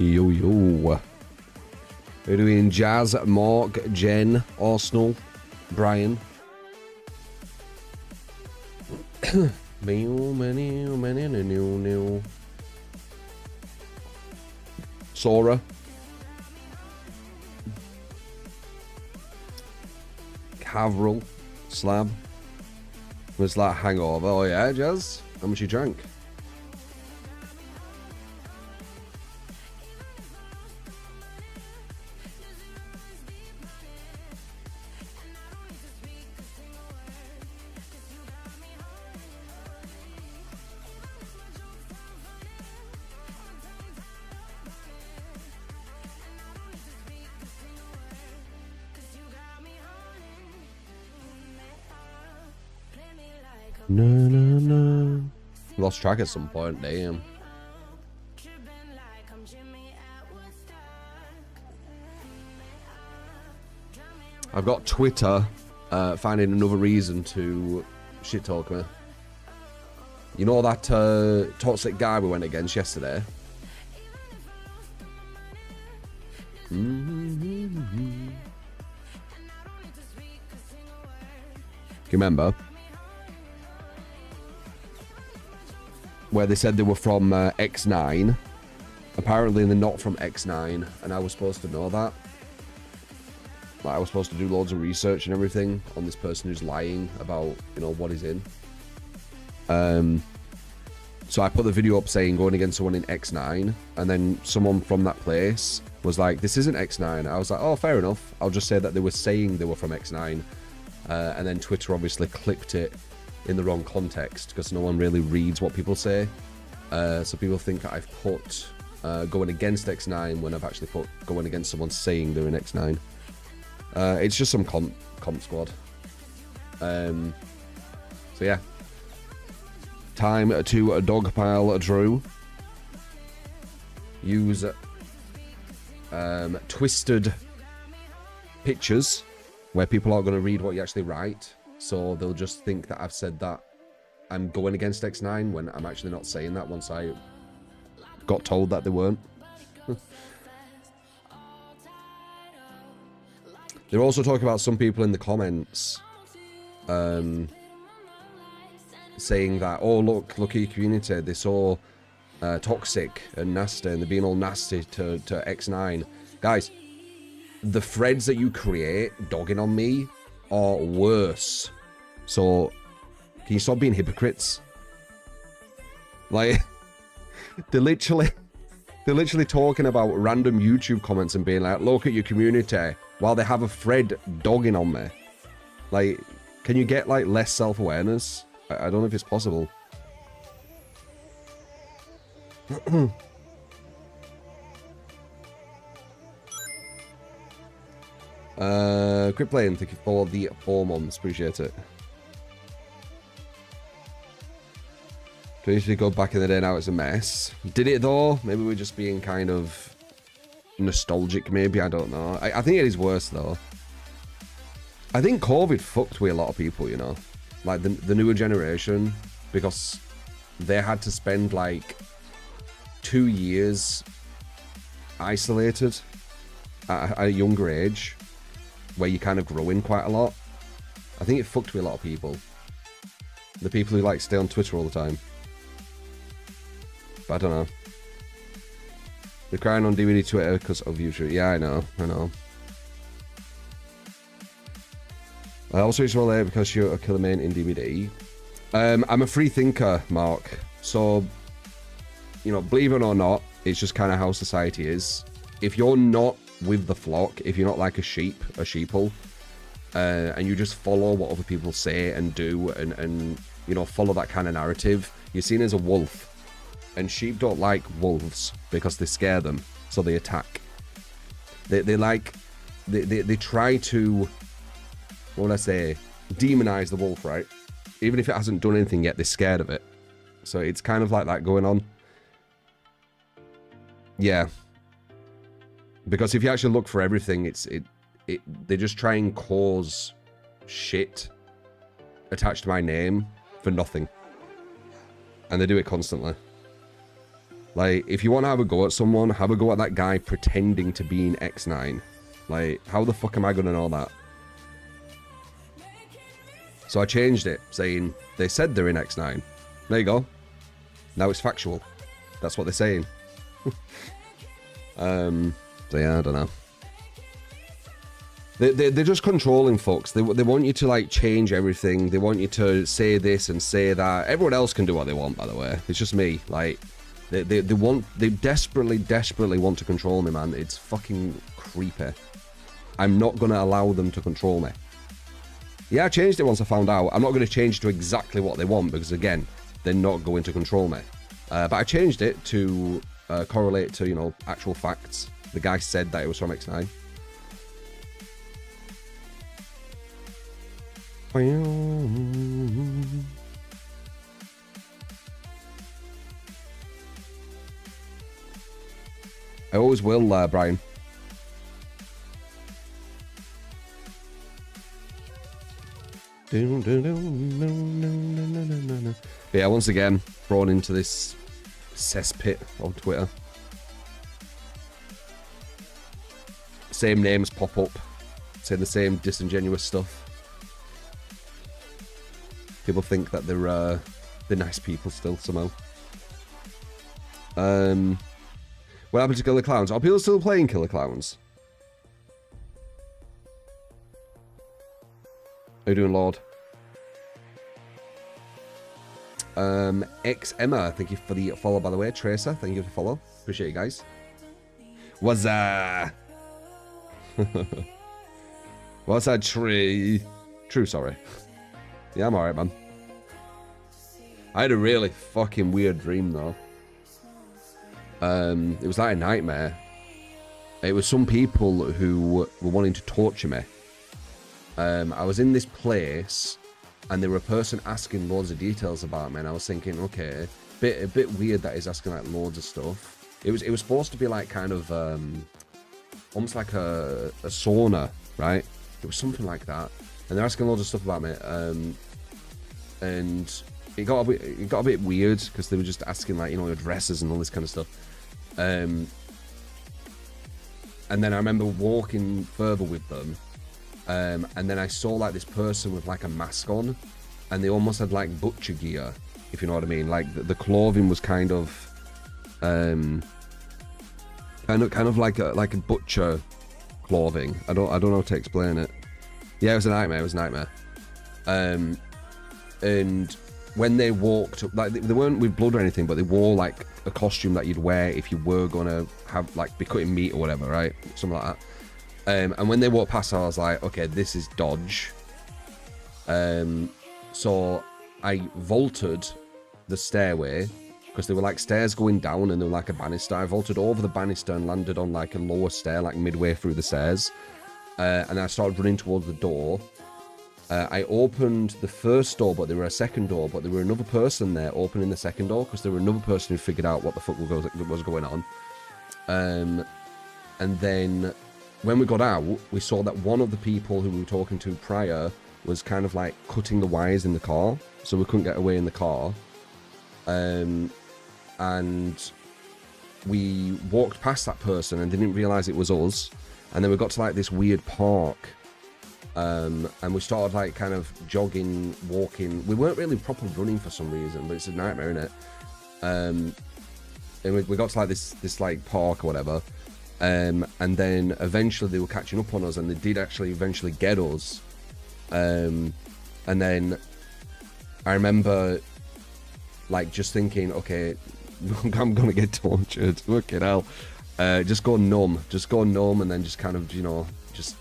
Yo, yo. We're doing Jazz, Mark, Jen, Arsenal, Brian. Sora. Cavril. Slab. Was that hangover? Oh yeah, Jazz? How much you drank? No. Lost track at some point, damn. I've got Twitter finding another reason to shit talk me. You know that toxic guy we went against yesterday? Do you remember? Where they said they were from X9. Apparently they're not from X9, and I was supposed to know that. Like, I was supposed to do loads of research and everything on this person who's lying about, you know, what he's in. So I put the video up saying going against someone in X9, and then someone from that place was like, this isn't X9. I was like, oh, fair enough. I'll just say that they were saying they were from X9. And then Twitter obviously clipped it in the wrong context because no one really reads what people say. So people think that I've put going against X9 when I've actually put going against someone saying they're in X9. It's just some comp squad. So yeah. Time to dogpile Drew. Use twisted pictures where people aren't going to read what you actually write. So they'll just think that I've said that I'm going against X9 when I'm actually not saying that once I got told that they weren't. They're also talking about some people in the comments saying that, oh, look at your community. They're so toxic and nasty and they're being all nasty to X9. Guys, the threads that you create dogging on me are worse. So can you stop being hypocrites? Like, they're literally talking about random YouTube comments and being like, look at your community, while they have a thread dogging on me. Like, can you get like less self-awareness? I don't know if it's possible. Quit playing, thank you for the 4 months, appreciate it. Do you usually go back in the day, now it's a mess? Did it though? Maybe we're just being kind of nostalgic, maybe, I don't know. I think it is worse though. I think COVID fucked with a lot of people, you know? Like the newer generation, because they had to spend like 2 years isolated at a younger age, where you kind of grow in quite a lot. I think it fucked with a lot of people. The people who like stay on Twitter all the time. But I don't know. They're crying on DVD Twitter because of YouTube. Yeah, I know. I also used to relate because you're a killer main in DVD. I'm a free thinker, Mark. So, you know, believe it or not, it's just kind of how society is. If you're not with the flock, if you're not like a sheeple, and you just follow what other people say and do, and you know, follow that kind of narrative, you're seen as a wolf. And sheep don't like wolves because they scare them, so they attack. They try to, what would I say, demonize the wolf, right? Even if it hasn't done anything yet, they're scared of it. So it's kind of like that going on. Yeah. Because if you actually look for everything, they just try and cause shit attached to my name for nothing. And they do it constantly. Like, if you want to have a go at someone, have a go at that guy pretending to be in X9. Like, how the fuck am I going to know that? So I changed it, saying, they said they're in X9. There you go. Now it's factual. That's what they're saying. So yeah, I don't know. They're just controlling folks. They want you to, like, change everything. They want you to say this and say that. Everyone else can do what they want, by the way. It's just me. Like, they desperately want to control me, man. It's fucking creepy. I'm not going to allow them to control me. Yeah, I changed it once I found out. I'm not going to change it to exactly what they want because, again, they're not going to control me. But I changed it to correlate to, you know, actual facts. The guy said that it was from X9. I always will, Brian. But yeah, once again, thrown into this cesspit on Twitter. Same names pop up, saying the same disingenuous stuff. People think that they're nice people still somehow. What happened to Killer Clowns? Are people still playing Killer Clowns? How you doing, Lord? X Emma, thank you for the follow, by the way. Tracer, thank you for the follow. Appreciate you guys. What's that? What's that tree? True, sorry. Yeah, I'm alright, man. I had a really fucking weird dream, though. It was like a nightmare. It was some people who were wanting to torture me. I was in this place, and there were a person asking loads of details about me, and I was thinking, okay, a bit weird that he's asking like loads of stuff. It was supposed to be like kind of almost like a sauna, right? It was something like that, and they're asking loads of stuff about me, and it got a bit weird because they were just asking like, you know, addresses and all this kind of stuff. And then I remember walking further with them. And then I saw like this person with like a mask on, and they almost had like butcher gear, if you know what I mean. Like the clothing was kind of like a butcher clothing. I don't know how to explain it. Yeah, it was a nightmare. It was a nightmare. And when they walked, like they weren't with blood or anything, but they wore like a costume that you'd wear if you were gonna have like be cutting meat or whatever, right? Something like that. And when they walked past, I was like, okay, this is dodge. So I vaulted the stairway because there were like stairs going down and there were like a banister. I vaulted over the banister and landed on like a lower stair, like midway through the stairs. And I started running towards the door. I opened the first door, but there were a second door, but there were another person there opening the second door because there were another person who figured out what the fuck was going on. And then when we got out, we saw that one of the people who we were talking to prior was kind of like cutting the wires in the car, so we couldn't get away in the car. And we walked past that person and didn't realize it was us. And then we got to like this weird park. And we started like kind of jogging, walking. We weren't really proper running for some reason, but it's a nightmare, isn't it? And we got to like this like park or whatever. And then eventually they were catching up on us, and they did actually eventually get us. And then I remember like just thinking, okay, I'm gonna get tortured. Fucking hell. Just go numb, and then just kind of, you know, just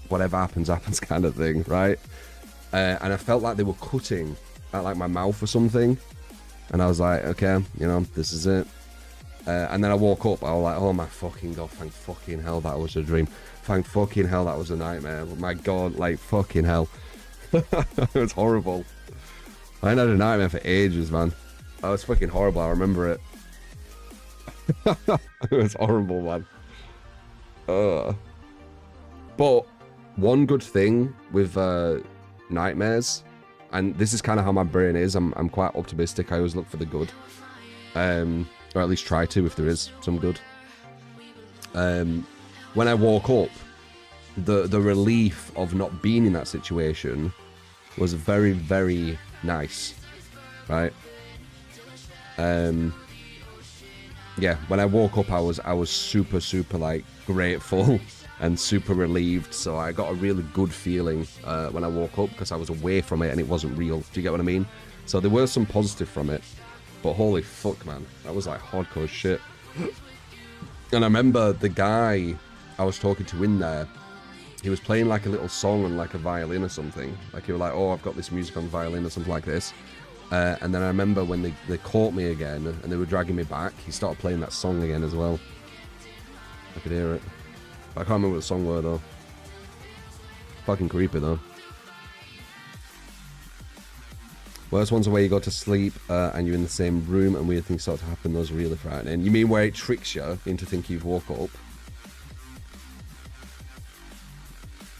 whatever happens kind of thing, right? And I felt like they were cutting at like my mouth or something, and I was like, okay, you know, this is it. And then I woke up, I was like, oh my fucking god, thank fucking hell that was a dream. Thank fucking hell that was a nightmare. My god, like fucking hell. It was horrible. I hadn't had a nightmare for ages, man. That was fucking horrible, I remember it. It was horrible, man. But one good thing with nightmares, and this is kind of how my brain is, I'm quite optimistic, I always look for the good. Or at least try to if there is some good. When I woke up, the relief of not being in that situation was very, very nice, right? Yeah, when I woke up, I was super, super like grateful and super relieved. So I got a really good feeling when I woke up because I was away from it and it wasn't real. Do you get what I mean? So there were some positive from it, but holy fuck, man, that was like hardcore shit. And I remember the guy I was talking to in there, he was playing like a little song on like a violin or something. Like he was like, oh, I've got this music on violin or something like this. And then I remember when they caught me again and they were dragging me back, he started playing that song again as well. I could hear it. I can't remember what the song were though. Fucking creepy though. Worst ones are where you go to sleep and you're in the same room and weird things start to happen. Those are really frightening. You mean where it tricks you into thinking you've woke up?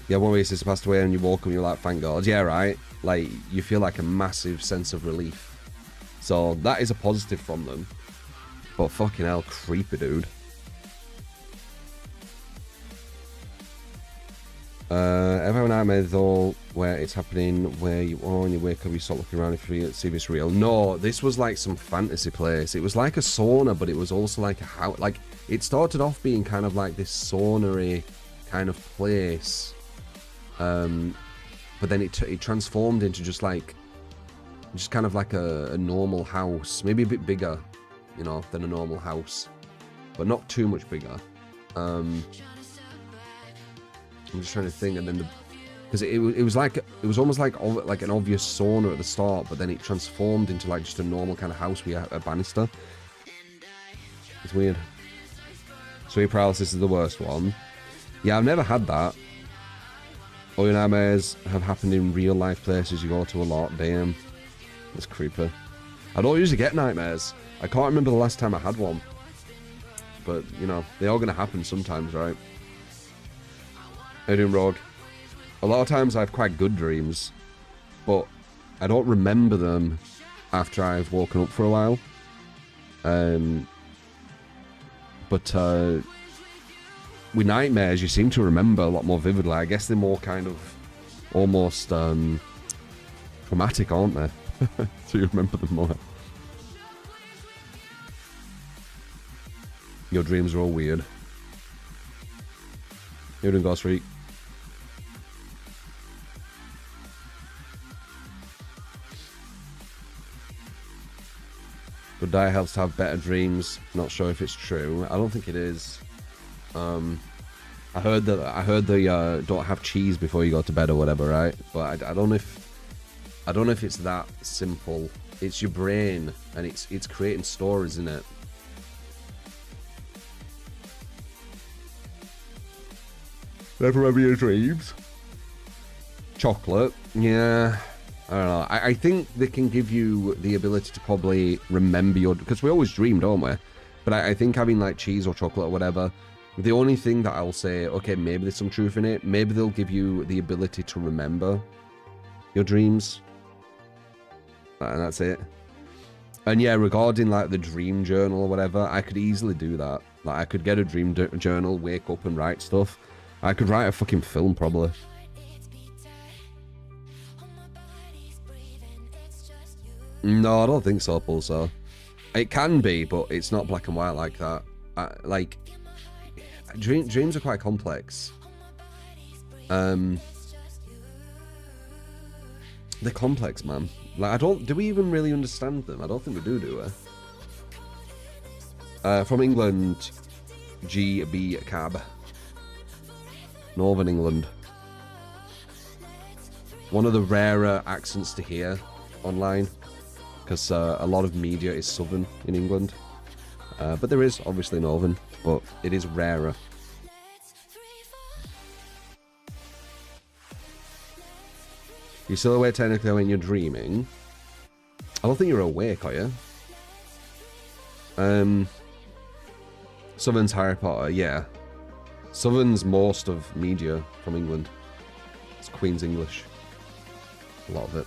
Yeah, one way your sister passed away and you woke up and you're like, thank God. Yeah, right? Like, you feel like a massive sense of relief. So, that is a positive from them. But fucking hell, creepy, dude. Ever have a nightmare though where it's happening where you are and you wake up, you start looking around if you see if it's real? No, this was like some fantasy place. It was like a sauna, but it was also like a house. Like, it started off being kind of like this sauna-y kind of place. But then it transformed into just kind of like a normal house, maybe a bit bigger, you know, than a normal house, but not too much bigger. I'm just trying to think, and then because it was almost like an obvious sauna at the start, but then it transformed into like just a normal kind of house with a banister. It's weird. Sleep paralysis is the worst one. Yeah, I've never had that. All your nightmares have happened in real life places you go to a lot. Damn. That's creepy. I don't usually get nightmares. I can't remember the last time I had one. But, you know, they are going to happen sometimes, right? How you doing, Rogue? A lot of times I have quite good dreams, but I don't remember them after I've woken up for a while. But with nightmares, you seem to remember a lot more vividly. I guess they're more kind of almost traumatic, aren't they? So you remember them more. Your dreams are all weird. You're doing Ghost Freak. Good diet helps to have better dreams. Not sure if it's true. I don't think it is. I heard they don't have cheese before you go to bed or whatever, right? But I don't know if it's that simple. It's your brain and it's creating stories in it. Never remember your dreams. Chocolate, yeah. I don't know. I think they can give you the ability to probably remember your... Because we always dream, don't we? But I think having like cheese or chocolate or whatever, the only thing that I'll say, okay, maybe there's some truth in it. Maybe they'll give you the ability to remember your dreams. And that's it. And yeah, regarding like the dream journal or whatever, I could easily do that. Like I could get a dream journal, wake up and write stuff. I could write a fucking film probably. No, I don't think so, Pulsar. It can be, but it's not black and white like that. Like, dreams are quite complex. They're complex, man. Like, do we even really understand them? I don't think we do we? From England, GB Cab. Northern England. One of the rarer accents to hear online. Because a lot of media is southern in England. But there is obviously northern, but it is rarer. You're still awake technically when you're dreaming. I don't think you're awake, are you? Southern's Harry Potter, yeah. Southern's most of media from England. It's Queen's English. A lot of it.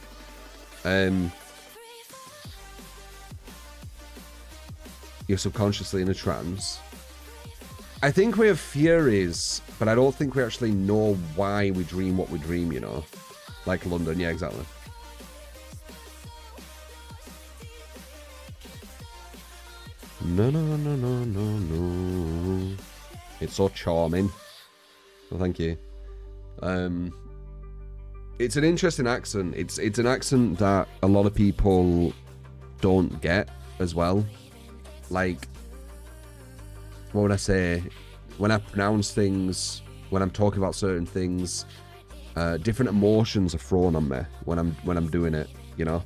you're subconsciously in a trance. I think we have theories, but I don't think we actually know why we dream what we dream, you know? Like London, yeah, exactly. No, no, no, no, no, no. It's so charming. Well, thank you. It's an interesting accent. It's an accent that a lot of people don't get as well. Like, what would I say? When I pronounce things, when I'm talking about certain things, different emotions are thrown on me when I'm doing it. You know,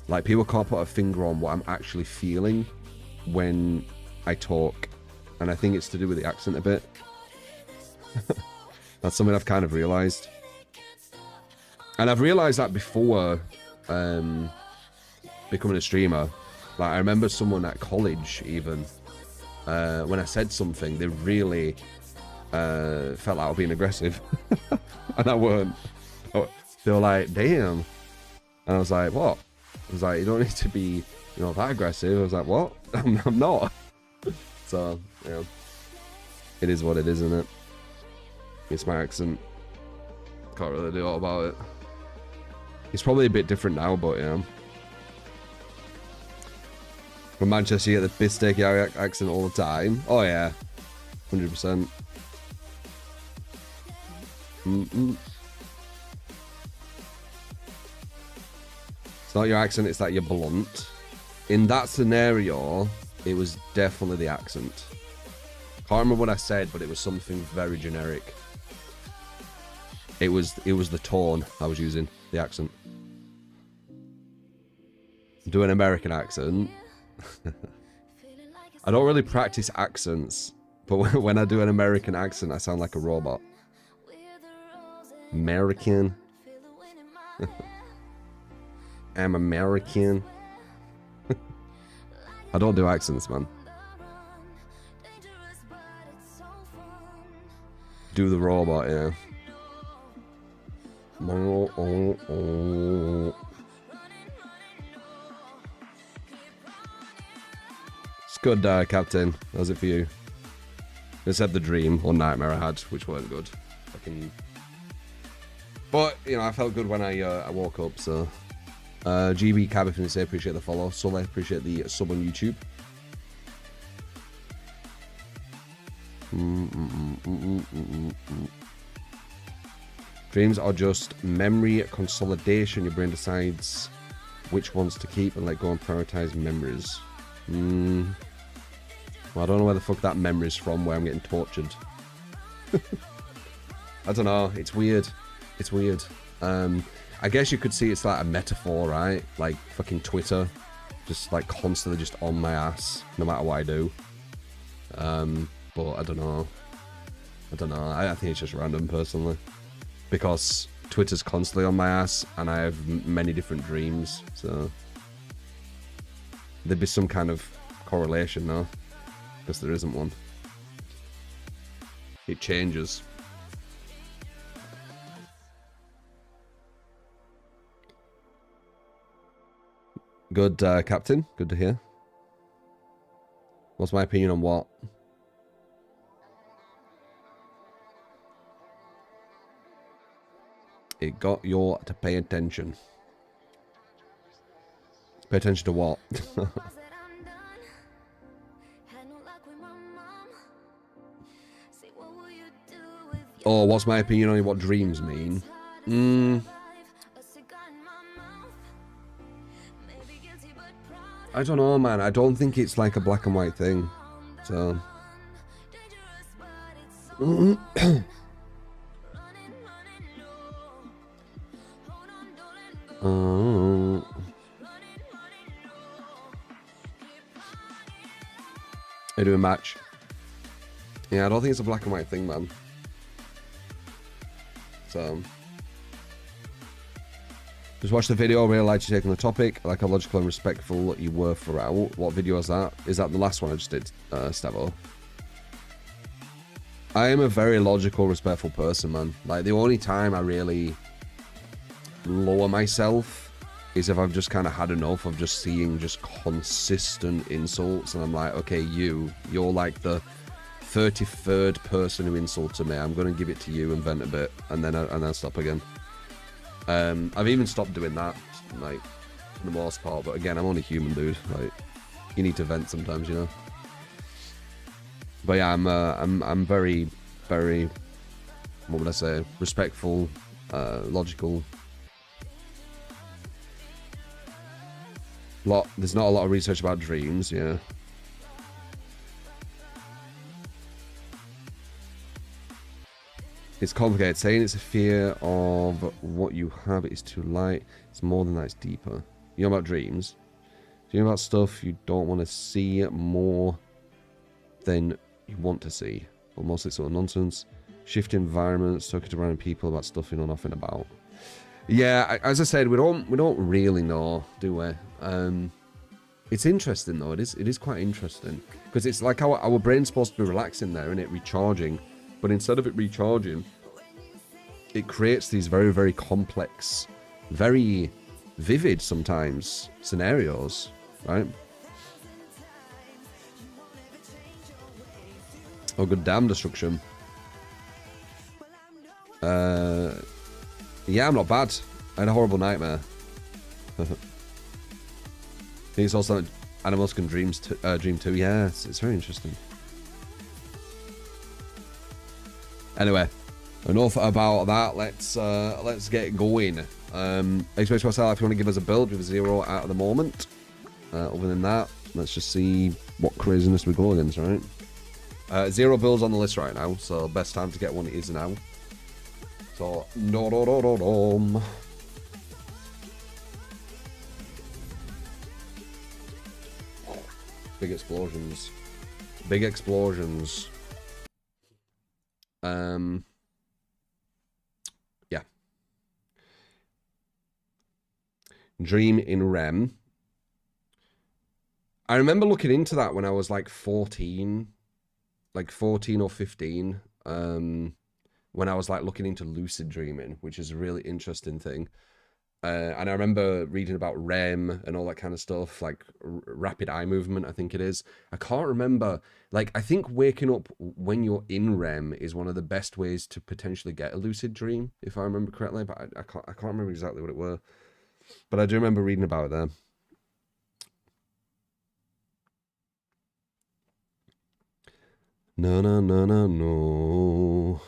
like people can't put a finger on what I'm actually feeling when I talk, and I think it's to do with the accent a bit. That's something I've kind of realized, and I've realized that before becoming a streamer. Like, I remember someone at college even, when I said something, they really felt I was being aggressive. And I weren't. They were like, damn. And I was like, what? I was like, you don't need to be, you know, that aggressive. I was like, what? I'm not. So, yeah. It is what it is, isn't it? It's my accent. Can't really do all about it. It's probably a bit different now, but yeah. From Manchester, you get the piss take accent all the time. Oh yeah, 100%. It's not your accent, it's that you're blunt. In that scenario, it was definitely the accent. Can't remember what I said, but it was something very generic. It was the tone I was using, the accent. Do an American accent. I don't really practice accents, but when I do an American accent, I sound like a robot. American. I'm American. I don't do accents, man. Do the robot, yeah. It's good, Captain. How's it for you? Just had the dream or nightmare I had, which weren't good. But you know, I felt good when I woke up. So, GB Cab, if you say, appreciate the follow. Soleil, appreciate the sub on YouTube. Dreams are just memory consolidation. Your brain decides which ones to keep and let go and prioritize memories. Well, I don't know where the fuck that memory's from, where I'm getting tortured. I don't know. It's weird. It's weird. I guess you could see it's like a metaphor, right? Like fucking Twitter, just like constantly just on my ass, no matter what I do. But I don't know. I think it's just random, personally, because Twitter's constantly on my ass, and I have many different dreams. So there'd be some kind of correlation, no? Because there isn't one. It changes. Good, Captain. Good to hear. What's my opinion on what? It got you to pay attention. Pay attention to what? Oh, what's my opinion on what dreams mean? I don't know, man. I don't think it's like a black and white thing. So... They do a match. Yeah, I don't think it's a black and white thing, man. So... Just watch the video. I really liked you taking the topic. I like how logical and respectful you were throughout. What video is that? Is that the last one I just did, Stevo? I am a very logical, respectful person, man. Like, the only time I really lower myself is if I've just kind of had enough of just seeing just consistent insults, and I'm like, okay, you're like the 33rd person who insulted me. I'm going to give it to you and vent a bit, and then stop again. I've even stopped doing that, like, for the most part, but again, I'm only human, dude. Like, you need to vent sometimes, you know. But yeah, I'm very, very, what would I say, respectful, logical. There's not a lot of research about dreams, yeah. It's complicated. Saying it's a fear of what you have is too light. It's more than that, it's deeper. You know about dreams? You know about stuff you don't want to see more than you want to see. But mostly sort of nonsense. Shift environments, talking to random people about stuff you know nothing about. Yeah, as I said, we don't really know, do we? It's interesting though. It is quite interesting because it's like our brain's supposed to be relaxing there, isn't it? Recharging, but instead of it recharging, it creates these very, very complex, very vivid sometimes scenarios, right? Oh, good damn destruction. Yeah, I'm not bad. I had a horrible nightmare. I think it's also animals can dream too. Yeah, it's very interesting. Anyway, enough about that. Let's get going. Expect myself if you want to give us a build with a 0 out of the moment. Other than that, let's just see what craziness we go against, right? 0 builds on the list right now, so best time to get one is now. So, no. Big explosions. Big explosions. Yeah. Dream in REM. I remember looking into that when I was like 14. Like 14 or 15. When I was like looking into lucid dreaming, which is a really interesting thing. And I remember reading about REM and all that kind of stuff, like rapid eye movement, I think it is. I can't remember. Like, I think waking up when you're in REM is one of the best ways to potentially get a lucid dream, if I remember correctly. But I can't remember exactly what it were. But I do remember reading about it there. No.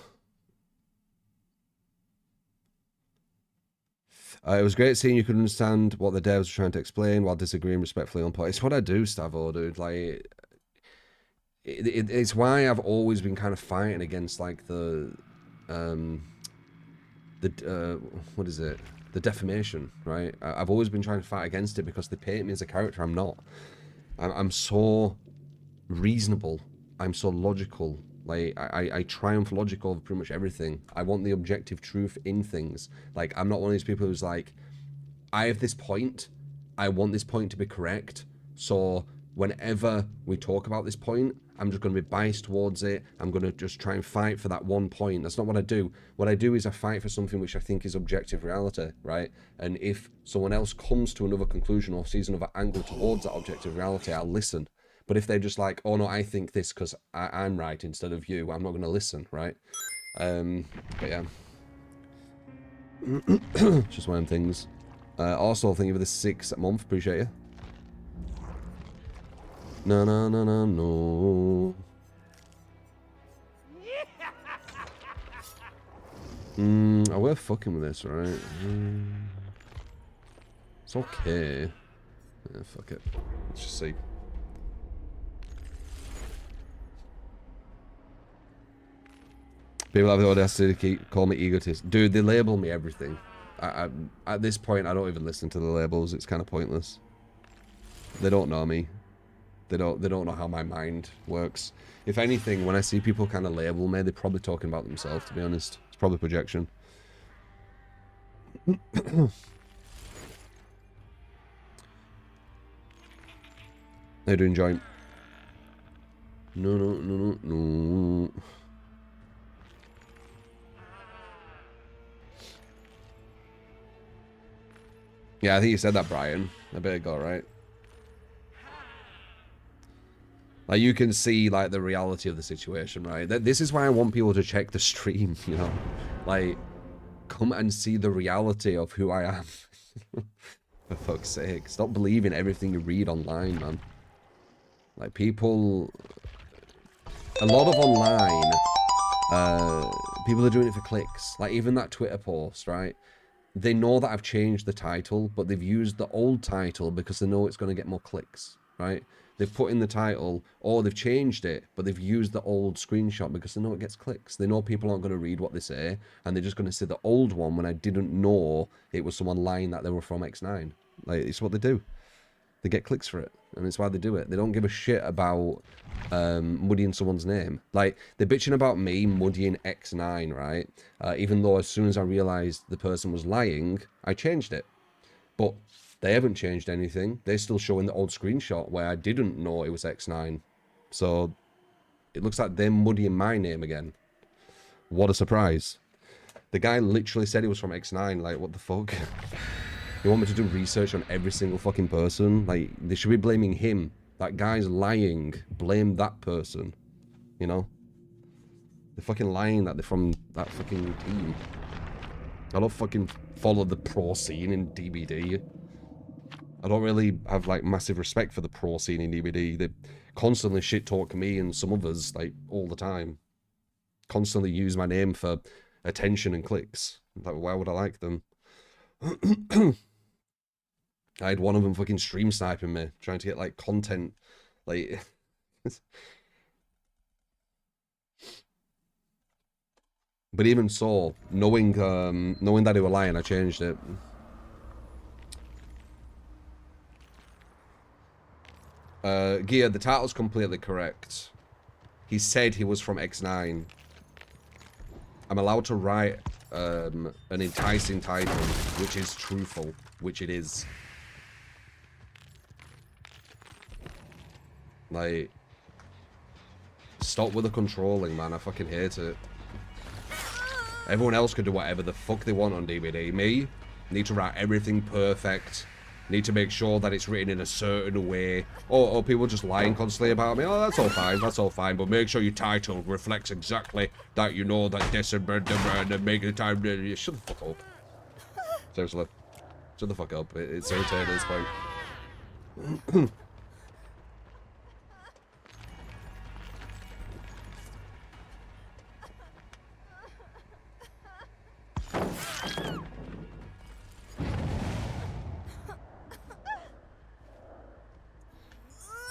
It was great seeing you could understand what the devs were trying to explain while disagreeing respectfully on point. It's what I do, Stavo, dude. Like, it's why I've always been kind of fighting against like what is it? The defamation, right? I've always been trying to fight against it because they paint me as a character I'm not. I'm so reasonable. I'm so logical. Like, I triumph logical over pretty much everything. I want the objective truth in things. Like, I'm not one of these people who's like, I have this point, I want this point to be correct, so whenever we talk about this point, I'm just going to be biased towards it. I'm going to just try and fight for that one point. That's not what I do. What I do is I fight for something which I think is objective reality, right? And if someone else comes to another conclusion or sees another angle towards that objective reality, I'll listen. But if they're just like, oh no, I think this because I'm right instead of you, I'm not going to listen, right? But yeah. Just one of them things. Also, thank you for the 6th month, appreciate you. No. Oh, we're fucking with this, right? It's okay. Yeah, fuck it. Let's just see. People have the audacity to call me egotist. Dude, they label me everything. At this point, I don't even listen to the labels. It's kind of pointless. They don't know me. They don't know how my mind works. If anything, when I see people kind of label me, they're probably talking about themselves, to be honest. It's probably projection. How you doing, Joint? No. Yeah, I think you said that, Brian, a bit ago, right? Like, you can see, like, the reality of the situation, right? This is why I want people to check the stream, you know? Like, come and see the reality of who I am. For fuck's sake. Stop believing everything you read online, man. Like, people... A lot of online... people are doing it for clicks. Like, even that Twitter post, right? They know that I've changed the title, but they've used the old title because they know it's going to get more clicks, right? They've put in the title, or they've changed it, but they've used the old screenshot because they know it gets clicks. They know people aren't going to read what they say, and they're just going to see the old one when I didn't know it was someone lying that they were from X9. Like, it's what they do. They get clicks for it, and it's why they do it. They don't give a shit about muddying someone's name. Like, they're bitching about me muddying X9, right? Even though as soon as I realised the person was lying, I changed it. But they haven't changed anything. They're still showing the old screenshot where I didn't know it was X9. So it looks like they're muddying my name again. What a surprise. The guy literally said he was from X9. Like, what the fuck? You want me to do research on every single fucking person? Like, they should be blaming him. That guy's lying. Blame that person. You know? They're fucking lying that they're from that fucking team. I don't fucking follow the pro scene in DBD. I don't really have, like, massive respect for the pro scene in DBD. They constantly shit-talk me and some others, like, all the time. Constantly use my name for attention and clicks. Like, why would I like them? I had one of them fucking stream sniping me, trying to get, like, content, like... But even so, knowing that they were lying, I changed it. Gia, the title's completely correct. He said he was from X9. I'm allowed to write an enticing title, which is truthful, which it is. Like, stop with the controlling, man. I fucking hate it. Everyone else can do whatever the fuck they want on DVD. Me, need to write everything perfect. Need to make sure that it's written in a certain way. Or people just lying constantly about me. Oh, that's all fine. That's all fine. But make sure your title reflects exactly that you know that this and make the time. Shut the fuck up. Seriously. Shut the fuck up. It's irritating at this point.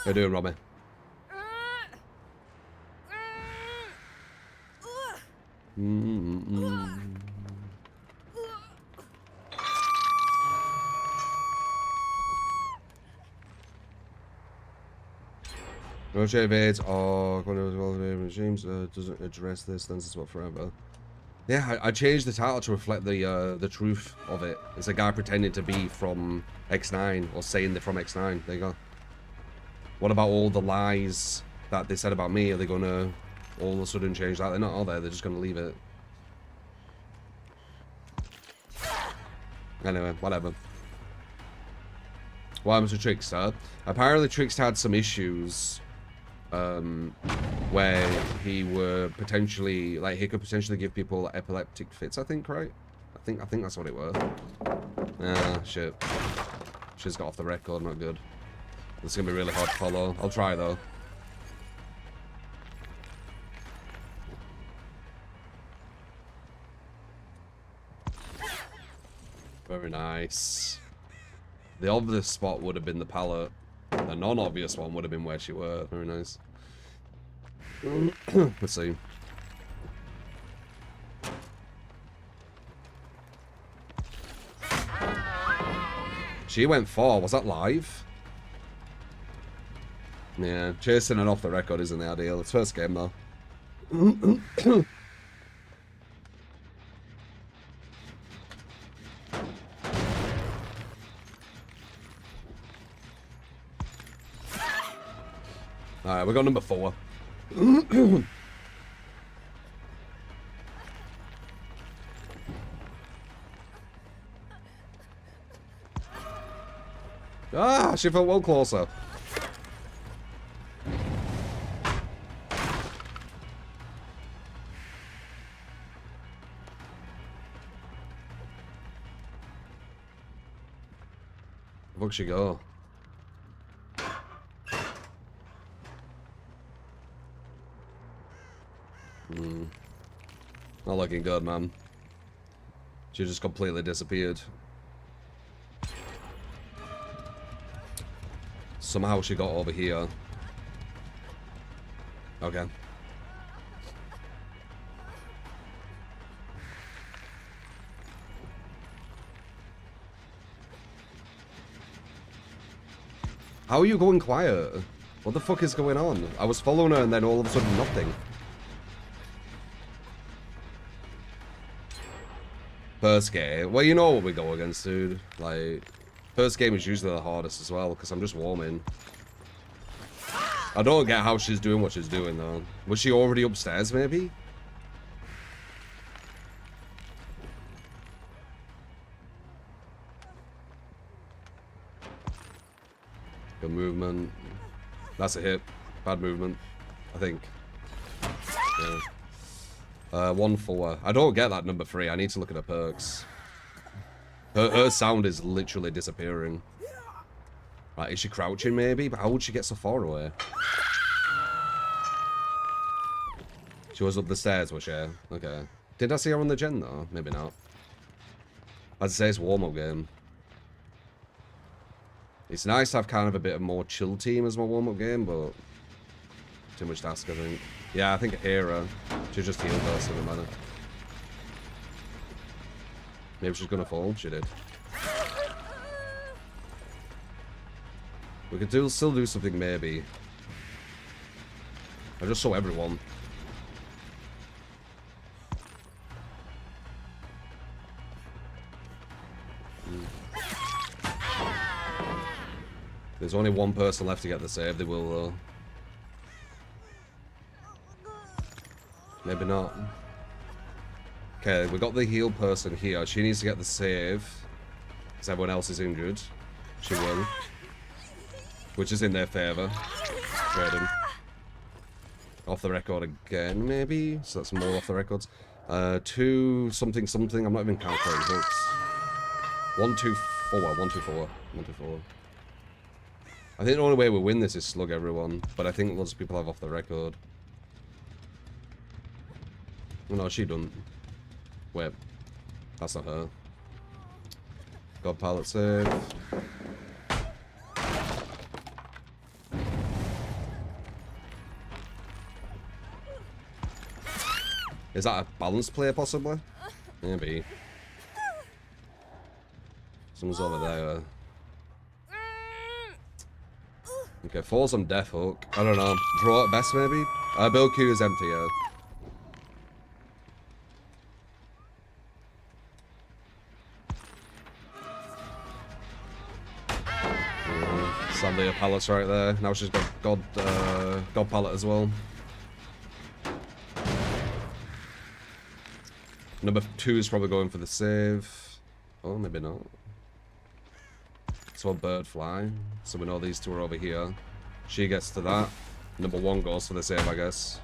How you doing, Robbie? Roger evades or regimes doesn't address this, then it's what forever. Yeah, I changed the title to reflect the truth of it. It's a guy pretending to be from X9 or saying they're from X9. There you go. What about all the lies that they said about me? Are they gonna all of a sudden change that? They're not, are they? They're just gonna leave it. Anyway, whatever. What happens to Trickster? Apparently Trickster had some issues where he were potentially, like, he could potentially give people epileptic fits, I think, right? I think that's what it were. Ah, shit. Shit's got off the record, not good. This is gonna be really hard to follow. I'll try, though. Very nice. The obvious spot would have been the pallet. The non-obvious one would have been where she were. Very nice. Let's see. She went 4. Was that live? Yeah, chasing it off the record isn't the ideal. It's first game, though. Alright, we got number 4. Ah, she felt well closer. Where'd she go? Not looking good, man. She just completely disappeared. Somehow she got over here. Okay. How are you going quiet? What the fuck is going on? I was following her and then all of a sudden nothing. First game. Well, you know what we go against, dude. Like, first game is usually the hardest as well, because I'm just warming. I don't get how she's doing what she's doing, though. Was she already upstairs, maybe? Good movement. That's a hit. Bad movement, I think. Yeah. 1-4. I don't get that number 3. I need to look at her perks. Her sound is literally disappearing. Right, is she crouching maybe? But how would she get so far away? She was up the stairs, was she? Okay. Did I see her on the gen though? Maybe not. As I say, it's warm-up game. It's nice to have kind of a bit of more chill team as my warm-up game, but too much to ask, I think. Yeah, I think a hero. She just healed her, so it doesn't matter. Maybe she's gonna fall. She did. We could still do something, maybe. I just saw everyone. There's only one person left to get the save. They will, though. Maybe not. Okay, we got the heal person here. She needs to get the save. Because everyone else is injured. She will. Which is in their favour. Trading. Off the record again, maybe? So that's more off the records. 2 something something. I'm not even calculating hooks. 1, 2, 4. 1, 2, 4. 1, 2, 4. I think the only way we win this is slug everyone. But I think lots of people have off the record. No, she don't. Wait. That's not her. God pallet save. Is that a balanced play, possibly? Maybe. Someone's over there. Okay, falls on death hook. I don't know. Draw at best, maybe? Build queue is empty, yeah. Sadly, a pallet's right there. Now she's got God pallet as well. Number 2 is probably going for the save. Oh, maybe not. So a bird fly. So we know these 2 are over here. She gets to that. Number 1 goes for the save, I guess.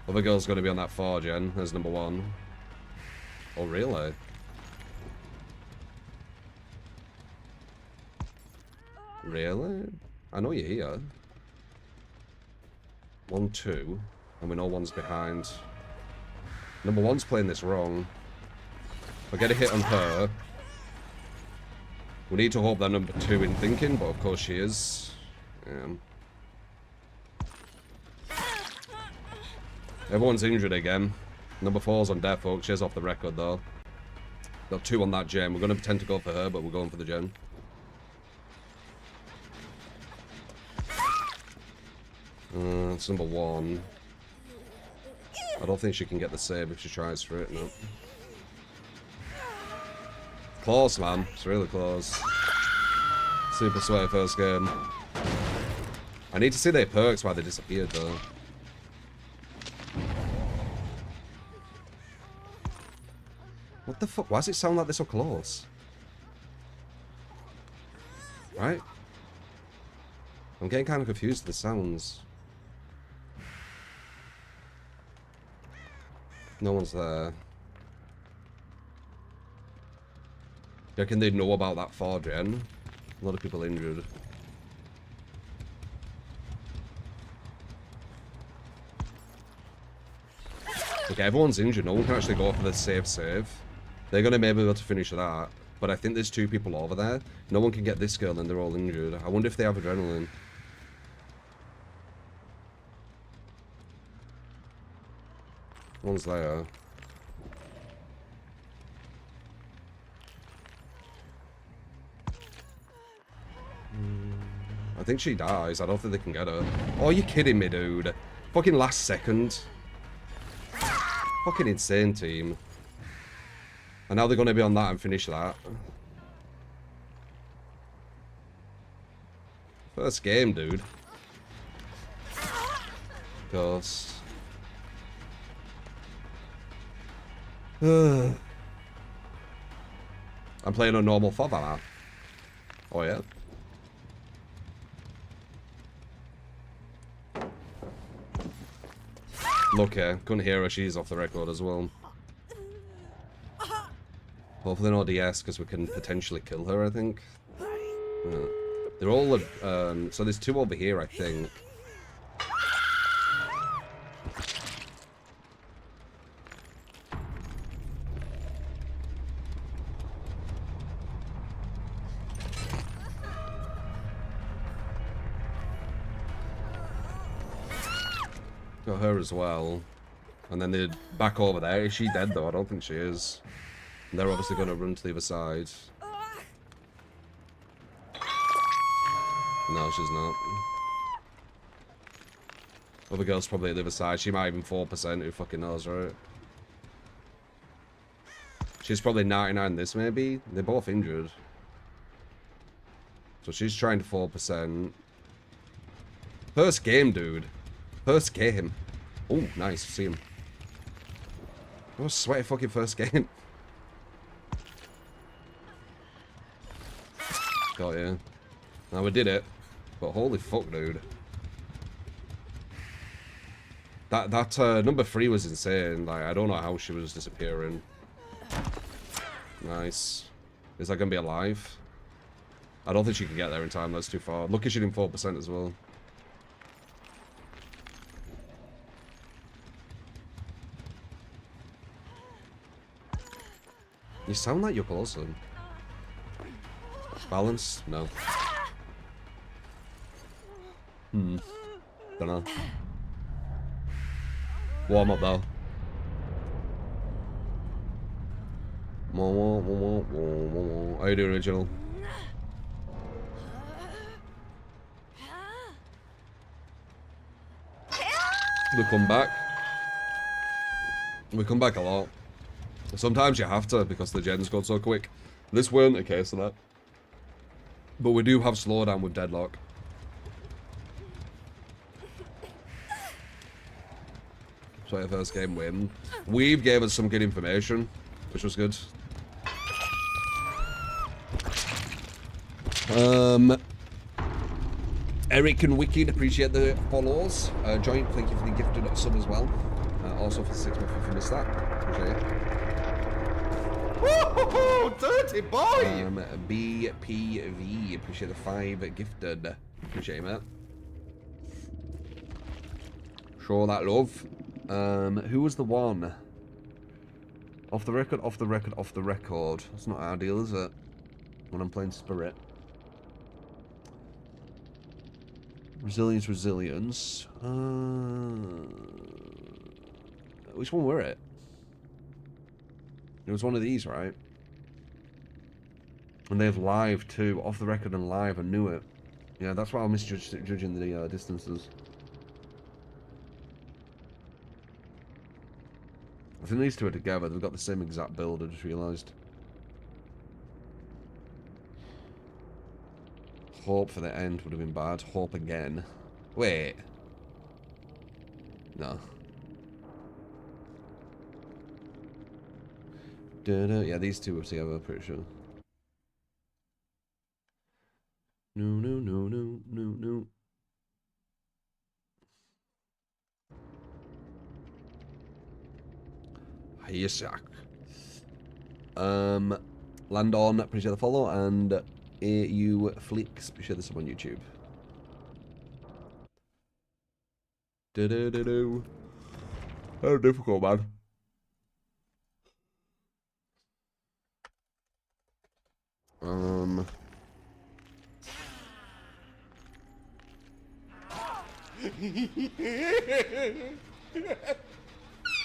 Other girl's going to be on that 4 gen as number 1. Oh, really? Really? I know you're here. 1, 2. And we know 1's behind. Number 1's playing this wrong. I'll get a hit on her. We need to hope that number 2 in thinking, but of course she is. Yeah. Everyone's injured again. Number 4's on death hook. She's off the record though. Got 2 on that gen. We're going to pretend to go for her, but we're going for the gen. It's number 1. I don't think she can get the save if she tries for it, no. Close, man. It's really close. Super sweaty first game. I need to see their perks while they disappeared, though. What the fuck? Why does it sound like they're so close? Right? I'm getting kind of confused with the sounds. No one's there. You reckon they'd know about that 4gen? A lot of people injured. Okay, everyone's injured. No one can actually go for the save. They're going to maybe be able to finish that. But I think there's 2 people over there. No one can get this girl and they're all injured. I wonder if they have adrenaline. One's there. I think she dies. I don't think they can get her. Oh, you're kidding me, dude. Fucking last second. Fucking insane team. And now they're going to be on that and finish that. First game, dude. Ghost. I'm playing on normal for that. Oh, yeah. Lucky. Couldn't hear her. She's off the record as well. Hopefully no DS, because we can potentially kill her, I think. They're all... so there's 2 over here, I think. Got her as well. And then they're back over there. Is she dead, though? I don't think she is. And they're obviously going to run to the other side. No, she's not. Other girl's probably at the other side. She might even 4%. Who fucking knows, right? She's probably 99 this, maybe. They're both injured. So she's trying to 4%. First game, dude. First game. Oh, nice. See him. That was a sweaty fucking first game. Got you. Now we did it. But holy fuck, dude. That number 3 was insane. Like, I don't know how she was disappearing. Nice. Is that gonna be alive? I don't think she can get there in time. That's too far. Lucky she did 4% as well. You sound like you're closer. Balance? No. Dunno. Warm up though. How you doing, Original? We come back. We come back a lot. Sometimes you have to because the gens go so quick. This weren't the case of that. But we do have slowdown with Deadlock. So our first game win. Weave gave us some good information, which was good. Eric and Wicked, appreciate the follows. Joint, thank you for the gifted sub as well. Also for the 6 months if you missed that. Appreciate it. Woo-hoo-hoo, dirty boy! BPV, appreciate the 5 gifted. Appreciate it, mate. Show that love. Who was the one? Off the record, off the record, off the record. That's not ideal, is it? When I'm playing Spirit. Resilience, resilience. Which one were it? It was one of these, right? And they have live too. Off the record and live. I knew it. Yeah, that's why I misjudging the distances. I think these two are together. They've got the same exact build, I just realised. Hope for the end would have been bad. Hope again. Wait. No. Yeah, these two were together, I'm pretty sure. No, no, no, no, no, no. Yes, land on, appreciate the follow, and AU Flicks, appreciate the sub on YouTube. Do-do-do-do. How difficult, man.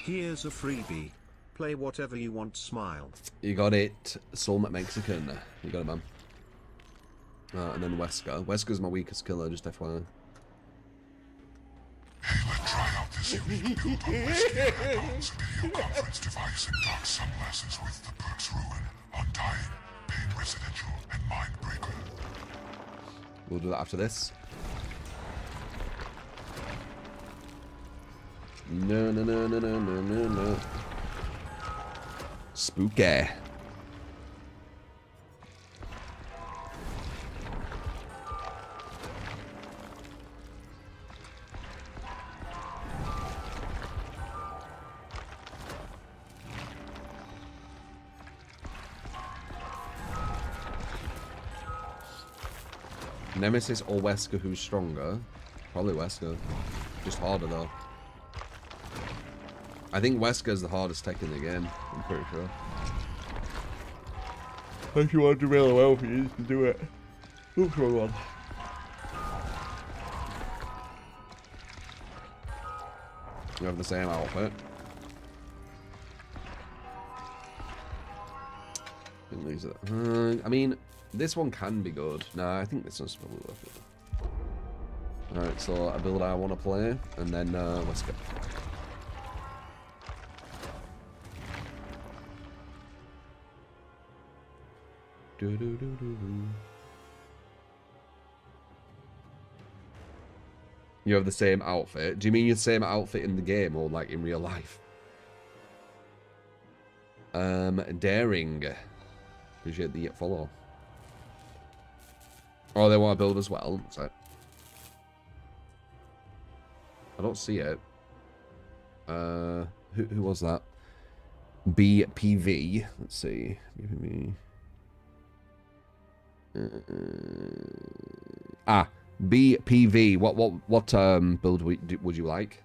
Here's a freebie. Play whatever you want, smile. You got it, Soul Mexican. You got it, man. And then Wesker. Wesker's my weakest killer, just FYI. Let's try out this unique build on Wesker and Hag's video conference device and talk some lessons with the perks Ruin, Undying, Pain Residential, and Mindbreaker. We'll do that after this. No, no, no, no, no, no, no, no. Spooky. Nemesis or Wesker, who's stronger? Probably Wesker. Just harder though. I think Wesker's the hardest tech in the game. I'm pretty sure. If you want to do really well for you, to do it. Oops, wrong one. You have the same outfit. I mean, this one can be good. Nah, I think this one's probably worth it. Alright, so a build I want to play, and then Wesker. You have the same outfit? Do you mean your same outfit in the game or like in real life? Daring. Appreciate the follow. Oh, they want to build as well. So I don't see it. Who was that? BPV. Let's see. BPV. BPV. What build would you like?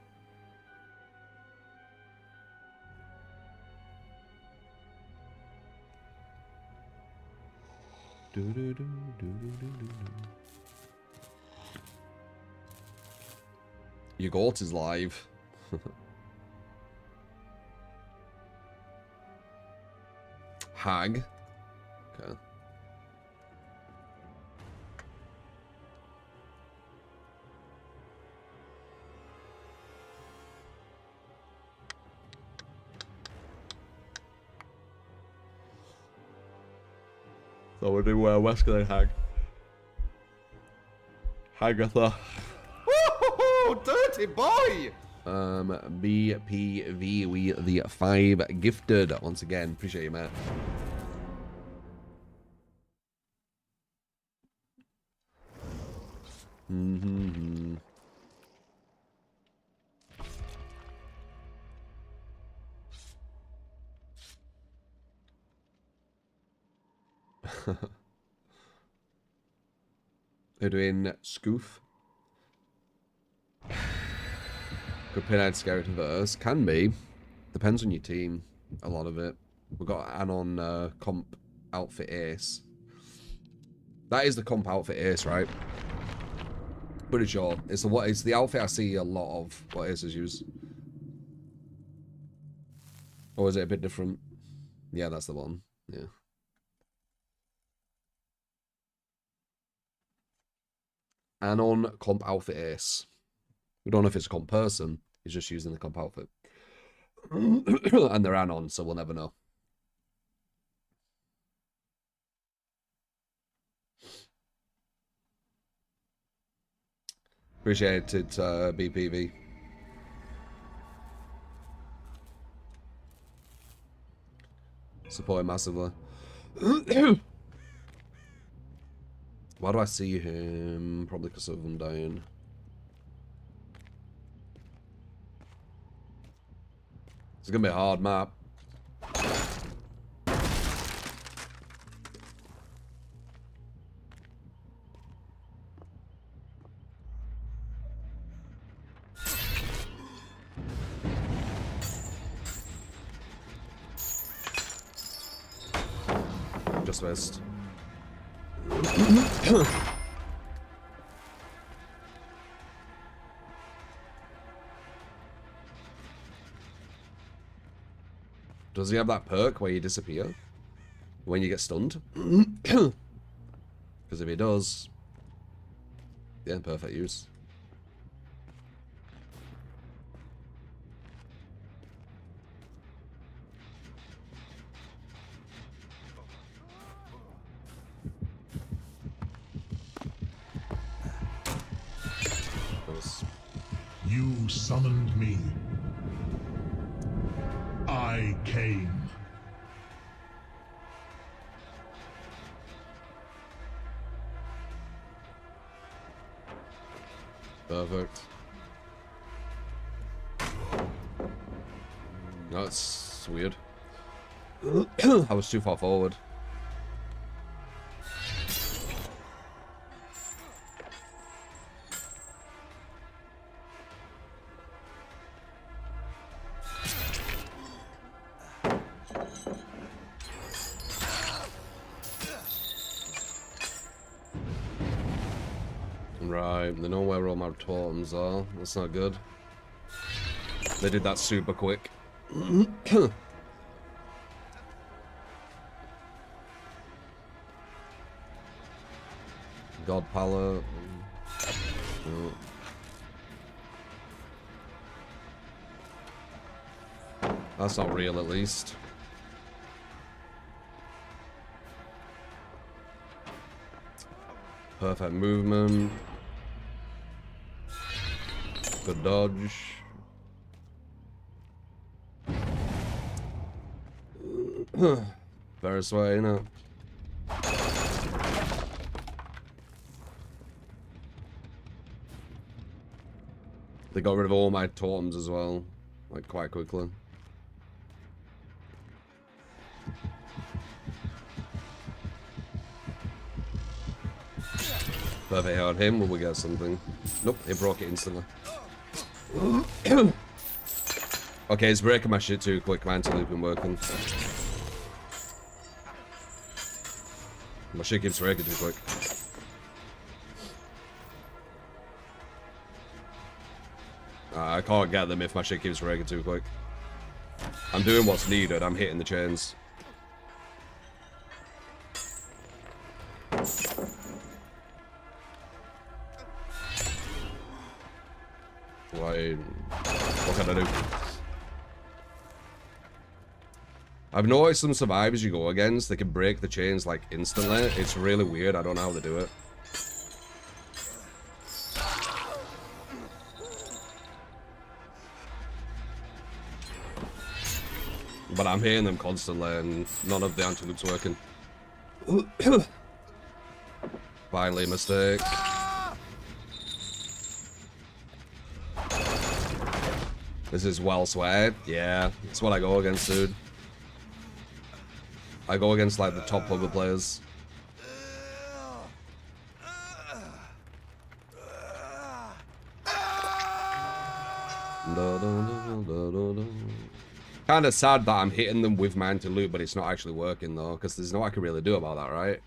Your goat is live. Hag. Okay. So we'll do Wesker and Hag. Hagatha. Woohoo! Dirty boy! BPV, we the 5 gifted once again. Appreciate you, Matt. They're doing Scoof. Could pinhead scary to verse. Can be. Depends on your team. A lot of it. We've got Anon comp outfit ace. That is the comp outfit ace, right? Pretty sure. It's the outfit I see a lot of what aces use. Or is it a bit different? Yeah, that's the one. Yeah. Anon comp outfit ace. We don't know if it's a comp person. He's just using the comp outfit. And they're Anon, so we'll never know. Appreciate it, BPV. Support massively. Why do I see him? Probably because of Undying. It's gonna be a hard map. Just missed. Does he have that perk where you disappear when you get stunned? Because if he does, yeah, perfect use. You summoned me. I came. Perfect. No, it's weird. I was too far forward. Right, they know where all my totems are. That's not good. They did that super quick. God palette. Oh. That's not real, at least. Perfect movement. Good dodge. Better way, you know. They got rid of all my totems as well, like quite quickly. Perfect hit on him, will we get something? Nope, he broke it instantly. Okay, it's breaking my shit too quick, my anti-looping working. My shit keeps breaking too quick. I can't get them if my shit keeps breaking too quick. I'm doing what's needed, I'm hitting the chains. Why? What can I do? I've noticed some survivors you go against, they can break the chains like instantly. It's really weird, I don't know how they do it. But I'm hitting them constantly and none of the anti-loop's working. Finally, mistake. This is well sweat. Yeah, it's what I go against, dude. I go against like the top level players. Kind of sad that I'm hitting them with my anti-loop, but it's not actually working though, because there's no I can really do about that, right?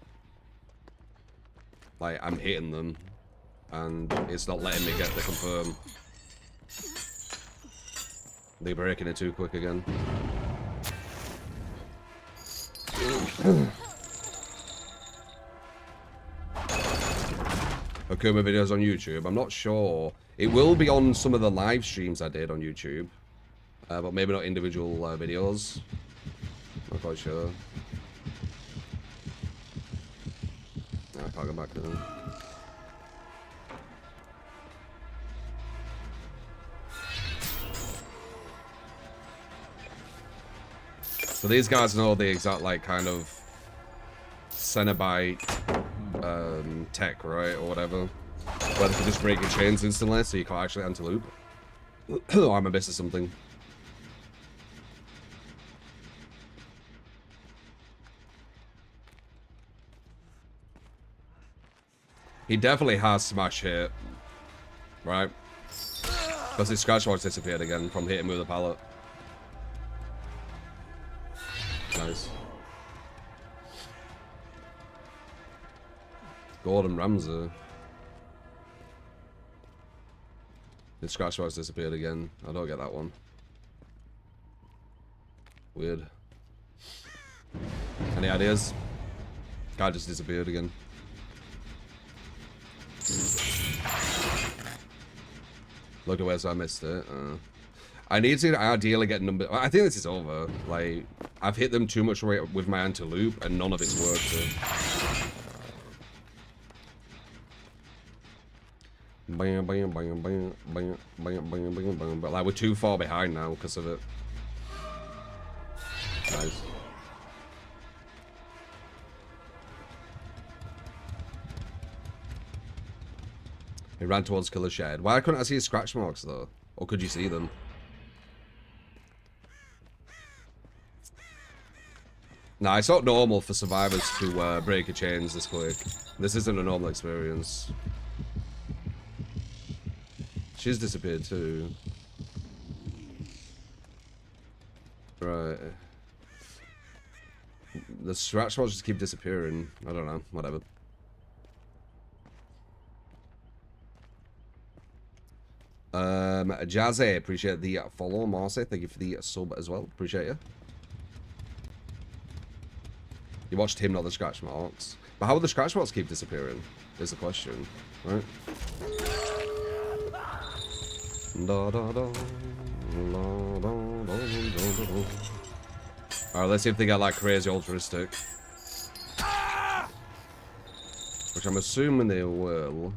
Like, I'm hitting them, and it's not letting me get the confirm. They're breaking it too quick again. Akuma videos on YouTube. I'm not sure. It will be on some of the live streams I did on YouTube. But maybe not individual videos. Not quite sure. I can't go back now. So these guys know the exact, like, kind of Cenobite tech, right, or whatever, where they can just break your chains instantly, so you can't actually anti-loop. Or am I missing something? He definitely has smash hit, right? Because his scratch marks disappeared again from hitting with the pallet. Nice. Gordon Ramsay. The scratch marks disappeared again. I don't get that one. Weird. Any ideas? Guy just disappeared again. Look at where so I missed it. I need to ideally get number. I think this is over. Like, I've hit them too much with my anti-loop and none of it's worked. So. Bam, bam, bam, bam, bam, bam, bam, bam, bam. But like, we're too far behind now because of it. Nice. He ran towards Killer Shed. Why couldn't I see his scratch marks though? Or could you see them? Nah, it's not normal for survivors to break your chains this quick. This isn't a normal experience. She's disappeared too. Right. The scratch marks just keep disappearing. I don't know. Whatever. Jazzy, appreciate the follow. Marcy, thank you for the sub as well. Appreciate you. You watched him, not the scratch marks. But how will the scratch marks keep disappearing? Is the question, right? Alright, let's see if they got like crazy altruistic. Which I'm assuming they will.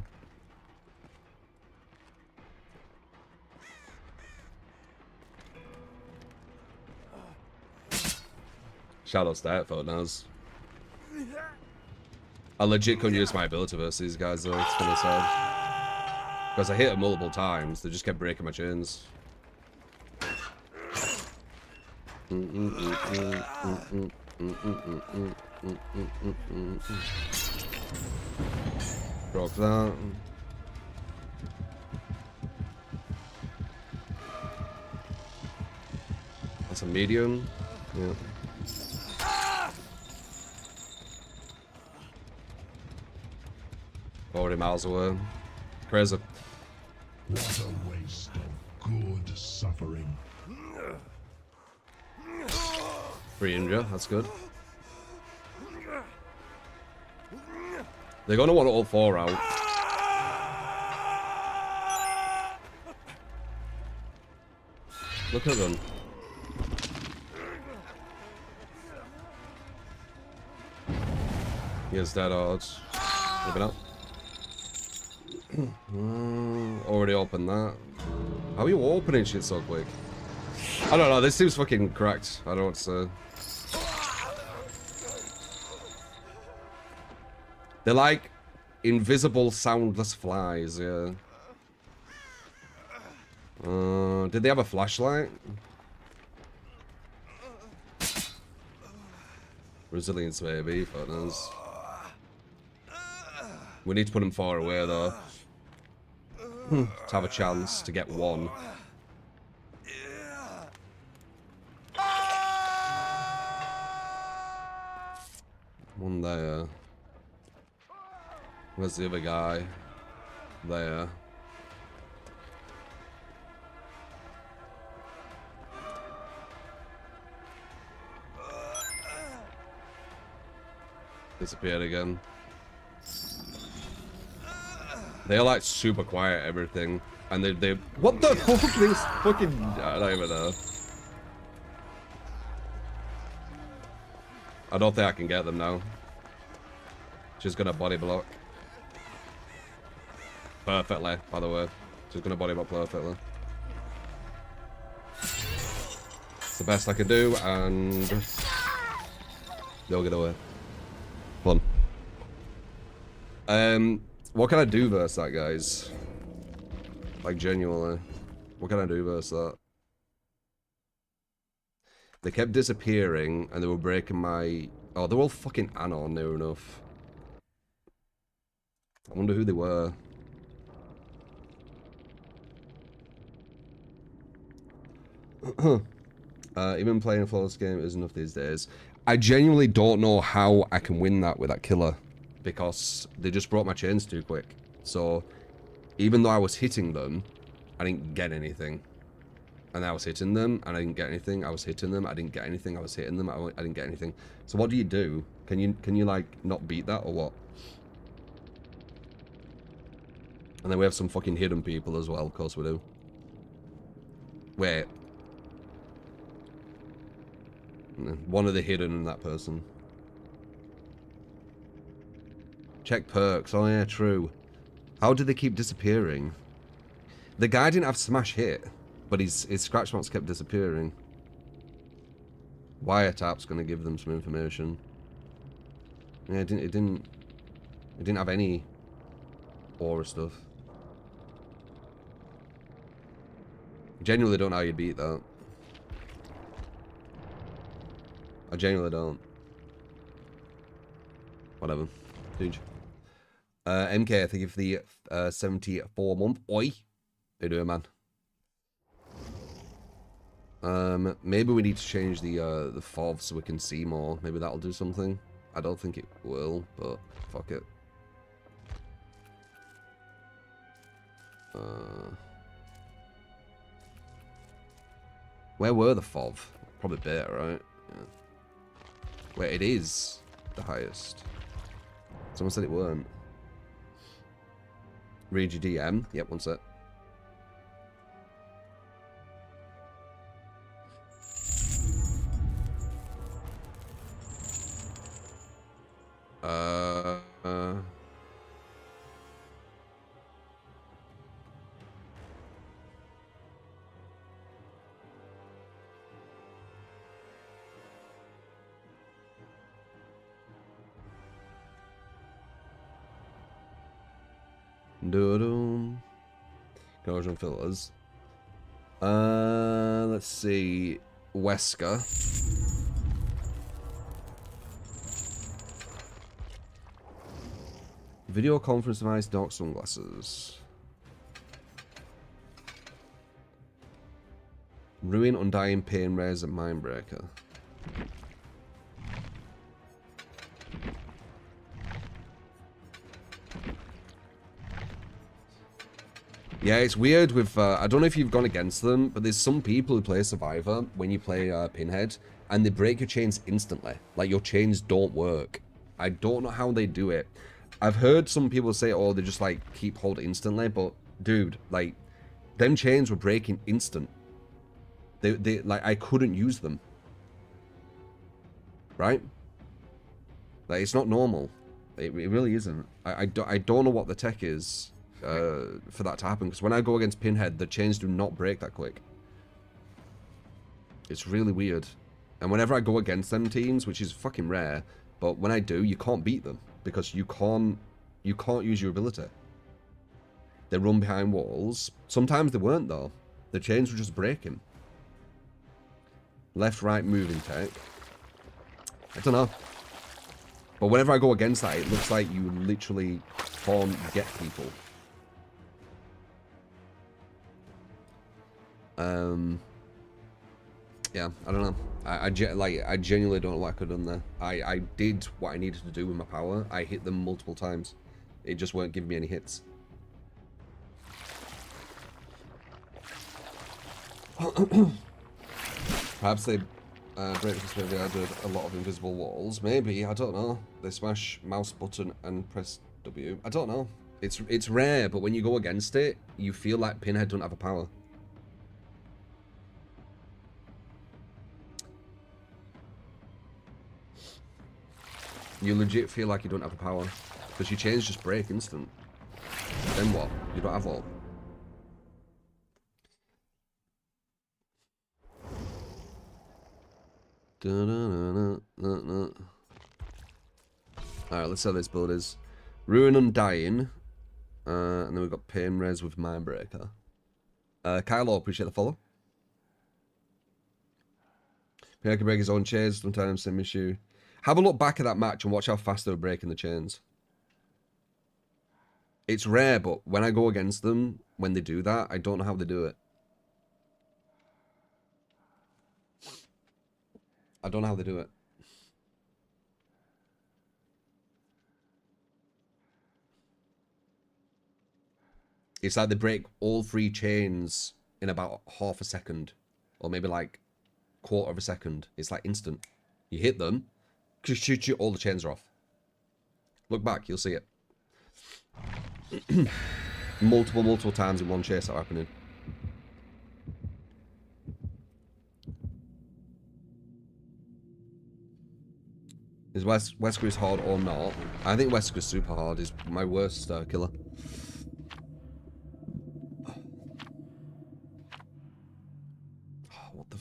Shoutouts to that photos. I legit couldn't use my ability versus these guys though, it's kind of sad. Because I hit them multiple times, they just kept breaking my chains. Broke that. That's a medium. Yeah. Already miles away. Crazy. What a waste of good suffering. Free injure, that's good. They're gonna want all four out. Look at them. Yes, dead odds. Moving up. Already opened that. How are you opening shit so quick? I don't know, this seems fucking correct. I don't know what to say. They're like invisible, soundless flies, yeah. Did they have a flashlight? Resilience, maybe, photos. We need to put them far away, though. To have a chance to get one. One there. Where's the other guy? There. Disappeared again. They're like super quiet, everything. And they what the fuck? This fucking, I don't even know. I don't think I can get them now. She's gonna body block. Perfectly, by the way. She's gonna body block perfectly. It's the best I can do, and they'll get away. Fun. What can I do versus that, guys? Like, genuinely. What can I do versus that? They kept disappearing, and they were breaking my... Oh, they're all fucking Anon, near enough. I wonder who they were. Even playing a flawless game isn't enough these days. I genuinely don't know how I can win that with that killer. Because they just brought my chains too quick. So, even though I was hitting them, I didn't get anything. And I was hitting them, and I didn't get anything. I was hitting them, I didn't get anything. I was hitting them, I didn't get anything. So what do you do? Can you like, not beat that, or what? And then we have some fucking hidden people as well, of course we do. Wait. One of the hidden in that person. Check perks. Oh yeah, true. How did they keep disappearing? The guy didn't have smash hit, but his scratch marks kept disappearing. Wiretap's gonna give them some information. Yeah, it didn't have any aura stuff. Genuinely don't know how you'd beat that. I genuinely don't. Whatever. Huge. MK, thank you for the 74-month. Oi! How you doing, man? Maybe we need to change the FOV so we can see more. Maybe that'll do something. I don't think it will, but fuck it. Where were the FOV? Probably beta, right? Yeah. Wait, it is the highest. Someone said it weren't. Read your DM. Yep, one sec. Doo-doo. Conversion filters. Let's see. Wesker. Video conference device, dark sunglasses. Ruin, Undying, Pain, Rares, and Mindbreaker. Yeah, it's weird with, I don't know if you've gone against them, but there's some people who play Survivor when you play Pinhead, and they break your chains instantly. Like, your chains don't work. I don't know how they do it. I've heard some people say, oh, they just, like, keep hold instantly, but, dude, like, them chains were breaking instant. They like, I couldn't use them. Right? Like, it's not normal. It really isn't. I don't know what the tech is. For that to happen, because when I go against Pinhead, the chains do not break that quick. It's really weird. And whenever I go against them teams, which is fucking rare, but when I do, you can't beat them because you can't use your ability. They run behind walls. Sometimes they weren't though. The chains were just breaking. Left, right, moving tech. I don't know. But whenever I go against that, it looks like you literally can't get people. Yeah, I don't know. I genuinely don't know what I could have done there. I did what I needed to do with my power. I hit them multiple times. It just weren't giving me any hits. Perhaps they break this maybe added a lot of invisible walls. Maybe, I don't know. They smash mouse button and press W. I don't know. It's rare, but when you go against it, you feel like Pinhead doesn't have a power. You legit feel like you don't have a power. Because your chains just break instant. Then what? You don't have all. Alright, let's see how this build is. Ruin Undying. And then we've got Pain Res with Mindbreaker. Kylo, appreciate the follow. He can break his own chains, sometimes same issue. Have a look back at that match and watch how fast they were breaking the chains. It's rare, but when I go against them, when they do that, I don't know how they do it. I don't know how they do it. It's like they break all 3 chains in about half a second. Or maybe like quarter of a second. It's like instant. You hit them, just shoot you, all the chains are off. Look back, you'll see it. multiple times in one chase that are happening. Is Wesker is hard or not? I think Wesker is super hard. Is my worst killer. Oh, what the?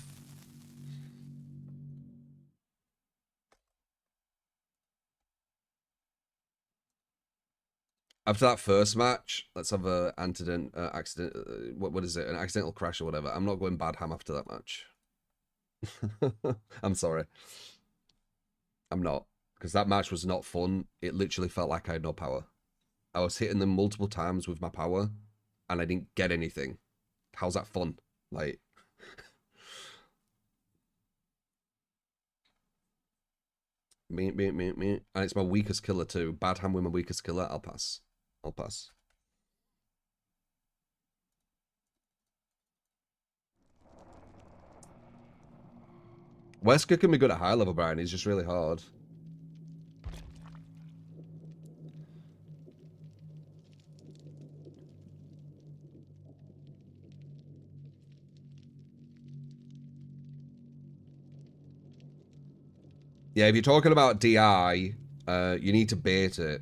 After that first match, let's have a accident. What is it? An accidental crash or whatever. I'm not going bad ham after that match. I'm sorry. I'm not, because that match was not fun. It literally felt like I had no power. I was hitting them multiple times with my power, and I didn't get anything. How's that fun? Like, me, and it's my weakest killer too. Bad hand with my weakest killer. I'll pass. I'll pass. Wesker can be good at high level, Brian. He's just really hard. Yeah, if you're talking about DI, you need to bait it.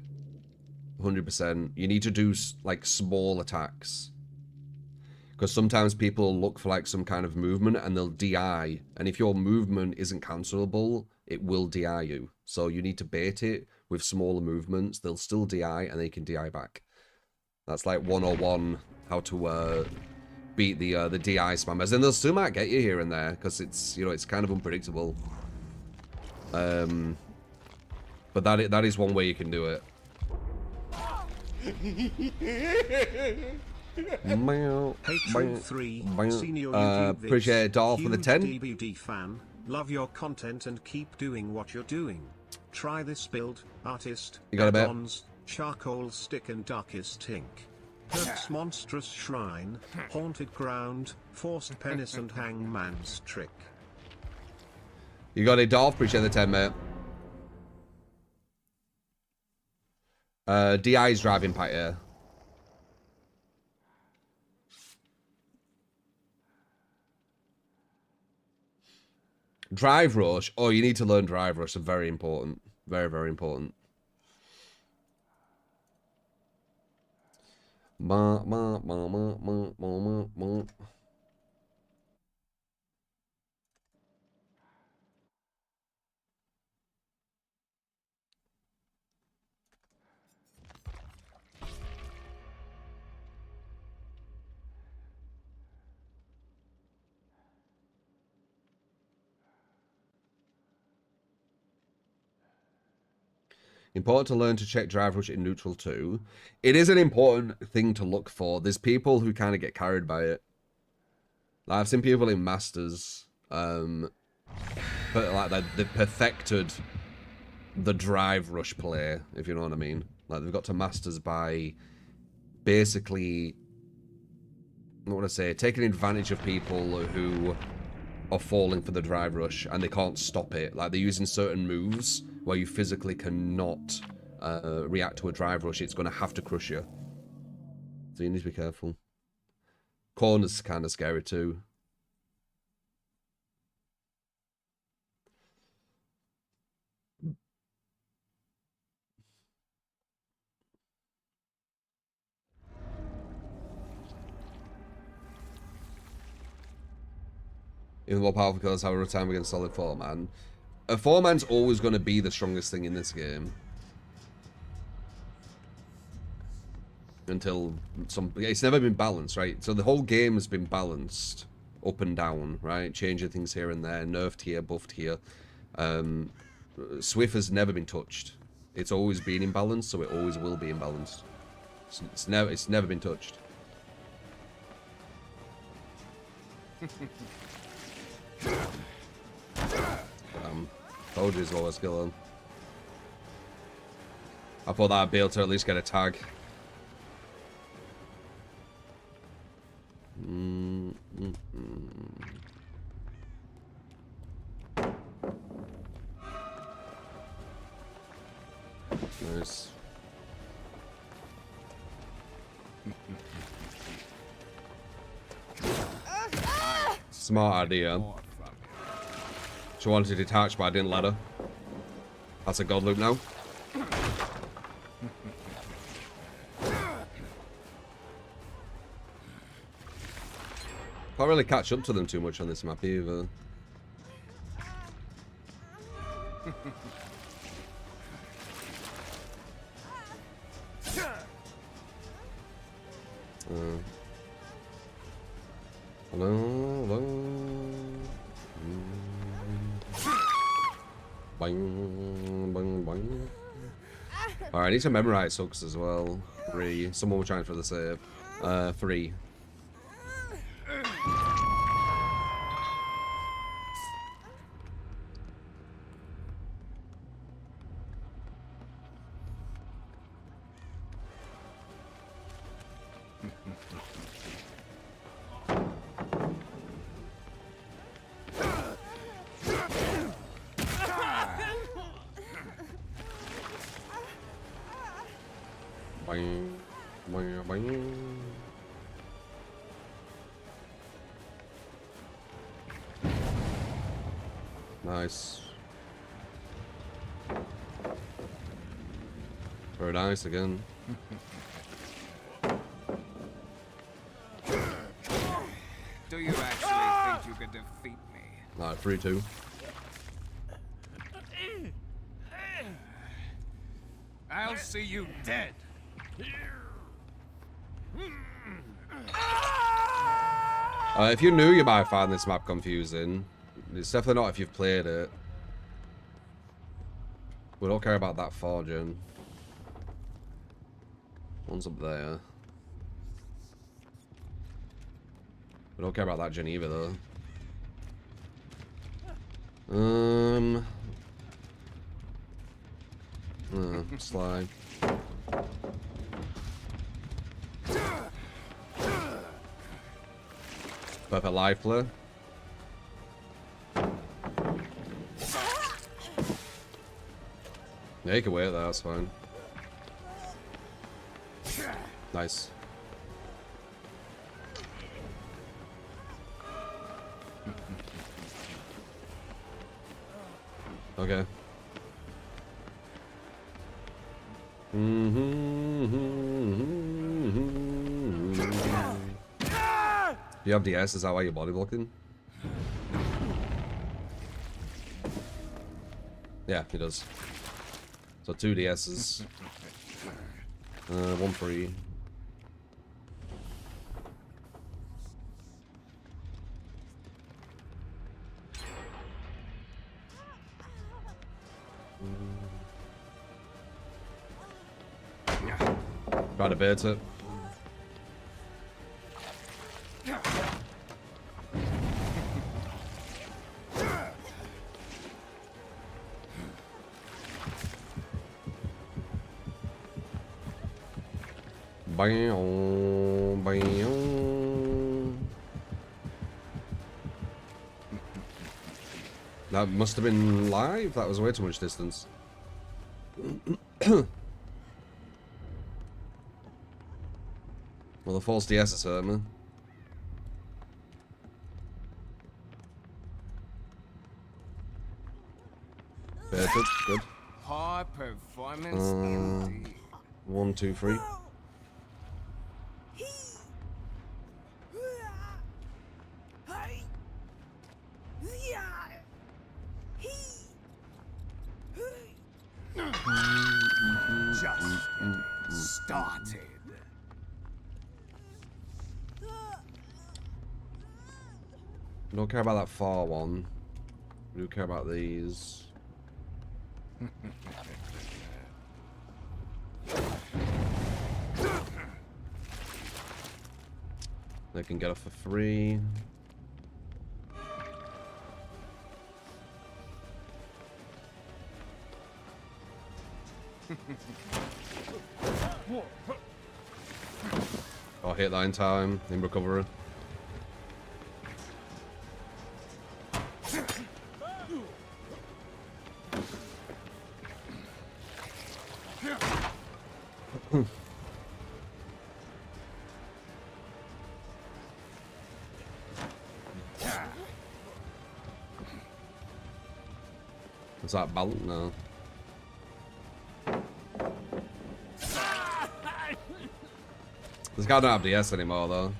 100%. You need to do like small attacks. Because sometimes people look for like some kind of movement and they'll DI. And if your movement isn't cancelable, it will DI you. So you need to bait it with smaller movements. They'll still DI and they can DI back. That's like 101 how to beat the DI spammers. And they'll still might get you here and there because it's, you know, it's kind of unpredictable. But that is one way you can do it. Patron 3, senior YouTube appreciate it, Dolph, for the 10. DBD fan, love your content and keep doing what you're doing. Try this build, artist, you got a bit. add-ons, charcoal stick and darkest ink. Perks monstrous shrine, haunted ground, forced penance and hangman's trick. You got it, Dolph, appreciate the 10, mate. DI's driving pack, yeah. Drive rush. Oh, you need to learn drive rush. It's very important. Very, very important. Important to learn to check drive rush in neutral too. It is an important thing to look for. There's people who kind of get carried by it. Like, I've seen people in Masters, but like they've perfected the drive rush play, if you know what I mean. Like they've got to Masters by basically, what would I say, taking advantage of people who are falling for the drive rush and they can't stop it. Like they're using certain moves where you physically cannot react to a drive rush. It's going to have to crush you. So you need to be careful. Corner's kind of scary too. Even more powerful killers have a time against solid 4-man. A 4-man's always going to be the strongest thing in this game. until it's never been balanced, right? So the whole game has been balanced up and down, right? Changing things here and there, nerfed here, buffed here. Swift has never been touched. It's always been imbalanced, so it always will be imbalanced. It's never been touched. Told you as well as skill on. I thought that I'd be able to at least get a tag. Nice. Smart idea. She wanted to detach, but I didn't let her. That's a god loop now. Can't really catch up to them too much on this map either. Hello. Bang, bang, bang. Alright, I need to memorize hooks as well. 3. Someone was trying for the save. 3. Bang, bang, bang. Nice. Very nice again. Do you actually think you can defeat me? Alright, 3-2. I'll see you dead. If you're new, you might find this map confusing. It's definitely not if you've played it. We don't care about that forging. One's up there. We don't care about that Geneva though. Slide. Perfect live play. Yeah, you can wait there, that's fine. Nice. Okay. Do you have DS? Is that why you're body blocking? Yeah, he does. So 2 DSs. 1 free. Try to bait it. Bam, bam. That must have been live. That was way too much distance. Well, the false DS is hurt me. Baited, good. High performance indeed. 1, 2, 3. Just started. Don't care about that far one. We do care about these. They can get off for free. Oh, hit that in time, in recovery. Is that balance? No. This guy don't have DS anymore though.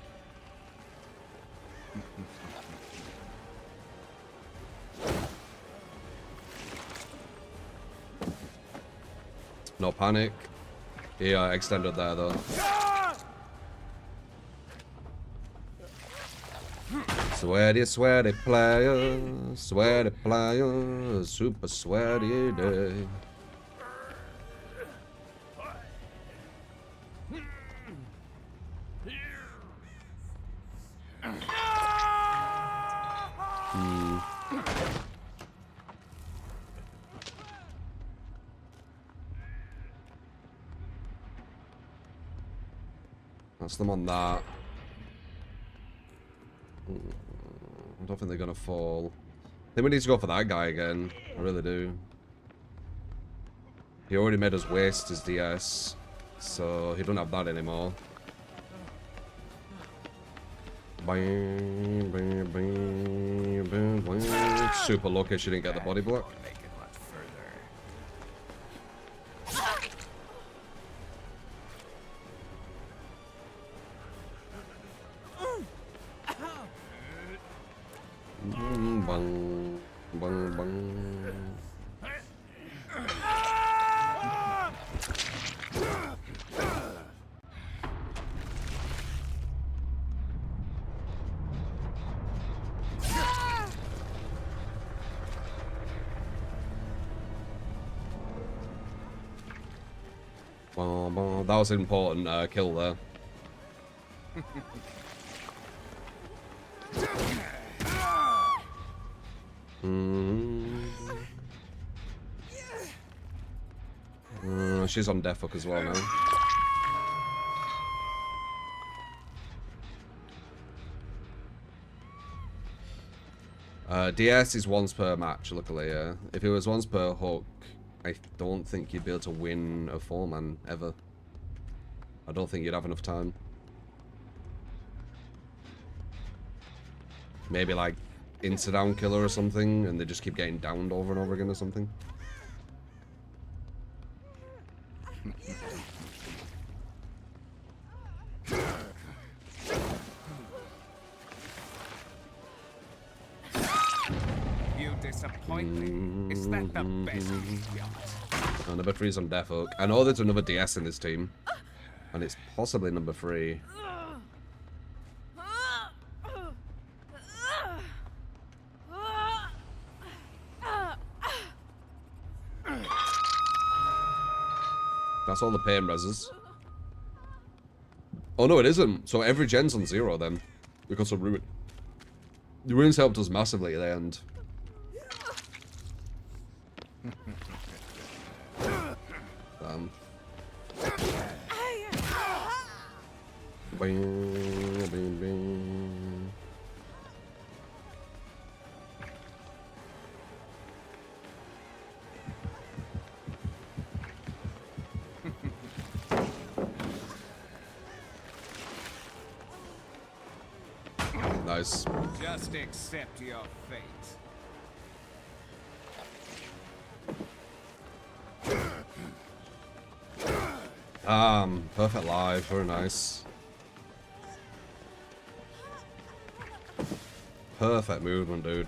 No panic. He extended there though. Sweaty, sweaty player, super sweaty day. That's them on that. I don't think they're gonna fall. I think we need to go for that guy again. I really do. He already made us waste his DS, so he don't have that anymore. Bang, bang, bang, bang, bang. Super lucky she didn't get the body block. Bang, bang, bang. Bang, bang. That was an important kill there. She's on death hook as well now. DS is once per match, luckily, yeah. If it was once per hook, I don't think you'd be able to win a 4-man, ever. I don't think you'd have enough time. Maybe like insta-down killer or something, and they just keep getting downed over and over again or something. You disappoint me. Is that the best you've got? Number 3's on death hook. I know there's another DS in this team, and it's possibly number 3. That's all the pain reses. Oh no, it isn't. So every gen's on 0 then, because of Ruin. The Ruins helped us massively at the end. Damn. Bing, bing, bing. Nice. Just accept your fate. Perfect live, very nice. Perfect movement, dude.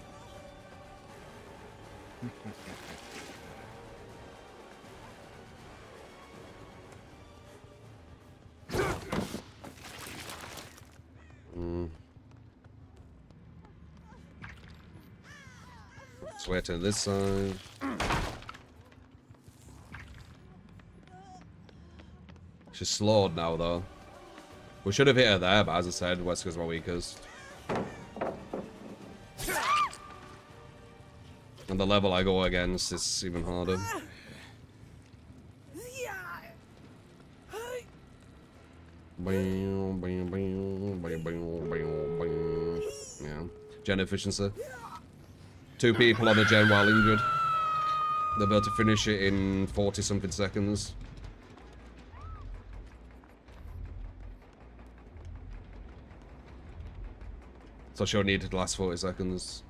Sway to this side. She's slowed now, though. We should have hit her there, but as I said, Wesker's my weakest. And the level I go against is even harder. Yeah. Gen efficiency. 2 people on a gen while injured. They'll be able to finish it in 40-something seconds. So she'll need to last 40 seconds.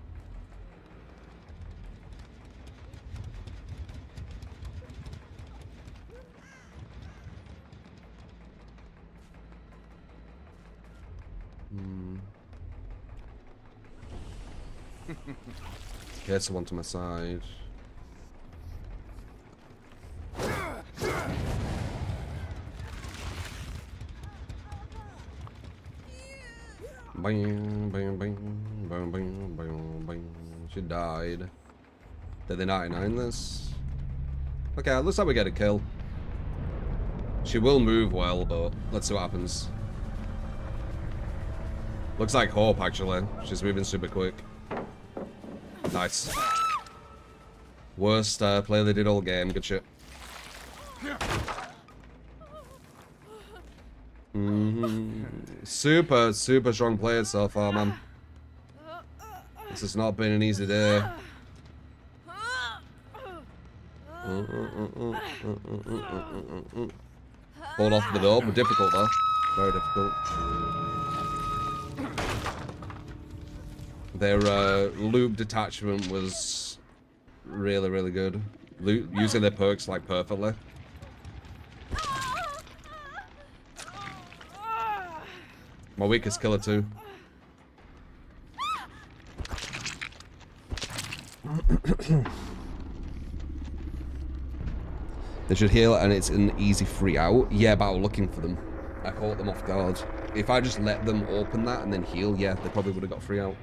Get someone to my side. Bang, bang, bang, bang, bang, bang, bang. She died. Did they 99 this? Okay, looks like we get a kill. She will move well, but let's see what happens. Looks like Hope, actually. She's moving super quick. Nice. Worst play they did all game. Good shit. Super, super strong players so far, man. This has not been an easy day. Hold off the door, but difficult though. Very difficult. Their loop detachment was really, really good. Using their perks like perfectly. My weakest killer too. They should heal and it's an easy free out. Yeah, but I was looking for them. I caught them off guard. If I just let them open that and then heal, yeah, they probably would have got free out.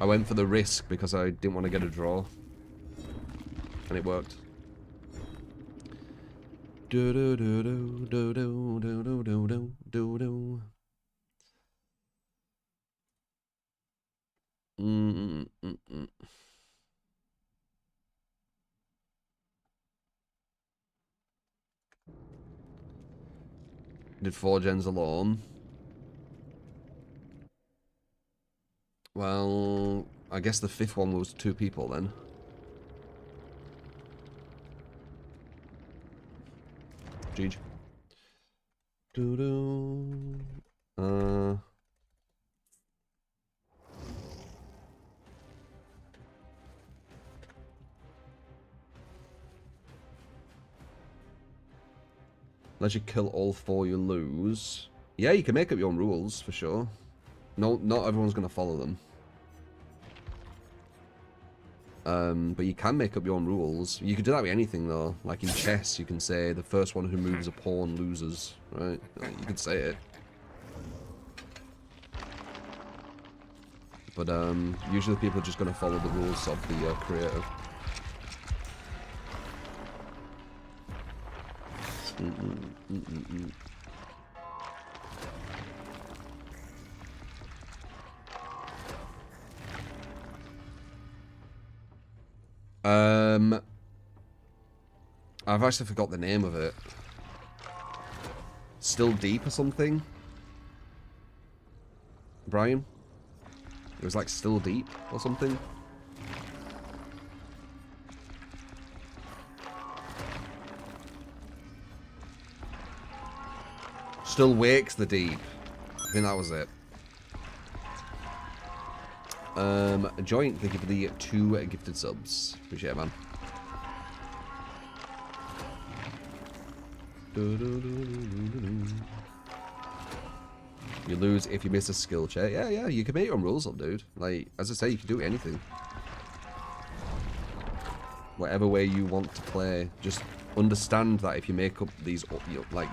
I went for the risk because I didn't want to get a draw. And it worked. Do do do do do do do do do do do. Did 4 gens alone. Well, I guess the 5th one was 2 people then. Jeej. Let you kill all 4 you lose. Yeah, you can make up your own rules for sure. No, not everyone's gonna follow them. But you can make up your own rules. You could do that with anything though. Like in chess, you can say the first one who moves a pawn loses, right? You could say it. But usually people are just gonna follow the rules of the creator. I've actually forgot the name of it. Still Deep or something? Brian? It was like Still Deep or something? Still Wakes the Deep. I think that was it. A joint, thank you for the 2 gifted subs. Appreciate it, man. You lose if you miss a skill check. Yeah, you can make your own rules up, dude. Like, as I say, you can do anything. Whatever way you want to play. Just understand that if you make up these, like,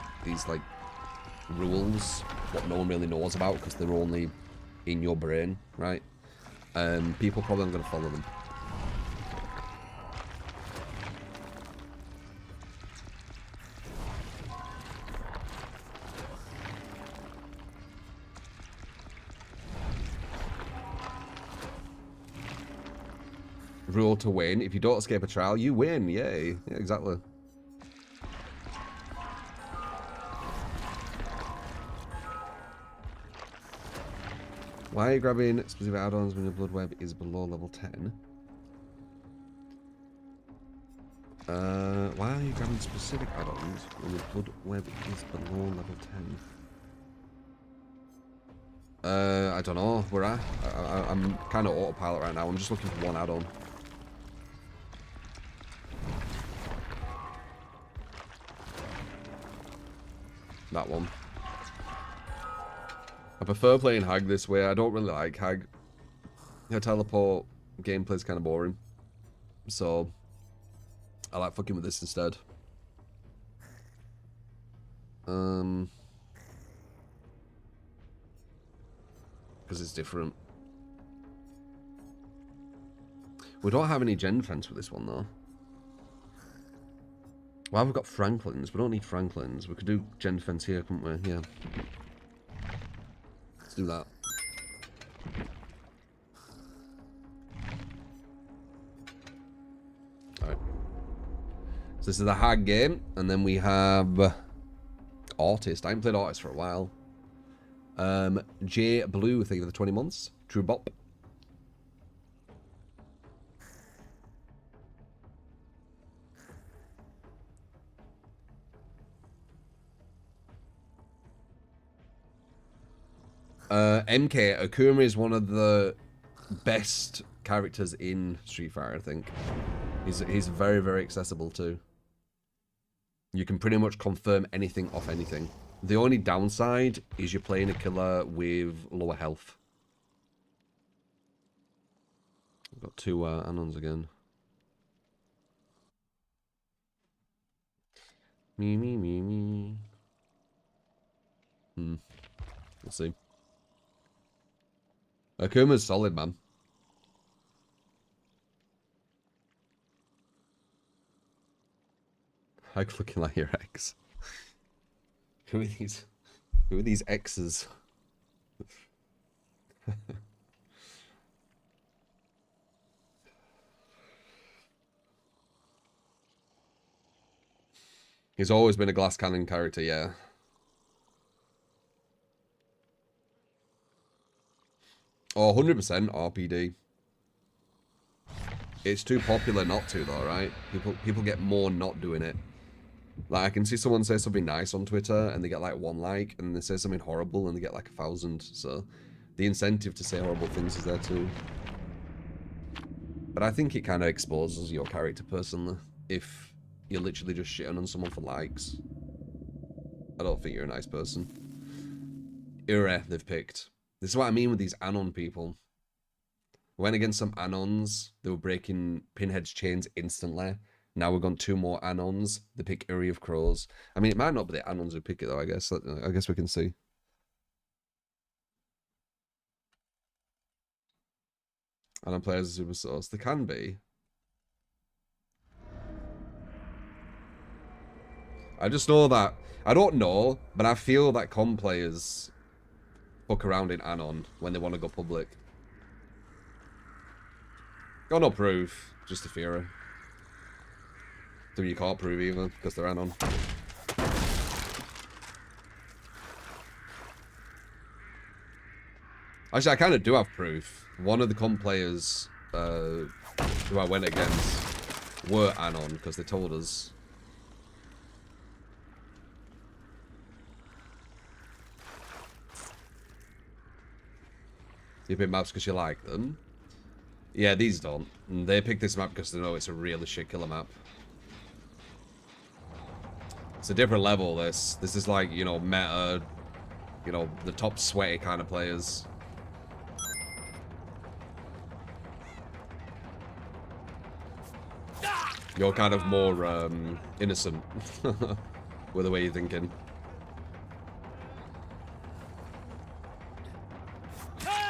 rules, what no one really knows about, because they're only in your brain, right? people probably aren't going to follow them. Rule to win. If you don't escape a trial, you win. Yay. Yeah, exactly. Why are you grabbing specific add-ons when your blood web is below level 10? Why are you grabbing specific add-ons when your blood web is below level 10? I don't know. Where I'm kind of autopilot right now. I'm just looking for one add-on. That one. I prefer playing Hag this way. I don't really like Hag. Her teleport gameplay's kind of boring. So, I like fucking with this instead. Because it's different. We don't have any gen fence with this one, though. Well, we've got Franklins. We don't need Franklins. We could do gen fence here, couldn't we? Yeah. Let's do that. Alright. So this is the Hag game. And then we have Artist. I haven't played Artist for a while. J Blue, thank you for the 20 months. True Bop. MK, Akuma is one of the best characters in Street Fighter, I think. He's very, very accessible too. You can pretty much confirm anything off anything. The only downside is you're playing a killer with lower health. I've got two Anons again. Me. We'll see. Akuma's solid, man. Hag's looking like your ex. Who are these exes? He's always been a glass cannon character, yeah. Oh, 100% RPD. It's too popular not to, though, right? People get more not doing it. Like, I can see someone say something nice on Twitter, and they get, like, 1 like, and they say something horrible, and they get, like, 1,000. So, the incentive to say horrible things is there, too. But I think it kind of exposes your character, personally, if you're literally just shitting on someone for likes. I don't think you're a nice person. Ure, they've picked. This is what I mean with these Anon people. Went against some Anons. They were breaking Pinhead's chains instantly. Now we've got 2 more Anons. They pick Uri of Crows. I mean, it might not be the Anons who pick it, though, I guess. I guess we can see. Anon players are super source. They can be. I just know that... I don't know, but I feel that com players... fuck around in Anon when they want to go public. Got no proof, just a theory. So you can't prove either, because they're Anon. Actually, I kind of do have proof. One of the comp players who I went against were Anon, because they told us. You pick maps because you like them. Yeah, these don't. And they pick this map because they know it's a really shit killer map. It's a different level, this. This is like, you know, meta, you know, the top sweaty kind of players. You're kind of more innocent with the way you're thinking.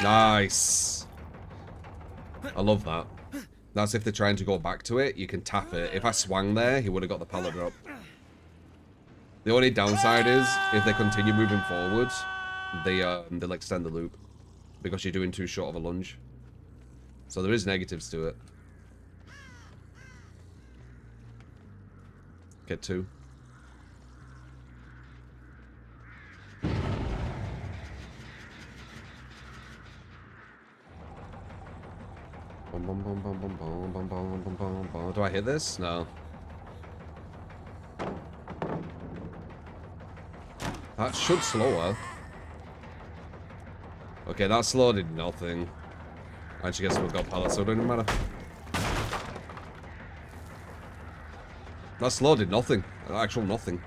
Nice. I love that. That's if they're trying to go back to it, you can tap it. If I swung there, he would have got the pallet drop. The only downside is, if they continue moving forwards, they'll extend the loop. Because you're doing too short of a lunge. So there is negatives to it. Get 2. Do I hit this? No. That should slow her. Okay, that slow did nothing. I actually guess we've got pallets, so it doesn't matter. That slow did nothing. Actual nothing.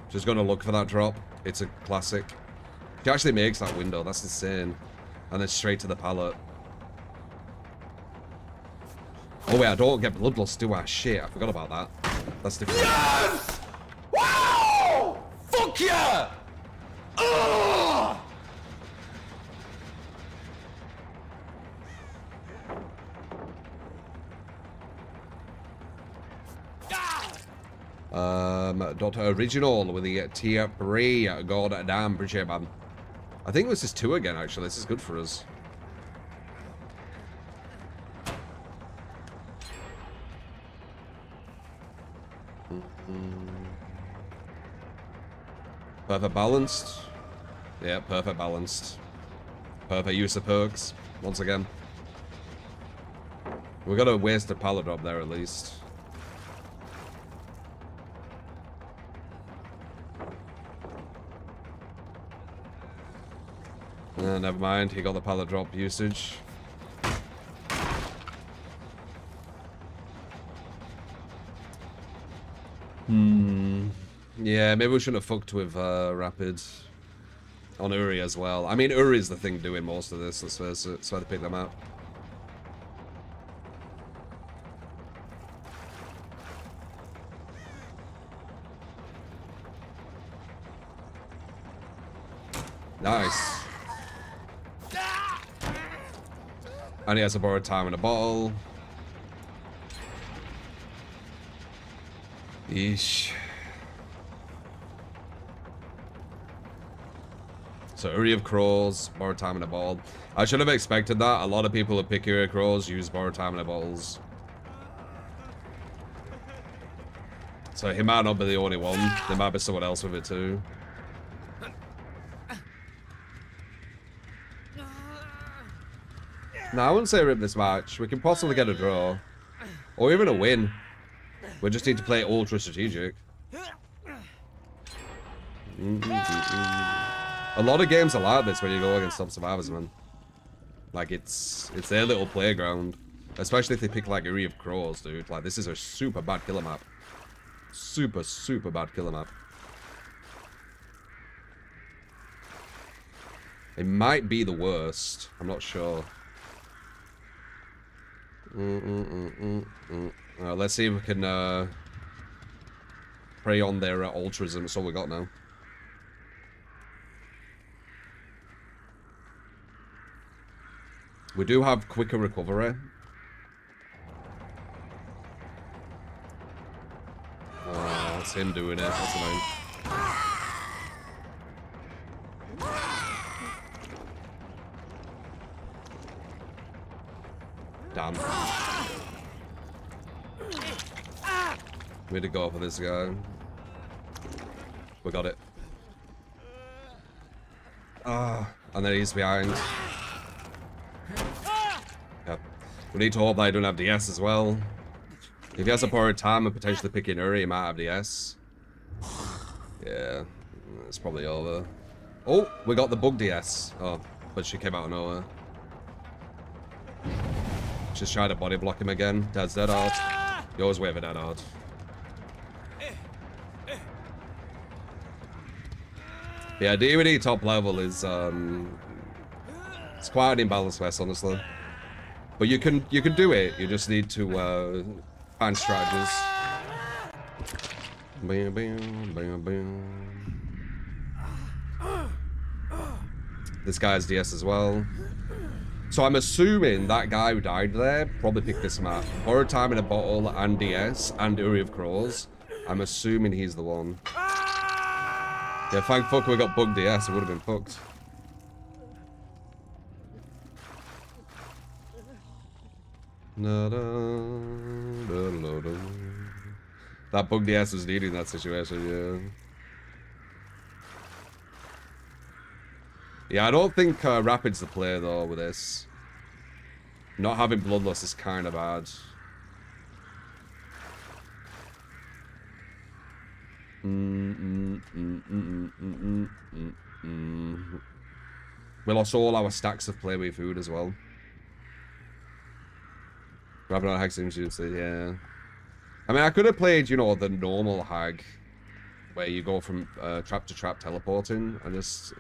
Just gonna look for that drop. It's a classic. She actually makes that window. That's insane. And then straight to the pallet. Oh wait, I don't get bloodlust, do I? Shit, I forgot about that. That's different. Yes! Wow! Fuck yeah! Ugh! Dr. Original with the tier 3. God damn, appreciate, man. I think this is 2 again, actually. This is good for us. Perfect balanced. Yeah, perfect balanced. Perfect use of perks, once again. We're gonna waste a pallet drop there at least. Never mind, he got the pallet drop usage. Yeah, maybe we shouldn't have fucked with Rapid on Uri as well. I mean, Uri's the thing doing most of this, let's face it, so I had to pick them out. Nice. And he has a borrowed time in a bottle. Yeesh. So Uri of Crows, borrowed time in a bottle. I should have expected that. A lot of people who pick Uri of Crows use borrowed time in a bottles. So he might not be the only one. There might be someone else with it too. No, I wouldn't say rip this match. We can possibly get a draw. Or even a win. We just need to play ultra strategic. A lot of games are like this when you go against top survivors, man. Like, it's their little playground. Especially if they pick, like, Uri of Crows, dude. Like, this is a super bad killer map. Super, super bad killer map. It might be the worst. I'm not sure. Let's see if we can prey on their altruism. That's all we got now. We do have quicker recovery. Oh, that's him doing it. That's annoying. Damn. We had to go for this guy. We got it. Ah, and then he's behind. Yep. We need to hope that I don't have DS as well. If he has a borrowed time and potentially picking Uri, he might have DS. Yeah, it's probably over. Oh, we got the bug DS. Oh, but she came out of nowhere. Just try to body block him again. Dad's dead hard. You always wait for dead hard. Yeah, DVD top level is it's quite an imbalanced mess, honestly. But you can do it. You just need to find strategies. Bam, bam, bam, bam. This guy's DS as well. So I'm assuming that guy who died there probably picked this map. Borrowed Time in a Bottle and DS and Uri of Crows. I'm assuming he's the one. Yeah, thank fuck we got bugged DS. It would have been fucked. That bugged DS was needed in that situation, yeah. Yeah, I don't think Rapid's the play though with this. Not having Bloodlust is kind of bad. We lost all our stacks of play with food as well. Rapid on Hag seems to say, yeah. I mean, I could have played, you know, the normal Hag, where you go from trap to trap teleporting. I just,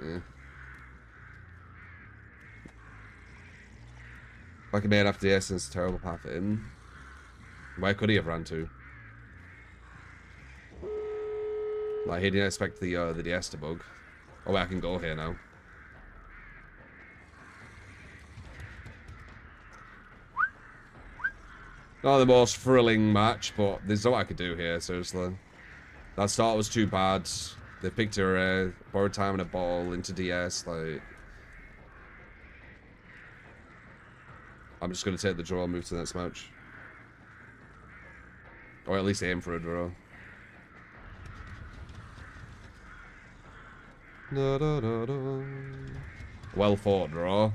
like a man after the essence, terrible path in. Where could he have ran to? Like, he didn't expect the DS to bug. Oh, wait, I can go here now. Not the most thrilling match, but there's what I could do here, seriously. That start was too bad. They picked her borrowed Time in a Bottle into DS, like... I'm just going to take the draw and move to the next match. Or at least aim for a draw. Da, da, da, da. Well fought draw.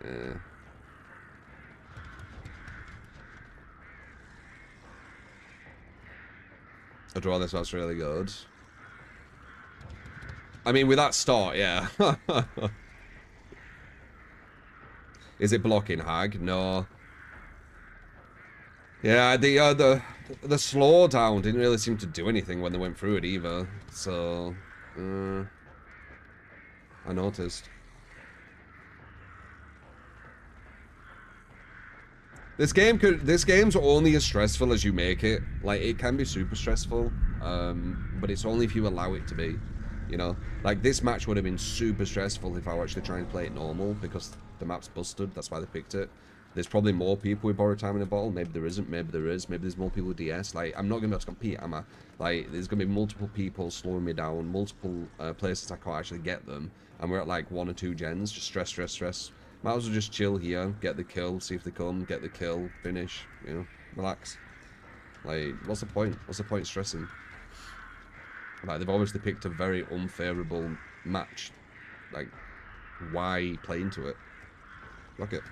Yeah. A draw this match really good. I mean, with that start, yeah. Is it blocking Hag? No. Yeah, the slowdown didn't really seem to do anything when they went through it either. So, I noticed. This game's only as stressful as you make it. Like, it can be super stressful, but it's only if you allow it to be. You know, like this match would have been super stressful if I were actually trying to play it normal because the map's busted. That's why they picked it. There's probably more people with Borrowed Time in a Bottle. Maybe there isn't. Maybe there is. Maybe there's more people with DS. Like, I'm not gonna be able to compete, am I? Like, there's gonna be multiple people slowing me down. Multiple places I can't actually get them, and we're at like 1 or 2 gens. Just stress, stress, stress. Might as well just chill here, get the kill, see if they come, get the kill, finish. You know, relax. Like, what's the point? What's the point stressing? Like, they've obviously picked a very unfavourable match. Like, why play into it? Look it.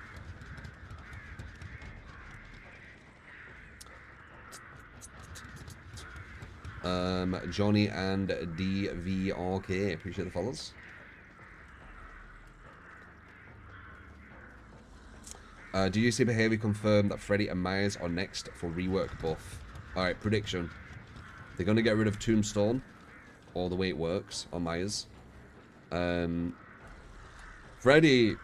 Johnny and DVRK, appreciate the follows. Do you see behavior confirm that Freddy and Myers are next for rework buff? Alright, prediction. They're going to get rid of Tombstone, or the way it works, on Myers. Freddy,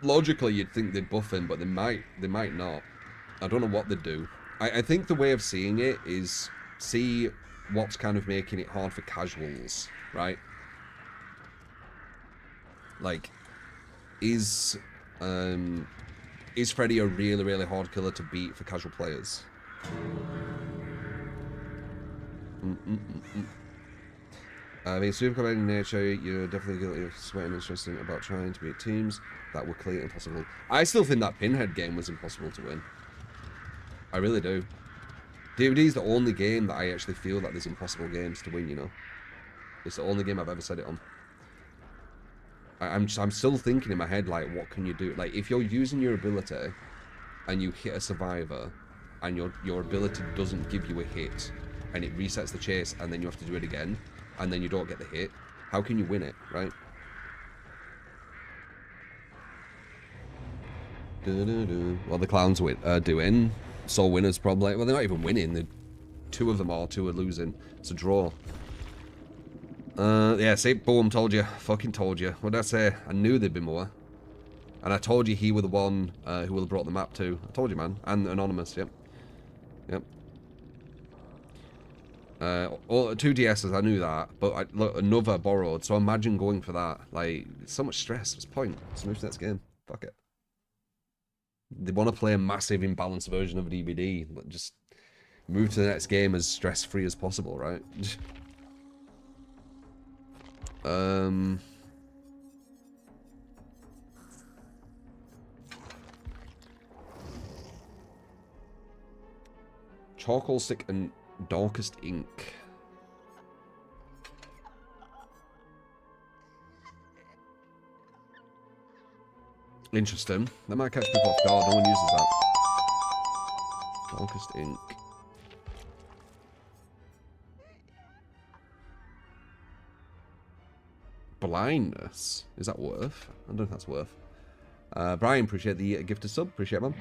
logically you'd think they'd buff him, but they might not. I don't know what they'd do. I think the way of seeing it is see what's kind of making it hard for casuals, right? Like, is Freddy a really, really hard killer to beat for casual players? I mean, super combating nature, you're definitely guilty of sweating and stressing about trying to beat teams that were clearly impossible. I still think that Pinhead game was impossible to win. I really do. DVD is the only game that I actually feel that there's impossible games to win, you know? It's the only game I've ever said it on. I'm still thinking in my head, like, what can you do? Like, if you're using your ability and you hit a survivor and your ability doesn't give you a hit and it resets the chase and then you have to do it again and then you don't get the hit, how can you win it, right? Well, the clowns are doing. So winners probably. Well, they're not even winning. 2 of them are. 2 are losing. It's a draw. Yeah, see, boom, told you. Fucking told you. What did I say? I knew there'd be more. And I told you he were the one who would have brought the map too. I told you, man. And Anonymous, yep. Yep. Or 2DSs, I knew that, but look, another borrowed. So imagine going for that. Like, so much stress. What's the point? Let's move to the next game. Fuck it. They want to play a massive imbalanced version of DBD. Just move to the next game as stress-free as possible, right? Charcoal stick and darkest ink. Interesting. That might catch people off guard. No one uses that. Darkest ink. Blindness. Is that worth? I don't know if that's worth. Brian, appreciate the gifted sub. Appreciate it, man.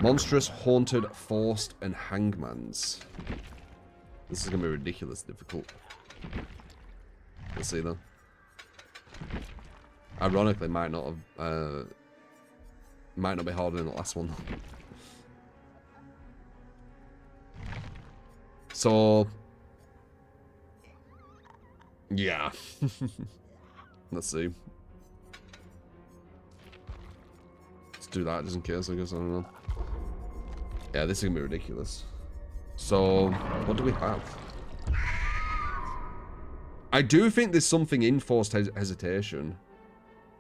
Monstrous, haunted, forced, and hangmans. This is going to be ridiculous difficult. Let's see, though. Ironically, might not be harder than the last one. So, yeah. Let's see. Let's do that just in case, I guess. I don't know. Yeah, this is gonna be ridiculous. So, what do we have? I do think there's something in forced hesitation.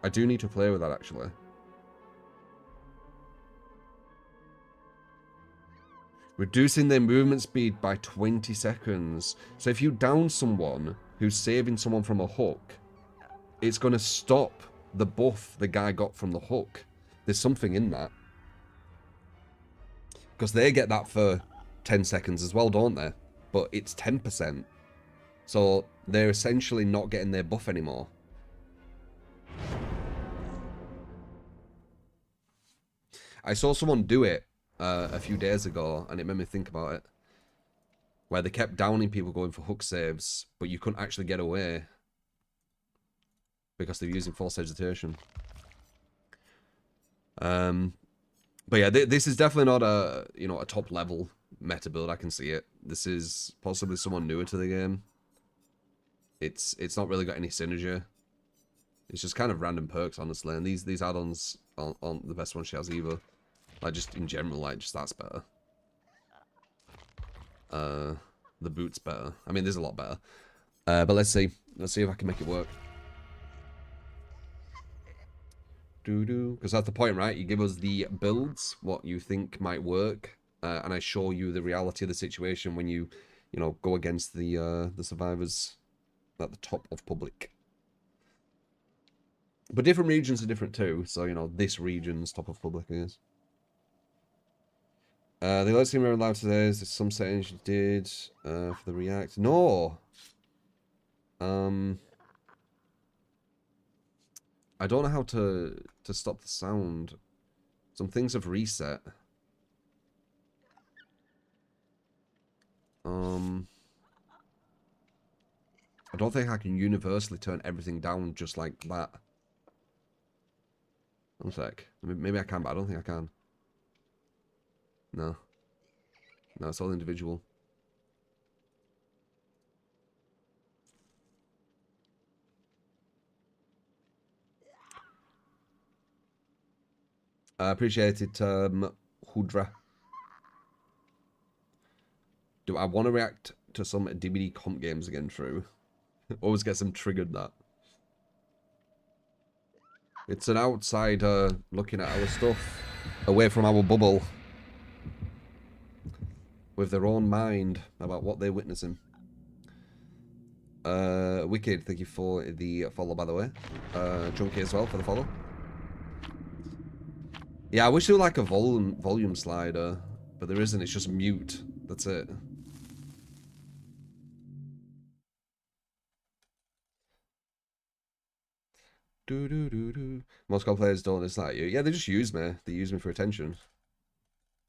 I do need to play with that, actually. Reducing their movement speed by 20 seconds. So if you down someone who's saving someone from a hook, it's going to stop the buff the guy got from the hook. There's something in that. Because they get that for 10 seconds as well, don't they? But it's 10%. So they're essentially not getting their buff anymore. I saw someone do it a few days ago, and it made me think about it. Where they kept downing people going for hook saves, but you couldn't actually get away. Because they're using forced hesitation. But yeah, this is definitely not a, you know, a top level meta build. I can see it. This is possibly someone newer to the game. It's not really got any synergy. It's just kind of random perks, honestly. And these add-ons aren't the best ones she has either. Like, just in general, like, just that's better. The boot's better. I mean, there's a lot better. But let's see. Let's see if I can make it work. Because that's the point, right? You give us the builds, what you think might work, and I show you the reality of the situation when you know, go against the survivors at the top of public. But different regions are different too, so, you know, this region's top of public is. The light scheme allowed today is some settings you did for the React. No! I don't know how to stop the sound. Some things have reset. I don't think I can universally turn everything down just like that. One sec. Maybe I can, but I don't think I can. No. No, it's all individual. I appreciate it, Hudra. Do I want to react to some DBD comp games again, True? Always gets them triggered, that. It's an outsider looking at our stuff, away from our bubble, with their own mind about what they're witnessing. Wicked, thank you for the follow, by the way. Junkie as well for the follow. Yeah, I wish there were like a volume slider, but there isn't. It's just mute. That's it. Most COD players don't dislike you. Yeah, they just use me. They use me for attention,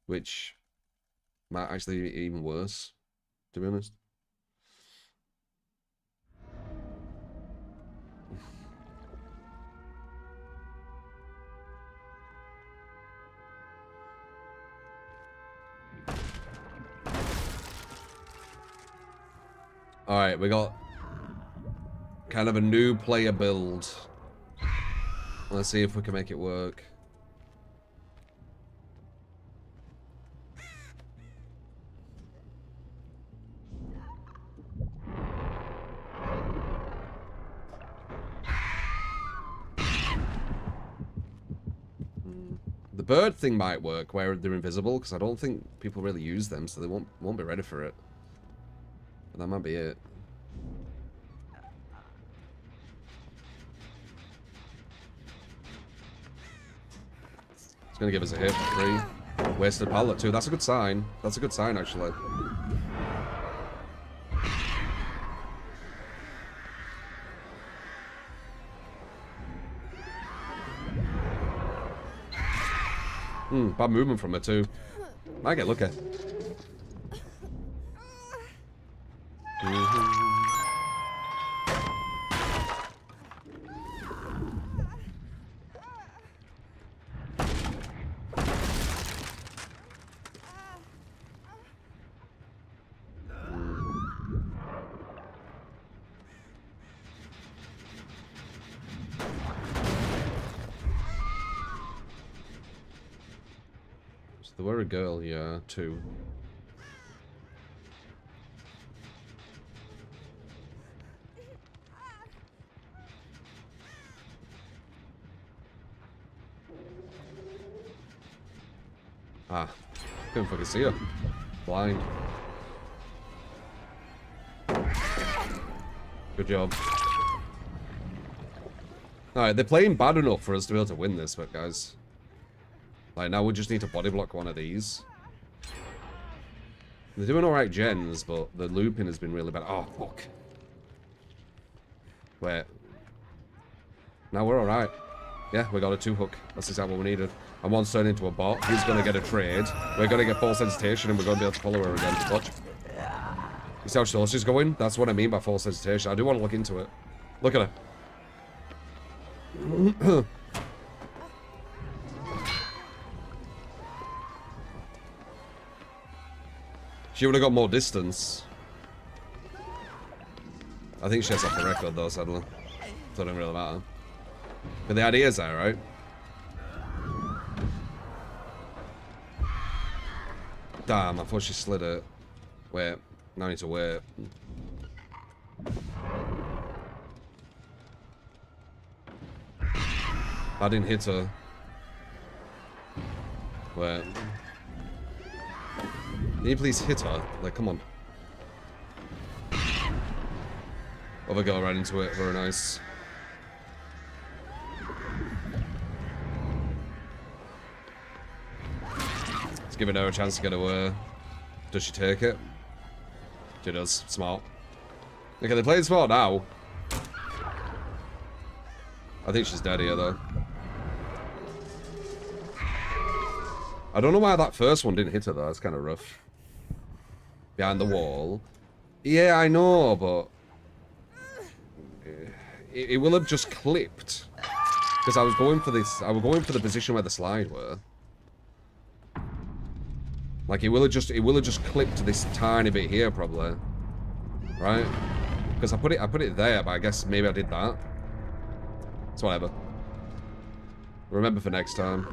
which might actually be even worse, to be honest. Alright, we got kind of a new player build. Let's see if we can make it work. The bird thing might work where they're invisible, because I don't think people really use them, so they won't be ready for it. But that might be it. It's gonna give us a hit for 3. Wasted pallet too. That's a good sign. That's a good sign actually. Bad movement from her too. Might get lucky. There were a girl, yeah, 2. Ah, couldn't fucking see her. Blind. Good job. Alright, they're playing bad enough for us to be able to win this, but guys. Like, now we just need to body block one of these. They're doing alright gens, but the looping has been really bad. Oh, fuck. Wait. Now we're alright. Yeah, we got a 2-hook. That's exactly what we needed. And one's turned into a bot. He's going to get a trade. We're going to get false hesitation, and we're going to be able to follow her again. Watch. You see how slow she's going? That's what I mean by false hesitation. I do want to look into it. Look at her. She would have got more distance. I think she has off the record though, sadly. So it doesn't really matter. But the idea's there, right? Damn, I thought she slid it. Wait, now I need to wait. I didn't hit her. Wait. Can you please hit her? Like, come on. Other girl ran into it. Very nice. Let's give her a chance to get away. Does she take it? She does. Smart. Okay, they're playing smart now. I think she's dead here, though. I don't know why that first one didn't hit her, though. That's kind of rough. Behind the wall. Yeah, I know, but... It will have just clipped. Because I was going for this... I was going for the position where the slide were. Like, it will have just clipped this tiny bit here, probably. Right? Because I put it there, but I guess maybe I did that. It's whatever. Remember for next time.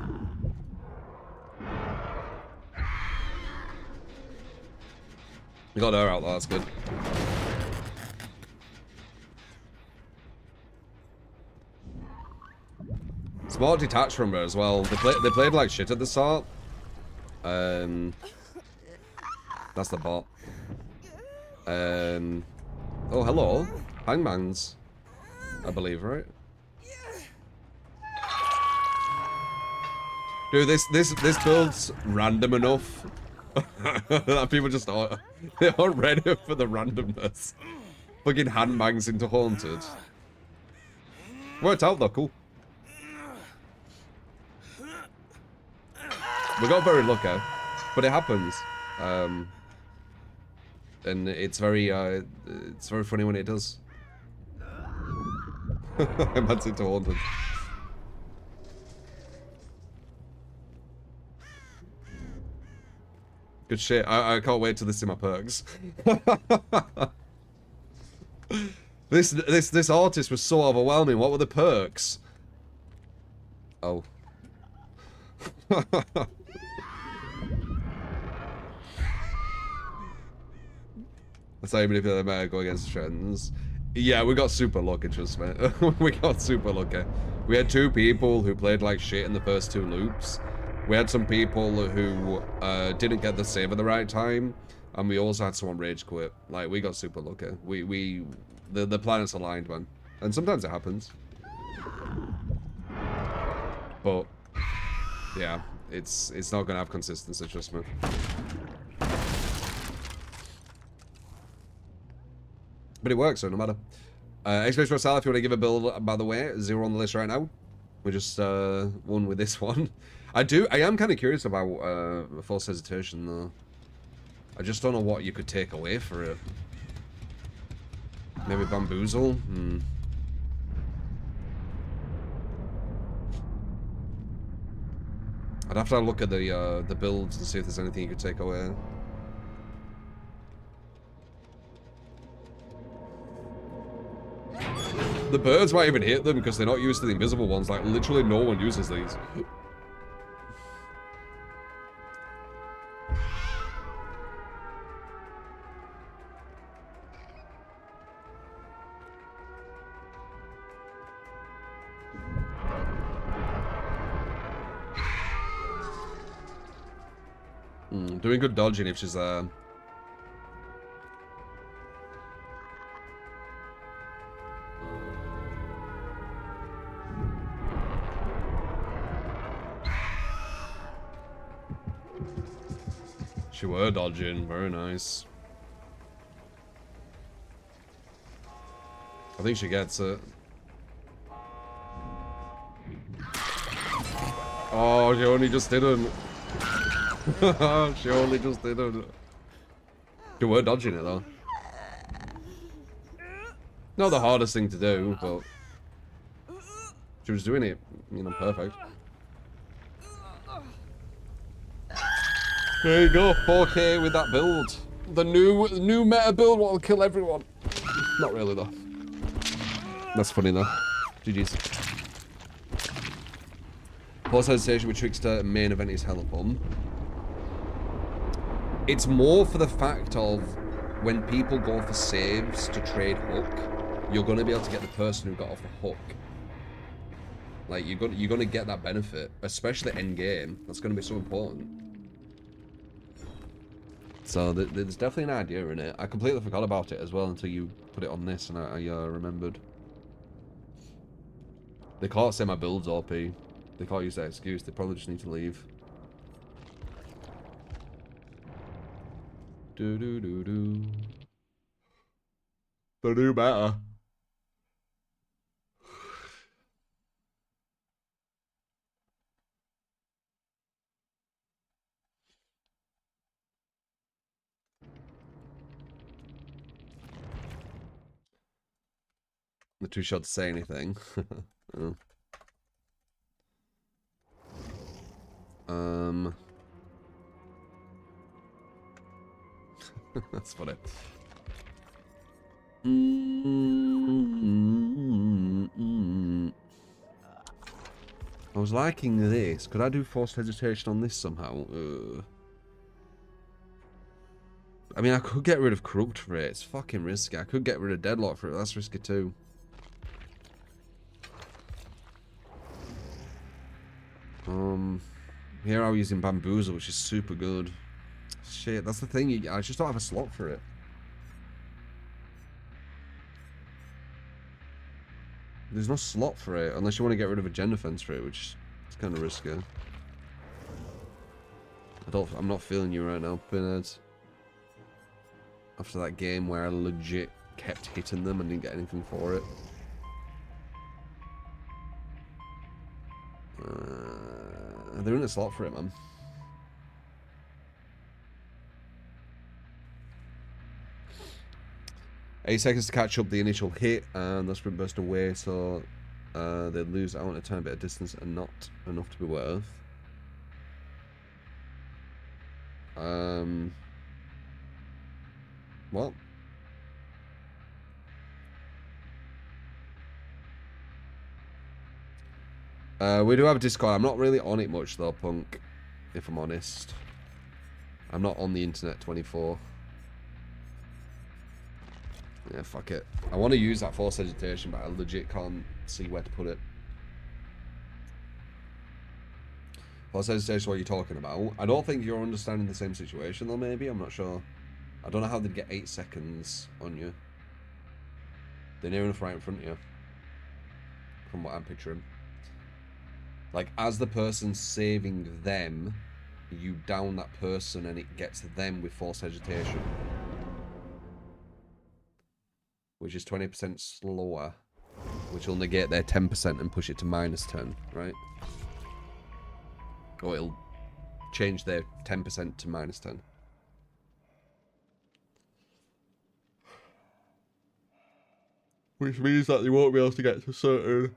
We got her out there, that's good. Smart detached from her as well. They played like shit at the start. That's the bot. Oh, hello. Hangman's, I believe, right? Dude, this build's random enough that people just aren't ready for the randomness. Fucking handbangs into haunted. Worked out though, cool. We got very lucky, but it happens. And it's very funny when it does. Man's into haunted. Good shit. I can't wait till this in my perks. This artist was so overwhelming. What were the perks? Oh. That's how even if they might go against trends. Yeah, we got super lucky, trust me. We got super lucky. We had 2 people who played like shit in the first 2 loops. We had some people who didn't get the save at the right time, and we also had someone rage quit. Like, we got super lucky. The planets aligned, man. And sometimes it happens. But yeah, it's not gonna have consistency, trust me. But it works, so no matter. Expedition for Sal, if you want to give a build, by the way, 0 on the list right now. We just won with this one. I am kind of curious about False Hesitation, though. I just don't know what you could take away for it. Maybe Bamboozle? Hmm. I'd have to look at the builds and see if there's anything you could take away. The birds might even hit them because they're not used to the invisible ones. Like, literally no one uses these. Doing good dodging if she's there. She were dodging, very nice. I think she gets it. Oh, she only just didn't. She only just didn't. She were dodging it though. Not the hardest thing to do, but she was doing it, you know, perfect. There you go, 4K with that build. The new meta build will kill everyone. Not really though. That's funny though. GG's. Pause hesitation with Trickster, main event is hella fun. It's more for the fact of when people go for saves to trade hook, you're gonna be able to get the person who got off the hook. Like you're gonna get that benefit, especially end game. That's gonna be so important. So there's definitely an idea in it. I completely forgot about it as well until you put it on this, and I remembered. They can't say my build's OP. They can't use that excuse. They probably just need to leave. Do do do do. They do better. They're too short to say anything. Oh. That's funny. I was liking this. Could I do forced hesitation on this somehow? I mean, I could get rid of corrupt for it. It's fucking risky. I could get rid of deadlock for it. That's risky too. Here I'm using bamboozle, which is super good. Shit, that's the thing. I just don't have a slot for it. There's no slot for it unless you want to get rid of agenda fence for it, which is kind of risky. I'm not feeling you right now, Pinhead. After that game where I legit kept hitting them and didn't get anything for it. They're in a slot for it, man. Eight seconds to catch up the initial hit, and the sprint burst away, so they lose out on a tiny bit of distance and not enough to be worth. What? We do have a Discord. I'm not really on it much though, Punk, if I'm honest. I'm not on the internet 24. Yeah, fuck it. I want to use that force agitation, but I legit can't see where to put it. Force agitation, what you're talking about? I don't think you're understanding the same situation though, maybe? I'm not sure. I don't know how they'd get 8 seconds on you. They're near enough right in front of you. From what I'm picturing. Like, as the person saving them, you down that person and it gets them with force agitation. Which is 20% slower. Which will negate their 10% and push it to -10, right? Or it'll change their 10% to -10. Which means that they won't be able to get to certain...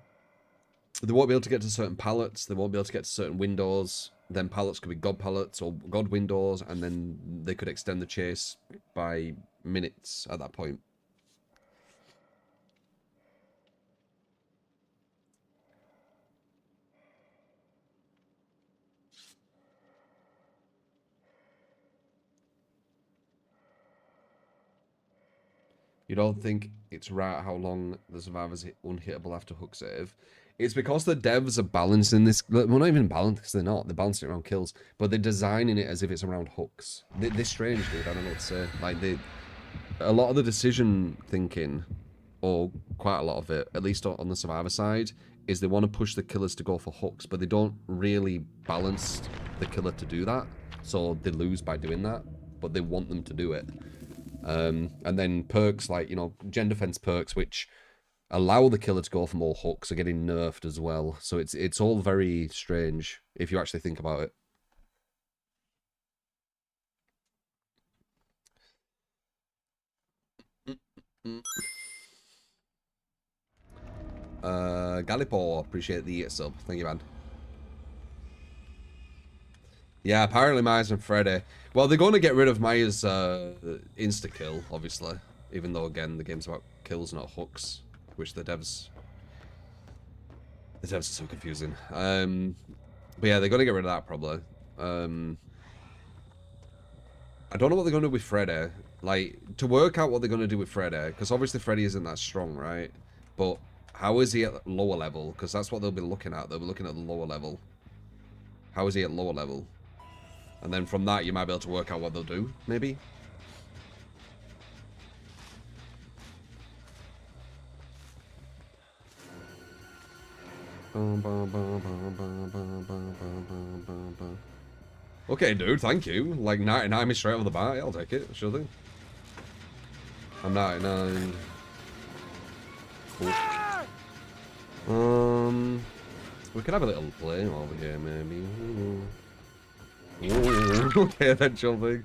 They won't be able to get to certain pallets. They won't be able to get to certain windows. Then pallets could be God pallets or God windows. And then they could extend the chase by minutes at that point. You don't think it's right how long the survivor's unhittable after hook save? It's because the devs are balancing this. Well, not even balanced, because they're not. They're balancing it around kills. But they're designing it as if it's around hooks. They're strange, dude. I don't know what to say. Like, a lot of the decision thinking, or quite a lot of it, at least on the survivor side, is they want to push the killers to go for hooks, but they don't really balance the killer to do that. So they lose by doing that, but they want them to do it. And then perks like, you know, gen defense perks, which allow the killer to go for more hooks, are getting nerfed as well. So it's all very strange if you actually think about it. Gallipo, appreciate the sub. Thank you, man. Yeah, apparently Myers and Freddy. Well, they're going to get rid of Myers' insta-kill, obviously. Even though, again, the game's about kills, not hooks. Which the devs... The devs are so confusing. But yeah, they're going to get rid of that, probably. I don't know what they're going to do with Freddy. Like, to work out what they're going to do with Freddy, because obviously Freddy isn't that strong, right? But how is he at lower level? Because that's what they'll be looking at. They'll be looking at the lower level. How is he at lower level? And then from that, you might be able to work out what they'll do, maybe? Okay, dude, thank you. Like, 99 me straight off the bat. I'll take it, sure thing. I'm 99. Cool. We could have a little play over here, maybe. Ooh, okay, then jumping.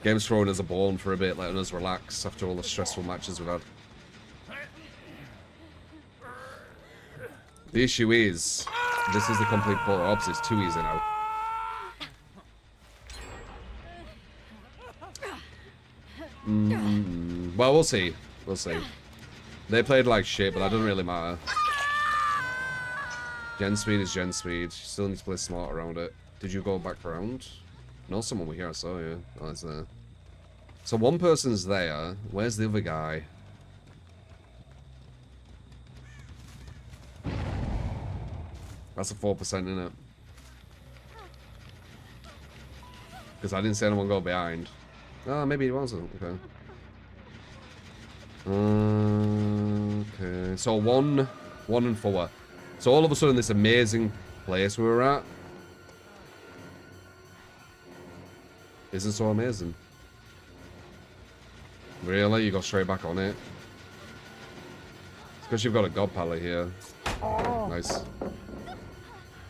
Game's throwing us a bone for a bit, letting us relax after all the stressful matches we've had. The issue is, this is the complete polar opposite. It's too easy now. Well, we'll see. We'll see. They played like shit, but that doesn't really matter. Gen speed is gen speed. You still need to play smart around it. Did you go back around? No, someone were here. I saw you. Oh, it's there. So one person's there. Where's the other guy? That's a 4%, isn't it? Because I didn't see anyone go behind. Oh, maybe it wasn't. Okay. Okay. So one and 4. So all of a sudden, this amazing place we were at isn't so amazing. Really? You go straight back on it? It's because you've got a god pallet here. Nice.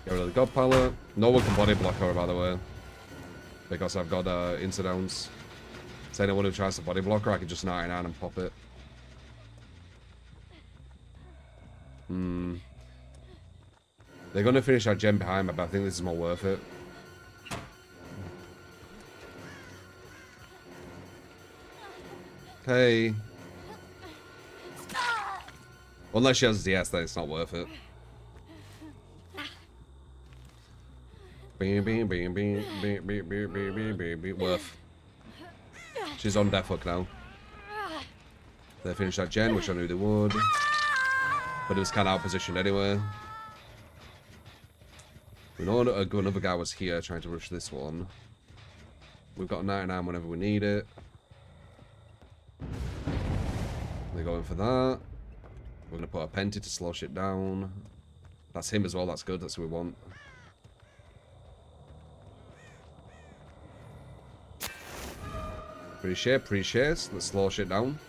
Get rid of the god pallet. No one can body block her, by the way. Because I've got insta-downs. So anyone who tries to body block her, I can just 99 and pop it. They're going to finish that gem behind me, but I think this is more worth it. Hey. Unless she has DS, then it's not worth it. Worth. She's on death hook now. They finished that gen, which I knew they would. But it was kind of out positioned anyway. We know another guy was here trying to rush this one. We've got a 99 whenever we need it. They're going for that. We're going to put a Penty to slow shit down. That's him as well, that's good, that's what we want. Appreciate. Let's slow shit down.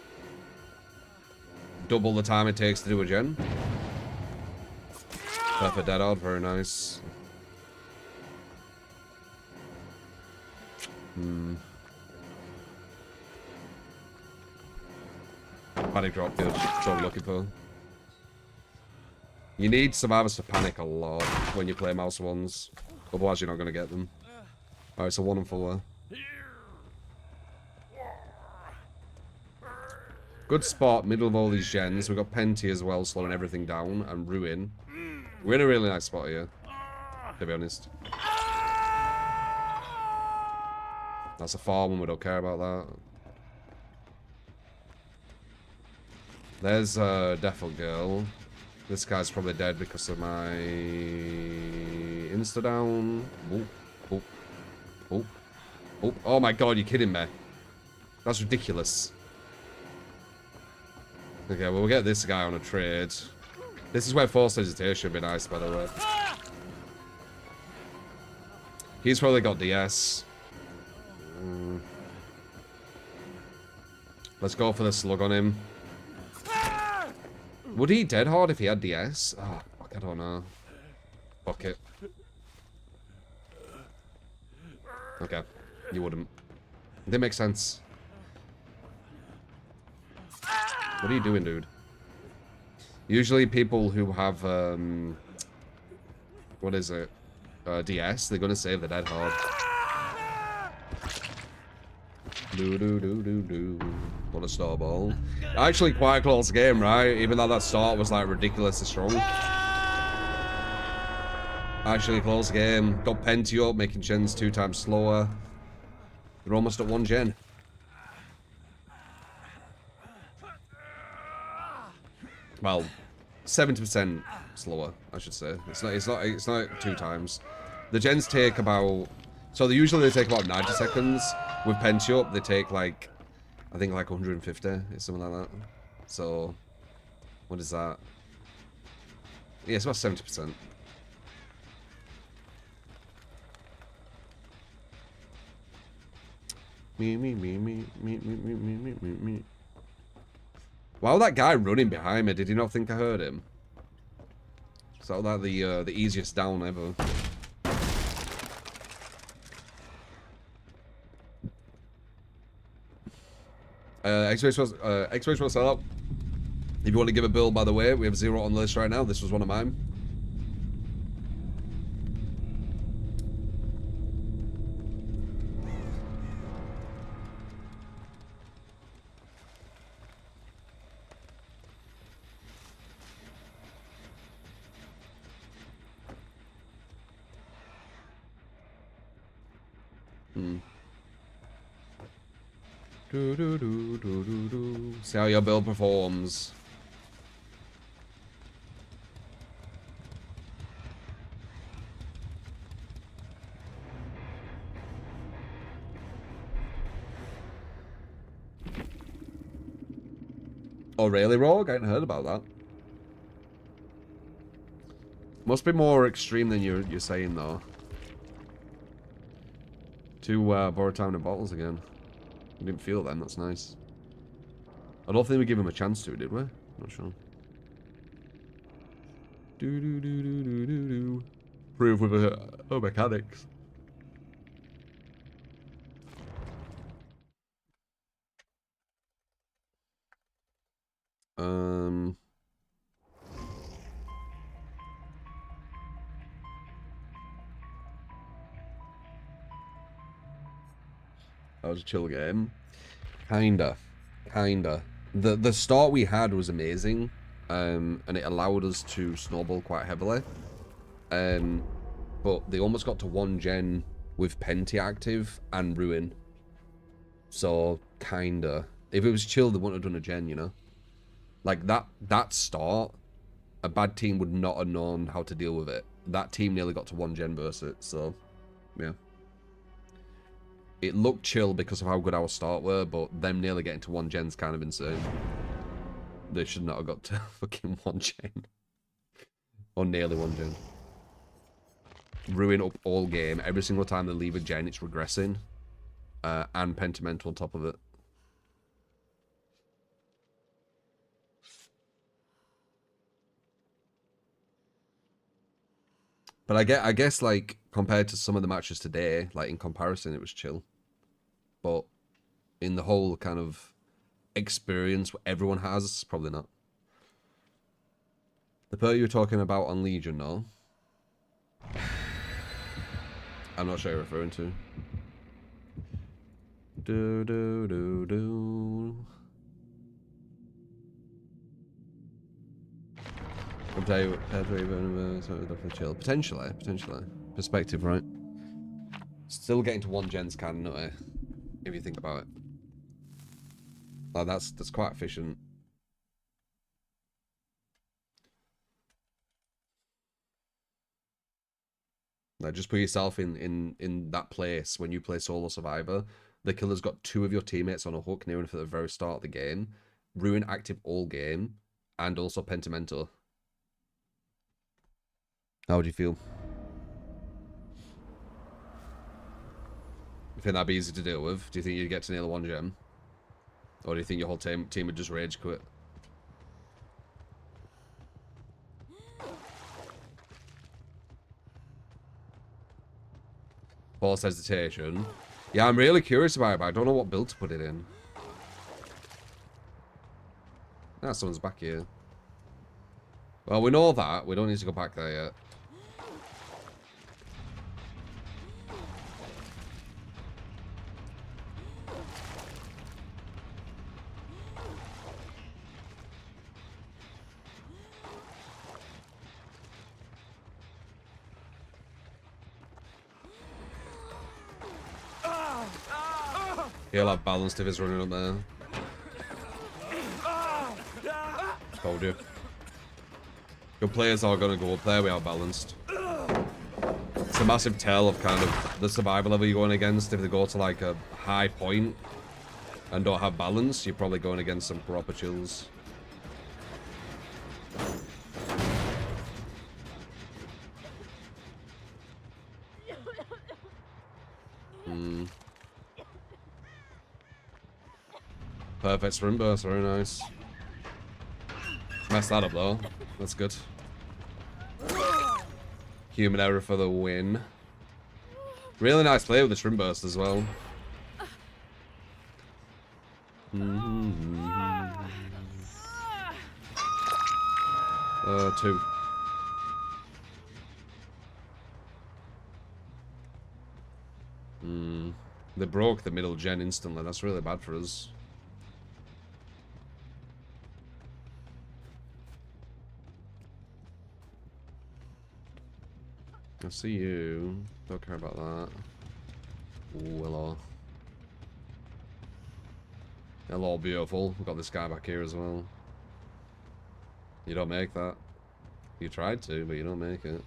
Double the time it takes to do a gen. Perfect dead hard, very nice. Panic drop, good. That's what I'm looking for. You need survivors to panic a lot when you play mouse ones. Otherwise you're not going to get them. Alright, so 1 and 4. Good spot, middle of all these gens. We've got Penty as well, slowing everything down, and Ruin. We're in a really nice spot here, to be honest. That's a farm, and we don't care about that. There's Defo Girl. This guy's probably dead because of my insta down. Oh my god, you're kidding me. That's ridiculous. Okay, well, we'll get this guy on a trade. This is where forced hesitation would be nice, by the way. He's probably got DS. Let's go for the slug on him. Would he dead hard if he had DS? Oh, fuck, I don't know. Fuck it. Okay, you wouldn't. That makes sense. What are you doing, dude? Usually people who have, what is it? DS, they're gonna save the dead hard. What a snowball. Actually quite a close game, right? Even though that start was like ridiculously strong. Actually a close game. Got Penty up, making gens 2 times slower. They're almost at 1 gen. Well, 70% slower, I should say. It's not 2 times. The gens take about, so they usually take about 90 seconds. With Penty up, they take like, I think like 150 or something like that. So, what is that? Yeah, it's about 70%. Me. Wow, that guy running behind me, did he not think I heard him? So that the easiest down ever. X-Race was sellout. If you want to give a build, by the way, we have 0 on the list right now. This was one of mine. See how your build performs. Oh really, Rogue? I hadn't heard about that. Must be more extreme than you're saying though. 2 borrow time and bottles again. We didn't feel them, that's nice. I don't think we gave him a chance to, did we? Not sure. Prove with a mechanics. That was a chill game. Kinda. The start we had was amazing. and it allowed us to snowball quite heavily. But they almost got to 1 gen with Penti active and Ruin. So, kinda. If it was chill, they wouldn't have done a gen, you know? Like, that start, a bad team would not have known how to deal with it. That team nearly got to 1 gen versus it, so, yeah. It looked chill because of how good our start were, but them nearly getting to 1 gen's kind of insane. They should not have got to fucking 1 gen. Or nearly 1 gen. Ruin up all game. Every single time they leave a gen, it's regressing. And Pentamental on top of it. But I guess, like, compared to some of the matches today, like, in comparison, it was chill. But in the whole kind of experience everyone has, probably not. The part you were talking about on Legion, no? I'm not sure you're referring to. Do do do do. I'll tell you, definitely chill. Potentially. Perspective, right? Still getting to 1 gen's kind of nutty, if you think about it. Like, that's quite efficient. Like, just put yourself in that place when you play solo survivor. The killer's got 2 of your teammates on a hook near enough at the very start of the game. Ruin active all game. And also Pentamento. How would you feel? You think that'd be easy to deal with? Do you think you'd get to near the 1 gem? Or do you think your whole team would just rage quit? False hesitation. Yeah, I'm really curious about it, but I don't know what build to put it in. Ah, someone's back here. Well, we know that. We don't need to go back there yet. He'll have balanced if he's running up there. Told you. Your players are going to go up there, we are balanced. It's a massive tell of kind of the survival level you're going against. If they go to like a high point and don't have balance, you're probably going against some proper chills. Perfect sprint burst, very nice. Messed that up though. That's good. Human error for the win. Really nice play with the shrimp burst as well. 2. They broke the middle gen instantly. That's really bad for us. I see you. Don't care about that. Ooh, hello. Hello, beautiful. We've got this guy back here as well. You don't make that. You tried to, but you don't make it.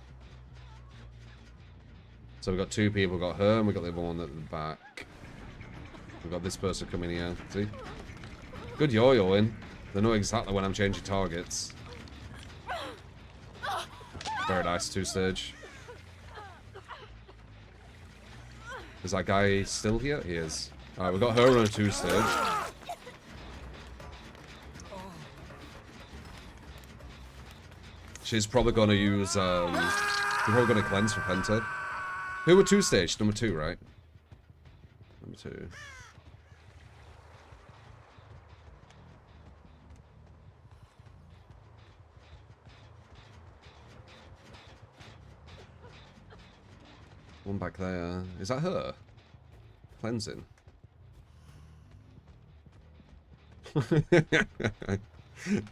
So we've got 2 people. We've got her and we've got the other one at the back. We've got this person coming here. See? Good yo-yoing. They know exactly when I'm changing targets. Very nice 2-stage. Is that guy still here? He is. Alright, we've got her on a 2-stage. She's probably going to use, she's probably going to cleanse for Penta. Who were 2-stage? Number 2, right? Number 2. One back there. Is that her? Cleansing.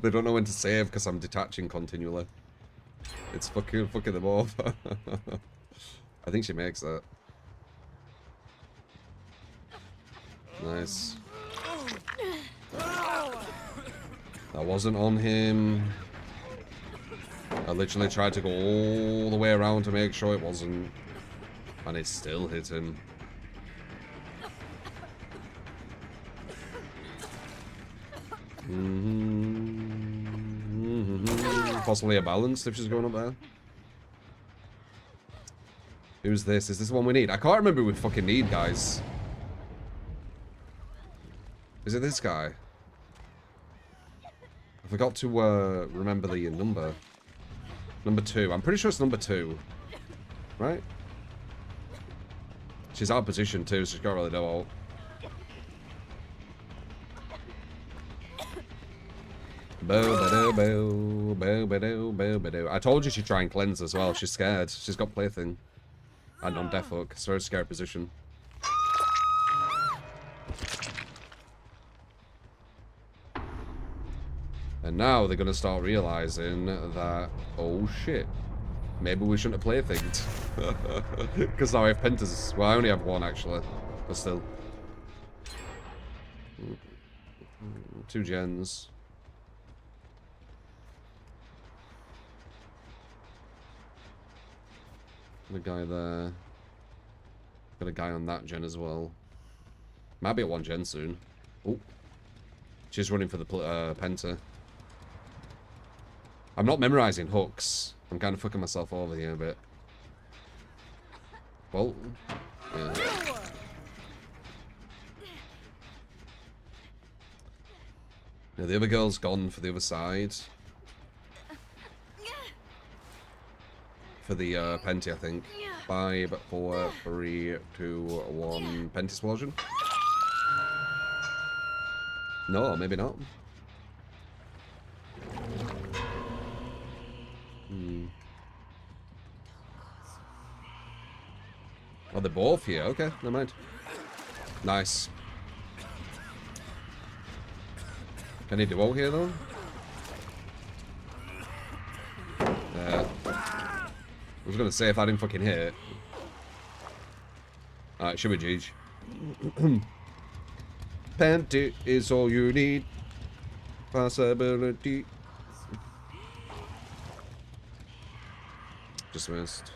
They don't know when to save because I'm detaching continually. It's fucking them off. I think she makes that. Nice. That wasn't on him. I literally tried to go all the way around to make sure it wasn't. And it still hit him. Possibly a balance if she's going up there. Who's this? Is this the one we need? I can't remember what we fucking need, guys. Is it this guy? I forgot to remember the number. Number 2. I'm pretty sure it's number 2. Right? She's out of position too, so she can't really do all. I told you she'd try and cleanse as well. She's scared. She's got plaything. And on death hook. It's a very scary position. And now they're going to start realizing that, oh shit, maybe we shouldn't have playthinged. Because now I have pentas. Well, I only have one actually, but still. 2 gens. The guy there. Got a guy on that gen as well. Might be at 1 gen soon. Oh. She's running for the penta. I'm not memorizing hooks. I'm kind of fucking myself over here a bit. Well, yeah. Now the other girl's gone for the other side. For the Penti, I think. 5, 4, 3, 2, 1. Penti explosion? No, maybe not. Oh, they're both here. Okay, never mind. Nice. Can he duo here, though? Yeah. I was going to say if I didn't fucking hit it. Alright, should we GG? Panty is all you need. Possibility. Just missed.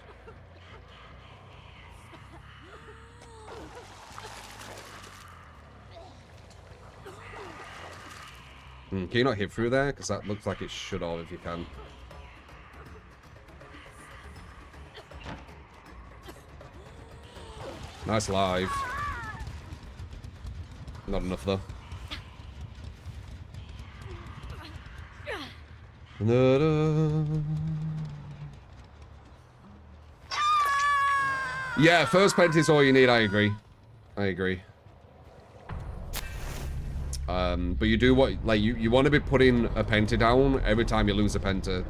Can you not hit through there? Because that looks like it should have if you can. Nice live. Not enough though. Yeah, first pent is all you need. I agree. I agree. But you do what, like, you want to be putting a penta down every time you lose a penta.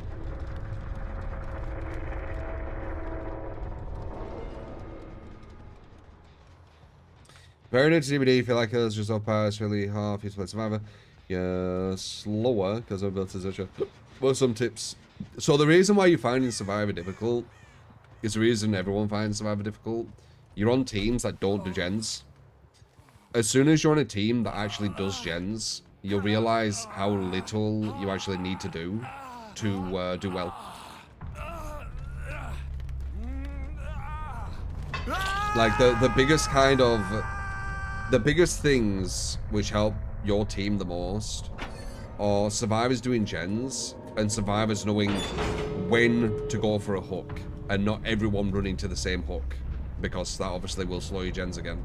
Very into DVD, feel like it's just up past really half you to play Survivor. Yeah, slower, because I've built such a... Well, some tips. So the reason why you're finding Survivor difficult is the reason everyone finds Survivor difficult. You're on teams that don't do gens. As soon as you're on a team that actually does gens, you'll realize how little you actually need to do well. Like the biggest kind of... The biggest things which help your team the most are survivors doing gens and survivors knowing when to go for a hook and not everyone running to the same hook, because that obviously will slow your gens again.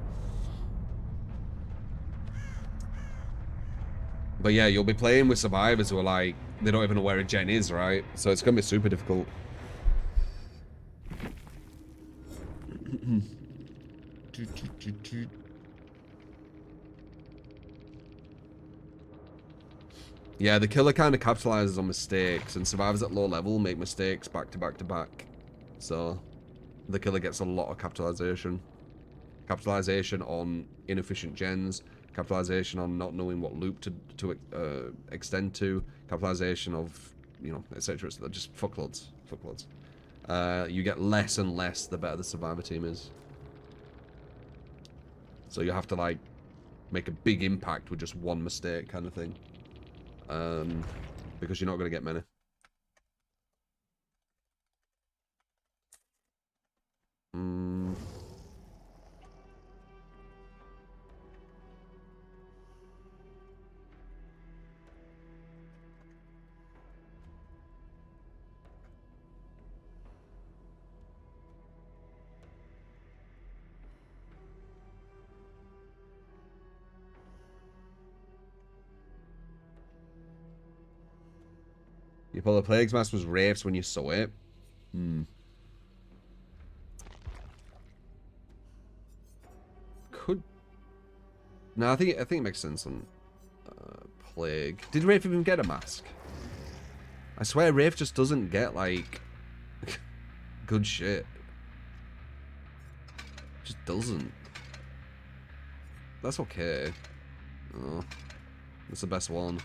But yeah, you'll be playing with survivors who are like, they don't even know where a gen is, right? So it's gonna be super difficult. Yeah, the killer kind of capitalizes on mistakes, and survivors at low level make mistakes back to back to back. So the killer gets a lot of capitalization. Capitalization on inefficient gens, capitalization on not knowing what loop to extend to, capitalization of, you know, etc. So just fuckloads. You get less and less the better the survivor team is. So you have to like make a big impact with just one mistake kind of thing. Because you're not going to get many. You pull the Plague's Mask was Wraiths when you saw it. Could... No, I think it makes sense on Plague. Did Wraith even get a mask? I swear Wraith just doesn't get, like, good shit. Just doesn't. That's okay. Oh, that's the best one.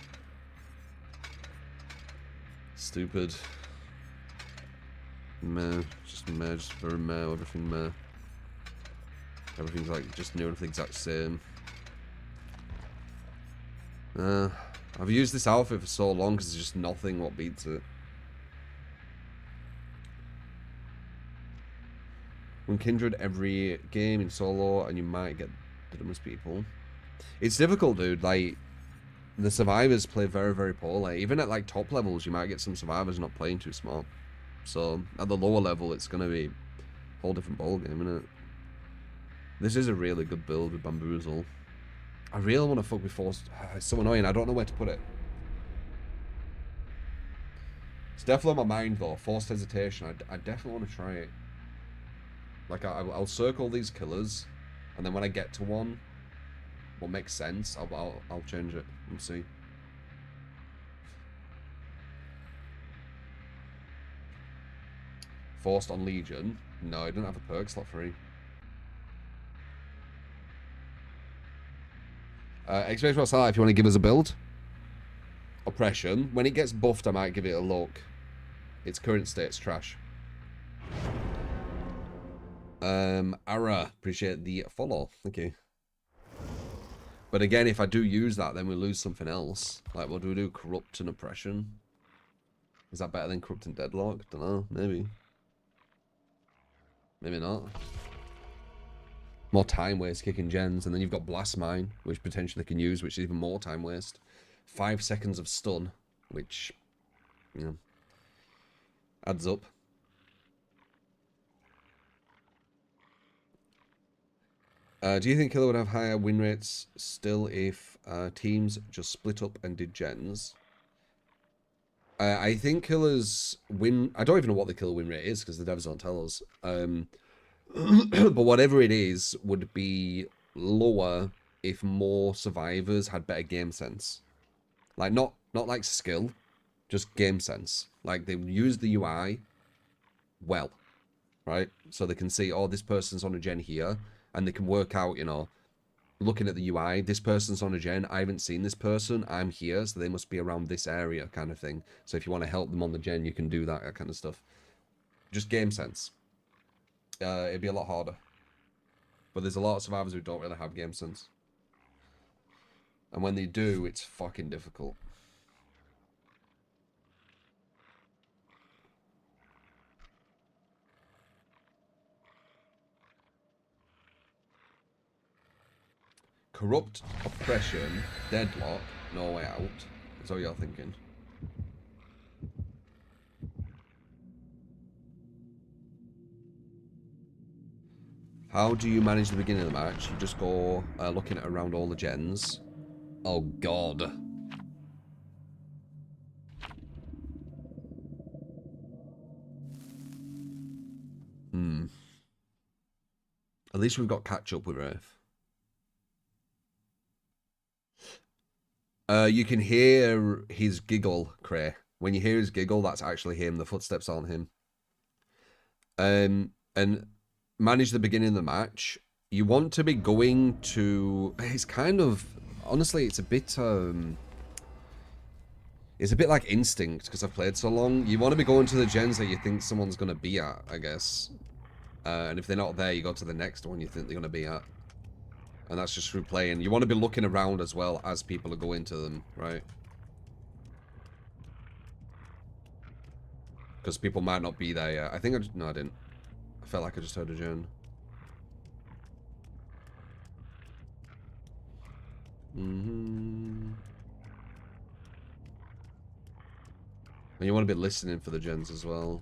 Stupid. Meh. Just very meh. Everything meh. Everything's like just near enough the exact same. I've used this outfit for so long because there's just nothing what beats it. Win Kindred every game in solo and you might get the dumbest people. It's difficult, dude. Like, the survivors play very, very poorly. Even at like top levels, you might get some survivors not playing too smart. So at the lower level, it's going to be a whole different ballgame, isn't it? This is a really good build with Bamboozle. I really want to fuck with Forced. It's so annoying. I don't know where to put it. It's definitely on my mind though. Forced Hesitation. I definitely want to try it. Like I'll circle these killers, and then when I get to one, what makes sense, I'll change it and see. Forced on Legion. No, I don't have a perk slot free. Experience Marcella, if you want to give us a build. Oppression. When it gets buffed, I might give it a look. Its current state's trash. Ara, appreciate the follow. Thank you. But again, if I do use that, then we lose something else. Like, what do we do? Corrupt and Oppression? Is that better than Corrupt and Deadlock? Don't know. Maybe. Maybe not. More time waste kicking gens, and then you've got Blast Mine, which potentially can use, which is even more time waste. 5 seconds of stun, which, you know, adds up. Do you think Killer would have higher win rates still if teams just split up and did gens? I think Killer's win... I don't even know what the Killer win rate is because the devs don't tell us. But whatever it is would be lower if more survivors had better game sense. Like, not like skill, just game sense. Like, they use the UI well, right? So they can see, oh, this person's on a gen here, and they can work out, you know, looking at the UI, this person's on a gen, I haven't seen this person, I'm here, so they must be around this area kind of thing. So if you want to help them on the gen, you can do that kind of stuff. Just game sense. It'd be a lot harder. But there's a lot of survivors who don't really have game sense. And when they do, it's fucking difficult. Corrupt, Oppression, Deadlock, No Way Out. That's all you're thinking. How do you manage the beginning of the match? You just go looking at around all the gens. Oh god. At least we've got catch up with Wraith. You can hear his giggle, Cray. When you hear his giggle, that's actually him. The footsteps aren't him. And manage the beginning of the match. you want to be going to... It's kind of... Honestly, it's a bit... It's a bit like instinct, because I've played so long. You want to be going to the gens that you think someone's going to be at, I guess. And if they're not there, you go to the next one you think they're going to be at. And that's just through playing. You want to be looking around as well as people are going to them, right? Because people might not be there yet. I think I just... No, I didn't. I felt like I just heard a gen. And you want to be listening for the gens as well.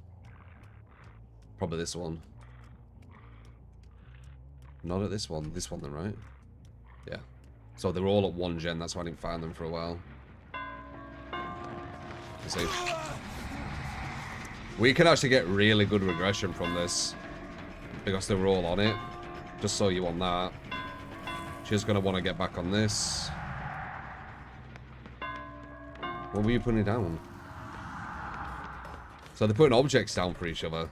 Probably this one. Not at this one. This one then, right? Yeah. So they're all at one gen. That's why I didn't find them for a while. Let's see. We can actually get really good regression from this. Because they were all on it. Just so you on that. She's going to want to get back on this. What were you putting down? So they're putting objects down for each other.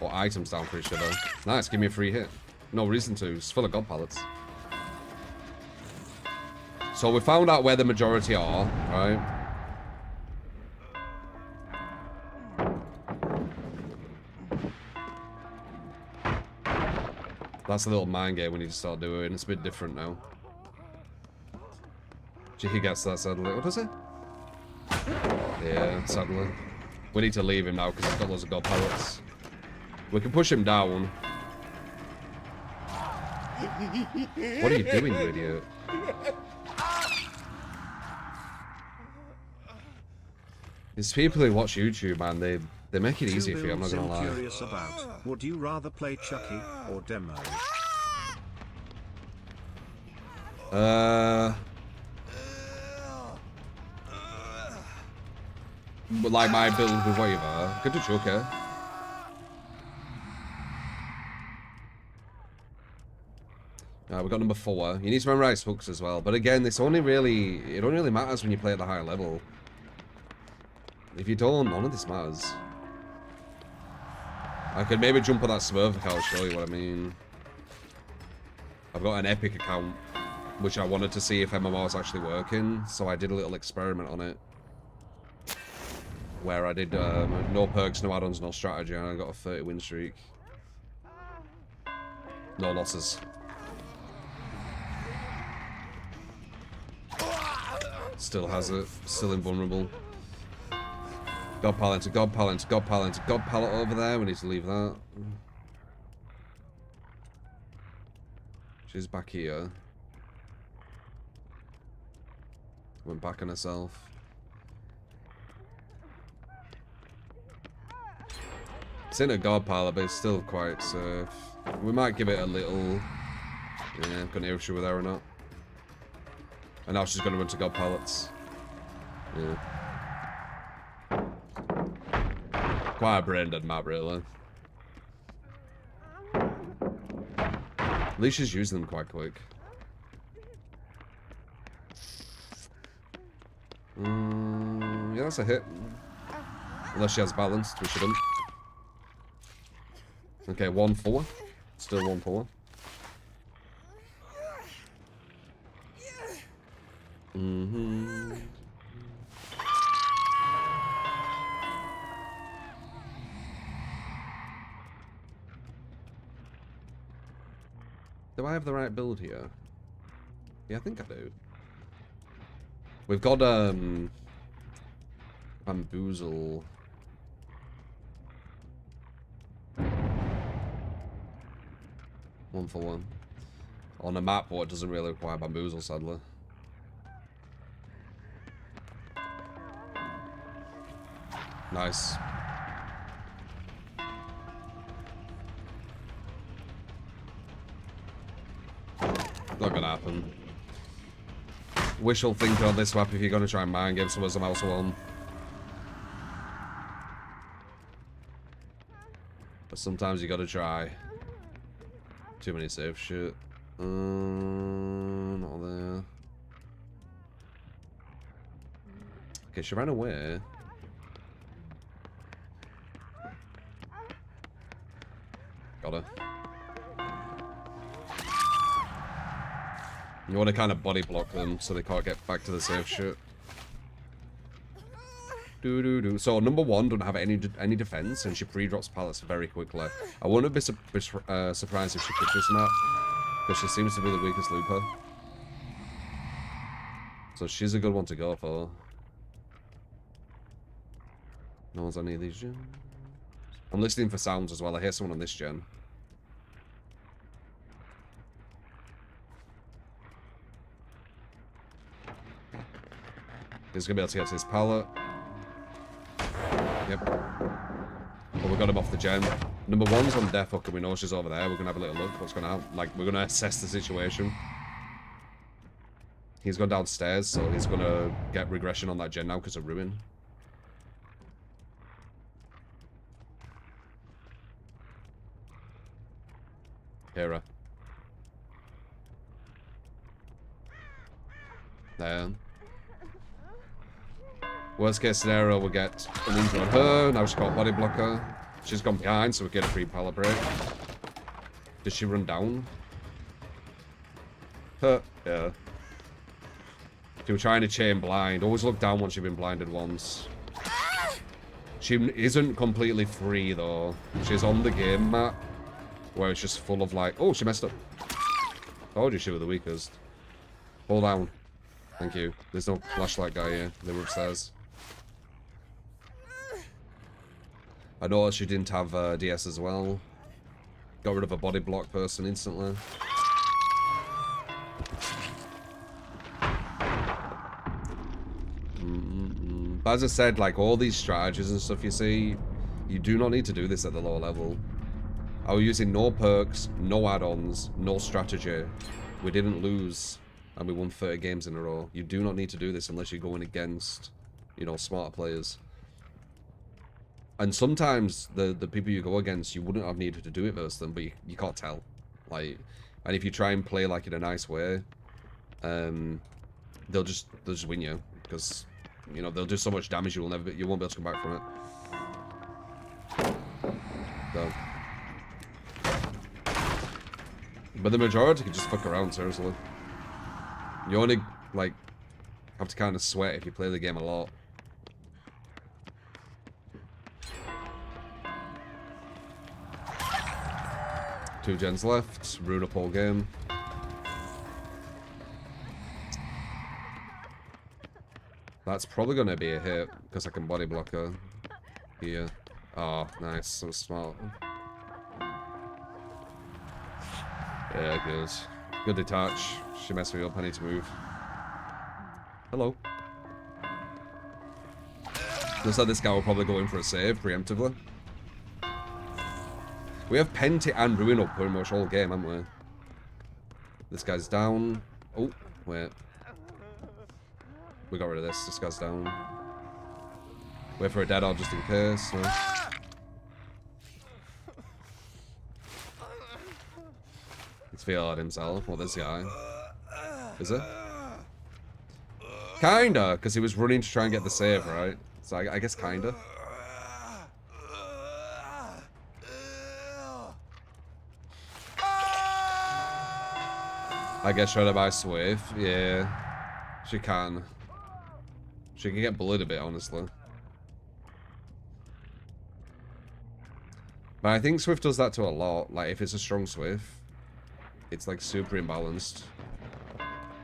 Or items down for each other. Nice, give me a free hit. No reason to. It's full of god pallets. So we found out where the majority are, right? That's a little mind game we need to start doing. It's a bit different now. He gets that suddenly. What does it? Yeah, suddenly. We need to leave him now because he's got loads of god pallets. We can push him down. What are you doing, you idiot? These people who watch YouTube, man, they make it easy for you, I'm not gonna lie. Curious about. Would you rather play Chucky or demo? Like my build with Waver. Good to Chucky. We got number 4. You need to memorize hooks as well. But again, it only really matters when you play at the higher level. If you don't, none of this matters. I could maybe jump on that Smurf account, I'll show you what I mean. I've got an Epic account, which I wanted to see if MMR was actually working, so I did a little experiment on it. Where I did no perks, no add-ons, no strategy, and I got a 30 win streak. No losses. Still has it, still invulnerable. God pallet, God pallet, God pallet, God pallet over there. We need to leave that. She's back here. Went back on herself. It's in a God pallet, but it's still quite safe. We might give it a little... Yeah, gonna hear if she were there or not. And now she's gonna run to God pallets. Yeah. Quite a brain-dead map, really. At least she's using them quite quick. Yeah, that's a hit. Unless she has balanced, which she doesn't. Okay, 1-4. Still 1-4. Do I have the right build here? Yeah, I think I do. We've got bamboozle. One for one. On a map, what doesn't really require bamboozle, sadly. Nice. Not gonna happen. Wishful thinking on this map if you're gonna try and mind game someone's a mouse one. But sometimes you gotta try. Too many safe shit. Not there. Okay, she ran away. Got her. You want to kind of body block them so they can't get back to the safe shit. So number 1 don't have any defense, and she pre-drops pallets very quickly. I wouldn't be surprised if she pushes that, because she seems to be the weakest looper. So she's a good one to go for. No one's on any of these gens. I'm listening for sounds as well. I hear someone on this gen. He's gonna be able to get to this pallet. Yep. But we got him off the gen. Number 1's on death hook, and we know she's over there. We're gonna have a little look. What's gonna happen? Like, we're gonna assess the situation. He's gone downstairs, so he's gonna get regression on that gen now because of ruin. Hera. There. Worst case scenario, we'll get an injury on her. Now she's got a body blocker. She's gone behind, so we get a free pallet break. Did she run down? Huh. Yeah. She was trying to chain blind. Always look down once you've been blinded once. She isn't completely free, though. She's on the game map, where it's just full of, like... Oh, she messed up. Told you she was the weakest. Hold down. Thank you. There's no flashlight guy here. They were upstairs. I noticed she didn't have DS as well. Got rid of a body block person instantly. But as I said, like, all these strategies and stuff you see, you do not need to do this at the lower level. I was using no perks, no add-ons, no strategy. We didn't lose, and we won 30 games in a row. You do not need to do this unless you're going against, you know, smarter players. And sometimes the people you go against, you wouldn't have needed to do it versus them, but you can't tell. Like, and if you try and play like in a nice way, they'll just win you, because, you know, they'll do so much damage you won't be able to come back from it. So. But the majority can just fuck around, seriously. You only, like, have to kind of sweat if you play the game a lot. Two gens left. Ruin up whole game. That's probably going to be a hit, because I can body block her here. Oh, nice. So smart. Yeah, good. Good detach. She messed me up. I need to move. Hello. Looks like this guy will probably go in for a save preemptively. We have Penti and Ruin up pretty much all game, haven't we? This guy's down. Oh, wait. We got rid of this. This guy's down. Wait for a dead out just in case. No. He's feeling himself. Well, this guy. Is it? Kinda, because he was running to try and get the save, right? So I guess kinda. I guess try to buy Swift. Yeah. She can. She can get bullied a bit, honestly. But I think Swift does that to a lot. Like, if it's a strong Swift, it's like super imbalanced.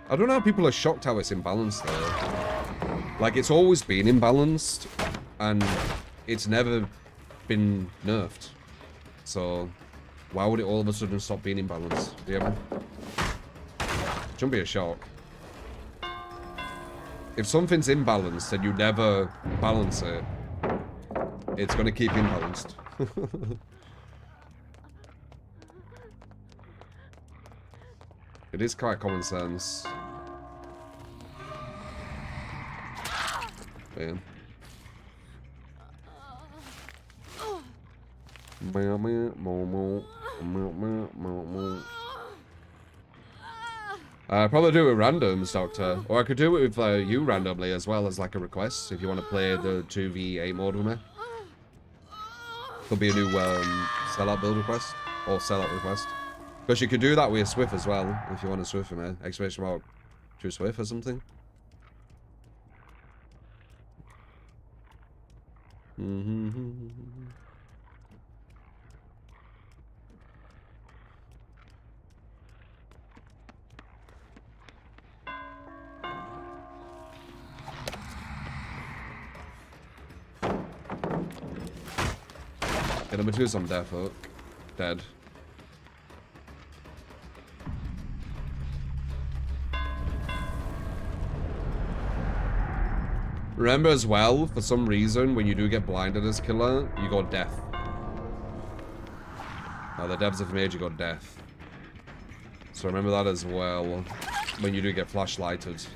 I don't know how people are shocked how it's imbalanced though. Like, it's always been imbalanced, and it's never been nerfed. So, why would it all of a sudden stop being imbalanced? Do you ever? Shouldn't be a shock. If something's imbalanced and you never balance it, it's going to keep imbalanced. It is quite common sense. Man. Probably do it with randoms, Doctor. Or I could do it with you randomly as well as like a request if you want to play the 2v8 mode with me. Could be a new sellout build request or sellout request. Because you could do that with a Swift as well, if you want to Swift him, exclamation mark, true Swift or something. Okay, number 2 is on death hook. Dead. Remember as well, for some reason, when you do get blinded as killer, you go death. The devs have made you go death. So remember that as well, when you do get flashlighted.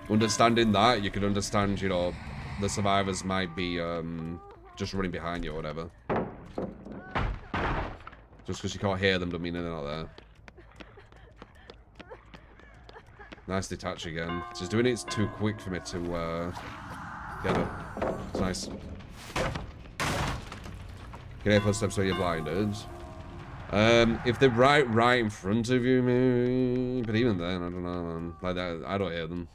Understanding that, you can understand, you know, the survivors might be just running behind you or whatever. Just because you can't hear them doesn't mean they're not there. Nice detach again. Just doing it's too quick for me to get it. It's nice. Get air footsteps where you're blinded. If they're right in front of you, maybe. But even then, I don't know, man. Like that, I don't hear them.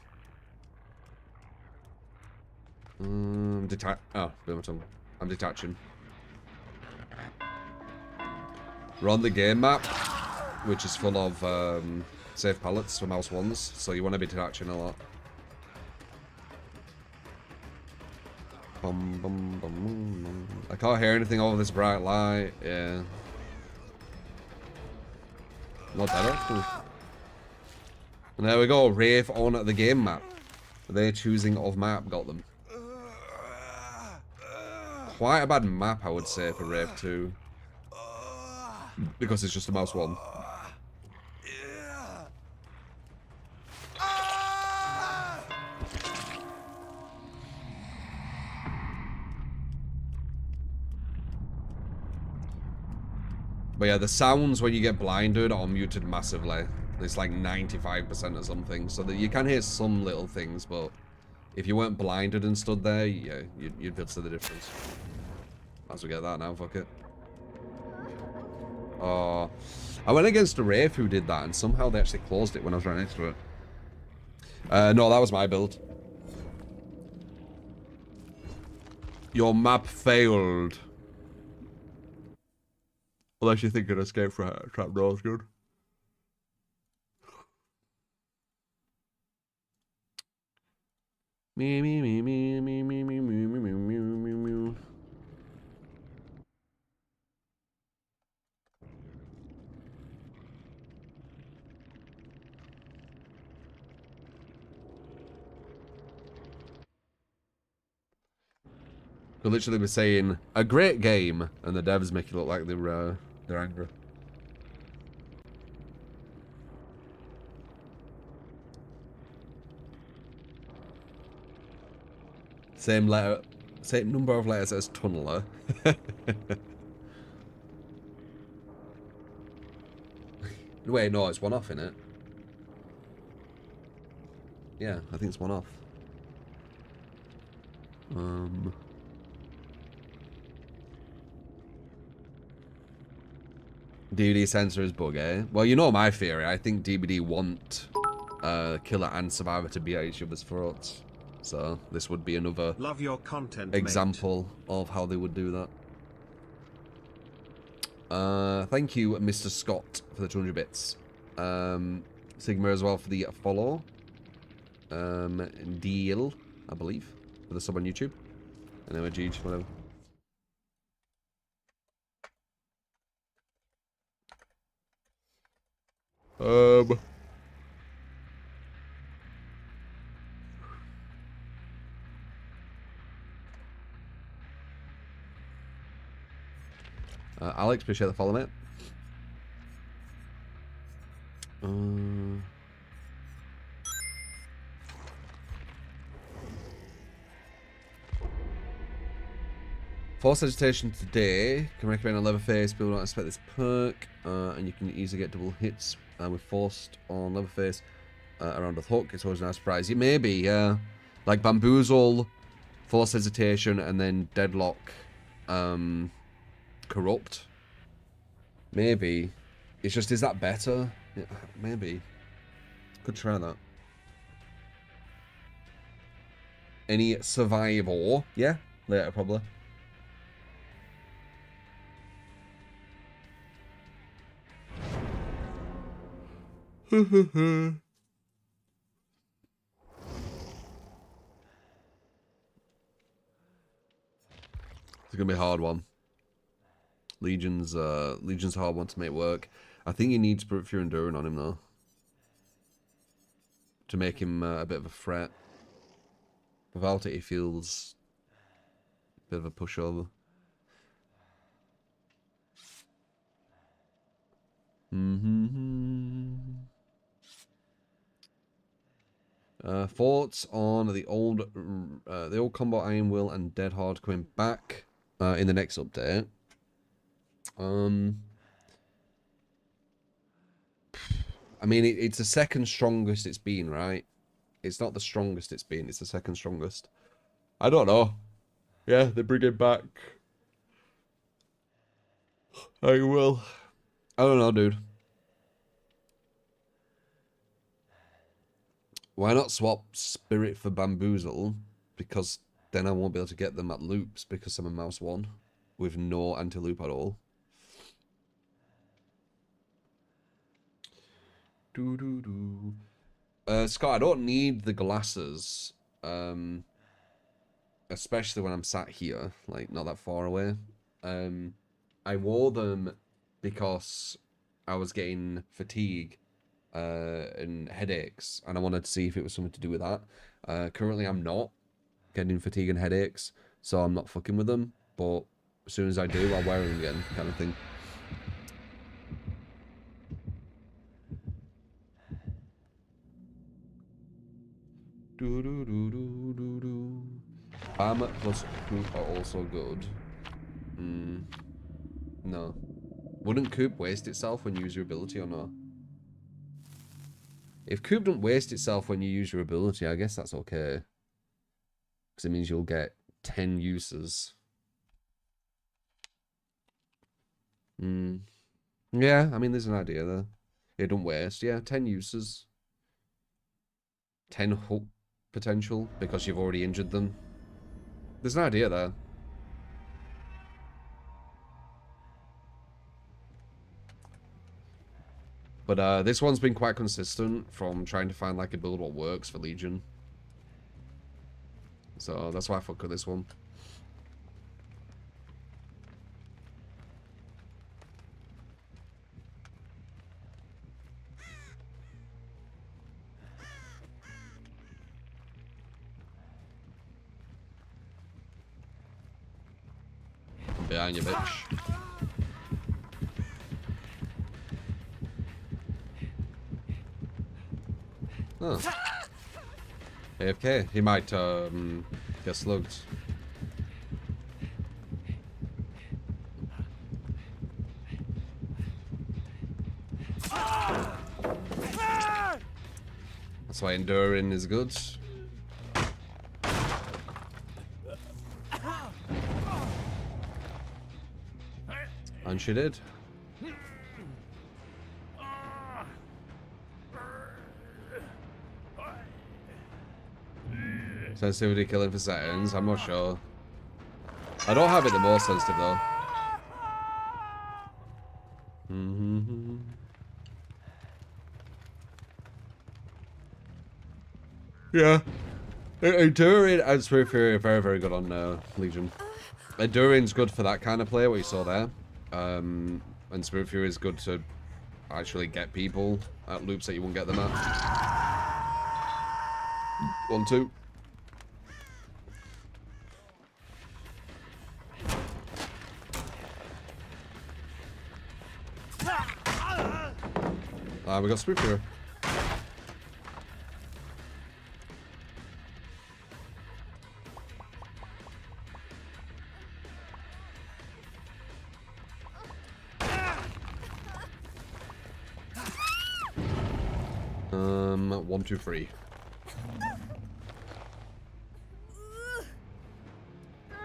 Oh, bit my tongue. I'm detaching. We're on the game map, which is full of safe pallets for mouse ones, so you want to be detaching a lot. Bum, bum, bum, bum. I can't hear anything over this bright light. Yeah. Not better. And there we go. Rave on the game map. Their choosing of map got them. Quite a bad map, I would say, for Rave 2. Because it's just a mouse one. But yeah, the sounds when you get blinded are muted massively. It's like 95% or something. So that you can hear some little things, but if you weren't blinded and stood there, yeah, you'd be able to see the difference. Might as well get that now, fuck it. Oh, I went against a Wraith who did that, and somehow they actually closed it when I was right next to it. No, that was my build. Your map failed. Unless you think an escape trapdoor is good. Me, me, me, me, me, me, me, me, me, me, me, me. Could literally be saying a great game, and the devs make it look like they're angry. Same letter, same number of letters as tunneler. Wait, no, it's one off, innit? Yeah, I think it's one off. DVD sensor is bug, eh? Well, you know my theory. I think DBD want killer and survivor to be at each other's throats. So this would be another Love your content, example of how they would do that. Thank you, Mr. Scott, for the 200 bits. Sigma as well for the follow. Deal, I believe, for the sub on YouTube. Anyway, GG, whatever. Alex, appreciate the follow, mate. Force agitation today. Can recommend a Leatherface. People don't expect this perk, and you can easily get double hits with forced on Leatherface around a hook. It's always a nice surprise. It may be, like bamboozle, force hesitation, and then deadlock, corrupt. Maybe. It's just, is that better? Yeah, maybe. Could try that. Any survival? Yeah, later probably. It's gonna be a hard one. Legion's a hard one to make work. I think you need Spirit Fury Enduring on him though, to make him a bit of a threat. Without it, he feels a bit of a pushover. Thoughts on the old combo Iron Will and Dead Hard coming back in the next update? I mean, it's the second strongest it's been, right? It's not the strongest it's been. It's the second strongest. I don't know. Yeah, they bring it back. I will. I don't know, dude. Why not swap Spirit for Bamboozle? Because then I won't be able to get them at loops because I'm a mouse 1 with no anti-loop at all. Scott, I don't need the glasses, especially when I'm sat here, like not that far away. I wore them because I was getting fatigue and headaches, and I wanted to see if it was something to do with that. Currently, I'm not getting fatigue and headaches, so I'm not fucking with them. But as soon as I do, I'll wear them again, kind of thing. Bam plus Coop are also good. No. Wouldn't Coop waste itself when you use your ability or not? If Coop doesn't waste itself when you use your ability, I guess that's okay. Because it means you'll get 10 uses. Yeah, I mean, there's an idea there. It don't waste. Yeah, 10 uses. 10 hook potential because you've already injured them. There's an idea there. But this one's been quite consistent from trying to find like a build what works for Legion. So that's why I fuck with this one. I'm behind you, bitch. Oh. AFK. He might get slugged. That's why enduring is good. And she did. Sensitivity killing for seconds, I'm not sure. I don't have it the most sensitive though. Yeah. Enduring and Spirit Fury are very, very good on Legion. Enduring's good for that kind of play, what you saw there. And Spirit Fury is good to actually get people at loops that you won't get them at. 1, 2. We got Spirit Fury. One, two, three.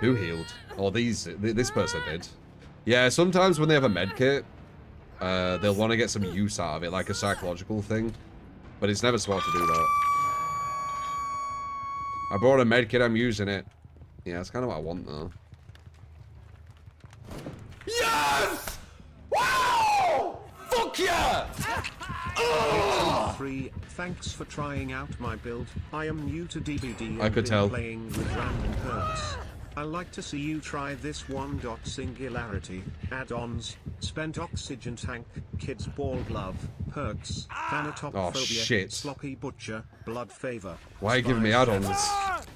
Who healed? Oh, this person did. Yeah, sometimes when they have a med kit, they'll want to get some use out of it, like a psychological thing. But it's never smart to do that. I brought a medkit, I'm using it. Yeah, that's kind of what I want, though. Yes! Wow! Fuck yeah! Ugh! 3. Thanks for trying out my build. I am new to DBD and I could been tell. playing with random perks. I like to see you try this one. Singularity, add-ons, spent oxygen tank, kids ball glove, perks, thanatophobia, Oh, shit. sloppy butcher, blood favor. Why are you giving me spies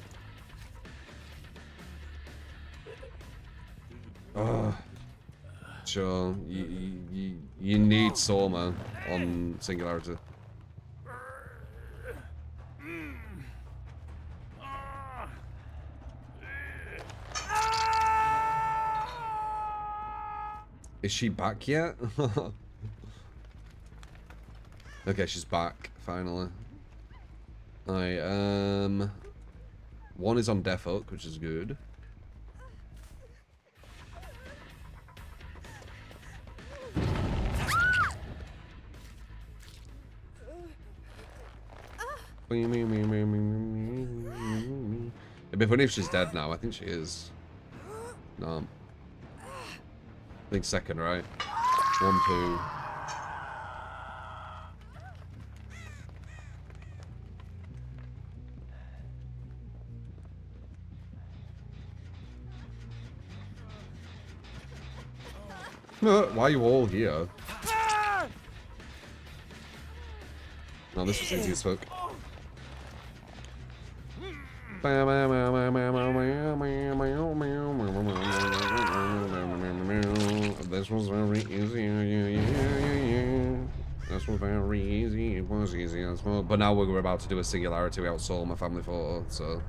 add-ons? Sure, you need Soma on Singularity. Is she back yet? Okay, she's back, finally. Alright, one is on Death Hook, which is good. It'd be funny if she's dead now. I think she is. No. I think second, right? 1, 2. Why are you all here? No, this was easy as fuck. This was very easy. This was very easy. It was easy as well. But now we're about to do a singularity without Soul, my family photo. So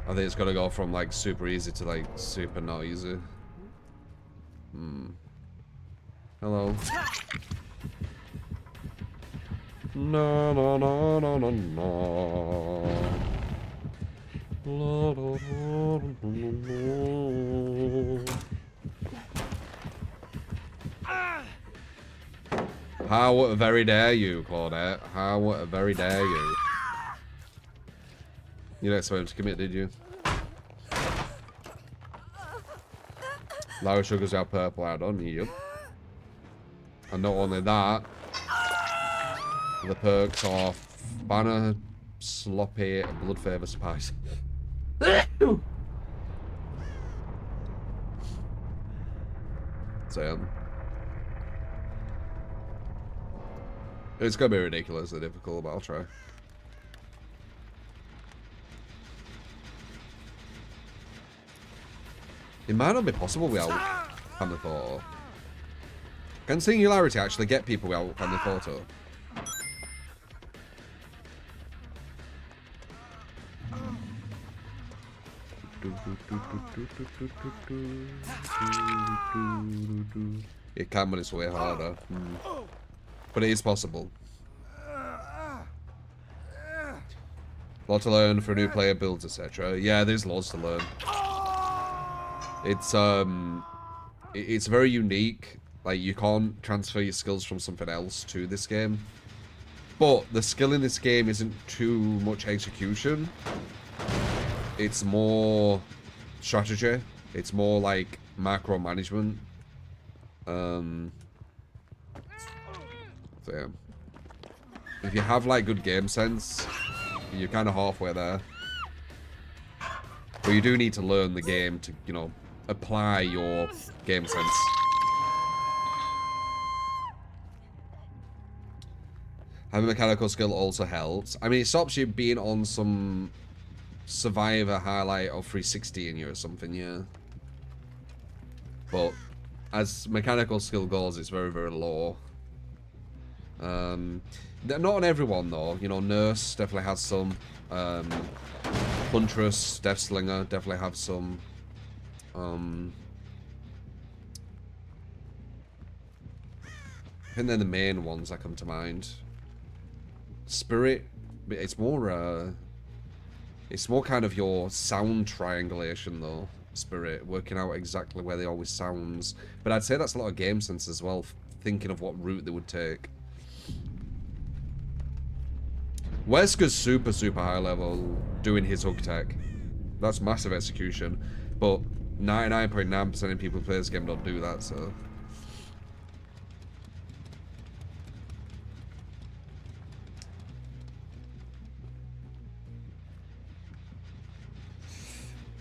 I think it's gonna go from like super easy to like super not easy. Hello. No, no, no, no, no, no. La, da, da, da, da. How very dare you, Claudette? How very dare you? You didn't expect him to commit, did you? Lower sugars are purple add-on, yep. And not only that, the perks are Banner, Sloppy, and Blood Favor Spice. So, it's gonna be ridiculously difficult, but I'll try. It might not be possible without family photo. Can Singularity actually get people without family photo? It can, but it's way harder. But it is possible. A lot to learn for a new player, builds, etc. Yeah, there's lots to learn. It's very unique. Like, you can't transfer your skills from something else to this game. But the skill in this game isn't too much execution. It's more strategy. It's more like macro management. So yeah. If you have like good game sense, you're kind of halfway there. But you do need to learn the game to, you know, apply your game sense. Having mechanical skill also helps. I mean, it stops you being on some Survivor highlight of 360 in you or something, yeah. But as mechanical skill goes, it's very, very low. Not on everyone though. You know, Nurse definitely has some. Huntress, Deathslinger definitely have some. I think they're the main ones that come to mind. Spirit, it's more kind of your sound triangulation though. spirit, working out exactly where they always sounds. But I'd say that's a lot of game sense as well, thinking of what route they would take. Wesker's super, super high level doing his hook tech. That's massive execution. But 99.9% of people who play this game don't do that, so...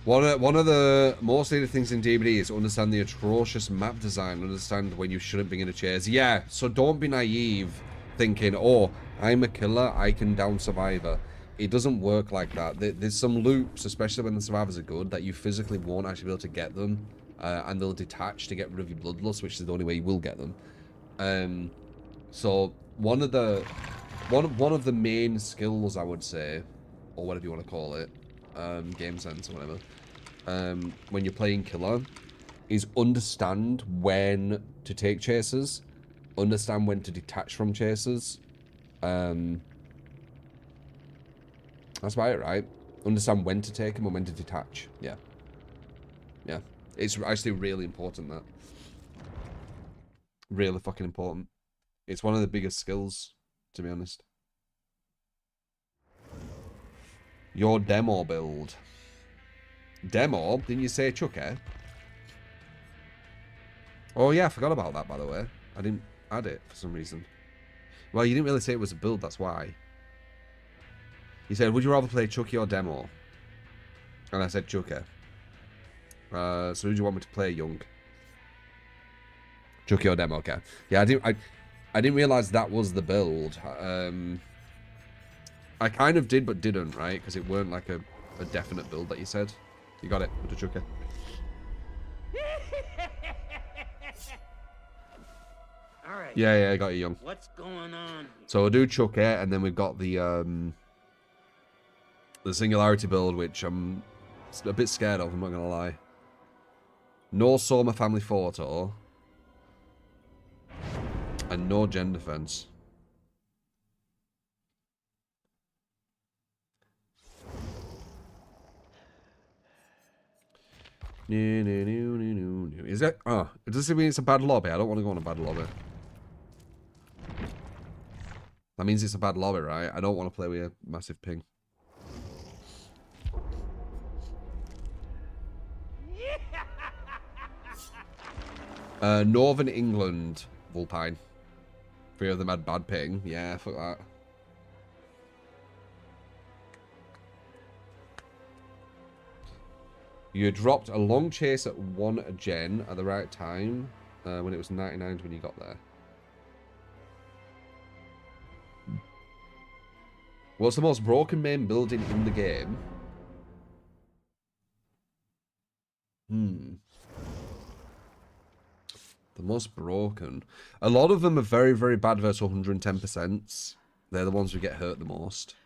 One of the most needed things in DBD is understand the atrocious map design, understand when you shouldn't bring in a chase. Yeah, so don't be naive thinking, oh, I'm a killer, I can down survivor. It doesn't work like that. There's some loops, especially when the survivors are good, that you physically won't actually be able to get them, and they'll detach to get rid of your bloodlust, which is the only way you will get them. So one of the main skills, I would say, or whatever you want to call it, game sense or whatever, when you're playing killer, is understand when to take chasers, understand when to detach from chasers. That's about it, right? Understand when to take them and when to detach. Yeah. Yeah. It's actually really important, that. Really fucking important. It's one of the biggest skills, to be honest. Your demo build. Demo? Didn't you say Chucky? Oh yeah, I forgot about that, by the way. I didn't add it for some reason. Well, you didn't really say it was a build, that's why. You said, would you rather play Chucky or demo? And I said Chucky. So who do you want me to play, Young? Chucky or demo, okay. Yeah, I didn't realize that was the build. I kind of did, but didn't, right? Because it weren't like a definite build that you said. You got it with the Chucky. All right. Yeah, I got you, Young. What's going on? So we'll do Chucky, and then we've got the Singularity build, which I'm a bit scared of, I'm not going to lie. No Soma family photo. And no gen defense. Is that... Oh, does it mean it's a bad lobby? I don't want to go on a bad lobby. That means it's a bad lobby, right? I don't want to play with a massive ping. Northern England, Vulpine. 3 of them had bad ping. Yeah, fuck that. You dropped a long chase at 1 gen at the right time when it was 99 when you got there. What's the most broken main building in the game? The most broken. A lot of them are very, very bad versus 110%. They're the ones who get hurt the most.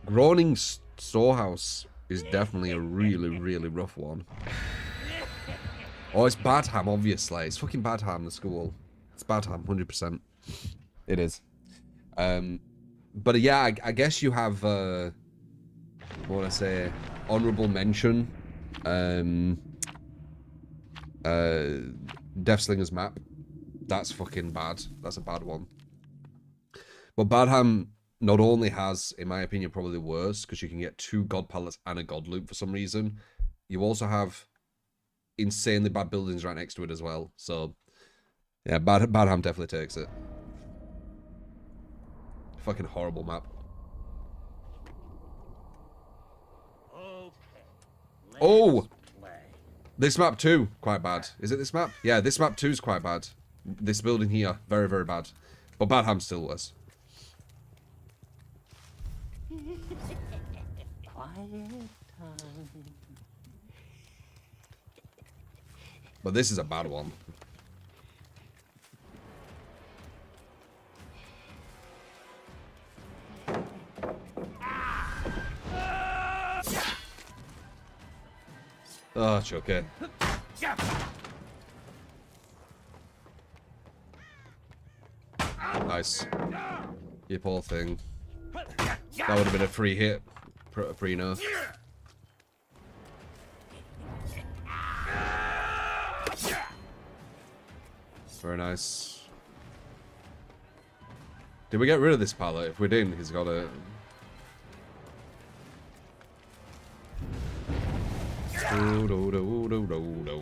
Groaning Storehouse is definitely a really, really rough one. Oh, it's Badham, obviously. It's fucking Badham, the school. It's Badham, 100%. It is. But yeah, I guess you have, what would I say, honorable mention. Deathslinger's map. That's fucking bad. That's a bad one. But Badham not only has, in my opinion, probably worse, because you can get 2 god palettes and a god loop for some reason. You also have insanely bad buildings right next to it as well. So, yeah, Badham definitely takes it. Fucking horrible map. Okay. Oh! Play. This map too, quite bad. Is it this map? Yeah, this map too is quite bad. This building here, very, very bad. But Badham's still worse. Quiet time. But this is a bad one. Oh, it's okay. Nice. You poor thing. That would have been a free hit. A free nerf. Very nice. Did we get rid of this pallet? If we didn't, he's got it. Do, do, do, do, do, do.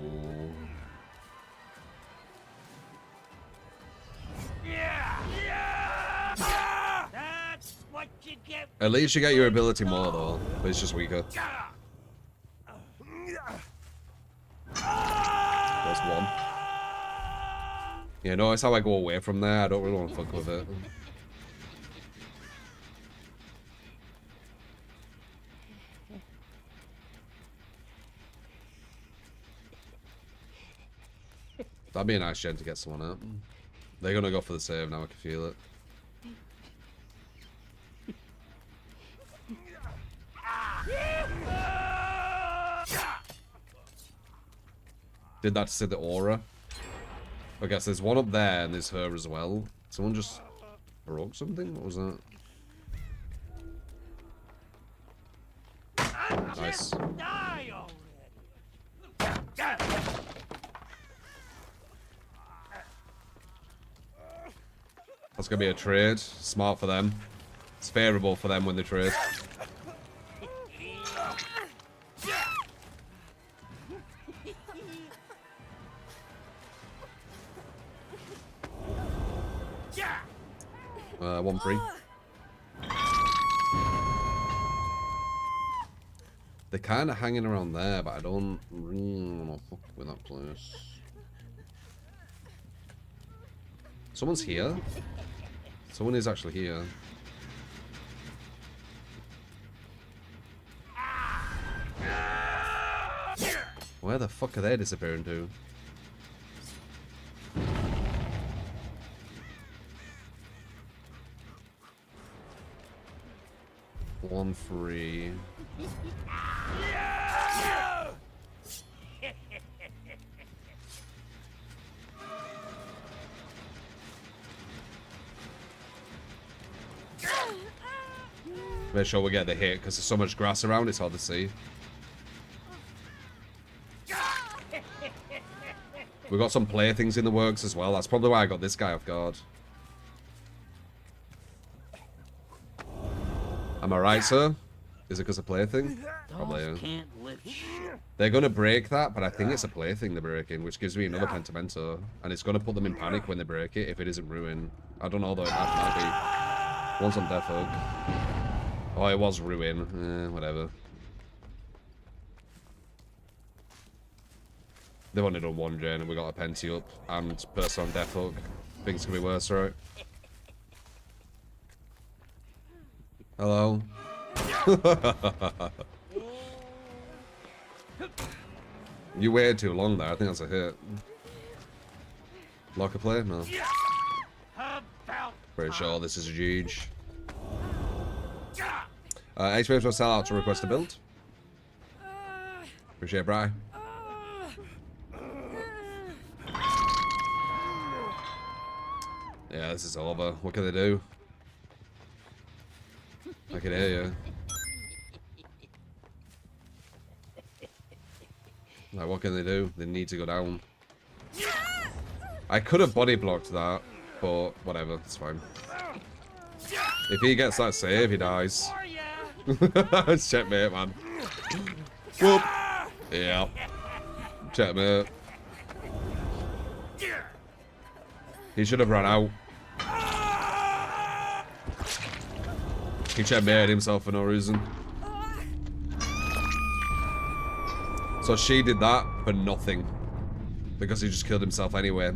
That's what you get. At least you get your ability more though, but it's just weaker. There's one. Yeah, notice how I go away from there. I don't really want to fuck with it. That'd be a nice gen to get someone out. They're gonna go for the save now, I can feel it. Did that to see the aura? I guess there's one up there and there's her as well. Someone just broke something? What was that? Nice. Die already. That's gonna be a trade. Smart for them. It's favorable for them when they trade. One free. They're kind of hanging around there, but I don't really want to fuck with that place. Someone's here. Someone is actually here. Where the fuck are they disappearing to? One free. Make sure we get the hit because there's so much grass around, it's hard to see. We got some playthings in the works as well. That's probably why I got this guy off guard. Am I right, sir? Is it because of plaything? Probably. Yeah. Can't lift shit. They're gonna break that, but I think it's a plaything they're breaking, which gives me another pentimento, and it's gonna put them in panic when they break it if it isn't ruin. I don't know though. It might be. One's on Death Hook. Oh, it was ruin. Whatever. They've only done one gen, and we got a Penti up and person on Death Hook. Things can be worse, right? Hello. You waited too long there. I think that's a hit. Lock a play? No. Pretty sure this is a huge. HP will sell out to request a build. Appreciate it, Bri. Yeah, this is over. What can they do? I can hear you. Like, what can they do? They need to go down. I could have body blocked that, but whatever, it's fine. If he gets that save, he dies. It's checkmate, man. Whoop. Yeah. Checkmate. He should have run out. He checkmated himself for no reason. So she did that for nothing. Because he just killed himself anyway.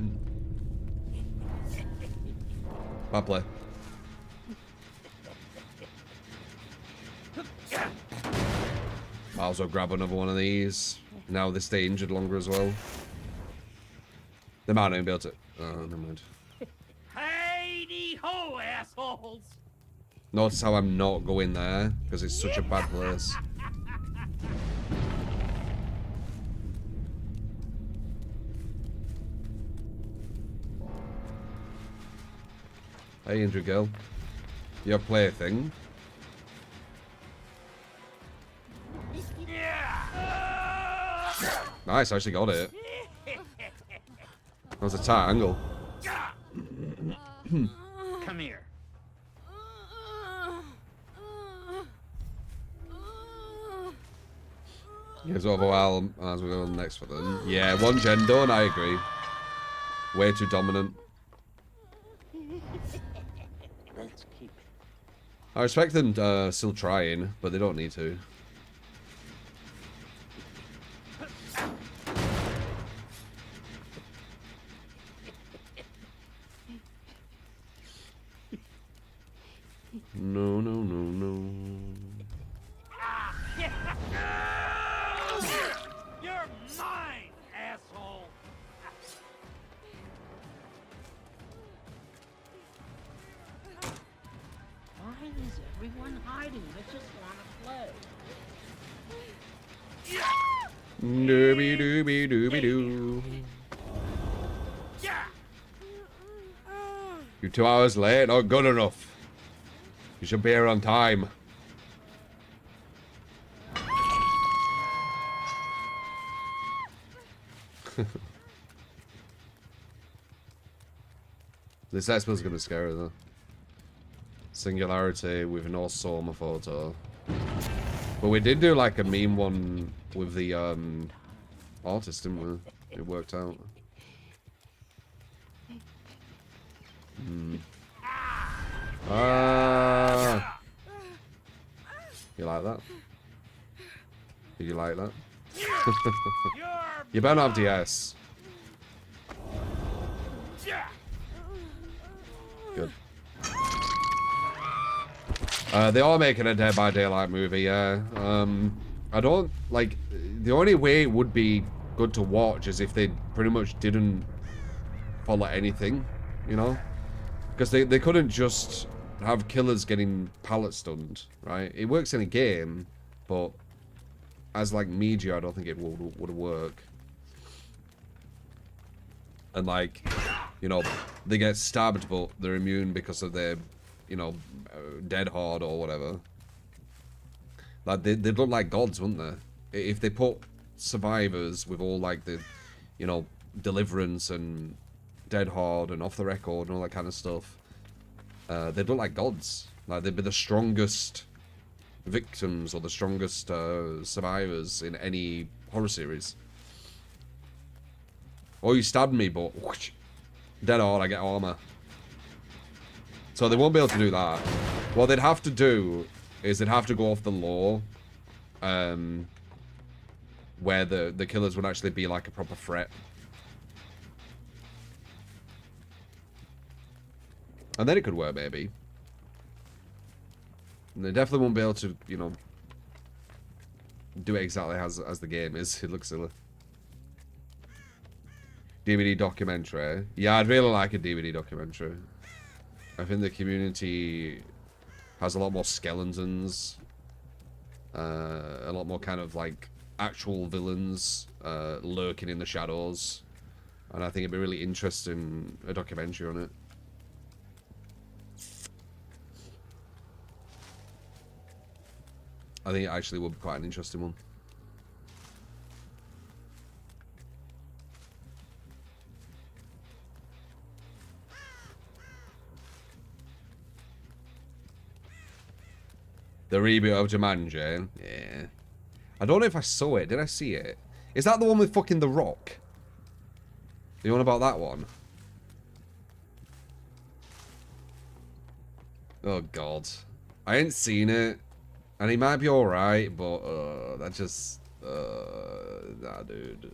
Bad play. Might as well grab another one of these. Now they stay injured longer as well. They might not even be able to... Oh, never mind. Heidi ho, assholes! Notice how I'm not going there, because it's such a bad place. Hey, injured girl. Your plaything. Nice, I actually got it. That was a tight angle. Come here. Here's over while as we go on next for them. Yeah, one gen done, I agree. Way too dominant. Let's keep it. I respect them still trying, but they don't need to. No, no, no, no. You're mine, asshole. Why is everyone hiding? I just want to play. Dooby dooby dooby doo. Yeah. You're 2 hours late, not good enough. You should be here on time. This Esper's gonna scare her though. Singularity with no Soma photo. But we did do like a meme one with the artist, didn't we? It worked out. Ah! You like that? Did you like that? You better not have DS. Good. They are making a Dead by Daylight movie, yeah. I don't, like, the only way it would be good to watch is if they pretty much didn't follow anything, you know? Because they couldn't just have killers getting pallet stunned, right? It works in a game, but as, like, media, I don't think it would work. And, like, you know, they get stabbed, but they're immune because of their, you know, dead hard or whatever. Like, they'd look like gods, wouldn't they? If they put survivors with all, like, the, you know, deliverance and dead hard and off the record and all that kind of stuff, they'd look like gods. Like, they'd be the strongest victims or the strongest survivors in any horror series. Oh, you stabbed me, but whoosh, dead hard, I get armor. So they won't be able to do that. What they'd have to do is they'd have to go off the lore, where the killers would actually be like a proper threat. And then it could work, maybe. And they definitely won't be able to, you know, do it exactly as the game is. It looks silly. DVD documentary. Yeah, I'd really like a DVD documentary. I think the community has a lot more skeletons. A lot more kind of like actual villains lurking in the shadows. And I think it'd be really interesting, a documentary on it. I think it actually would be quite an interesting one. The reboot of Jumanji, yeah. I don't know if I saw it. Did I see it? Is that the one with fucking The Rock? You want about that one? Oh god, I ain't seen it, and he might be all right, but that just nah, dude.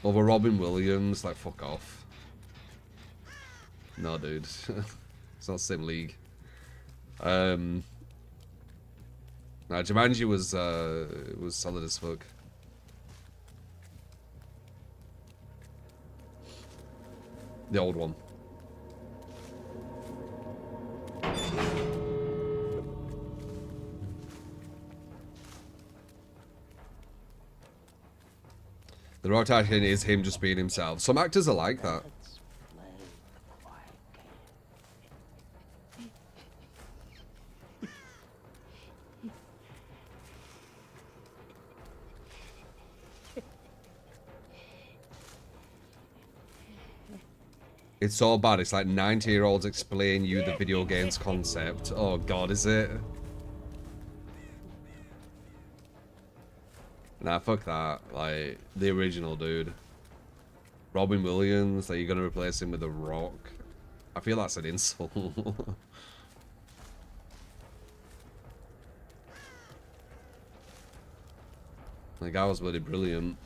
Over Robin Williams, like fuck off. No, dude. It's not the same league. Nah, Jumanji was solid as fuck. The old one. The rotation is him just being himself. Some actors are like that. Let's play the quiet game. It's so bad. It's like 90-year-olds explain you the video games concept. Oh god, is it? Nah, fuck that. Like, the original dude. Robin Williams, like, you're gonna replace him with The Rock. I feel that's an insult. The guy was bloody brilliant.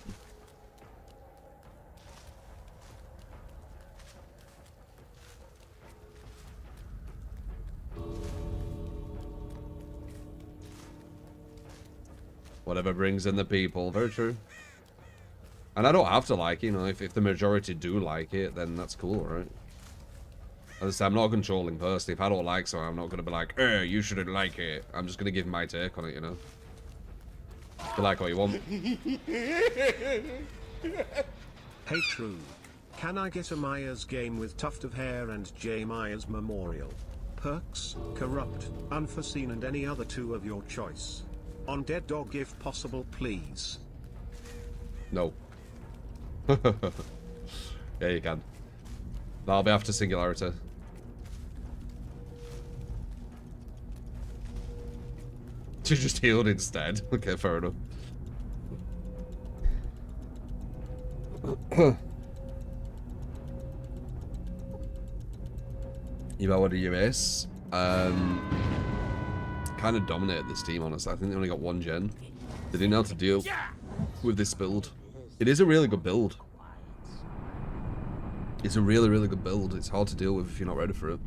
Whatever brings in the people. Very true. And I don't have to like it, you know, if the majority do like it, then that's cool, right? As I say, I'm not a controlling person. If I don't like something, I'm not going to be like, you shouldn't like it. I'm just going to give my take on it, you know? You like what you want. Hey True. Can I get a Myers game with tuft of hair and J. Myers Memorial? Perks, corrupt, unforeseen and any other two of your choice. On Dead Dog if possible, please. No. Yeah, you can. That'll be after Singularity. She just healed instead. Okay, fair enough. You know what a US? Kind of dominated this team, honestly. I think they only got one gen. They didn't know how to deal with this build. It is a really good build. It's a really, really good build. It's hard to deal with if you're not ready for it.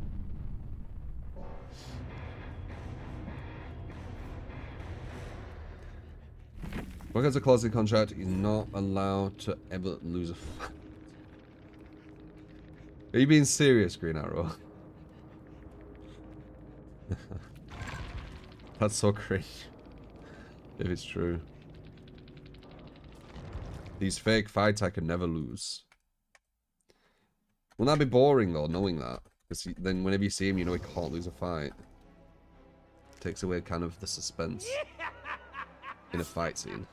Work as a closet contract is not allowed to ever lose a fight. Are you being serious, Green Arrow? That's so cringe. If it's true. These fake fights I can never lose. Wouldn't that be boring though, knowing that? Because then whenever you see him, you know he can't lose a fight. Takes away kind of the suspense in a fight scene.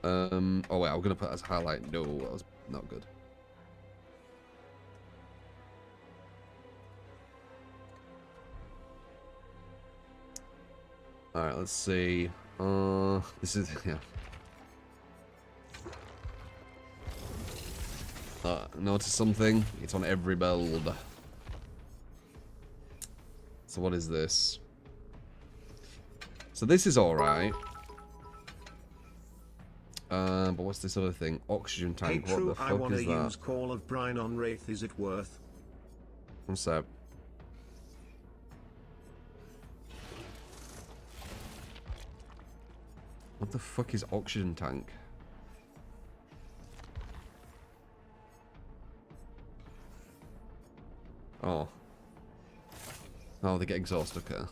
Oh wait, I'm gonna put that as a highlight. No, that was not good. Alright, let's see. This is, yeah. Notice something? It's on every build. So what is this? So this is alright. But what's this other thing? Oxygen tank. Hey, what True, the fuck I wanna is that? use Call of Brine on Wraith. Is it worth? What's that? What the fuck is oxygen tank? Oh. Oh, they get exhaust, okay.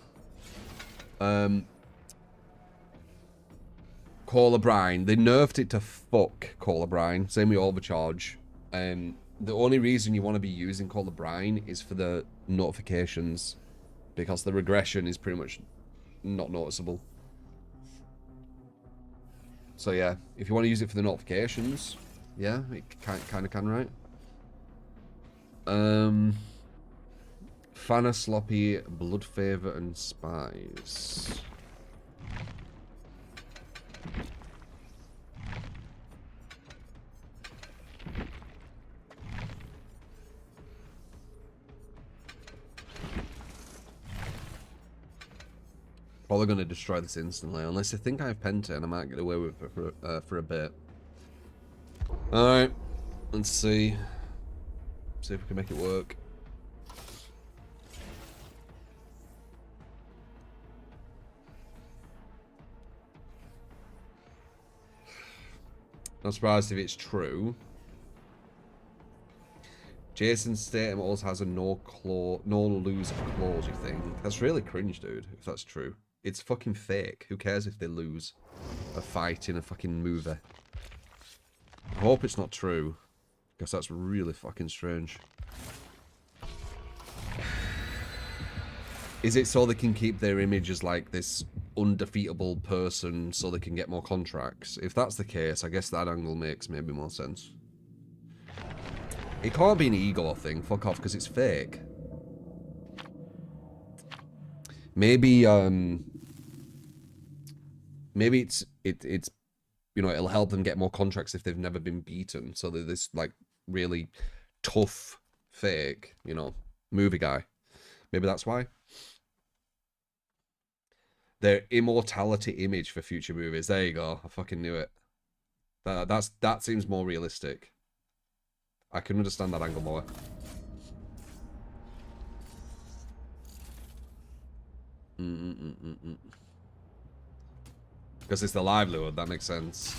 Call of Brine. They nerfed it to fuck Call of Brine. Same with Overcharge. The only reason you want to be using Call of Brine is for the notifications. Because the regression is pretty much not noticeable. So yeah, if you want to use it for the notifications, yeah, it kind of can, right? Fanna, Sloppy, Blood Favor, and Spies. Probably going to destroy this instantly, unless I think I have Penta and I might get away with it for a bit. Alright, let's see. See if we can make it work. Not surprised if it's true. Jason Statham also has a no lose clause, you think? That's really cringe, dude, if that's true. It's fucking fake. Who cares if they lose a fight in a fucking movie? I hope it's not true, because that's really fucking strange. Is it so they can keep their image as like this undefeatable person so they can get more contracts? If that's the case, I guess that angle makes maybe more sense. It can't be an eagle thing. Fuck off, because it's fake. Maybe maybe it's you know, it'll help them get more contracts if they've never been beaten. So they're this like really tough fake, you know, movie guy. Maybe that's why. Their immortality image for future movies. There you go. I fucking knew it. That seems more realistic. I can understand that angle more. Because it's the livelihood, that makes sense.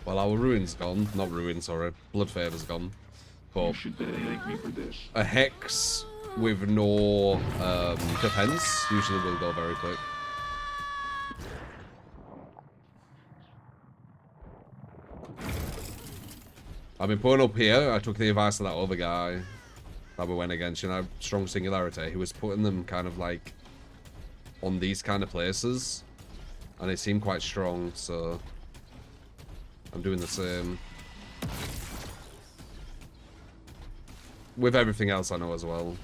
Well, our ruin's gone. Not ruin, sorry. Blood Favor's gone. But You should thank me for this. a hex with no defense usually will go very quick. I've been putting up here. I took the advice of that other guy that we went against, you know, strong singularity. He was putting them kind of like on these kind of places, and they seem quite strong, so I'm doing the same with everything else I know as well.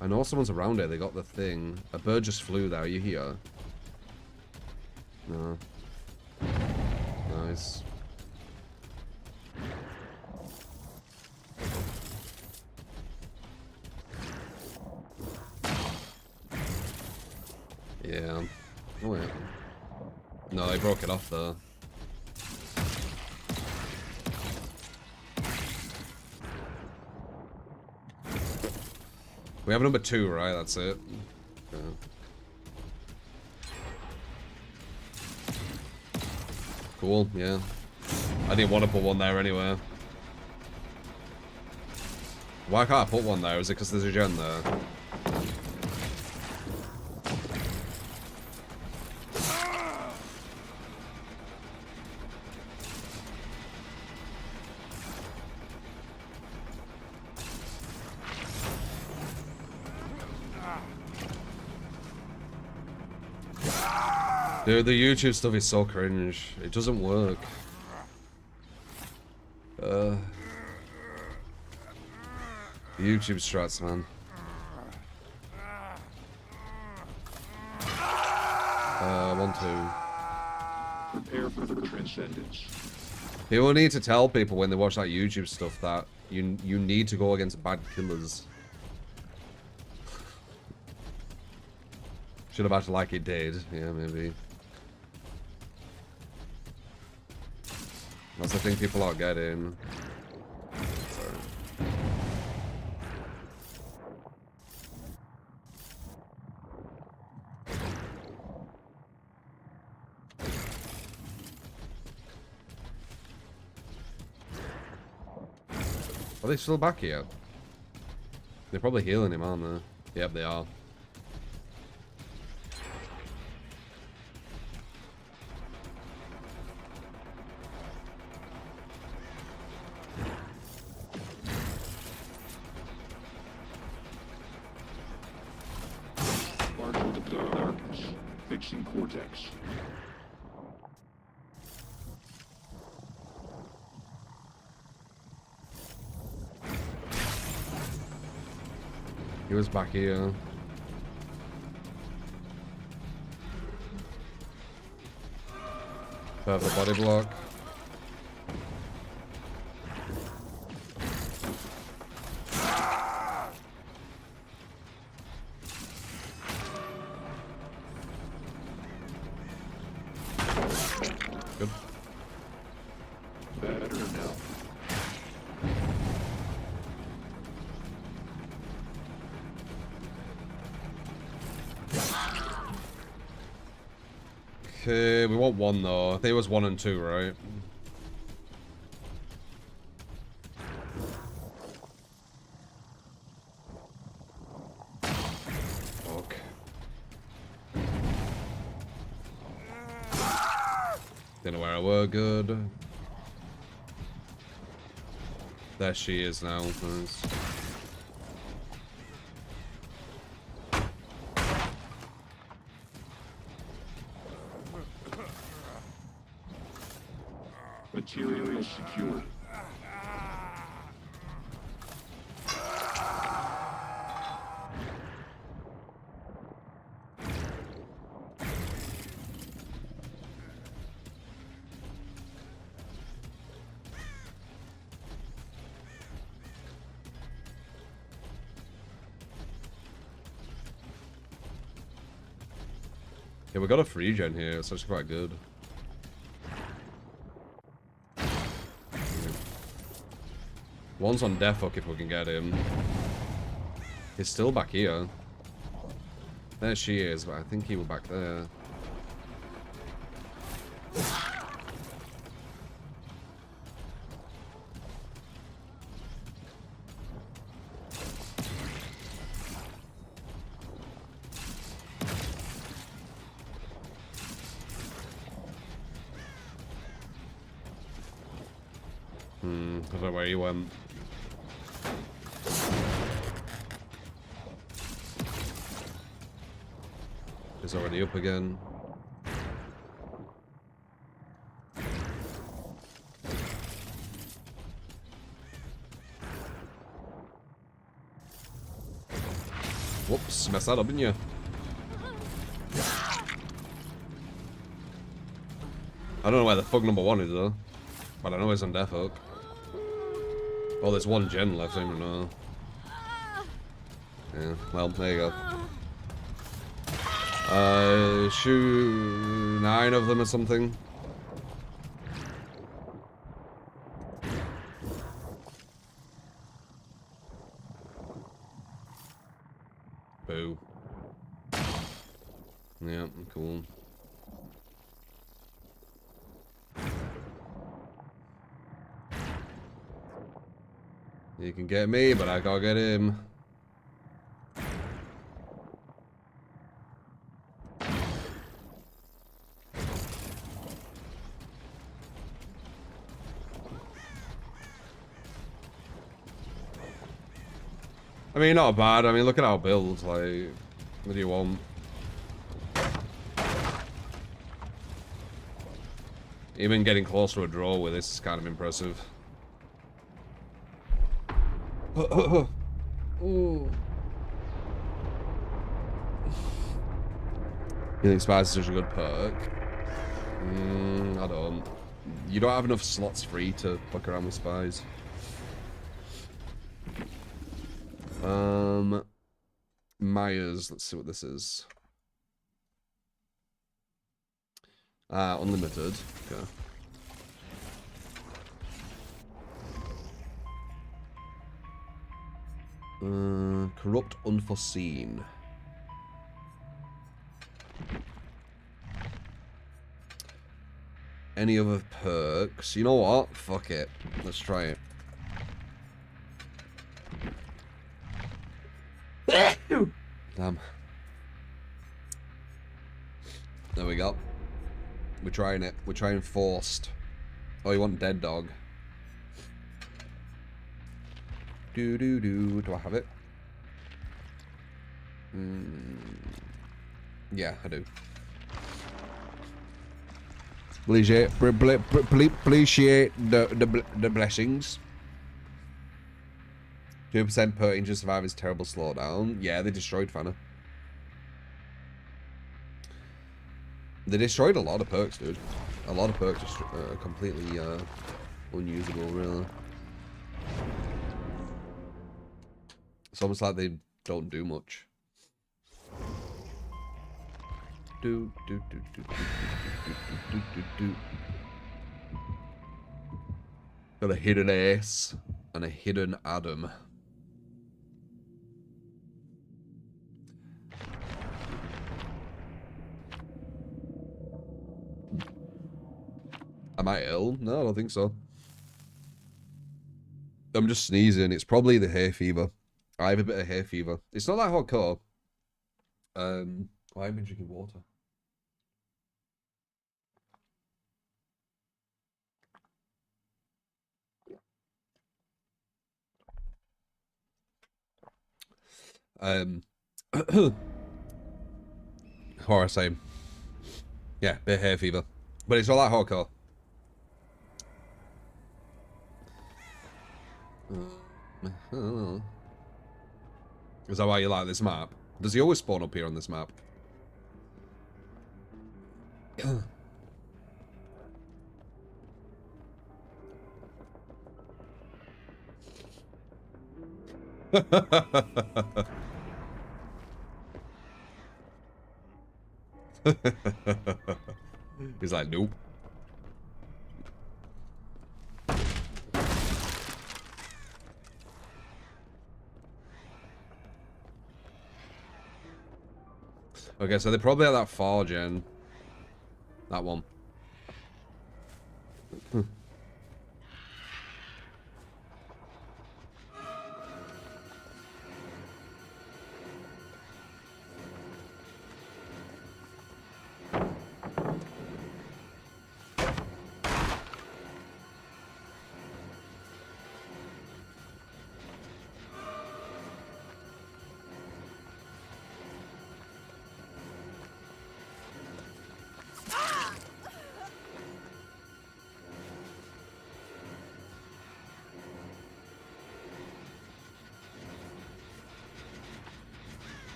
I know someone's around here. They got the thing. A bird just flew there. Are you here? No. Nice. Yeah. Oh wait. No, they broke it off though. We have number 2, right? That's it. Yeah. Cool, yeah. I didn't want to put one there anyway. Why can't I put one there? Is it because there's a gen there? Dude, the YouTube stuff is so cringe. It doesn't work. YouTube strats, man. 1, 2. Prepare for the transcendence. People need to tell people when they watch that YouTube stuff that you need to go against bad killers. Should have acted like it did. Yeah, maybe. That's the thing people aren't getting. Sorry. Are they still back here? They're probably healing him, aren't they? Yep, they are. Fixing cortex. He was back here. Perfect body block. Good. Better now. We want 1 though. I think it was 1 and 2, right? Fuck. Didn't know where I were. Good. There she is now. Nice. Material secured. Yeah, we got a free gen here. It's actually quite good. One's on death hook if we can get him. He's still back here. There she is, but I think he was back there. I don't know where he went. He's already up again. Whoops, messed that up, didn't you? I don't know where the fuck number 1 is though. But I know he's on death hook. Oh, there's 1 gen left, I don't even know. Yeah, well, there you go. Shoot 9 of them or something. Boo. Yeah, cool. You can get me, but I can't get him. I mean, not bad. I mean, look at our build. Like, what do you want? Even getting close to a draw with this is kind of impressive. Ooh. You think Spies is such a good perk? I don't. You don't have enough slots free to fuck around with Spies. Myers, let's see what this is. Unlimited. Okay. Corrupt Unforeseen. Any other perks? You know what? Fuck it. Let's try it. Damn. There we go. We're trying it. We're trying forced. Oh, you want dead dog? Do I have it? Yeah, I do. Appreciate the blessings. 2% per inch to survive is terrible slowdown. Yeah, they destroyed Fanna. They destroyed a lot of perks, dude. A lot of perks are completely unusable, really. It's almost like they don't do much. Got a hidden ace and a hidden Adam. Am I ill? No, I don't think so. I'm just sneezing. It's probably the hay fever. I have a bit of hay fever. It's not that hardcore. Why have I been drinking water? Horror same. Yeah, bit of hay fever. But it's not that hardcore. Is that why you like this map? Does he always spawn up here on this map? He's like, nope. Okay, so they're probably at that far gen. That one.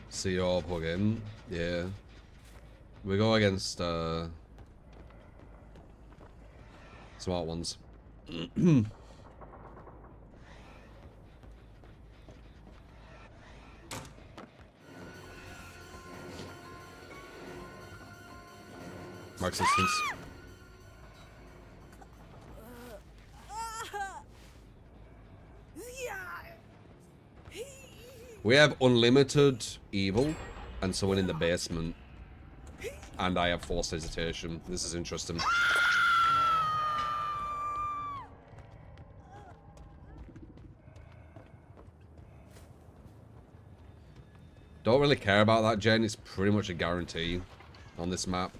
See you all plug in. Yeah. We go against smart ones. Max distance. We have unlimited evil and someone in the basement. And I have forced hesitation. This is interesting. Don't really care about that gen. It's pretty much a guarantee on this map.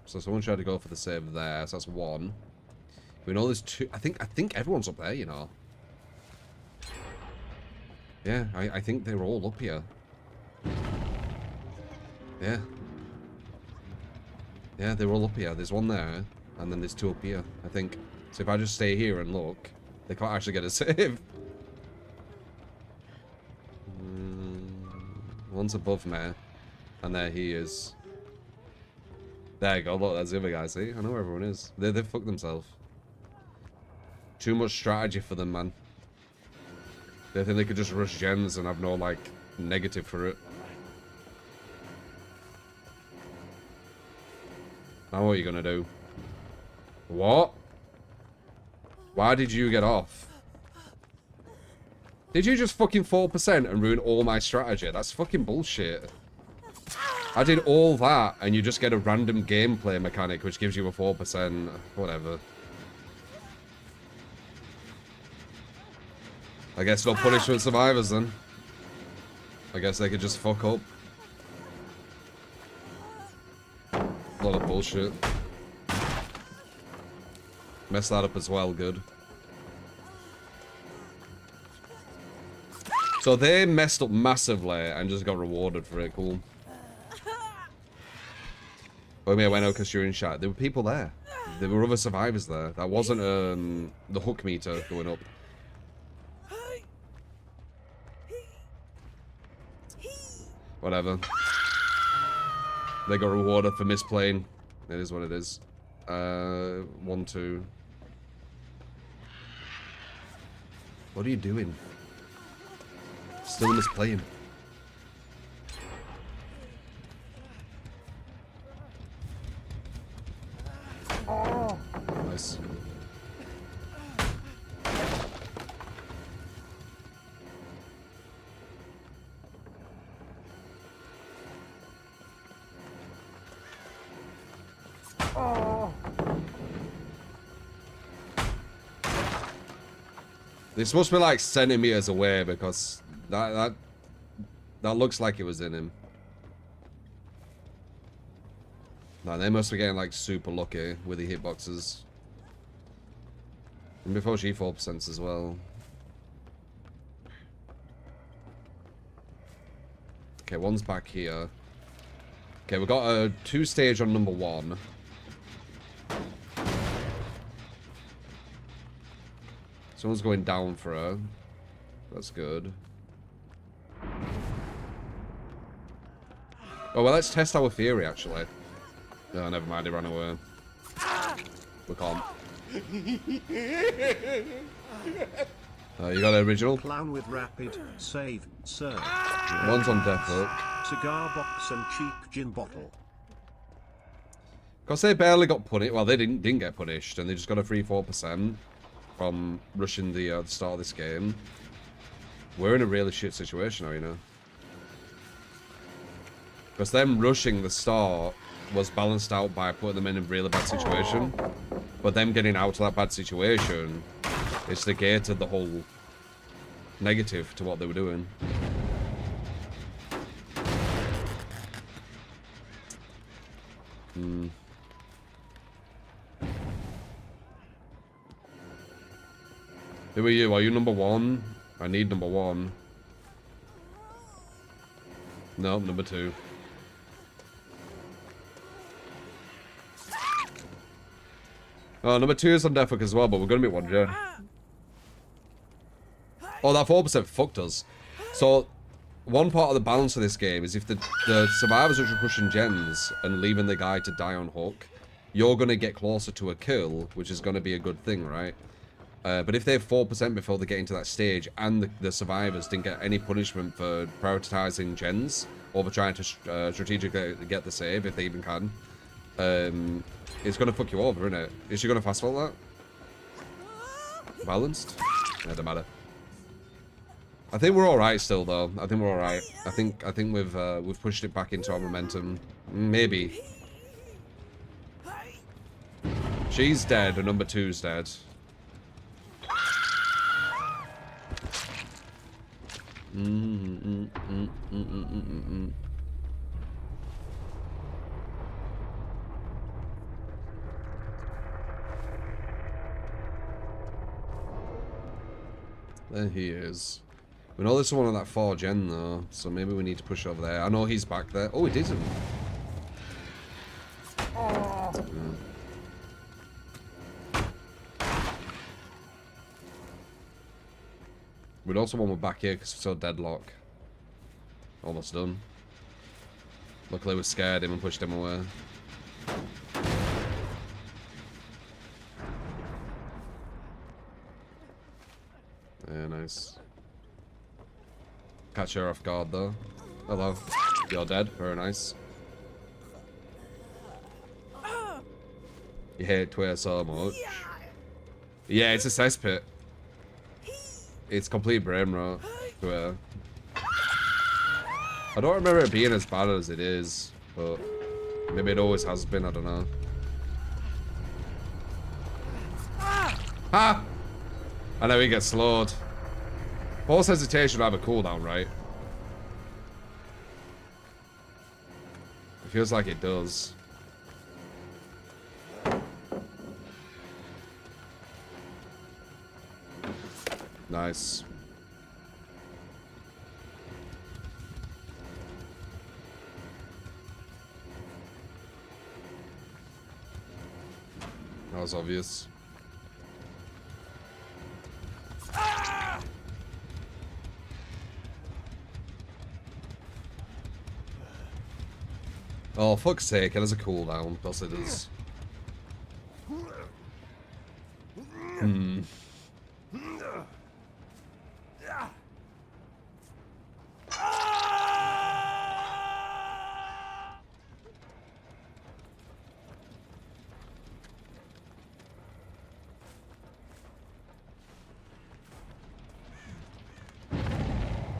So someone tried to go for the save there, so that's one. We know there's two. I think everyone's up there, you know. Yeah, I think they're all up here. Yeah. Yeah, they're all up here. There's one there, and then there's two up here, I think. So if I just stay here and look, they can't actually get a save. One's above me, and there he is. There you go, look, that's the other guy, see? I know where everyone is. They fucked themselves. Too much strategy for them, man. They think they could just rush gens and have no, like, negative for it. Now what are you gonna do? What? Why did you get off? Did you just fucking 4% and ruin all my strategy? That's fucking bullshit. I did all that and you just get a random gameplay mechanic which gives you a 4%. Whatever. I guess no punishment survivors then. I guess they could just fuck up. A lot of bullshit. Messed that up as well, good. So they messed up massively and just got rewarded for it, cool. Oh, I went out because you're in chat. There were people there. There were other survivors there. That wasn't the hook meter going up. Whatever. They got rewarded for misplaying. It is what it is. 1, 2. What are you doing? Still misplaying. Nice. This must be like centimeters away because that looks like it was in him. No, they must be getting like super lucky with the hitboxes. And before she 4% as well. Okay, one's back here. Okay, we've got a 2-stage on number 1. Someone's going down for her. That's good. Oh, well, let's test our theory, actually. Oh, never mind, he ran away. We can't. You got an original? Clown with rapid save, sir. One's on death hook. Cigar box and cheap gin bottle. Because they barely got punished. Well, they didn't get punished, and they just got a free 4% from rushing the start of this game. We're in a really shit situation now, you know. Because them rushing the start was balanced out by putting them in a really bad situation. But them getting out of that bad situation, it's negated the whole negative to what they were doing. Who are you? Are you number 1? I need number 1. No, number 2. Oh, number 2 is on death hook as well, but we're gonna be 1 gen. Oh, that 4% fucked us. So, one part of the balance of this game is if the survivors are pushing gens and leaving the guy to die on hook, you're gonna get closer to a kill, which is gonna be a good thing, right? But if they have 4% before they get into that stage, and the survivors didn't get any punishment for prioritizing gens, or for trying to strategically get the save, if they even can, it's gonna fuck you over, isn't it? Is she gonna fast fault that? Balanced? Yeah, doesn't matter. I think we're all right still, though. I think we're all right. I think we've pushed it back into our momentum. Maybe. She's dead, and number 2's dead. There he is. We know there's someone on that 4 gen though, so maybe we need to push over there. I know he's back there. Oh, he didn't. Yeah. We'd also want one back here because we're so deadlock. Almost done. Luckily we scared him and pushed him away. Yeah, nice. Catch her off guard though. Hello. You're dead. Very nice. You hate Twitter so much. Yeah, it's a cesspit. It's complete brain rot. Twitter. I don't remember it being as bad as it is, but maybe it always has been, I don't know. Ah! I know he gets slowed. Force hesitation will have a cooldown, right? It feels like it does. Nice. That was obvious. Oh, fuck's sake, it has a cooldown. Of course it does. Hmm.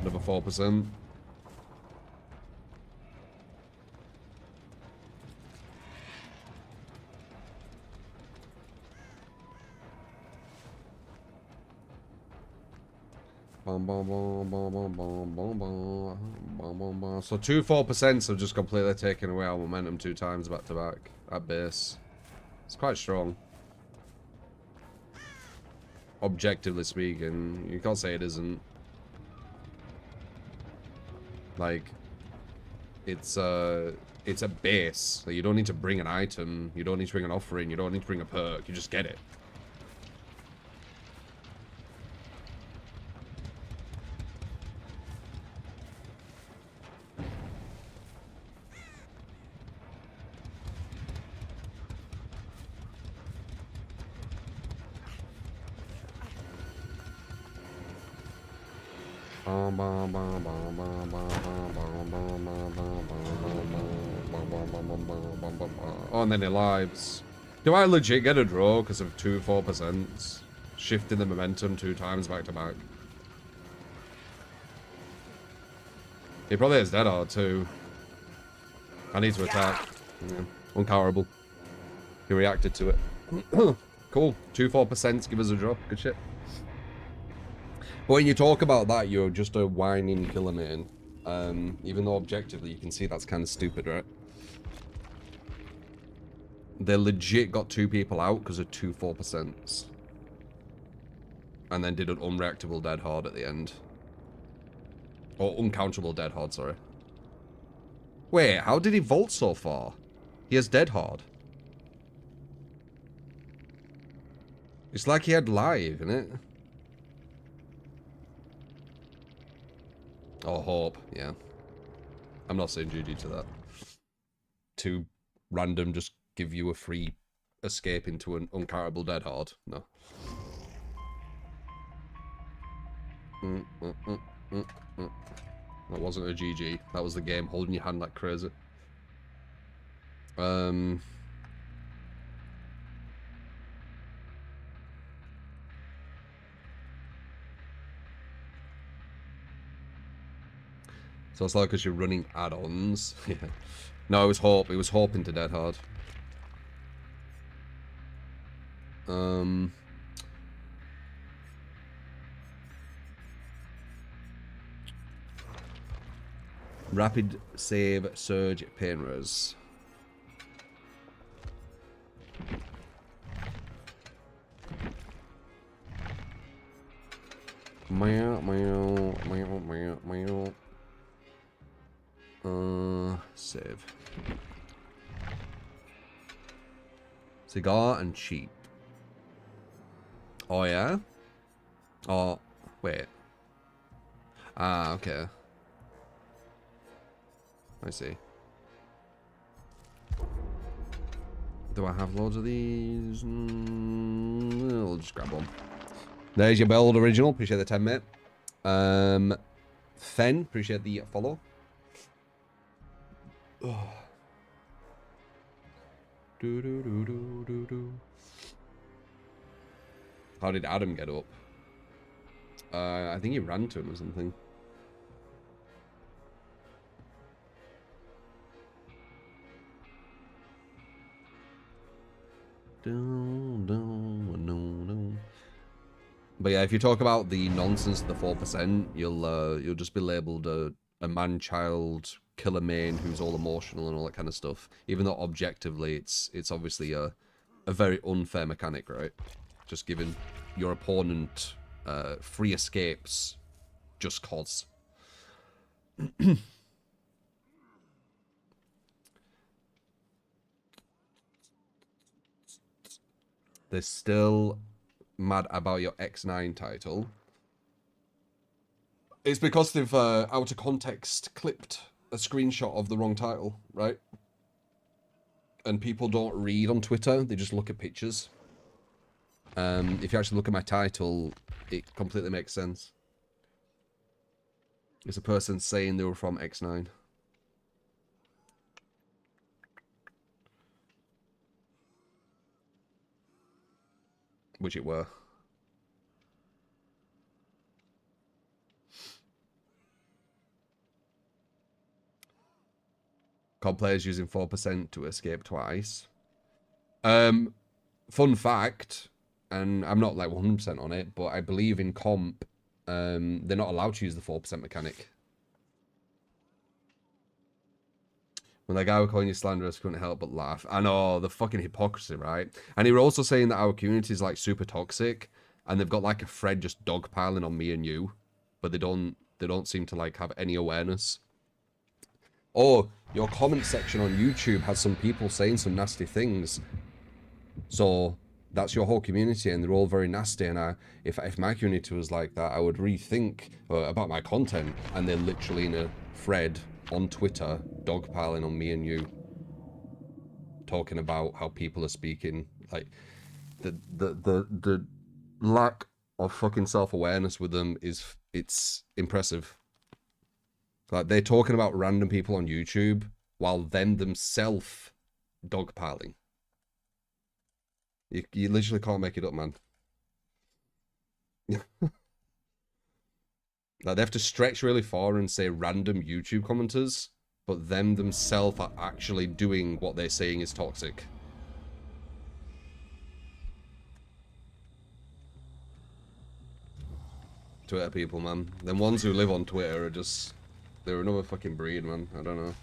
Another 4%. So 2 4% have just completely taken away our momentum 2 times back to back at base. It's quite strong. Objectively speaking, you can't say it isn't. Like, it's a base. Like, you don't need to bring an item, you don't need to bring an offering, you don't need to bring a perk, you just get it. Oh, and then it lives. Do I legit get a draw because of 2 4%? Shifting the momentum 2 times back to back. He probably has dead hard too. I need to attack. Yeah. Uncoverable. He reacted to it. Cool. 2 4% give us a draw. Good shit. But when you talk about that, you're just a whining killer main. Even though objectively you can see that's kind of stupid, right? They legit got 2 people out because of 2 4%. And then did an unreactable dead hard at the end. Or uncounterable dead hard, sorry. Wait, how did he vault so far? He has dead hard. It's like he had live, isn't it? Oh, hope, yeah. I'm not saying GG to that. 2 random just give you a free escape into an uncountable dead hard. No. That wasn't a GG. That was the game holding your hand like crazy. So it's like because you're running add-ons. Yeah. No, it was Hope. It was Hope into Dead Hard. Rapid save surge pain res. Meow, meow, meow, meow, meow. Save. Cigar and cheap. Oh, yeah? Oh, wait. Ah, okay. I see. Do I have loads of these? I'll just grab one. There's your build original. Appreciate the 10, mate. Fen, appreciate the follow. Oh. How did Adam get up? I think he ran to him or something. But yeah, if you talk about the nonsense of the 4%, you'll just be labelled a man-child killer main who's all emotional and all that kind of stuff. Even though objectively it's obviously a very unfair mechanic, right? Just giving your opponent free escapes just cause. They're still mad about your X9 title. It's because they've out of context clipped a screenshot of the wrong title, right? and people don't read on Twitter, they just look at pictures. If you actually look at my title, it completely makes sense. It's a person saying they were from X9. Which it were. COD players using 4% to escape twice. Fun fact, and I'm not like 100% on it, but I believe in comp, they're not allowed to use the 4% mechanic. When that guy was calling you slanderous, couldn't help but laugh. I know, the fucking hypocrisy, right? And he was also saying that our community is like super toxic, and they've got like a thread just dogpiling on me and you, but they don't seem to like have any awareness. Oh, your comment section on YouTube has some people saying some nasty things. So that's your whole community, and they're all very nasty. And if my community was like that, I would rethink about my content. And they're literally in a thread on Twitter, dogpiling on me and you, talking about how people are speaking. Like the lack of fucking self-awareness with them it's impressive. Like, they're talking about random people on YouTube while themselves dogpiling. You literally can't make it up, man. Like, they have to stretch really far and say random YouTube commenters, but themselves are actually doing what they're saying is toxic. Twitter people, man. Them ones who live on Twitter are just... they're another fucking breed, man. I don't know.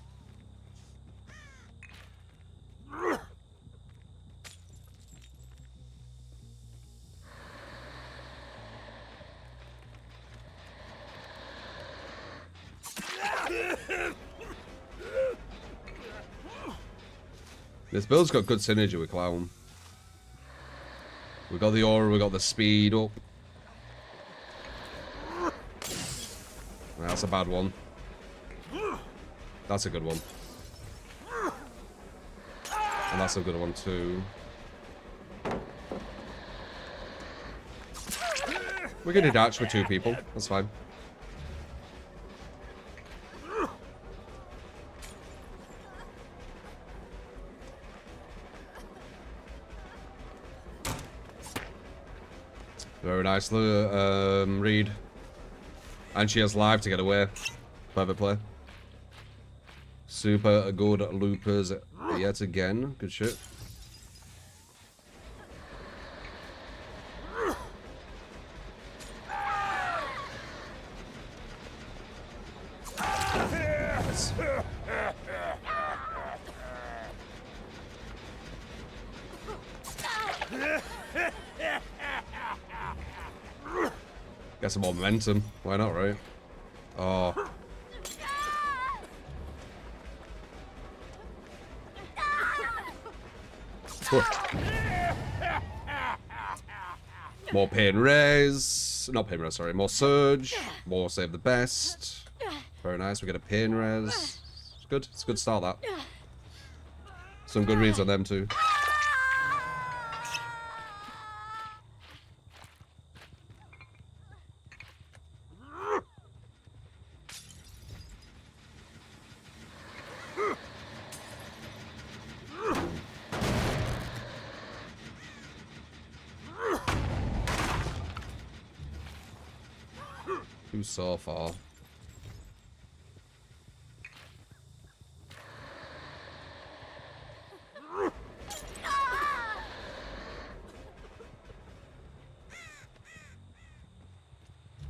This build's got good synergy with Clown. We got the aura, we got the speed up. That's a bad one. That's a good one. And that's a good one too. We're gonna dash with 2 people. That's fine. Very nice, read. And she has live to get away. Clever play. Super good loopers yet again. Good shit. Get some more momentum. Why not, right? Oh. More pain res. Not pain res, sorry. More surge. More save the best. Very nice. We get a pain res. It's good. It's a good start, that. Some good reads on them, too. So far.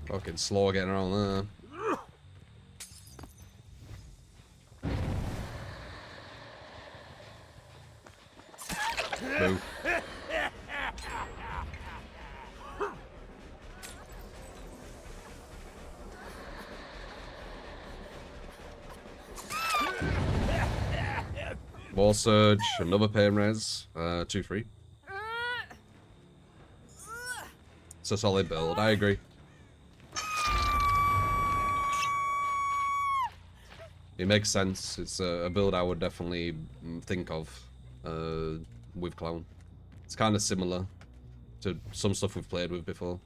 Fucking slow getting around there. Boo. More surge, another pain res, 2-3. It's a solid build, I agree. It makes sense. It's a build I would definitely think of. with Clown. It's kind of similar to some stuff we've played with before.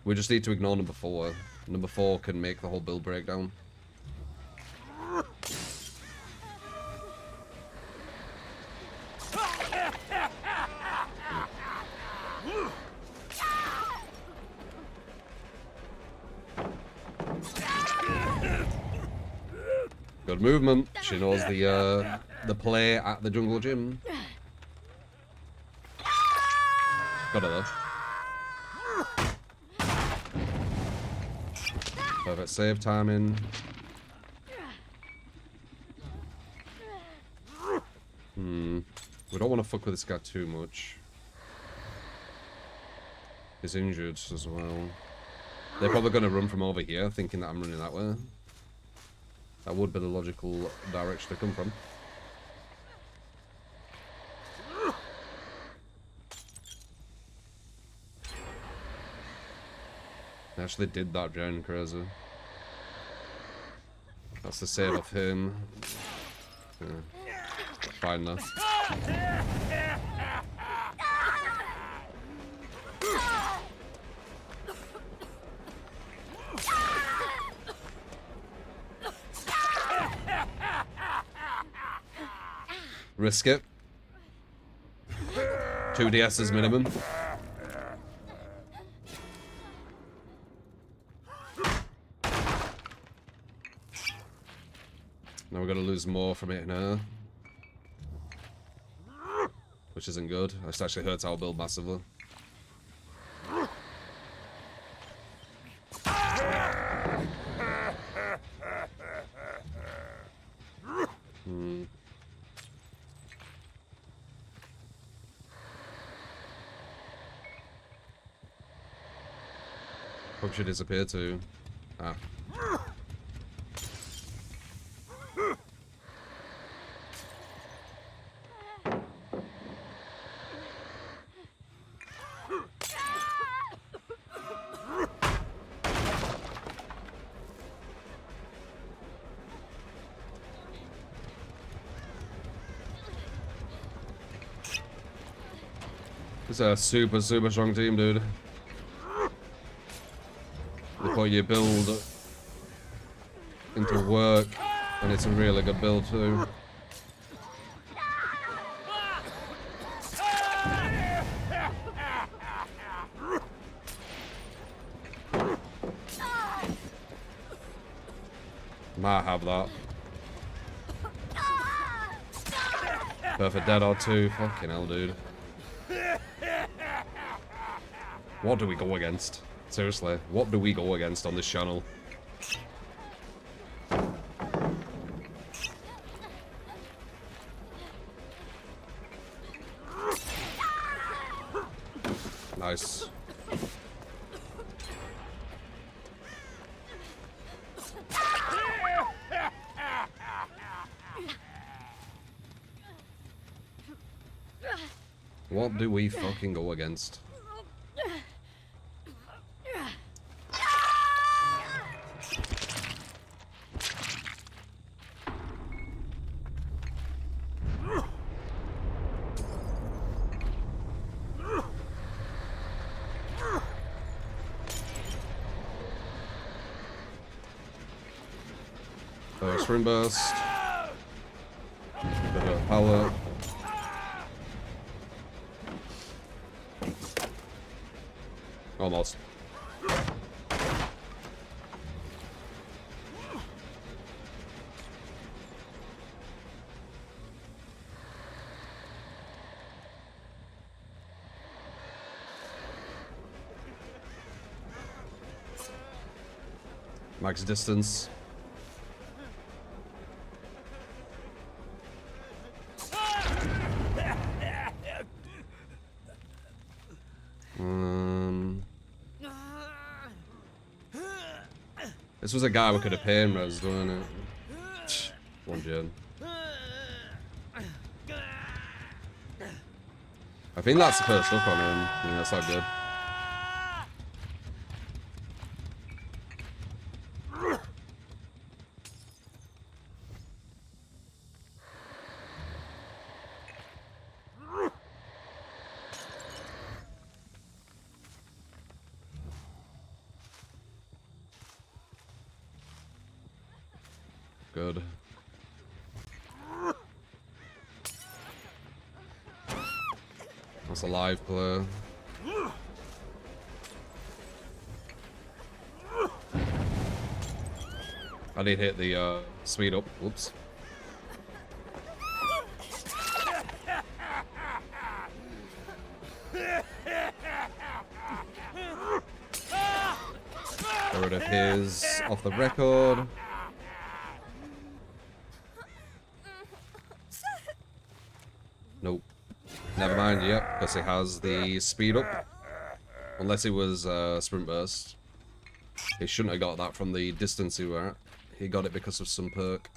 We just need to ignore number 4. Number 4 can make the whole build breakdown. Good movement. She knows the play at the jungle gym. Got her there. Perfect save timing. We don't want to fuck with this guy too much. He's injured as well. They're probably going to run from over here, thinking that I'm running that way. That would be the logical direction to come from. I actually did that giant crazy. That's the save of him. Yeah. Fine now. Risk it. 2 DS's minimum. Now we're gonna lose more from it now. Which isn't good. This actually hurts our build massively. Hope she disappeared too. Ah. It's a super strong team, dude. They put your build into work, and it's a really good build too. Might have that. Perfect dead or 2. Fucking hell, dude. What do we go against? Seriously, what do we go against on this channel? Nice. What do we fucking go against? Spring burst. Bit of power. Almost. Max distance. This was a guy we could have pain res, wasn't it? One gen. I think that's the first up on him. Yeah, that's not good. Good. That's a live player. I did hit the speed up. Whoops. Get rid of his off the record. Nope. Never mind, yep, because it has the speed up. Unless it was sprint burst. He shouldn't have got that from the distance he were at. He got it because of some perk.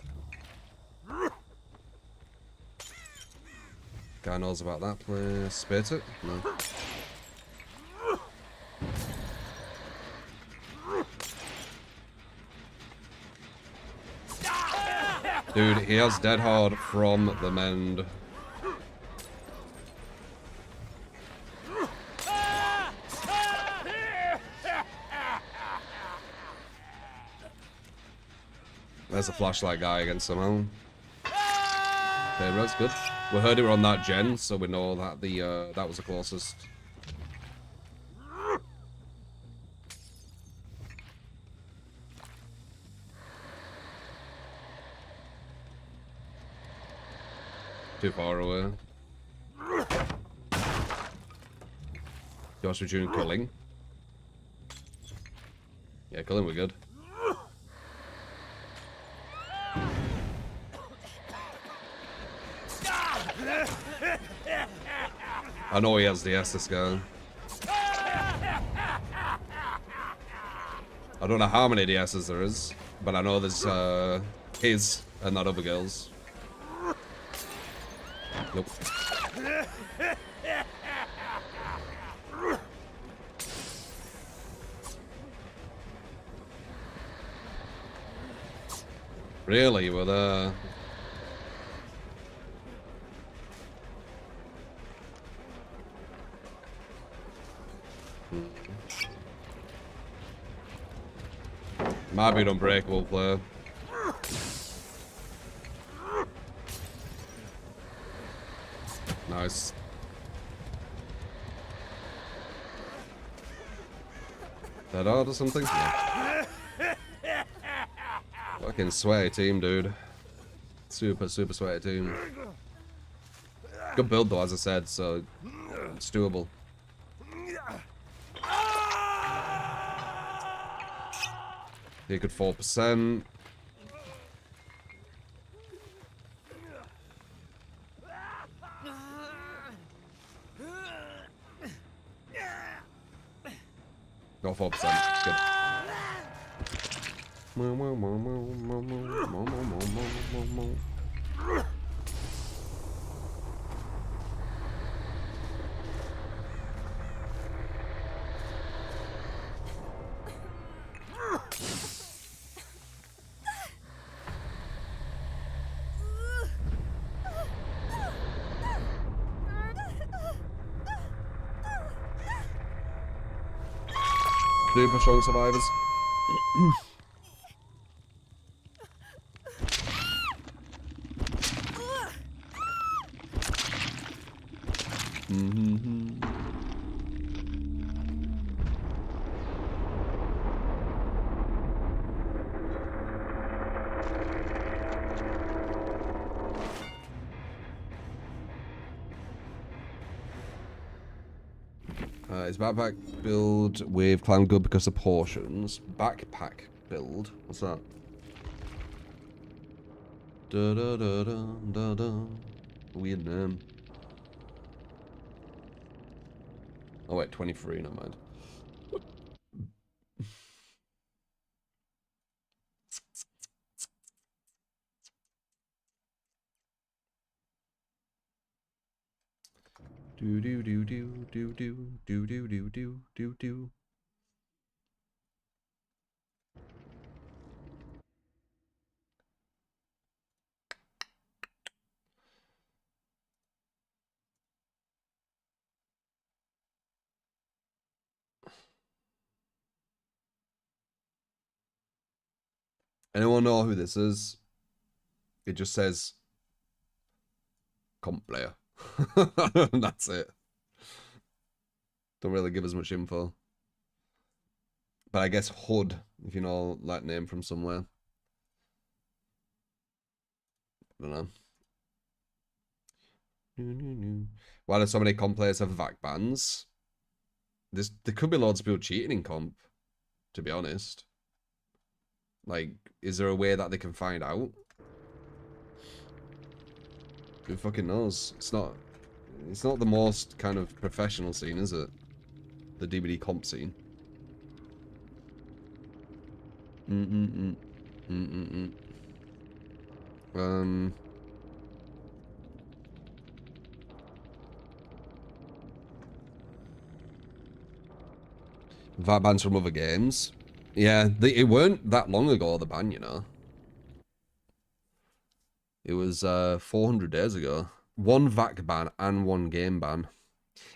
Guy knows about that place. Spit it? No. Dude, he has dead hard from the mend. There's a flashlight guy again somehow. Okay, that's good. We heard it were on that gen, so we know that the that was the closest. Too far away. Josh, we're doing culling. Yeah, culling we're good. I know he has the S, this guy. I don't know how many DS's there is, but I know there's his and that other girl's. Nope. Really, you were there? Might be an unbreakable player. Nice. Dead hard or something? Yeah. Fucking sweaty team, dude. Super, super sweaty team. Good build though, as I said, so it's doable. He could 4%. Go 4%. Good. Super strong survivors. His backpack build with clan good because of portions. Backpack build? What's that? Da da da da da da. Weird name. Oh wait, 23, never mind. Do do do do do do do do do do do do. Anyone know who this is? It just says comp player. That's it. Don't really give us much info. But I guess HUD, if you know that name from somewhere. I don't know. Why do so many comp players have VAC bans? There could be loads of people cheating in comp, to be honest. Like, is there a way that they can find out? Who fucking knows? It's not the most kind of professional scene, is it? The DBD comp scene. VAC bans from other games. Yeah, it weren't that long ago, the ban, you know. It was 400 days ago. One VAC ban and one game ban.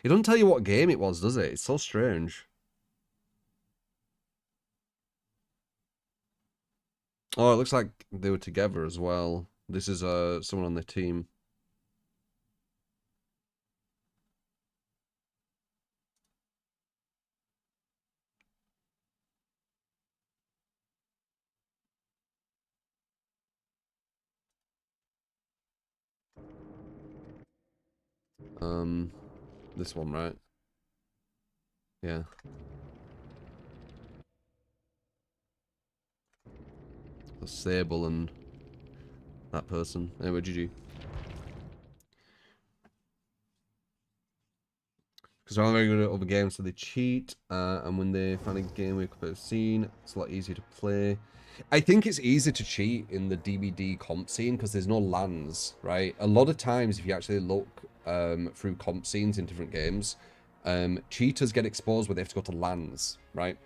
It doesn't tell you what game it was, does it? It's so strange. Oh, it looks like they were together as well. This is someone on the team. This one, right? Yeah. Sable and that person. Anyway, GG. Because they're all very good at other games, so they cheat. And when they find a game with a scene, it's a lot easier to play. I think it's easy to cheat in the DBD comp scene because there's no lands, right? A lot of times, if you actually look through comp scenes in different games, cheaters get exposed where they have to go to lands, right?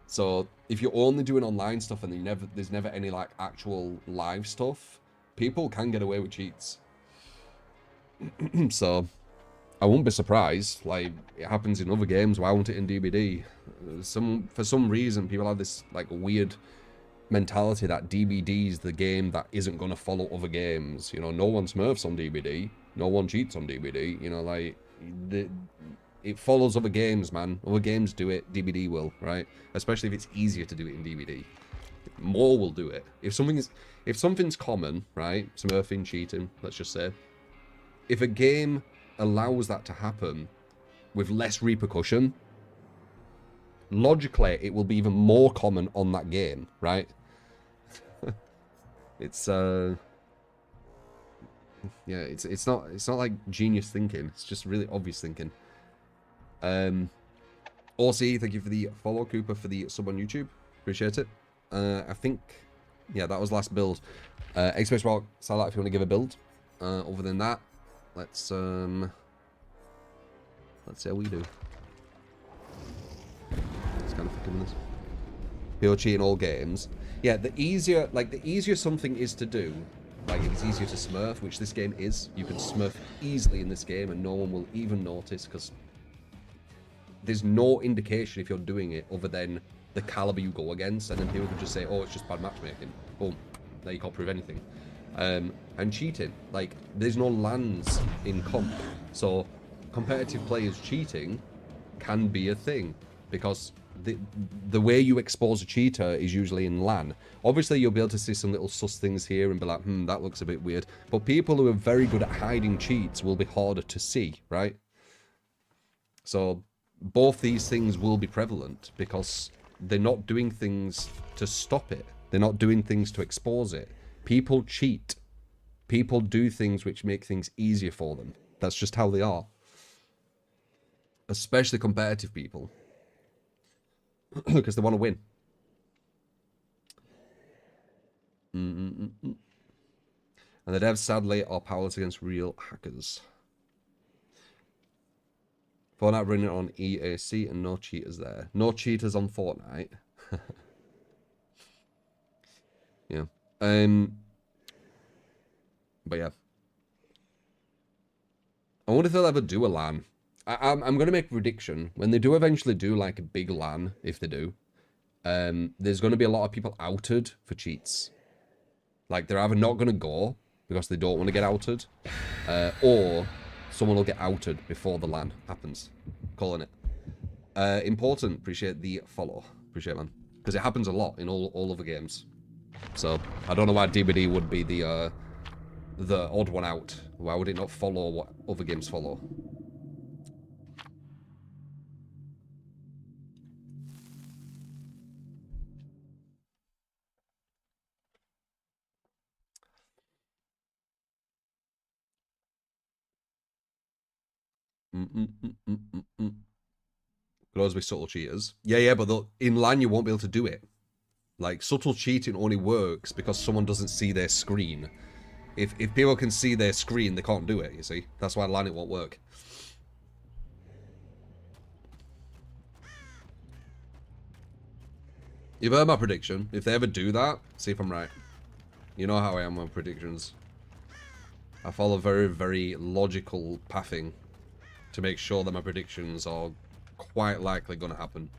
So if you're only doing online stuff and there's never any like actual live stuff, people can get away with cheats. So I won't be surprised. Like, it happens in other games. Why won't it in DBD? For some reason, people have this like weird mentality that DBD is the game that isn't going to follow other games. You know, no one smurfs on DBD. No one cheats on DBD. You know, like, it follows other games, man. Other games do it. DBD will, right? Especially if it's easier to do it in DBD. More will do it. If something's common, right? Smurfing, cheating, let's just say. If a game allows that to happen with less repercussion, logically it will be even more common on that game, right? It's yeah, it's not like genius thinking. It's just really obvious thinking. OC, thank you for the follow. Cooper for the sub on YouTube, appreciate it. I think, yeah, that was last build. Xbox Rock, sellout if you want to give a build. Other than that, let's see how we do. It's kind of fucking this. People cheat in all games. Yeah, the easier something is to do, like if it's easier to smurf, which this game is, you can smurf easily in this game and no one will even notice because there's no indication if you're doing it other than the caliber you go against, and then people can just say, oh, it's just bad matchmaking. Boom. Now you can't prove anything. And cheating, like, there's no lands in comp, so competitive players cheating can be a thing because the way you expose a cheater is usually in LAN. Obviously, you'll be able to see some little sus things here and be like, that looks a bit weird. But people who are very good at hiding cheats will be harder to see, right? So both these things will be prevalent because they're not doing things to stop it. They're not doing things to expose it. People cheat. People do things which make things easier for them. That's just how they are. Especially competitive people. Because they want to win. And the devs, sadly, are powerless against real hackers. Fortnite running on EAC and no cheaters there. No cheaters on Fortnite. Yeah. But yeah. I wonder if they'll ever do a LAN. I'm going to make a prediction. When they do eventually do like a big LAN, if they do, there's going to be a lot of people outed for cheats. Like, they're either not going to go because they don't want to get outed, or someone will get outed before the LAN happens. Calling it. Important. Appreciate the follow. Appreciate it, man. Because it happens a lot in all other games. So, I don't know why DBD would be the odd one out. Why would it not follow what other games follow? Could always be subtle cheaters. Yeah, but in LAN you won't be able to do it. Like, subtle cheating only works because someone doesn't see their screen. If people can see their screen, they can't do it, you see? That's why LAN it won't work. You've heard my prediction. If they ever do that, see if I'm right. You know how I am with predictions. I follow very, very logical pathing to make sure that my predictions are quite likely going to happen.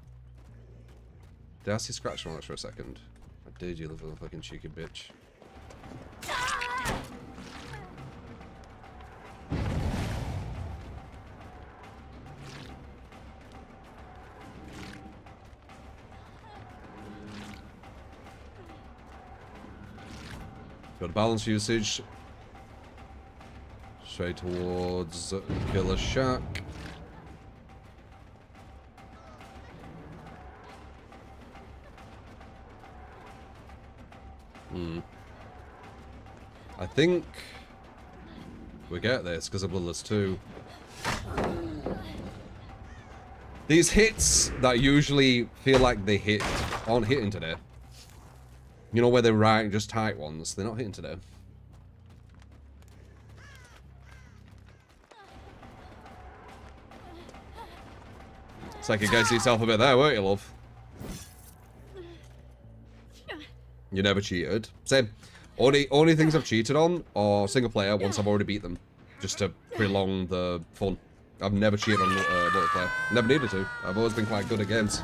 Did I see scratch marks for a second? I did, you little fucking cheeky bitch. Got a balance usage. Straight towards Killer Shack. I think we get this because of Bloodless 2. These hits that usually feel like they hit aren't hitting today. You know where they're right, just tight ones. They're not hitting today. It's like you guys yourself a bit there, weren't you, love? You never cheated. Same. Only things I've cheated on are single player once I've already beat them. Just to prolong the fun. I've never cheated on multiplayer. Never needed to. I've always been quite good at games.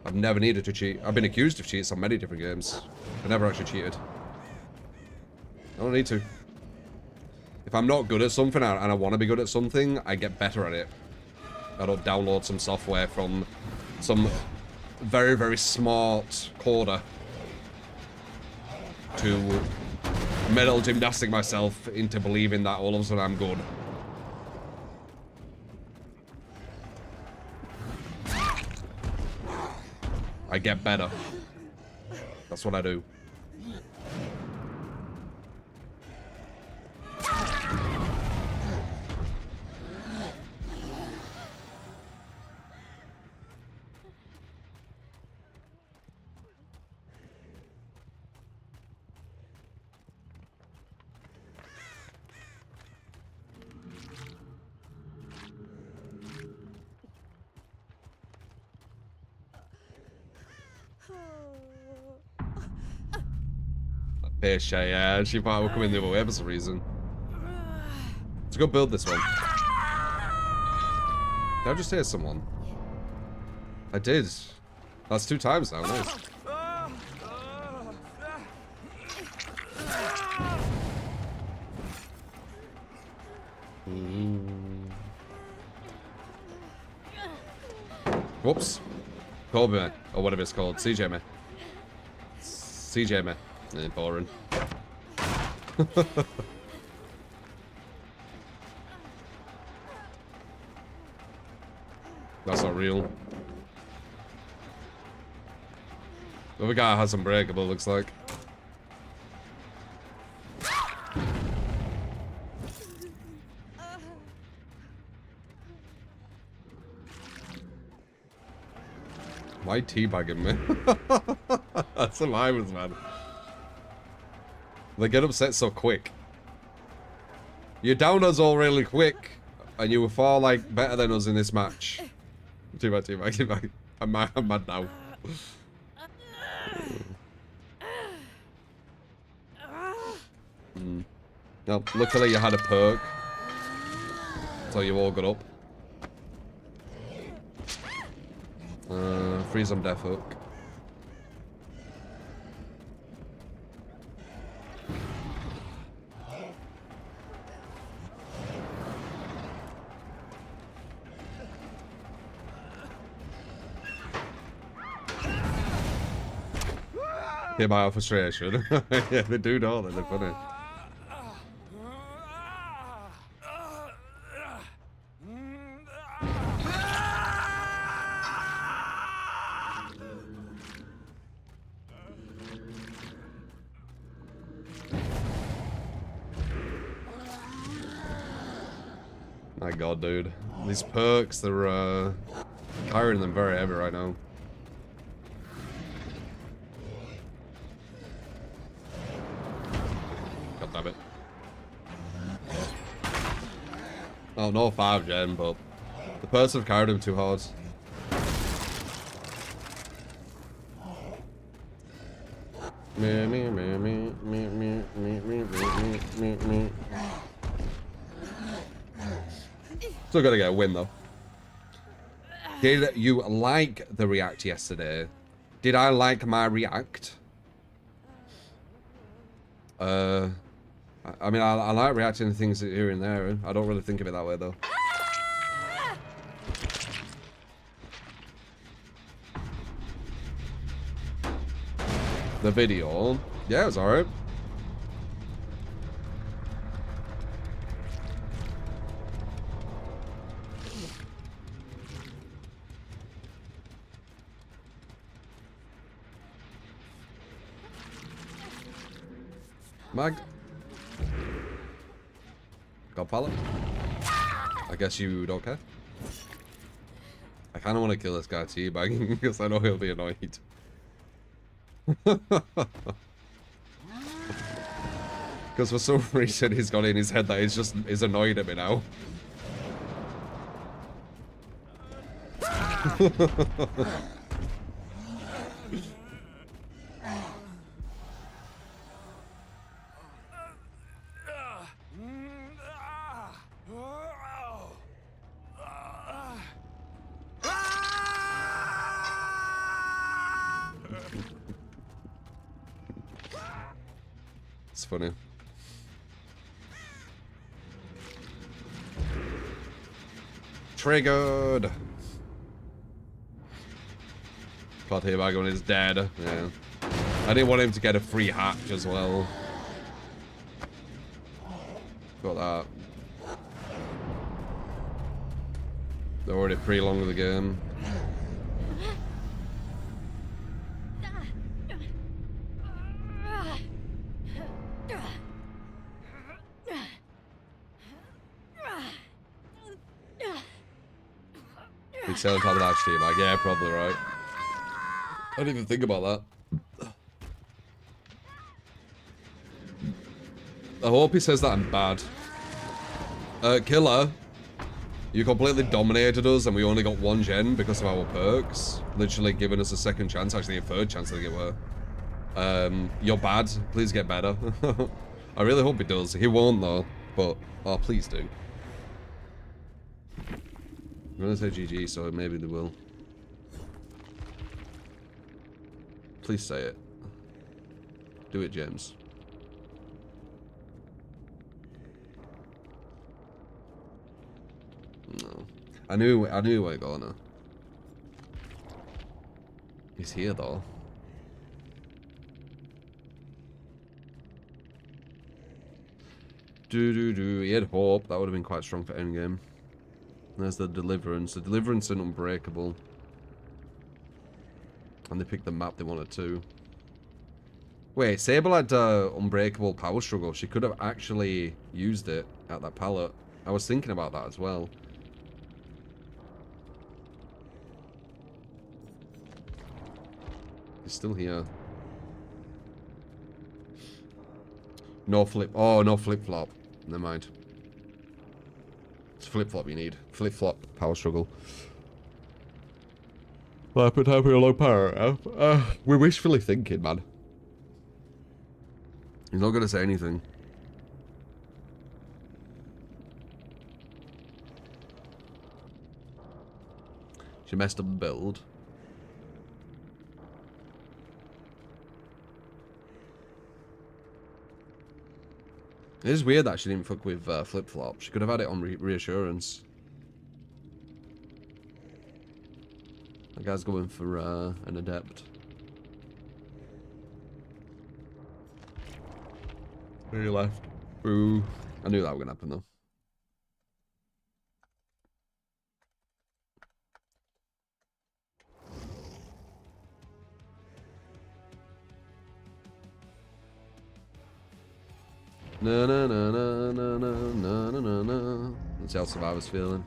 I've never needed to cheat. I've been accused of cheats on many different games. But never actually cheated. I don't need to. If I'm not good at something and I want to be good at something, I get better at it. I don't download some software from some very, very smart coder to mental gymnastic myself into believing that all of a sudden I'm good. I get better. That's what I do. Fish, yeah, she thought I would come in the other way for some reason. Let's go build this one. Did I just hear someone? I did. That's 2 times now, nice. Whoops. Colby, or whatever it's called. CJ me. CJ me. Boring. That's not real. The other guy has unbreakable, looks like. Why teabagging me? That's what I was, man. They get upset so quick. You're down us all really quick, and you were far, like, better than us in this match. Teabag. I'm mad now. No, luckily you had a perk. So you all got up. Freeze on death hook. Hit by our frustration. Yeah, they do, don't they? They're funny. My god, dude. These perks, they're carrying them very heavy right now. God damn it. Oh, no 5 gen, but the perks have carried him too hard. Me, me, me, me, me, me, me, me, me, me, me. Still gotta get a win though. Did you like the react yesterday? Did I like my react? I mean, I like reacting to things here and there. I don't really think of it that way though. The video, yeah, it was alright. Mag. Got pallet? I guess you don't care. I kind of want to kill this guy teabagging because I know he'll be annoyed. Because for some reason he's got in his head that he's annoyed at me now. It's funny. Triggered. Got him back when he's dead. Yeah. I didn't want him to get a free hatch as well. Got that. They're already pretty long with the game. He'd say on top of that stream, like, yeah, probably right. I didn't even think about that. I hope he says that I'm bad. Killer, you completely dominated us and we only got 1 gen because of our perks. Literally giving us a second chance, actually a third chance, I think it were. You're bad, please get better. I really hope he does. He won't though, but, oh, please do. I'm gonna say GG, so maybe they will. Please say it. Do it, James. No. I knew where it going. He's here though. He had hope. That would have been quite strong for endgame. There's the Deliverance. The Deliverance and Unbreakable. And they picked the map they wanted to. Wait, Sable had Unbreakable Power Struggle. She could have actually used it at that pallet. I was thinking about that as well. He's still here. No flip. Oh, no flip-flop. Never mind. It's flip-flop you need. Flip-flop Power Struggle. Well, put time for a low power. We're wishfully thinking, man. He's not going to say anything. She messed up the build. It is weird that she didn't fuck with flip-flop. She could have had it on reassurance. That guy's going for an adept. He left. Boo. I knew that was gonna happen though. Na na na na na na na na na. Let's see how Survivor's feeling.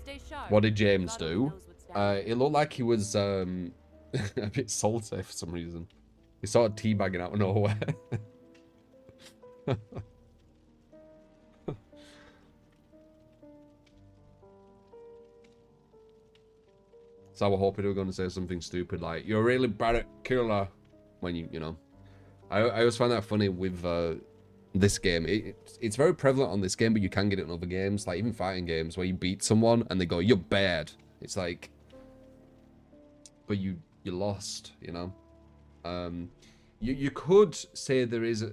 Stay sharp. What did James God only do? knows what's down. It looked like he was a bit salty for some reason. He started teabagging out of nowhere. So I was hoping they were going to say something stupid like, "You're really bad at killer," when you know. I always find that funny with this game. It's very prevalent on this game, but you can get it in other games, like even fighting games, where you beat someone and they go, "You're bad." It's like, but you lost, you know. You could say there is.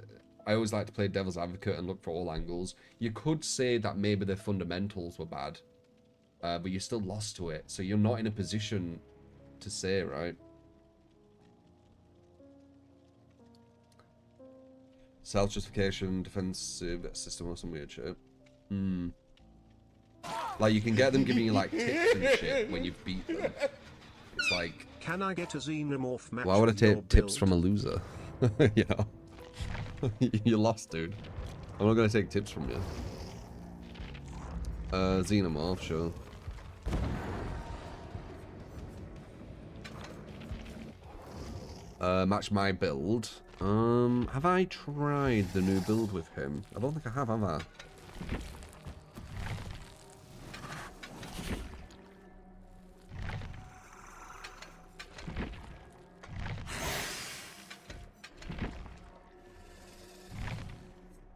I always like to play devil's advocate and look for all angles. You could say that maybe their fundamentals were bad, but you still lost to it, so you're not in a position to say, right? Self-justification, defensive system, or some weird shit. Like, you can get them giving you, like, tips and shit when you've beat them. It's like... Can I get a xenomorph match? Why would I with your take tips build? from a loser? You know? You lost, dude. I'm not gonna take tips from you. Xenomorph, sure. Match my build. Have I tried the new build with him? I don't think I have I?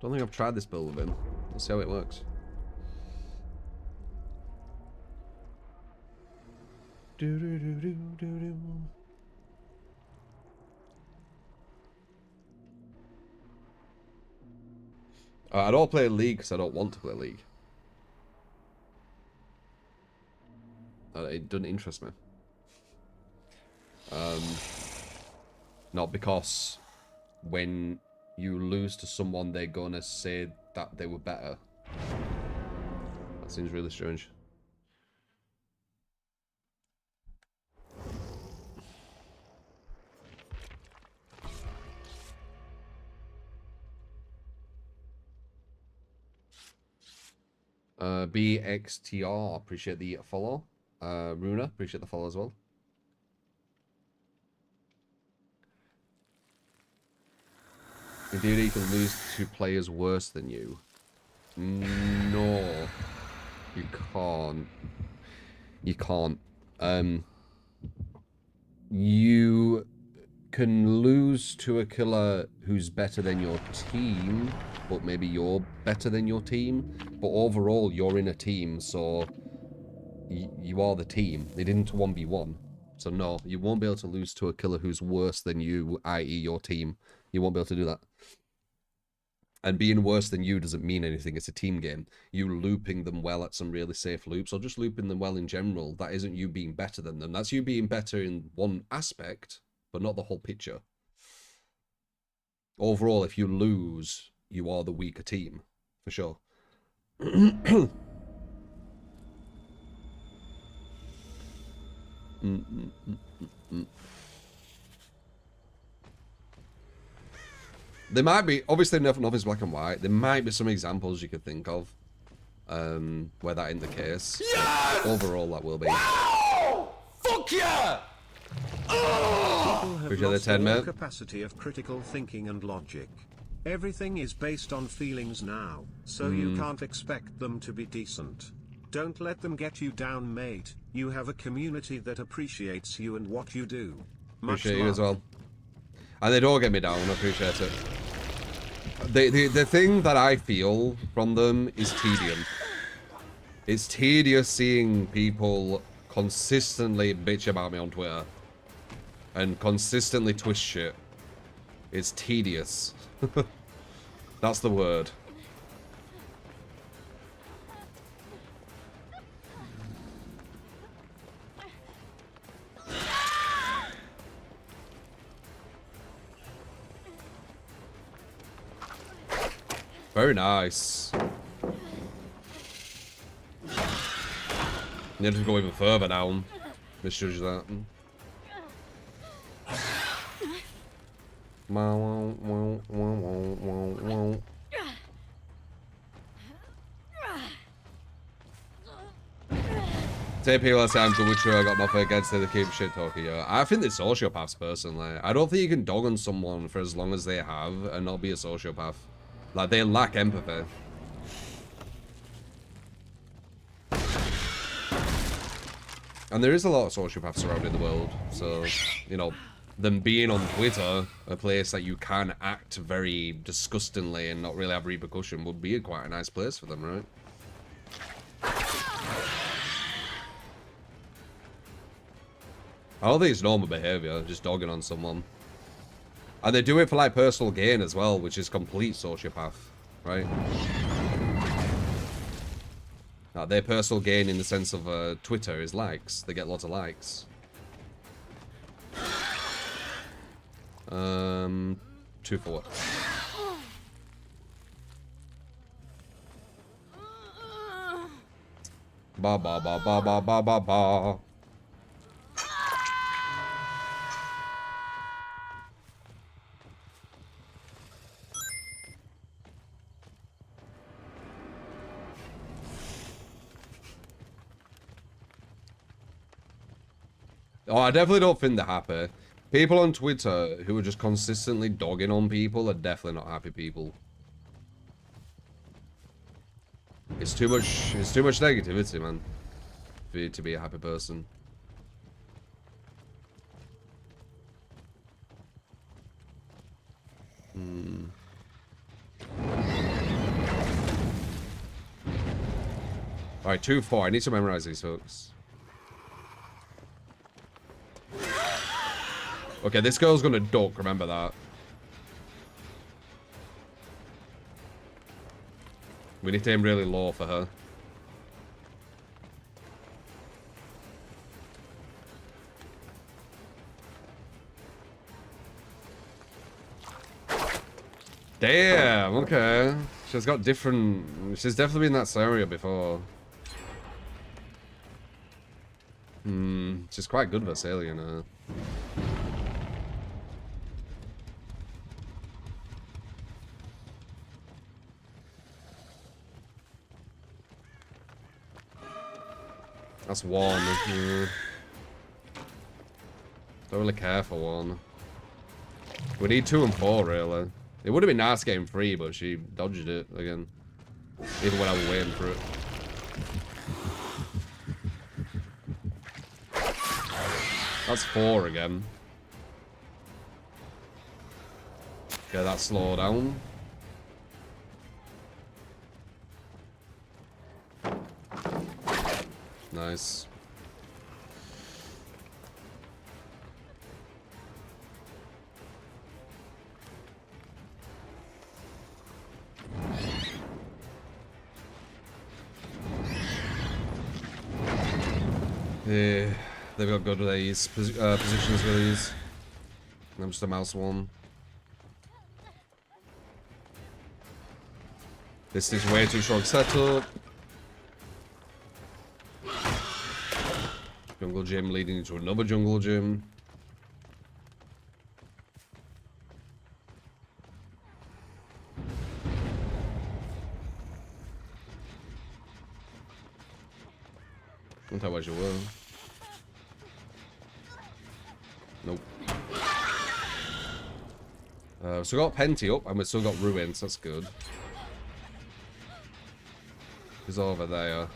Don't think I've tried this build with him. Let's see how it works. I don't play League because I don't want to play League. It doesn't interest me. Not because when you lose to someone, they're gonna say that they were better. That seems really strange. BXTR, appreciate the follow. Runa, appreciate the follow as well. In theory, you can lose to players worse than you. No, you can't. You can't. You can lose to a killer who's better than your team, but maybe you're better than your team. But overall, you're in a team, so you are the team. They didn't 1v1. So no, you won't be able to lose to a killer who's worse than you, i.e. your team. You won't be able to do that. And being worse than you doesn't mean anything. It's a team game. You looping them well at some really safe loops, or just looping them well in general, that isn't you being better than them. That's you being better in one aspect, but not the whole picture. Overall, if you lose, you are the weaker team, for sure. There might be, obviously nothing's black and white. There might be some examples you could think of where that isn't the case. Yes! Overall, that will be. Wow! Fuck yeah! People have Appreciate the lost 10, all mate. capacity of critical thinking and logic. Everything is based on feelings now, so you can't expect them to be decent. Don't let them get you down, mate. You have a community that appreciates you and what you do. Much Appreciate you love. as well. And they don't get me down, I appreciate it. The thing that I feel from them is tedium. It's tedious seeing people consistently bitch about me on Twitter. And consistently twist shit. It's tedious. That's the word. Very nice. Need to go even further down. Misjudge that. Say people say I'm good with you, I got nothing against it, they keep shit talking. Yeah. I think they're sociopaths personally. I don't think you can dog on someone for as long as they have and not be a sociopath. Like, they lack empathy. And there is a lot of sociopaths around in the world, so, you know, them being on Twitter, a place that you can act very disgustingly and not really have repercussion, would be quite a nice place for them, right? I don't think it's normal behavior, just dogging on someone. And they do it for, like, personal gain as well, which is complete sociopath, right? Their personal gain in the sense of Twitter is likes. They get lots of likes. 2 for what? Ba ba ba ba ba ba ba ba. Oh, I definitely don't think they're happy. People on Twitter who are just consistently dogging on people are definitely not happy people. It's too much negativity, man, for you to be a happy person. Alright, 2-4. I need to memorize these, folks. Okay, this girl's gonna duck, remember that. We need to aim really low for her. Damn, okay. She's got different... She's definitely been in that scenario before. She's quite good Vasilian, her. That's 1. Yeah. Don't really care for 1. We need 2 and 4, really. It would have been nice getting 3, but she dodged it again. Even when I was waiting for it. That's 4 again. Get that slow down. Nice. Yeah, they've got good with these positions with these. I'm just a mouse one. This is way too strong setup. Jungle gym leading into another jungle gym. Don't tell what you will. Nope. So we got Penty up and we've still got Ruins, that's good. He's over there.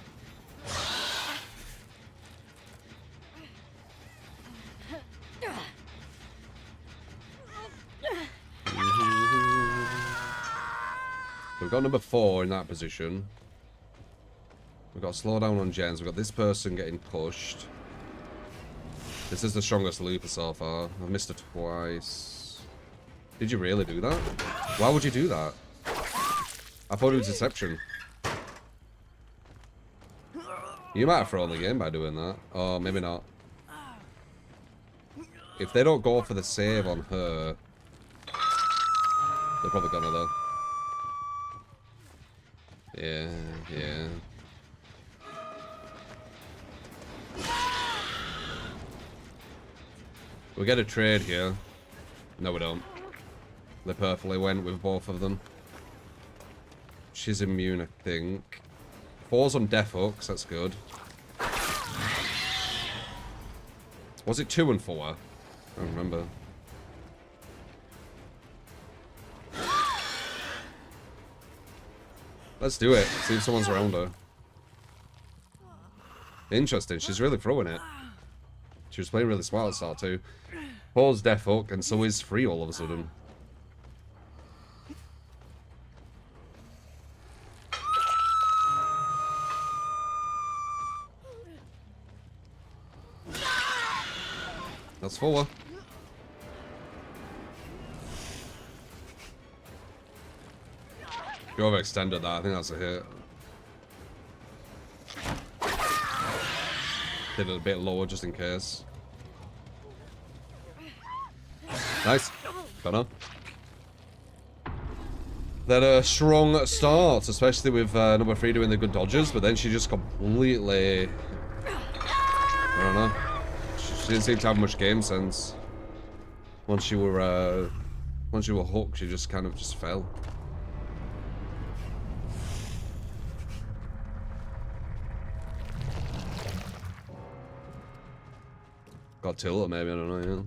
We've got number 4 in that position. We've got to slow down on gens. We've got this person getting pushed. This is the strongest looper so far. I've missed it twice. Did you really do that? Why would you do that? I thought it was deception. You might have thrown the game by doing that. Oh, maybe not. If they don't go for the save on her, they're probably gonna though. Yeah, yeah. We get a trade here. No, we don't. They perfectly went with both of them. She's immune, I think. 4's on death hooks, that's good. Was it 2 and 4? I don't remember. Let's do it. See if someone's around her. Interesting, she's really throwing it. She was playing really smart at start too. 4's death hook, and so is 3 all of a sudden. That's 4. You overextended that, I think that's a hit. Did it a bit lower just in case. Nice. Got on. Then a strong start, especially with number 3 doing the good dodges, but then she just completely... I don't know. She didn't seem to have much game sense. Once you were hooked, she just kind of just fell. Got tilt maybe, I don't know,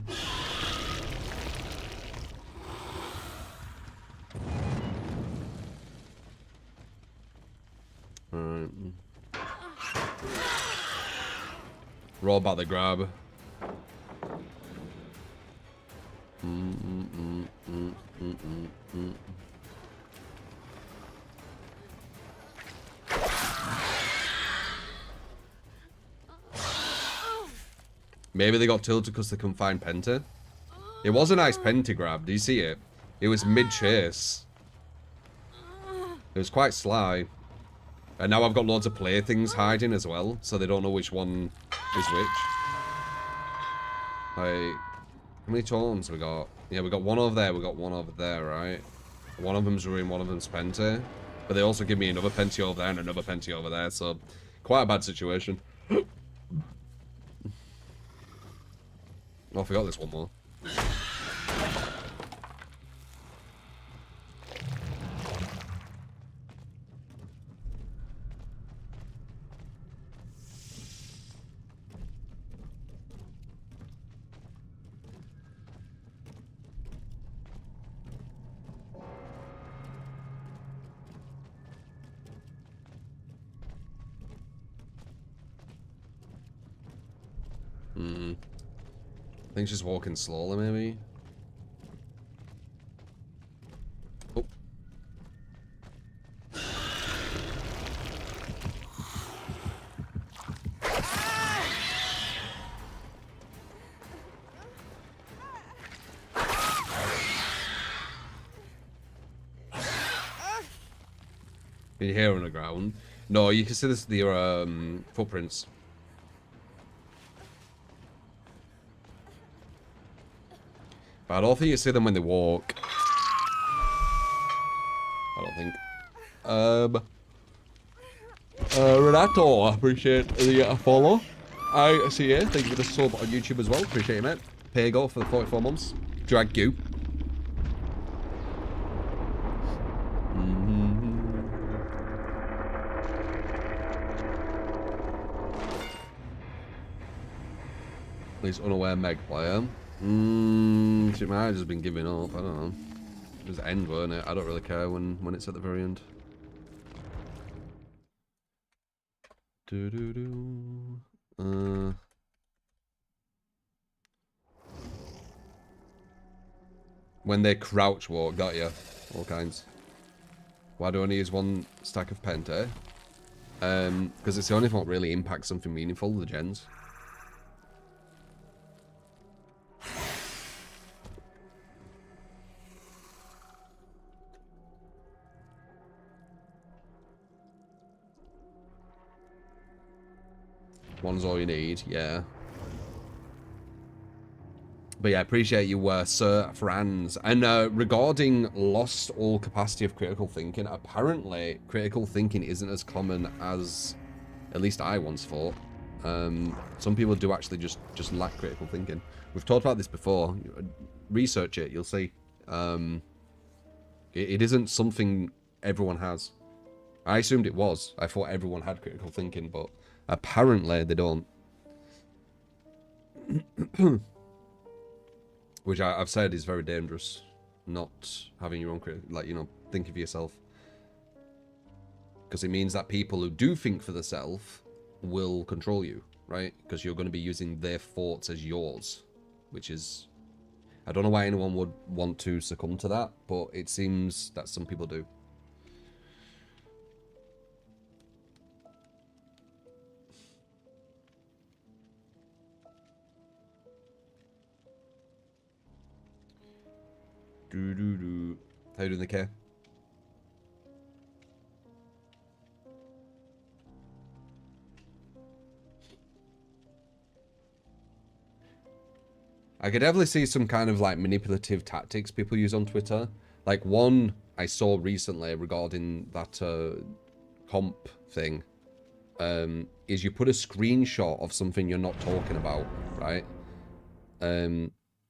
yeah. Alright. Roll about the grab. Maybe they got tilted because they couldn't find Penta. It was a nice Penta grab. Do you see it? It was mid-chase. It was quite sly. And now I've got loads of playthings hiding as well, so they don't know which one is which. Like, how many totems we got? Yeah, we got one over there, we got one over there, right? One of them's ruin, one of them's Penta. But they also give me another Penta over there and another Penta over there, so quite a bad situation. Oh, I forgot there's one more. I think she's walking slowly, maybe. Oh. Can you hear her on the ground? No, you can see this, the footprints. But I don't think you see them when they walk. I don't think. Renato, I appreciate the follow. I see you. Thank you for the sub on YouTube as well. Appreciate it, mate. Pago for the 44 months. Drag you. Please unaware Meg player. She might have just been giving up, I don't know. It was the end, wasn't it? I don't really care when it's at the very end. When they crouch walk, got you. All kinds. Why do I only use one stack of Penta? Because it's the only thing that really impacts something meaningful, the gens. One's all you need, yeah. But yeah, I appreciate you, Sir Franz. And regarding lost all capacity of critical thinking, apparently critical thinking isn't as common as at least I once thought. Some people do actually just lack critical thinking. We've talked about this before. Research it, you'll see. It isn't something everyone has. I assumed it was. I thought everyone had critical thinking, but apparently they don't. Which I've said is very dangerous. Not having your own think of yourself. Because it means that people who do think for themselves will control you, right? Because you're going to be using their thoughts as yours, which is... I don't know why anyone would want to succumb to that, but it seems that some people do. How you doing, the K? I could definitely see some kind of like manipulative tactics people use on Twitter. Like one I saw recently regarding that comp thing is you put a screenshot of something you're not talking about, right?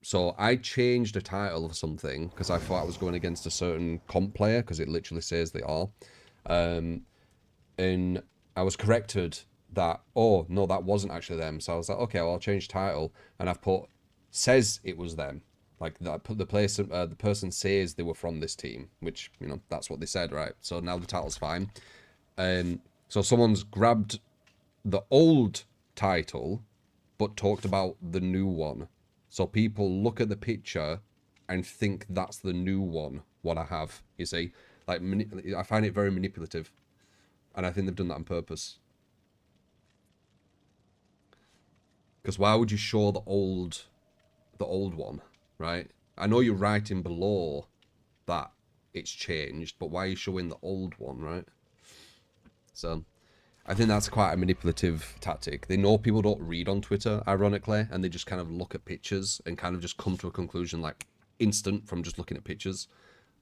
So I changed the title of something because I thought I was going against a certain comp player because it literally says they are. And I was corrected that, oh, no, that wasn't actually them. So I was like, okay, well, I'll change title. And I've put, says it was them. Like, the person says they were from this team, which, you know, that's what they said, right? So now the title's fine. So someone's grabbed the old title, but talked about the new one. So people look at the picture and think that's the new one, what I have, you see? Like, I find it very manipulative. And I think they've done that on purpose. Because why would you show the old one, right? I know you're writing below that it's changed, but why are you showing the old one, right? So... I think that's quite a manipulative tactic. They know people don't read on Twitter, ironically, and they just kind of look at pictures and kind of just come to a conclusion, like, instant from just looking at pictures.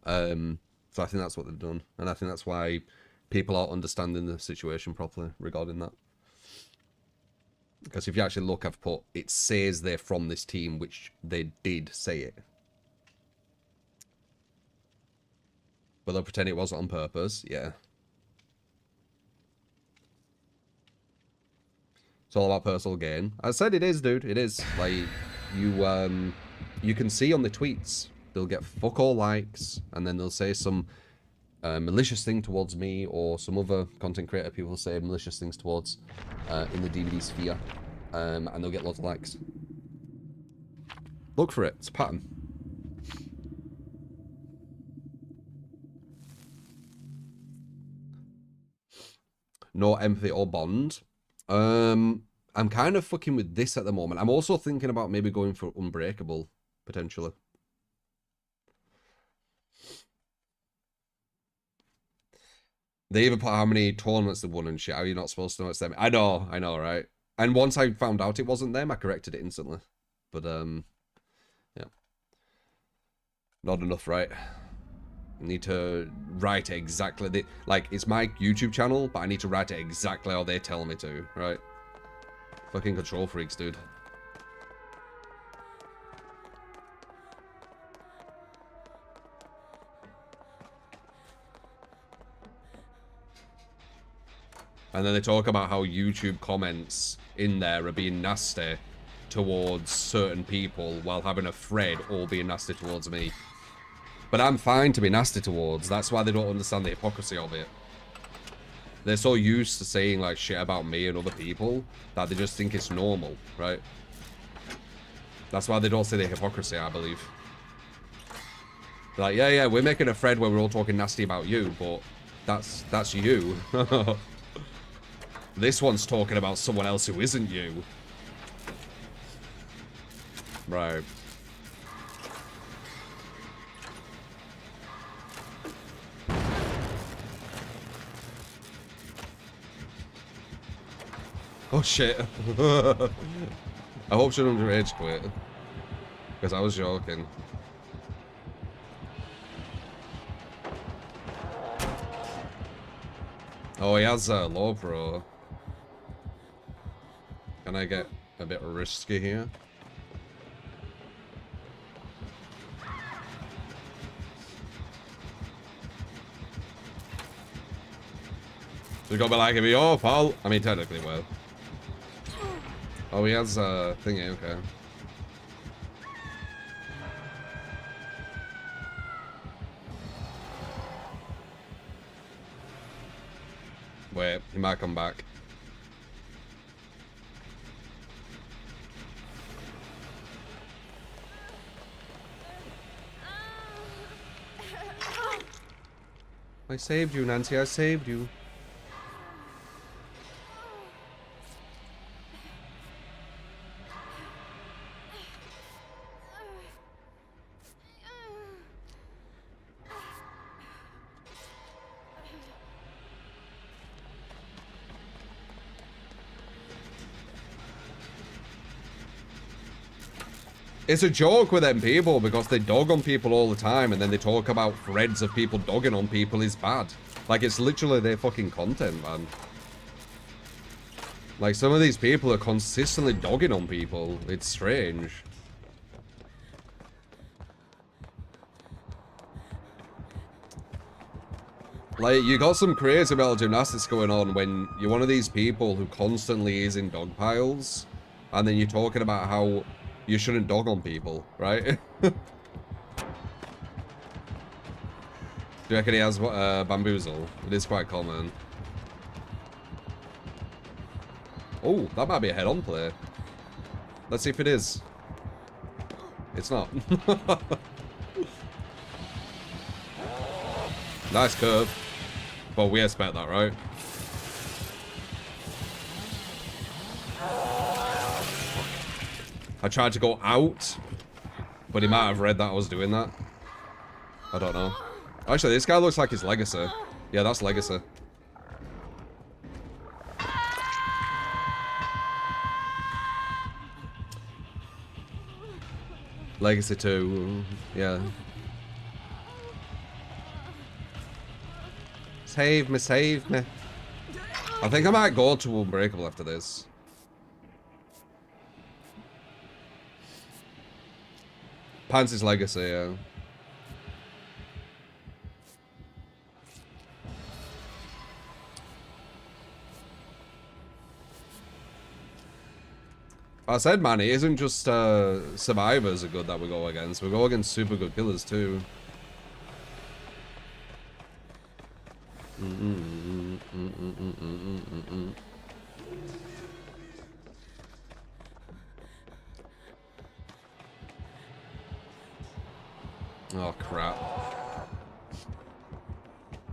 So I think that's what they've done. And I think that's why people aren't understanding the situation properly regarding that. Because if you actually look, I've put, it says they're from this team, which they did say it. But they'll pretend it wasn't on purpose, yeah. It's all about personal gain. I said it is, dude. It is. Like, you can see on the tweets, they'll get fuck all likes, and then they'll say some malicious thing towards me, or some other content creator people say malicious things towards in the DVD sphere, and they'll get lots of likes. Look for it. It's a pattern. No empathy or bond. I'm kind of fucking with this at the moment. I'm also thinking about maybe going for Unbreakable, potentially. They even put how many tournaments they've won and shit. How are you not supposed to know it's them? I know, right? And once I found out it wasn't them, I corrected it instantly. But, yeah. Not enough, right? I need to write it exactly. Like, it's my YouTube channel, but I need to write it exactly how they tell me to, right? Fucking control freaks, dude. And then they talk about how YouTube comments in there are being nasty towards certain people while having a thread all being nasty towards me. But I'm fine to be nasty towards. That's why they don't understand the hypocrisy of it. They're so used to saying like shit about me and other people that they just think it's normal, right? That's why they don't see the hypocrisy, I believe. They're like, yeah, we're making a thread where we're all talking nasty about you, but that's you. This one's talking about someone else who isn't you. Right. Oh shit. I hope she doesn't rage quit. Because I was joking. Oh, he has a low pro. Can I get a bit risky here? He's got to be like, if you're pal. I mean, technically, well. Oh, he has a thingy, okay. Wait, he might come back. I saved you, Nancy, I saved you. It's a joke with them people because they dog on people all the time and then they talk about threads of people dogging on people is bad. Like, it's literally their fucking content, man. Like, some of these people are consistently dogging on people. It's strange. Like, you got some crazy mental gymnastics going on when you're one of these people who constantly is in dog piles and then you're talking about how you shouldn't dog on people, right? Do you reckon he has bamboozle? It is quite common. Oh, that might be a head-on play. Let's see if it is. It's not. Nice curve. But we expect that, right? I tried to go out, but he might have read that I was doing that. I don't know. Actually, this guy looks like his Legacy. Yeah, that's Legacy. Legacy 2, yeah. Save me, save me. I think I might go to Unbreakable after this. Pants' Legacy, yeah. I said, man, it isn't just survivors are good that we go against. We go against super good killers too. Oh, crap.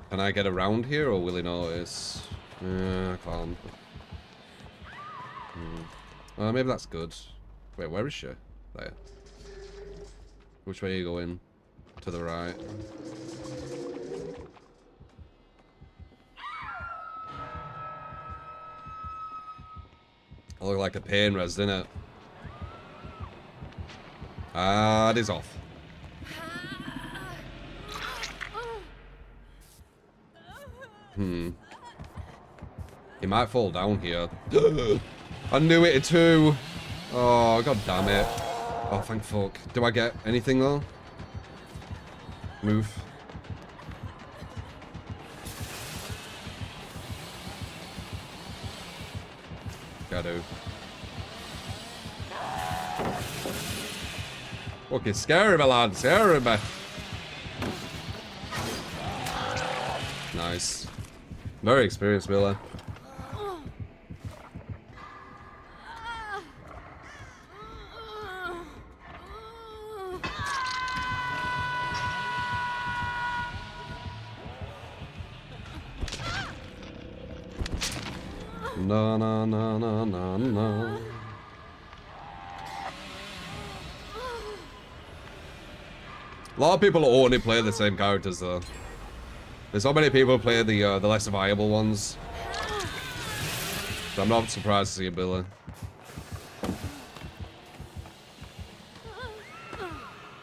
Can I get around here, or will he notice? I can't. Maybe that's good. Wait, where is she? There. Which way are you going? To the right. I look like a pain res, didn't it? Ah, it is off. He might fall down here. I knew it too. Oh, god damn it. Oh, thank fuck. Do I get anything though? Move. Gotta do. Fucking scary me, lad. Scary me. Nice. Very experienced, Miller. No, no, no, no, no, no. A lot of people only play the same characters, though. There's so many people who play the less viable ones. So I'm not surprised to see a Billy.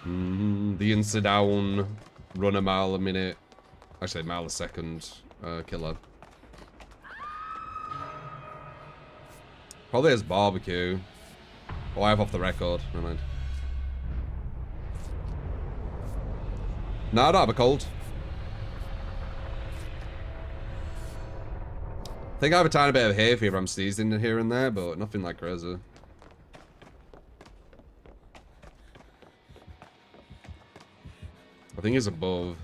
The inside down, run a mile a minute. Actually, a mile a second killer. Probably has barbecue. Oh, I have off the record. Never mind. No, I don't have a cold. I think I have a tiny bit of hay fever. I'm sneezing here and there, but nothing like crazy. I think he's above.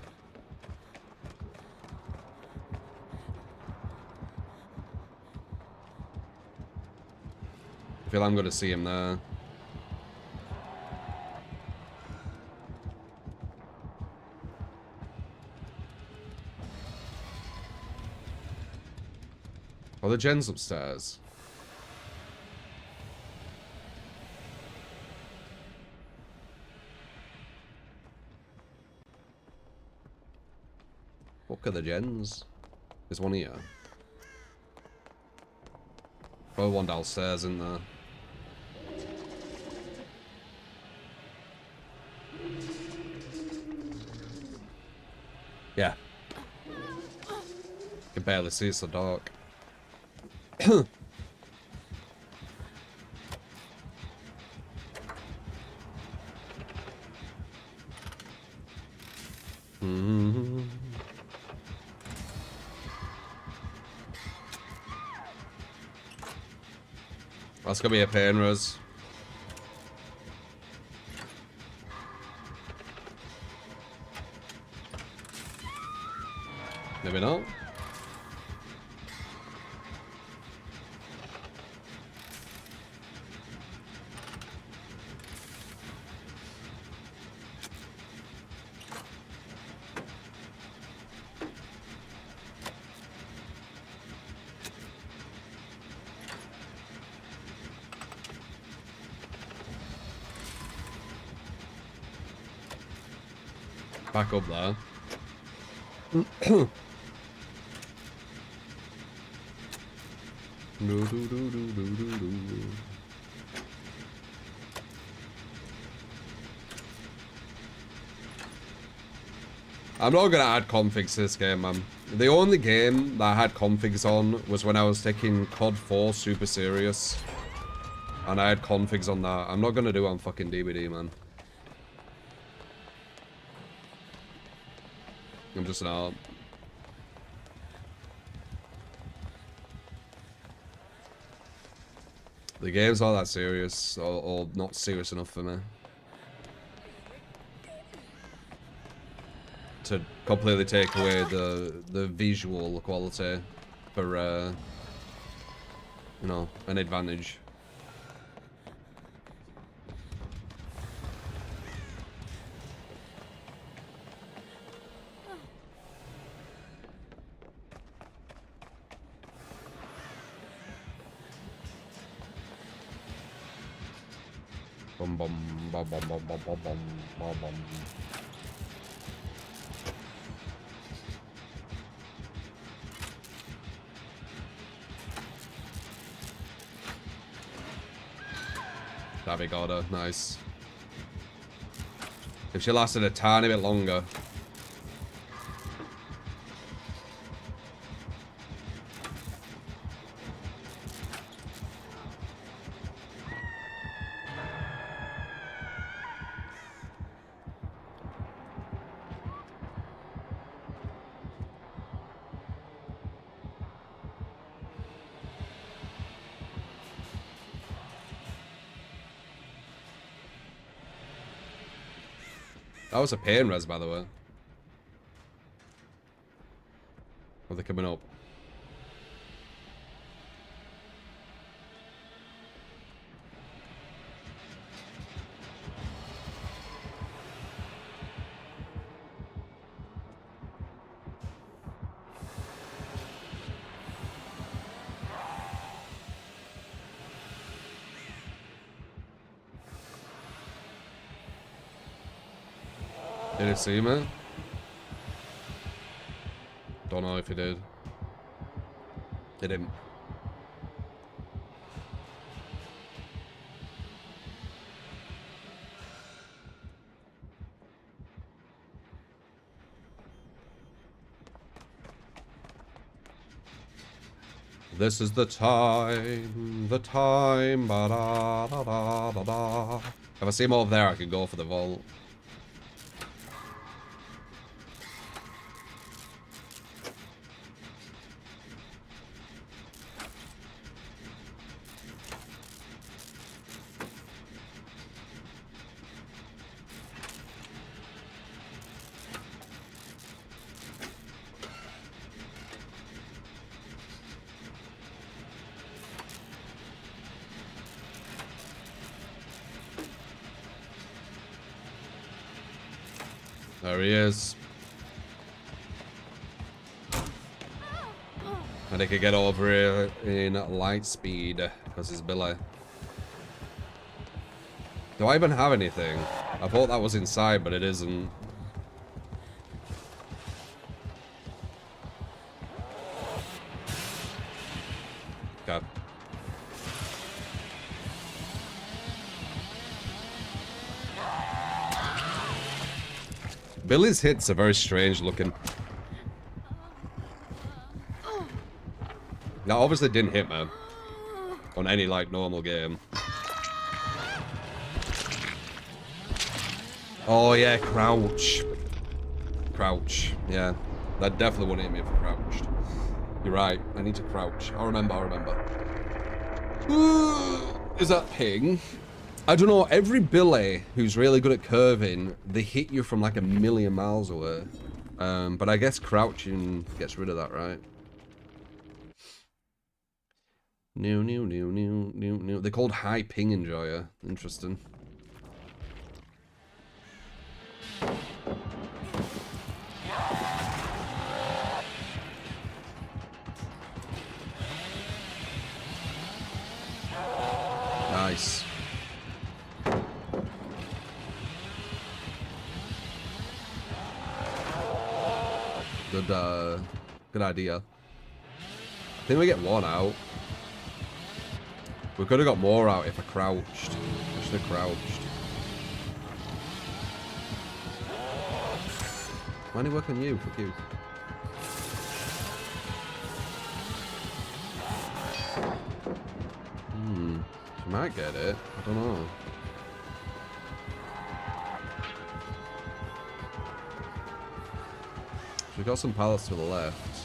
I feel I'm gonna see him there. Oh, the gen's upstairs. Fuck are the gens? There's one here. Oh, one downstairs in there. Yeah. Can barely see, it's so dark. That's gonna be a pain, Rose. Maybe not. Back up there. I'm not gonna add configs to this game, man. The only game that I had configs on was when I was taking COD 4 super serious. And I had configs on that. I'm not gonna do it on fucking DVD, man. I'm just not. The game's not that serious, or not serious enough for me to completely take away the visual quality for you know, an advantage. Bum bum bum bum bum bum bum bum bum bum. That'd be gotta, nice. If she lasted a tiny bit longer. That was a pain res, by the way. Are they coming up? Did it see me? Don't know if it did. It didn't. This is the time, ba da da da da da. If I see him over there, I can go for the vault. There he is. And he could get over here in light speed because he's Billy. Do I even have anything? I thought that was inside, but it isn't. Okay. Billy's hits are very strange looking. That obviously didn't hit me on any like normal game. Oh yeah, crouch. Crouch, yeah. That definitely wouldn't hit me if I crouched. You're right, I need to crouch. I'll remember. Is that ping? I don't know, every Billy who's really good at curving, they hit you from like a million miles away. But I guess crouching gets rid of that, right? New. They're called high ping enjoyer. Interesting. Nice. Good idea. I think we get one out. We could have got more out if I crouched. I should have crouched. Why did it work on you? Fuck you. She might get it. I don't know. So we got some pallets to the left.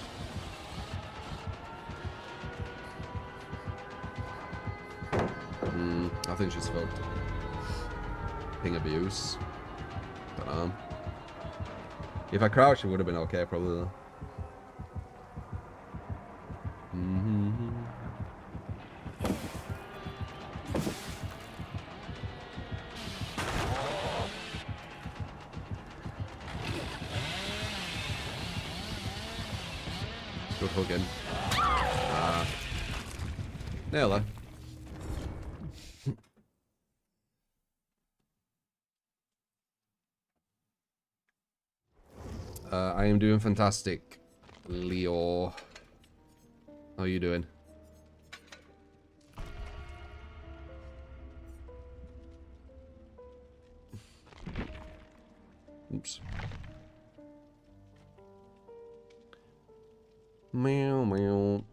I think she's fucked. Ping abuse. Dunno. If I crouched, it would have been okay, probably though. Good hooking. Nail her. I am doing fantastic, Leo. How are you doing? Oops. Meow, meow.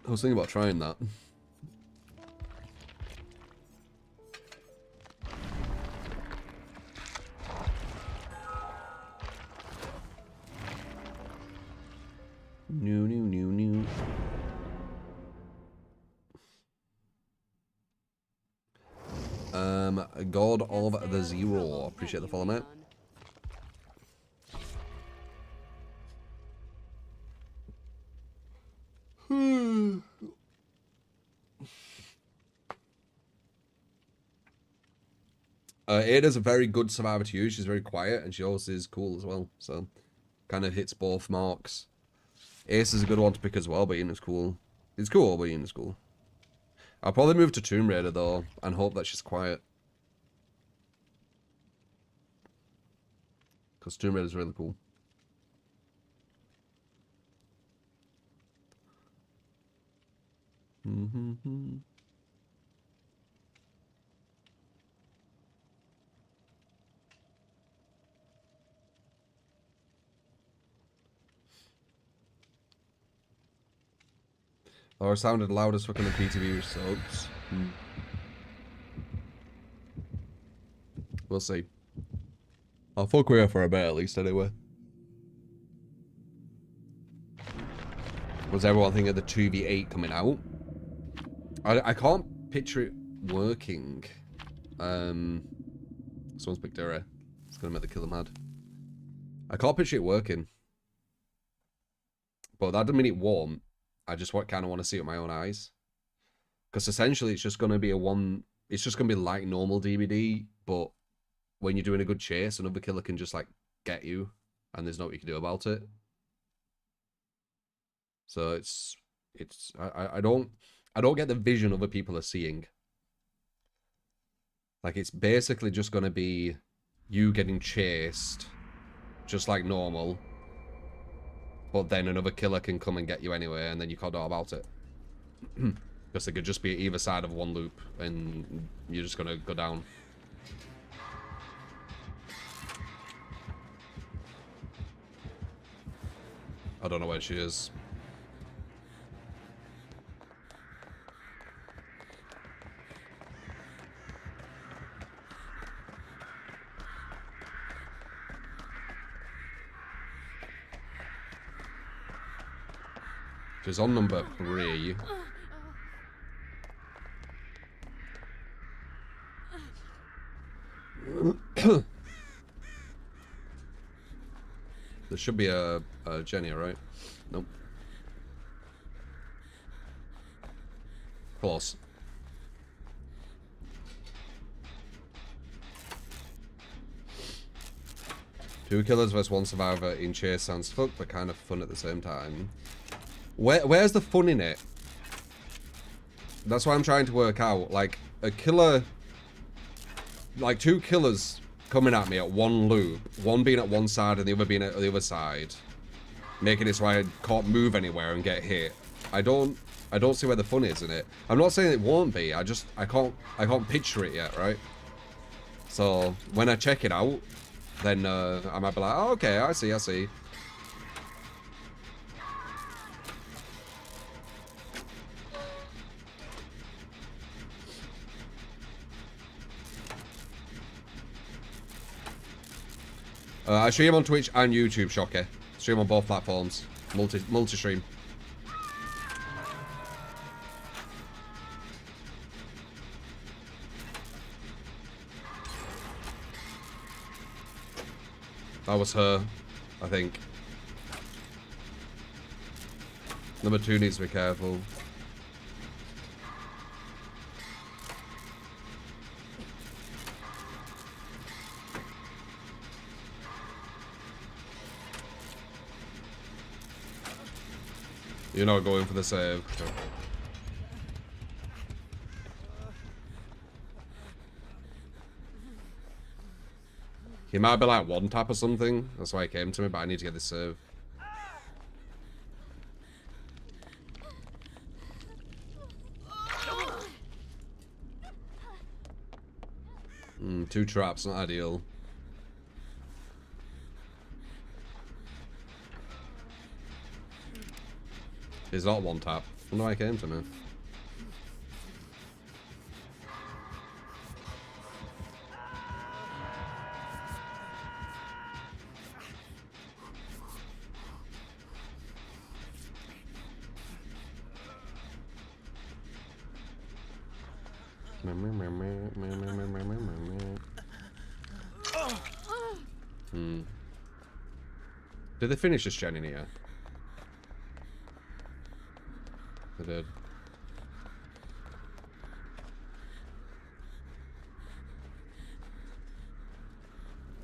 I was thinking about trying that. New. God of the Zero. Appreciate the follow, mate. Ada's a very good survivor to use. She's very quiet, and she also is cool as well. So, kind of hits both marks. Ace is a good one to pick as well, but Ian is cool. It's cool, but Ian is cool. I'll probably move to Tomb Raider, though, and hope that she's quiet. Because Tomb Raider is really cool. Or sounded loud as fuck on the PTV results. We'll see. I'll fuck with her for a bit at least anyway. Was everyone thinking of the 2v8 coming out? I can't picture it working. Someone's picked her. It's gonna make the killer mad. I can't picture it working. But that doesn't mean it won't. I just kind of want to see it with my own eyes. Because essentially it's just going to be it's just going to be like normal DBD, but when you're doing a good chase, another killer can just like get you and there's nothing you can do about it. So I don't get the vision other people are seeing. Like it's basically just going to be you getting chased just like normal. But then another killer can come and get you anyway, and then you can't do about it. Because they could just be either side of one loop, and you're just gonna go down. I don't know where she is. She's on number 3. There should be a Jenny, right? Nope. Close. Two killers versus one survivor in chase sounds fucked, but kind of fun at the same time. Where's the fun in it? That's what I'm trying to work out. Like, a killer... Like, 2 killers coming at me at one loop. One being at one side and the other being at the other side. Making it so I can't move anywhere and get hit. I don't see where the fun is in it. I'm not saying it won't be. I can't picture it yet, right? So, when I check it out, then I might be like, oh, okay, I see. I stream on Twitch and YouTube, Shocker. Stream on both platforms. Multi-stream. That was her, I think. Number 2 needs to be careful. You're not going for the save. Okay. He might be like one tap or something. That's why he came to me, but I need to get this save. 2 traps, not ideal. He's not one tap. I wonder why he came to me. Did they finish this gen in here? They did.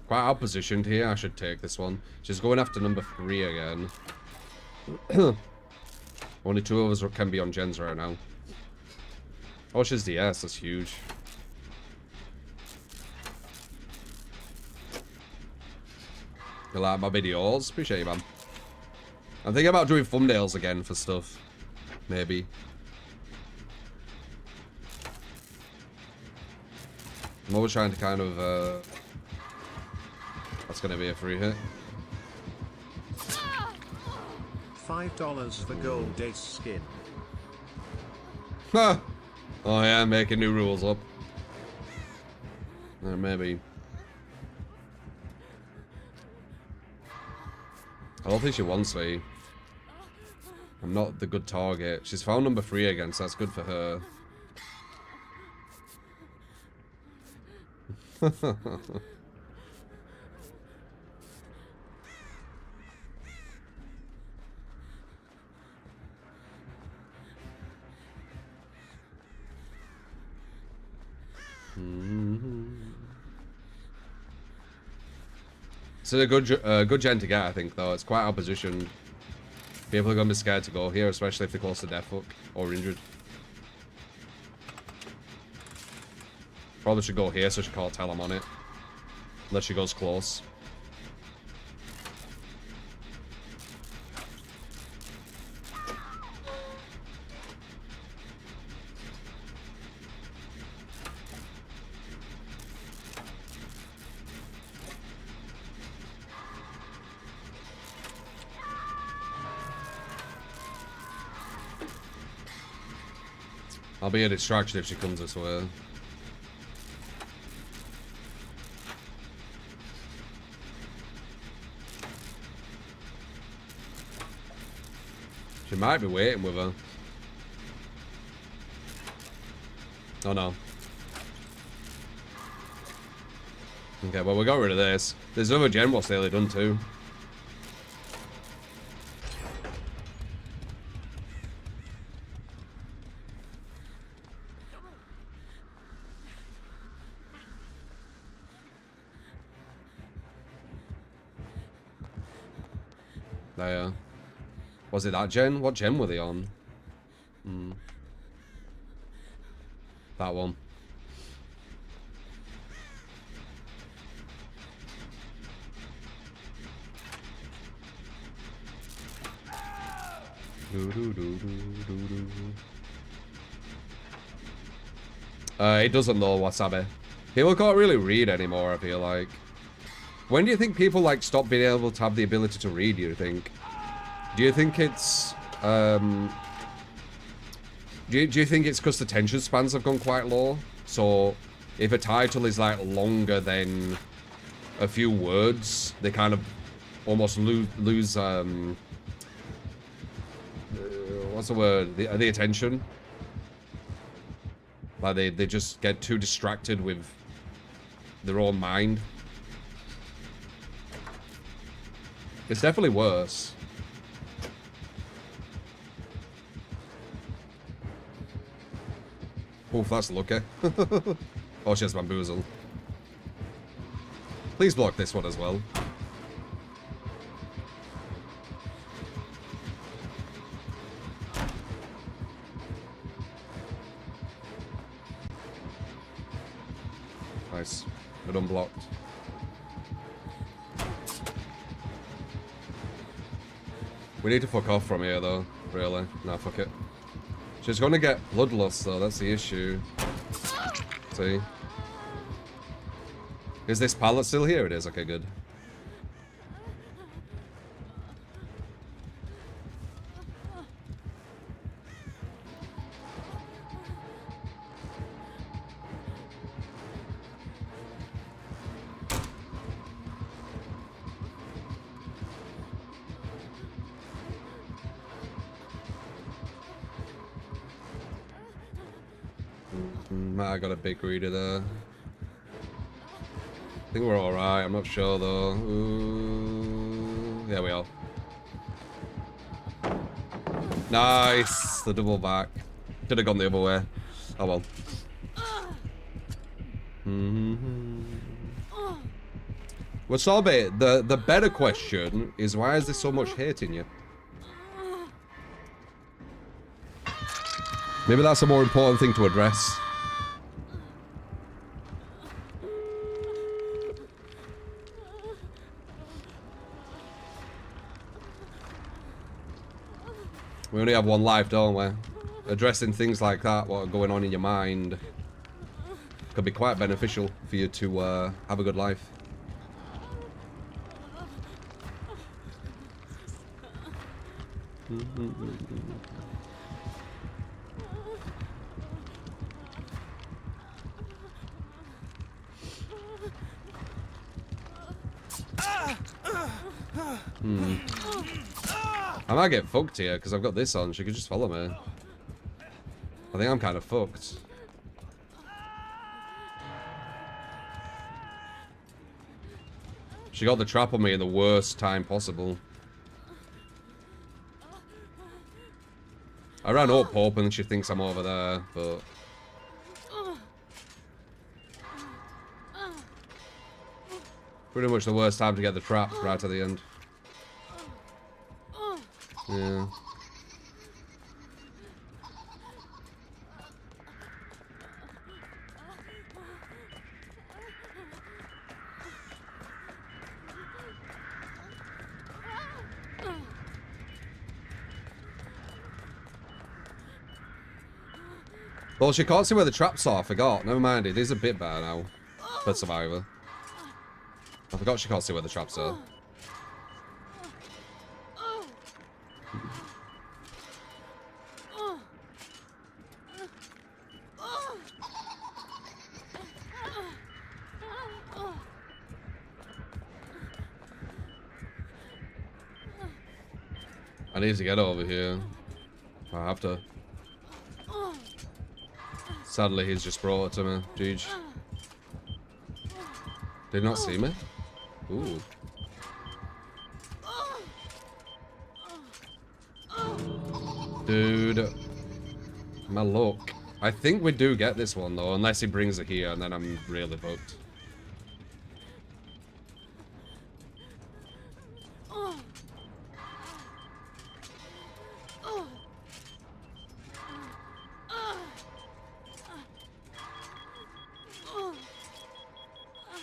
Quite outpositioned here. I should take this one. She's going after number 3 again. Only 2 of us can be on gens right now. Oh, she's DS. That's huge. You like my videos? Appreciate you, man. I'm thinking about doing thumbnails again for stuff. Maybe. always trying to kind of, that's gonna be a free hit. $5 for gold ace skin. Huh. Oh yeah, making new rules up. Maybe. I don't think she wants me. I'm not the good target. She's found number 3 again, so that's good for her. It's a good gen to get, I think, though. It's quite opposition. People are going to be scared to go here, especially if they're close to death hook or injured. Probably should go here so she can't tell I'm on it. Unless she goes close. I'll be a distraction if she comes this way. She might be waiting with her. Oh no. Okay, well we got rid of this. There's another gen what's nearly done too. There. Was it that gen? What gen were they on? That one. It doesn't know wasabi. People can't really read anymore, I feel like. When do you think people like stop being able to have the ability to read, do you think? Do you think it's do you think it's because the attention spans have gone quite low? So if a title is like longer than a few words, they kind of almost lose what's the word? The attention. Like they just get too distracted with their own mind. It's definitely worse. Oof, that's lucky. Oh, she has bamboozle. Please block this one as well. Nice. But unblocked. We need to fuck off from here, though. Really. Nah, fuck it. She's gonna get bloodlust, though. That's the issue. See? Is this pallet still here? It is. Okay, good. I got a big reader there. I think we're alright. I'm not sure though. Ooh, yeah, we are. Nice! The double back. Could have gone the other way. Oh well. Wasabi, the better question is why is there so much hate in you? Maybe that's a more important thing to address. We only have one life, don't we? Addressing things like that, what are going on in your mind. Could be quite beneficial for you to have a good life. I might get fucked here because I've got this on. She could just follow me. I think I'm kind of fucked. She got the trap on me in the worst time possible. I ran up hoping she thinks I'm over there, but... pretty much the worst time to get the trap, right at the end. Yeah. Well, she can't see where the traps are, I forgot. Never mind, it is a bit better now. For Survivor. I forgot she can't see where the traps are. I need to get over here. I have to. Sadly, he's just brought it to me. Jeez. Did not see me? Ooh. Dude. My luck. I think we do get this one, though, unless he brings it here, and then I'm really fucked.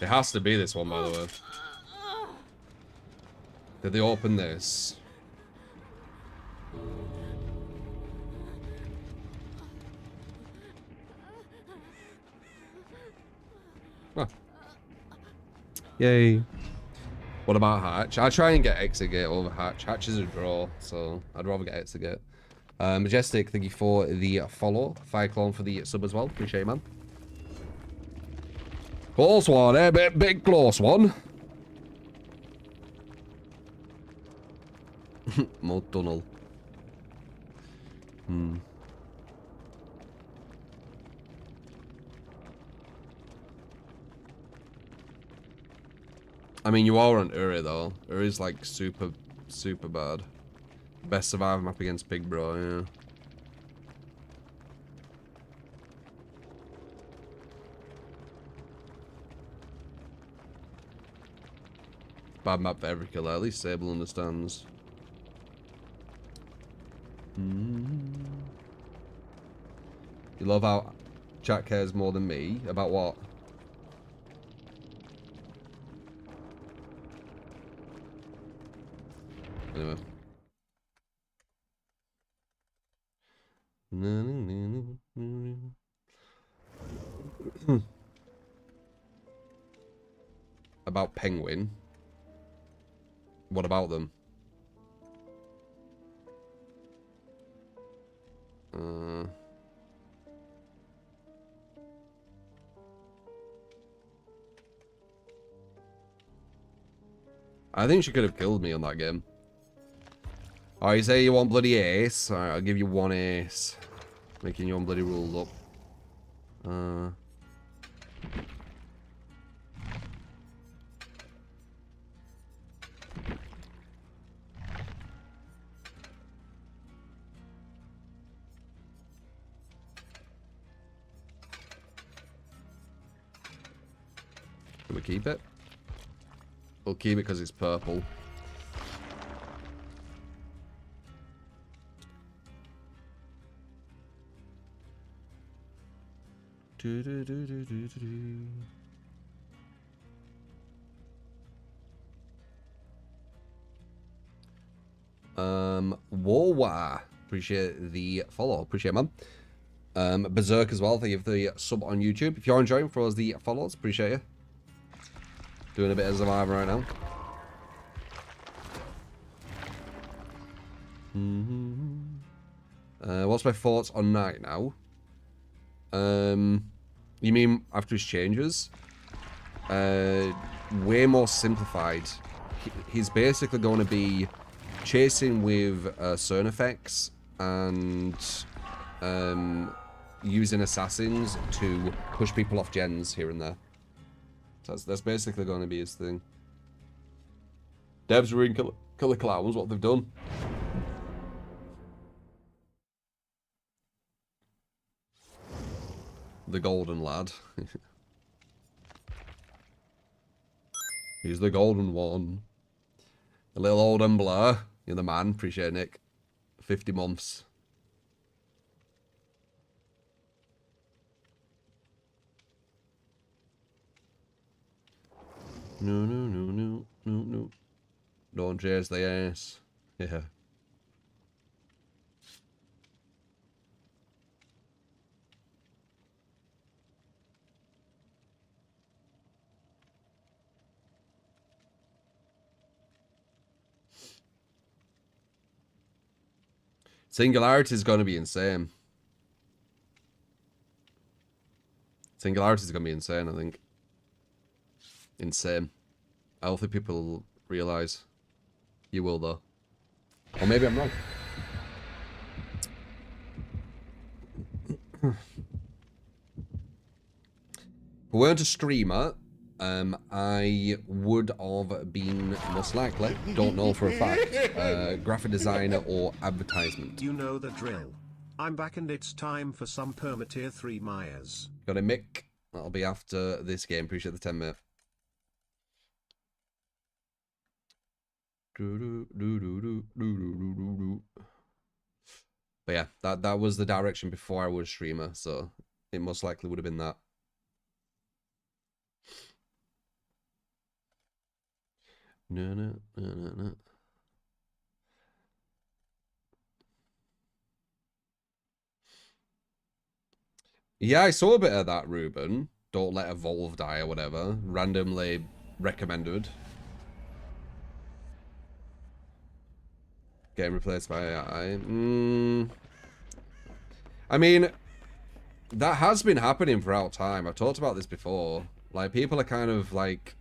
It has to be this one, by the way. Did they open this? Huh. Yay. What about Hatch? I try and get exit gate over Hatch. Hatch is a draw, so I'd rather get exit gate. Majestic, thank you for the follow. Fireclone for the sub as well. Appreciate it, man. Close one, eh? Big close one. More tunnel. I mean, you are on Uri, though. Uri's, like, super bad. Best survivor map against Big Bro, yeah. Bad map for every killer. At least Sable understands. You love how chat cares more than me? About what? Anyway. About Penguin. What about them? I think she could have killed me on that game. Oh, you say you want bloody ace? Alright, I'll give you one ace. Making you on bloody ruled up. Can we keep it? We'll keep it because it's purple. Whoa, appreciate the follow. Appreciate it, man. Berserk as well, thank you for the sub on YouTube. If you're enjoying, for us the follows, appreciate you. Doing a bit of Survivor right now. What's my thoughts on Knight now? You mean after his changes? Way more simplified. He's basically going to be chasing with certain effects and using assassins to push people off gens here and there. So that's basically going to be his thing. Devs ruin Killer Clowns, what they've done. The golden lad. He's the golden one. The little old and blur. You're the man. Appreciate it, Nick. 50 months. No. Don't chase the ass. Yeah. Singularity is going to be insane. Singularity is going to be insane, I think. Insane. I don't think people realize. You will, though. Or maybe I'm wrong. If we weren't a streamer, I would have been most likely, don't know for a fact, graphic designer or advertisement. You know the drill. I'm back and it's time for some Perma-Tier 3 Myers. Got a Mick. That'll be after this game. Appreciate the 10 minute. But yeah, that was the direction before I was a streamer, so it most likely would have been that. No. Yeah, I saw a bit of that, Ruben. Don't let Evolve die or whatever. Randomly recommended. Getting replaced by AI. I mean, that has been happening throughout time. I've talked about this before. Like, people are kind of like...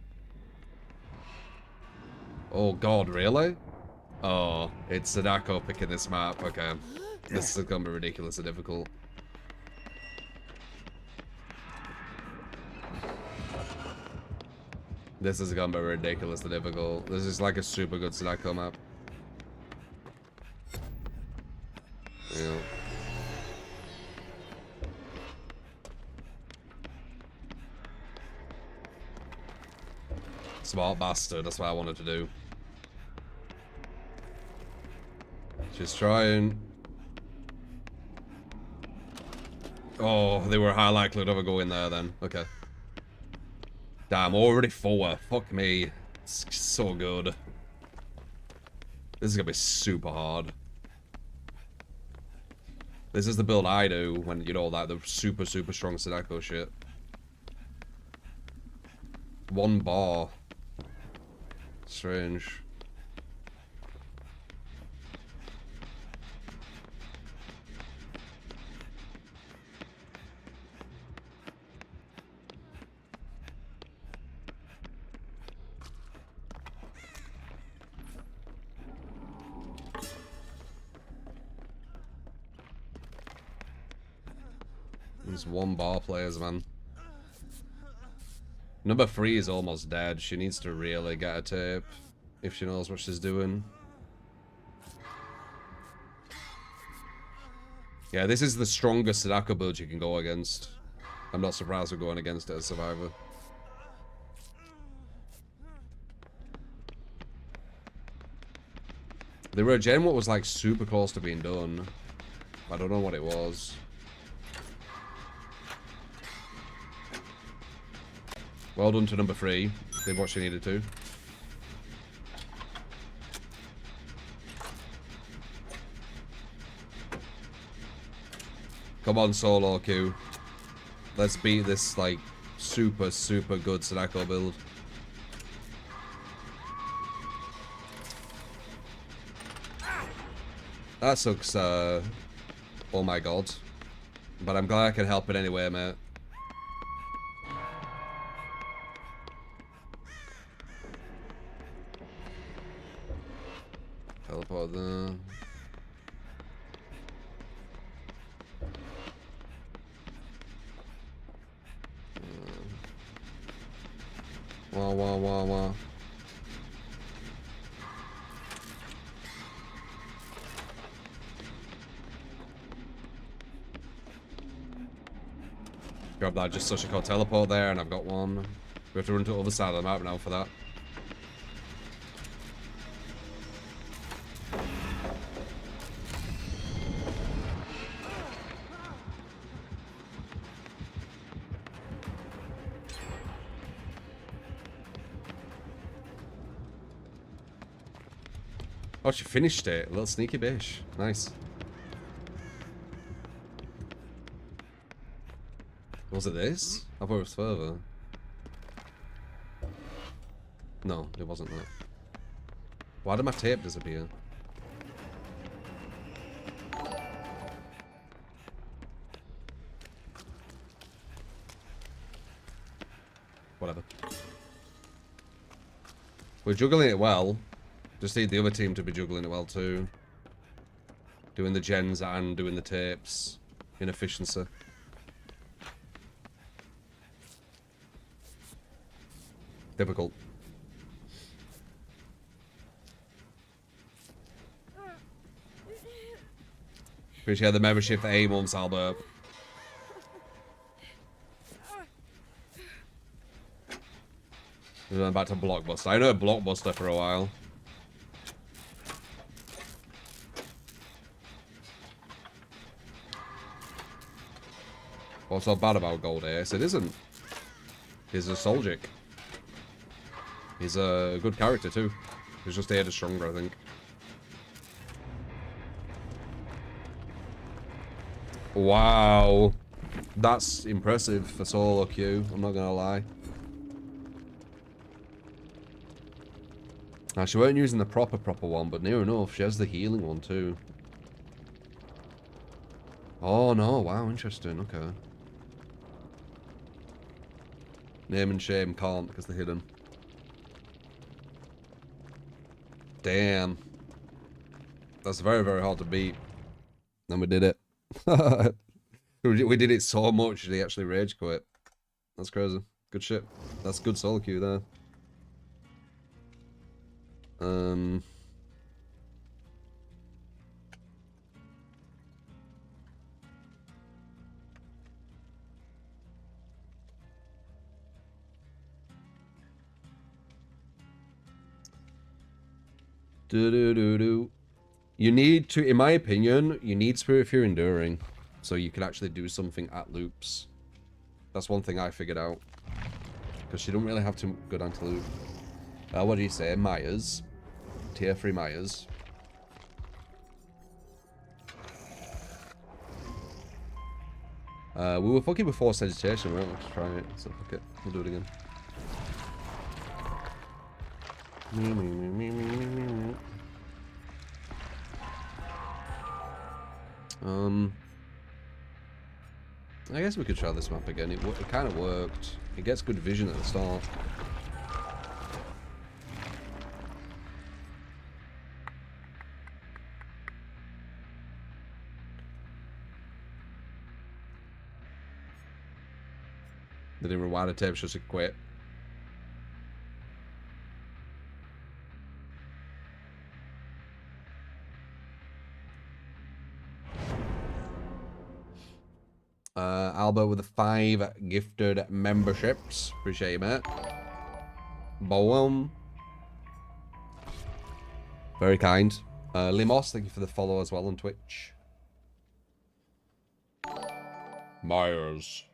Oh god, really? Oh, it's Sadako picking this map. Okay. This is gonna be ridiculously difficult. This is gonna be ridiculously difficult. This is like a super good Sadako map. Yeah. Smart bastard, that's what I wanted to do. Just try and... Oh, they were high likelihood of a go in there then. Okay. Damn, already 4. Fuck me. It's so good. This is gonna be super hard. This is the build I do when, you know, like the super strong Sadako shit. 1 bar. Strange. These 1 bar players, man. Number 3 is almost dead. She needs to really get a tape if she knows what she's doing. Yeah, this is the strongest Sadako build you can go against. I'm not surprised we're going against it as Survivor. There were a gen what was like super close to being done. I don't know what it was. Well done to number 3. Did what she needed to. Come on, solo queue. Let's beat this, like, super, super good Sadako build. That sucks, oh my god. But I'm glad I can help it anyway, mate. Teleport there. Wah. Grab that, just such a cool teleport there, and I've got one. We have to run to the other side of the map now for that. Oh, she finished it. A little sneaky bitch. Nice. Was it this? I thought it was further. No, it wasn't that. Why did my tape disappear? Whatever. We're juggling it well. Just need the other team to be juggling it well too. Doing the gens and doing the tapes. Inefficiency. Difficult. Appreciate the membership for 8 months, Albert. We're going back to Blockbuster. I know Blockbuster for a while. What's so bad about Gold Ace? It isn't. He's a Soldic. He's a good character too. He's just Ada stronger, I think. Wow. That's impressive for solo queue, I'm not gonna lie. Now, she weren't using the proper one, but near enough. She has the healing one too. Oh no, wow, interesting, okay. Name and shame can't because they're hidden. Damn. That's very, very hard to beat. And we did it. We did it so much that he actually rage quit. That's crazy. Good shit. That's good solo queue there. You need to, in my opinion, you need Spirit Fear Enduring so you can actually do something at loops. That's one thing I figured out. Because she don't really have too good anti-loop. What do you say? Myers. Tier 3 Myers. We were fucking before Sagitation, weren't we? Let's try it. So fuck it. We'll do it again. I guess we could try this map again. It kind of worked. It gets good vision at the start. They didn't rewind the tape, just to quit. Albert with the 5 gifted memberships. Appreciate you, mate. Boom. Very kind. Limos, thank you for the follow as well on Twitch. Myers.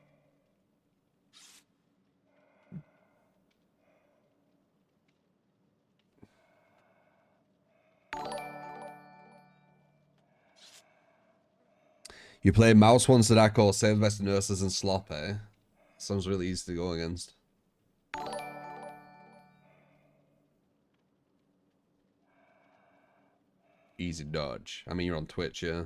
You play Mouse One Sadako, Save the Best Nurses, and Sloppy. Sounds really easy to go against. Easy dodge. I mean, you're on Twitch, yeah.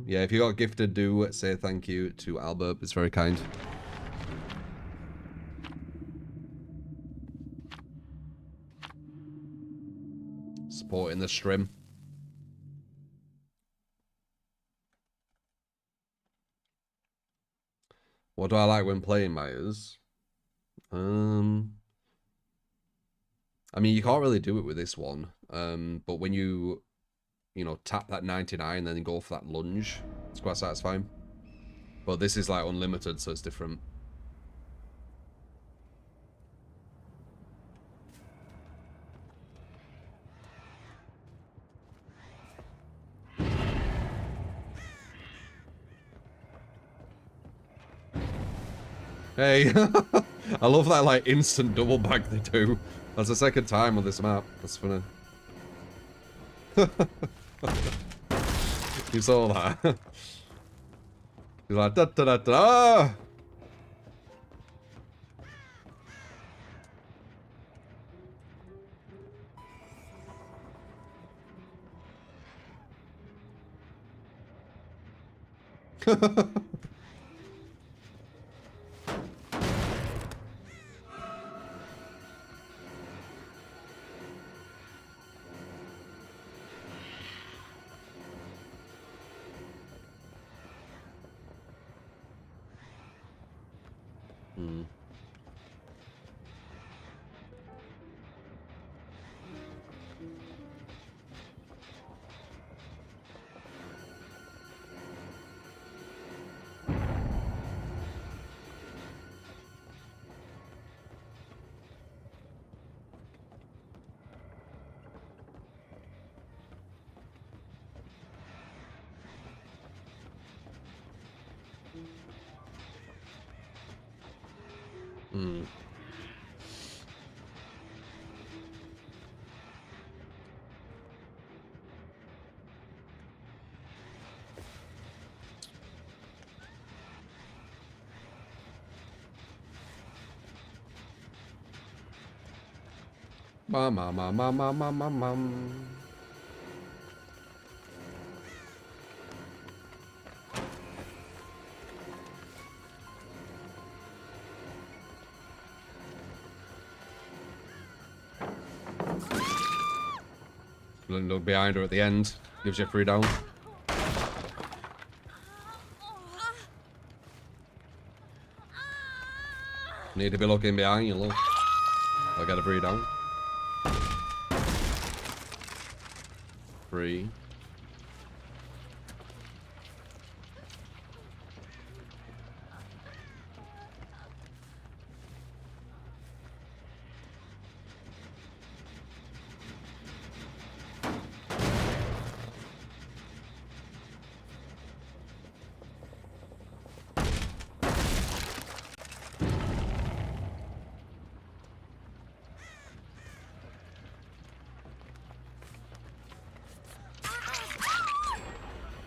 Yeah, if you got gifted, do say thank you to Albert. It's very kind. Supporting the stream. What do I like when playing Myers? I mean, you can't really do it with this one. But when you know, tap that 99 and then go for that lunge, it's quite satisfying. But this is like unlimited, so it's different. Hey, I love that like instant double back they do. That's the second time on this map. That's funny. You saw that. He's like da da da da. Mom. Look behind her at the end. Gives you a free down. Need to be looking behind you, look. I got a free down. Free.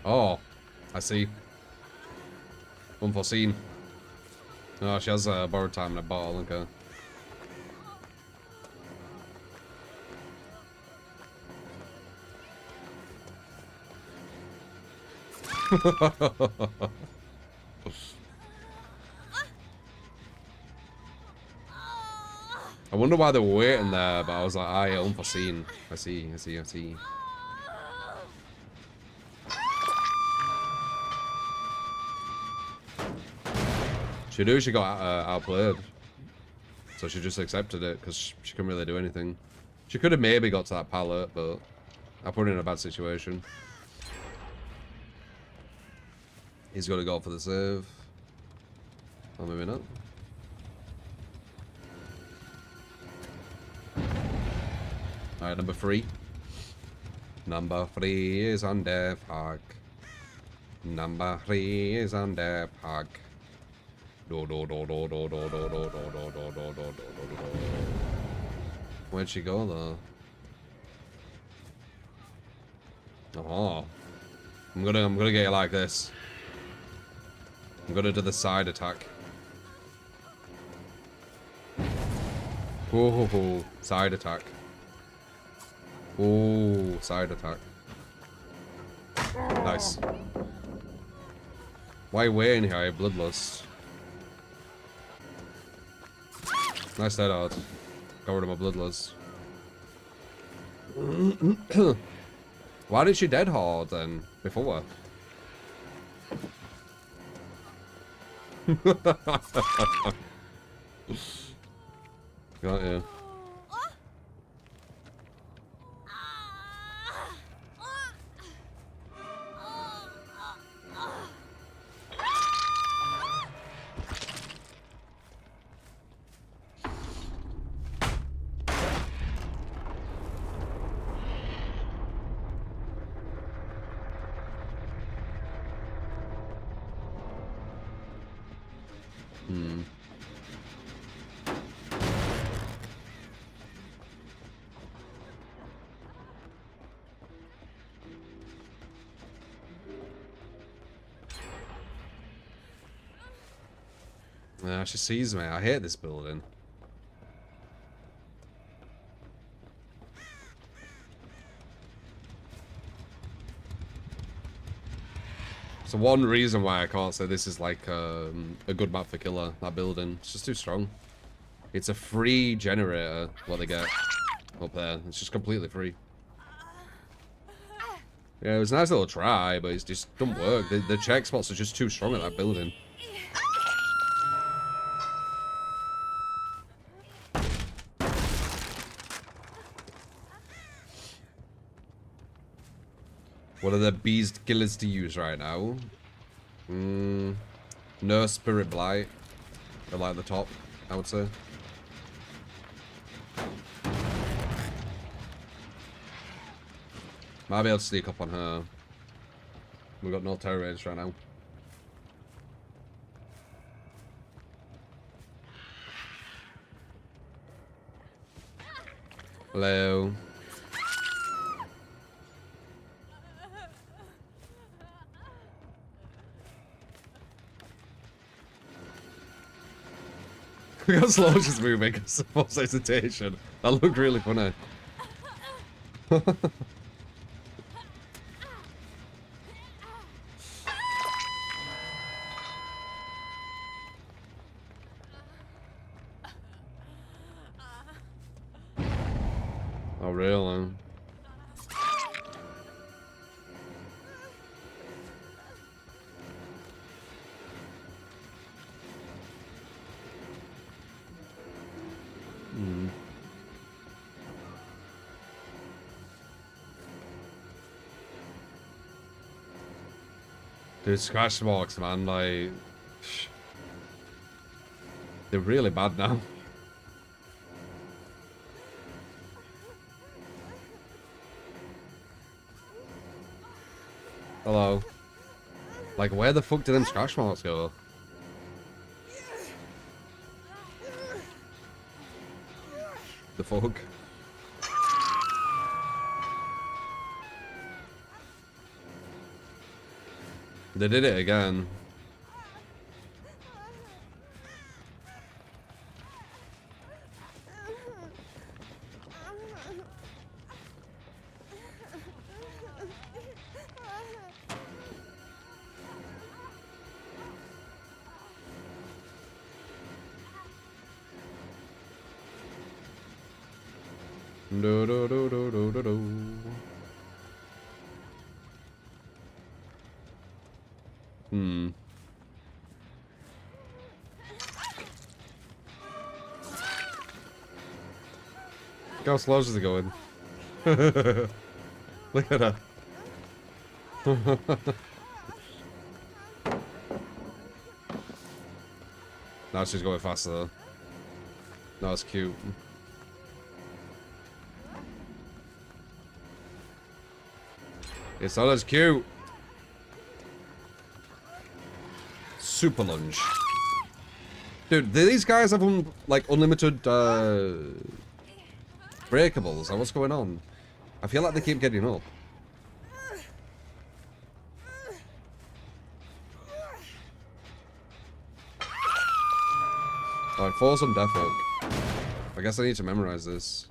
Oh, I see. Unforeseen. Oh, she has borrowed time in a bottle, okay. I wonder why they were waiting there, but I was like, aye, unforeseen. I see. She knew she got outplayed. So she just accepted it, because she couldn't really do anything. She could have maybe got to that pallet, but I put her in a bad situation. He's got to go for the save. Or maybe not. Alright, number 3. Number 3 is on death, Hag. Number 3 is on death, Hag. Where'd she go though? Oh, I'm gonna get you like this. I'm gonna do the side attack. Oh, side attack. Oh, side attack. Nice. Why are you waiting here? You bloodlust. Nice dead hard. Got rid of my bloodlust. Why did she dead hard then before? Got you. Yeah, she sees me. I hate this building. So one reason why I can't say this is like a good map for killer, that building. It's just too strong. It's a free generator, what they get up there. It's just completely free. Yeah, it was a nice little try, but it just don't work. The check spots are just too strong at that building. What are the beast killers to use right now? Nurse, Spirit Blight. I like the top, I would say. Might be able to sneak up on her. We've got no terror raids right now. Hello. We got slow just moving because of false hesitation. That looked really funny. Oh, really? Dude, scratch marks, man, like... They're really bad now. Hello. Like, where the fuck did them scratch marks go? The fuck? They did it again. Do do do do do do do. Look how slow is it going? Look at her. Now she's going faster though. That was cute. It's not as cute. Super lunge. Dude, do these guys have like unlimited breakables? Or what's going on? I feel like they keep getting up. Alright, force on Death Hook. I guess I need to memorize this.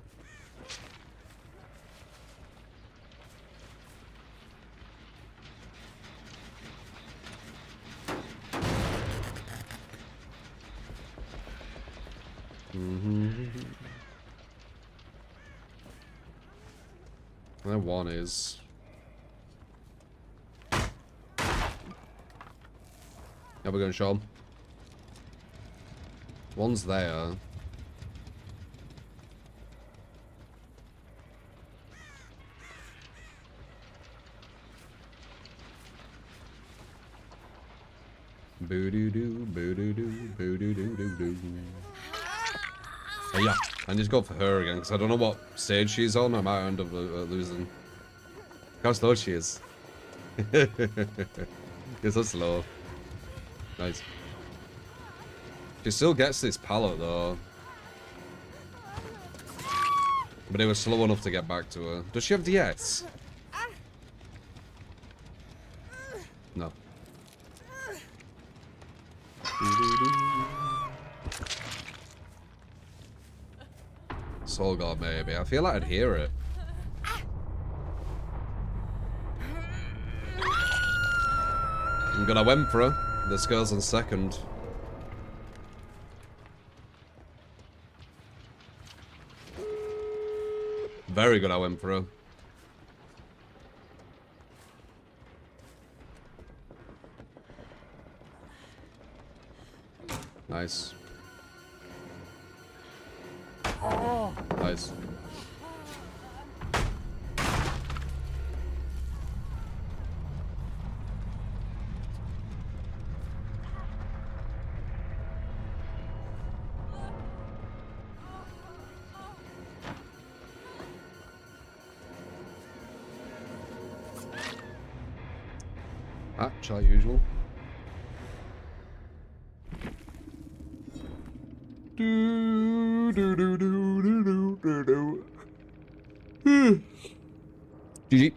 That one is. Yeah, we're going to show him. One's there. Boo-doo-doo, boo-doo-doo, boo-doo-doo-doo-doo. Oh, yeah, I need to go for her again, because I don't know what stage she's on. I might end up losing. Look how slow she is. It's so slow. Nice. She still gets this pallet, though. But it was slow enough to get back to her. Does she have DS? No. Soul God, maybe. I feel like I'd hear it. I'm gonna win for her. This girl's on second. Very good, I went for her. Nice. Nice. Hatch, like usual. Do do do do do do do do. GG.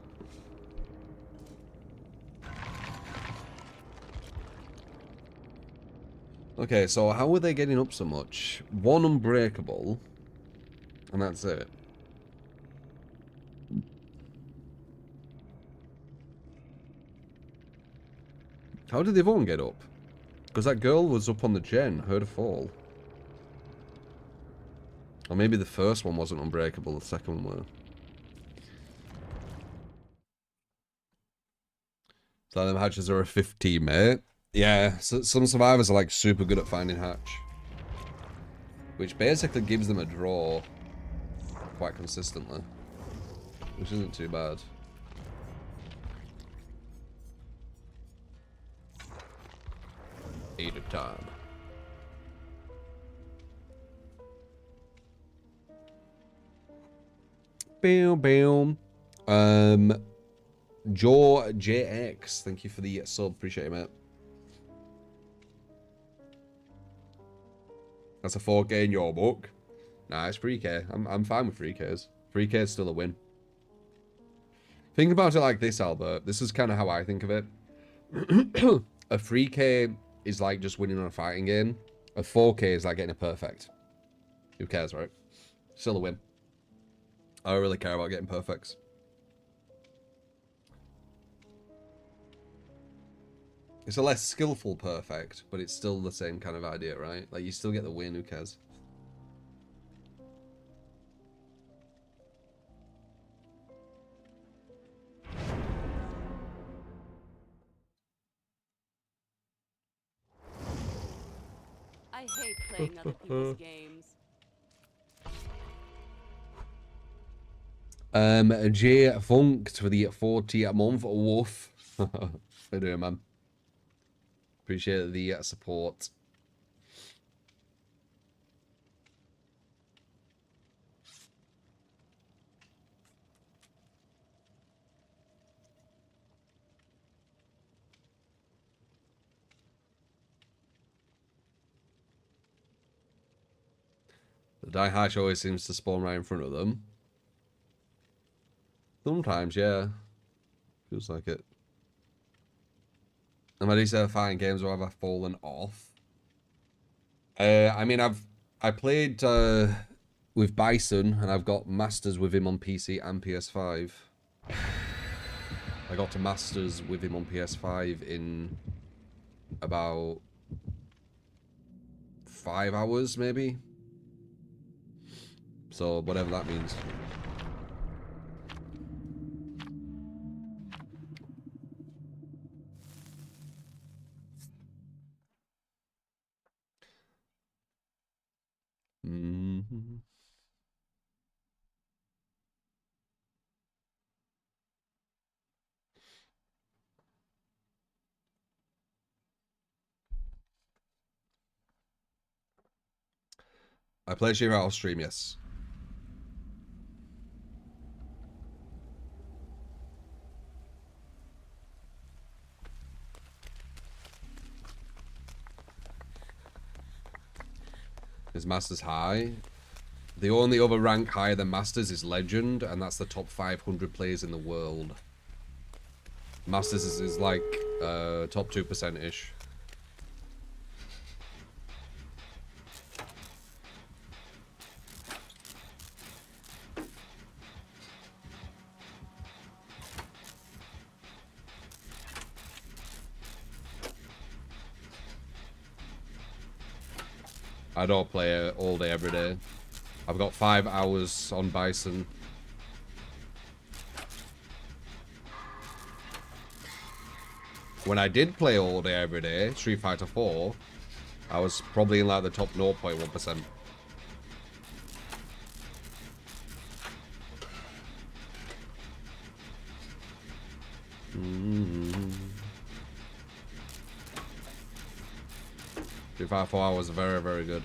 Okay, so how are they getting up so much? One unbreakable, and that's it. How did the other one get up? Because that girl was up on the gen, heard her fall. Or maybe the first one wasn't unbreakable, the second one were. So them hatches are a 15, mate. Yeah, so some survivors are like super good at finding hatch. Which basically gives them a draw quite consistently. Which isn't too bad. Eight of time. Bam, bam. Joe JX, thank you for the sub. Appreciate it, mate. That's a 4K in your book. Nah, it's 3K. I'm fine with 3Ks. 3K is still a win. Think about it like this, Albert. This is kind of how I think of it. A 3K is like just winning on a fighting game. A 4K is like getting a perfect. Who cares, right? Still a win. I don't really care about getting perfects. It's a less skillful perfect, but it's still the same kind of idea, right? Like, you still get the win, who cares? I hate playing other people's games. J Funked for the 40 a month. Woof. How you doing, man? Appreciate the support. The die hatch always seems to spawn right in front of them. Sometimes, yeah. Feels like it. And these fighting games where I've fallen off. I mean, I played with Bison, and I've got Masters with him on PC and PS5. I got to Masters with him on PS5 in about 5 hours, maybe. So, whatever that means. Mm-hmm. I play Shiva off stream, yes. Is Masters high? The only other rank higher than Masters is Legend, and that's the top 500 players in the world. Masters is like top 2%-ish. I don't play it all day, every day. I've got 5 hours on Bison. When I did play all day, every day, Street Fighter 4, I was probably in like the top 0.1%. Street Fighter 4 was very, very good.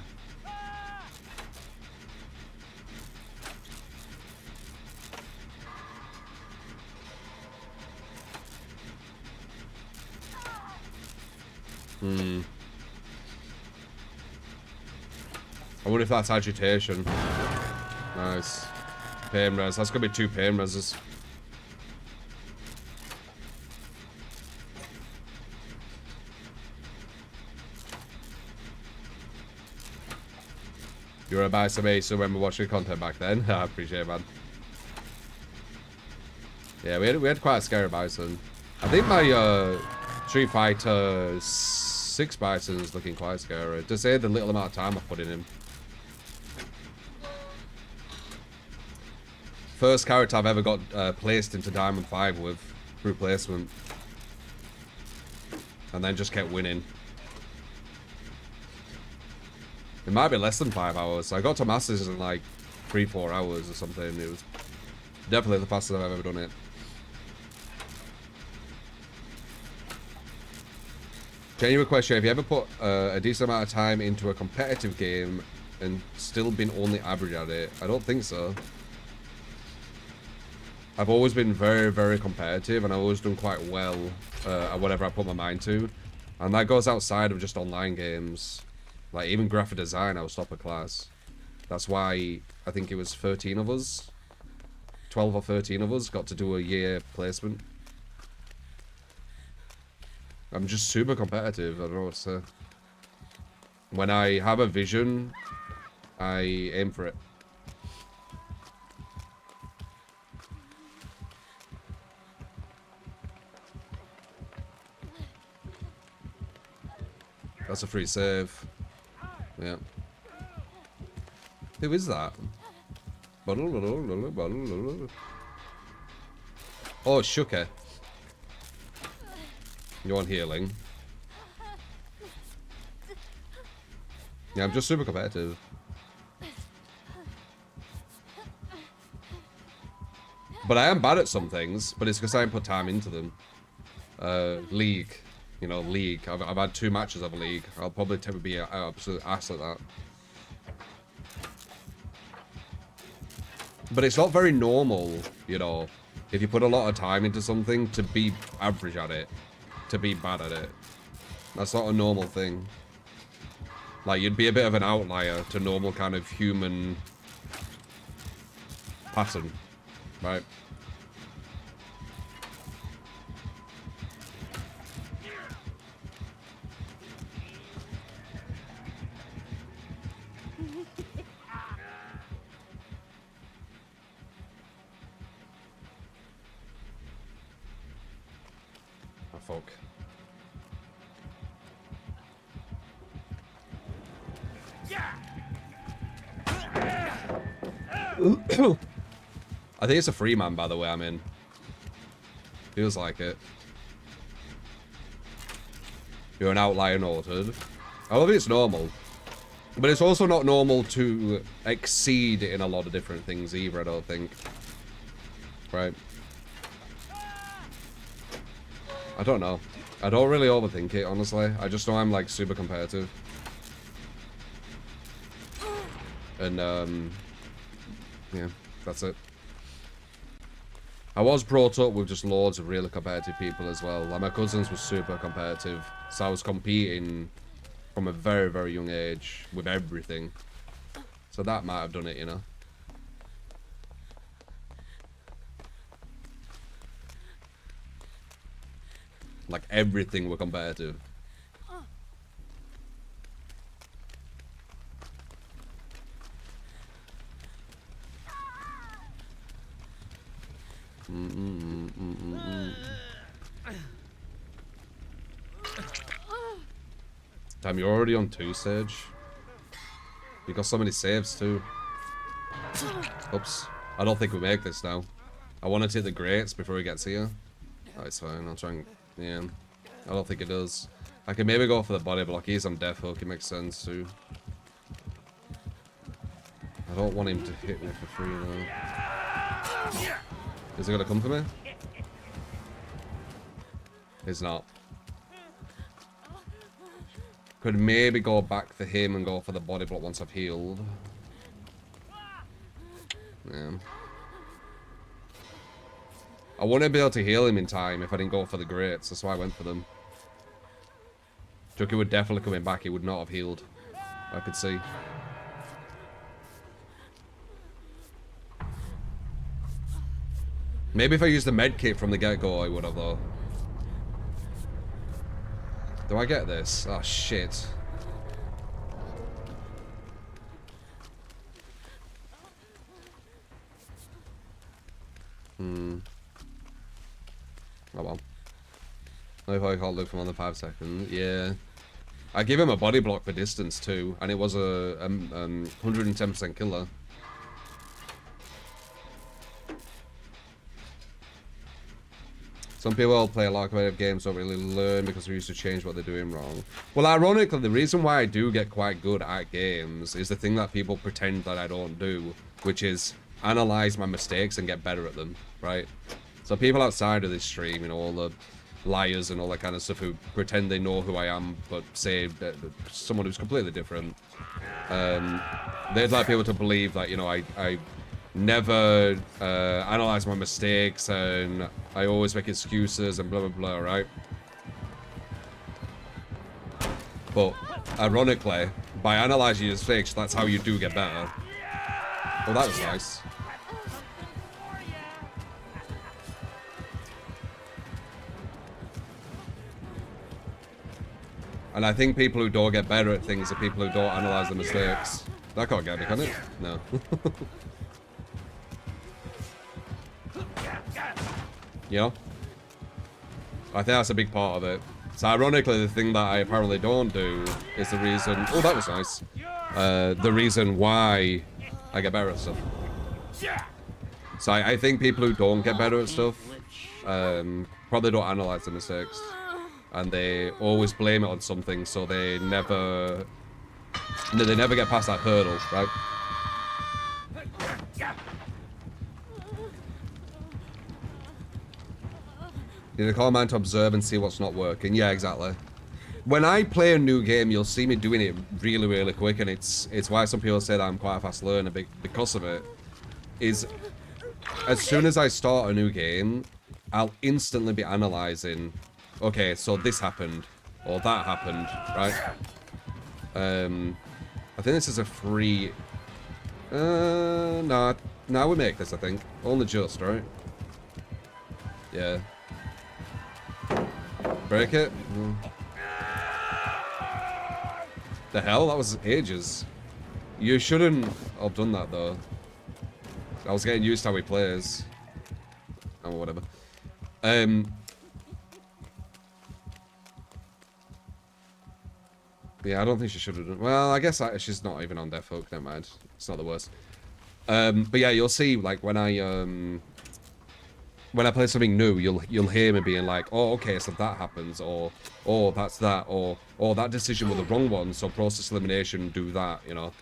I wonder if that's agitation. Nice. Pain res. That's gonna be 2 pain reses. You were a Bison Ace, so when we watching content back then. I appreciate it, man. Yeah, we had quite a scary Bison. I think my Street Fighter 6 Bison is looking quite scary. To say the little amount of time I put in him. First character I've ever got placed into Diamond 5 with through placement. And then just kept winning. It might be less than 5 hours. I got to Masters in like 3-4 hours or something. It was definitely the fastest I've ever done it. Genuine question, have you ever put a decent amount of time into a competitive game and still been only average at it? I don't think so. I've always been very, very competitive, and I've always done quite well at whatever I put my mind to. And that goes outside of just online games. Like, even graphic design, I was top of class. That's why I think it was 13 of us. 12 or 13 of us got to do a year placement. I'm just super competitive, I don't know what to say. When I have a vision, I aim for it. That's a free save. Yeah. Who is that? Oh, Shuka. You want healing? Yeah, I'm just super competitive. But I am bad at some things, but it's because I haven't put time into them. League. You know, League. I've had 2 matches of a League. I'll probably be an absolute ass at that. But it's not very normal, you know, if you put a lot of time into something, to be average at it. To be bad at it. That's not a normal thing. Like, you'd be a bit of an outlier to normal kind of human pattern, right? Oh, fuck. I think it's a free man, by the way, I'm in. Feels like it. You're an outlier noted. I love it's normal. But it's also not normal to exceed in a lot of different things either, I don't think. Right? I don't know. I don't really overthink it, honestly. I just know I'm, like, super competitive. And, yeah, that's it. I was brought up with just loads of really competitive people as well. Like, my cousins were super competitive, so I was competing from a very, very young age with everything. So that might have done it, you know. Like, everything were competitive. Damn, you're already on 2 stage. You got so many saves too. Oops. I don't think we make this now. I want to take the grates before he gets here. Oh, it's fine. I'll try and... Yeah. I don't think it does. I can maybe go for the body block. He's on death hook. It makes sense too. I don't want him to hit me for free though. Is he gonna come for me? He's not. Could maybe go back for him and go for the body block once I've healed. Yeah. I wouldn't be able to heal him in time if I didn't go for the grates. That's why I went for them. Chucky would definitely coming back. He would not have healed. I could see. Maybe if I used the med kit from the get-go, I would have, though. Do I get this? Oh, shit. Oh, well. If I can't look for more than 5 seconds. Yeah. I give him a body block for distance, too. And it was a 110% killer. Some people play a lot of competitive games, don't really learn because they're used to change what they're doing wrong. Well, ironically, the reason why I do get quite good at games is the thing that people pretend that I don't do, which is analyze my mistakes and get better at them, right? So people outside of this stream, you know, all the liars and all that kind of stuff who pretend they know who I am, but say that someone who's completely different, they'd like people to believe that, you know, I never analyze my mistakes and I always make excuses and blah blah blah, right? But ironically, by analyzing your mistakes, that's how you do get better. Well, that was nice. And I think people who don't get better at things are people who don't analyze the mistakes. That can't get me, can it? No. You know? I think that's a big part of it. So ironically, the thing that I apparently don't do is the reason... Oh, that was nice. The reason why I get better at stuff. So I think people who don't get better at stuff probably don't analyze the mistakes. And they always blame it on something, so they never get past that hurdle, right? You call a man to observe and see what's not working. Yeah, exactly. When I play a new game, you'll see me doing it really, really quick, and it's why some people say that I'm quite a fast learner because of it. Is as soon as I start a new game, I'll instantly be analyzing. Okay, so this happened, or that happened, right? I think this is a free... nah, we make this, I think. Only just, right? Yeah. Break it? The hell? That was ages. You shouldn't have done that, though. I was getting used to how he plays. Oh, whatever. Yeah, I don't think she should have done... Well, I guess she's not even on death hook. Never mind. It's not the worst. But yeah, you'll see, like, when I play something new, you'll hear me being like, oh, okay, so that happens, or, oh, that's that, or, oh, that decision was the wrong one, so process elimination, do that, you know.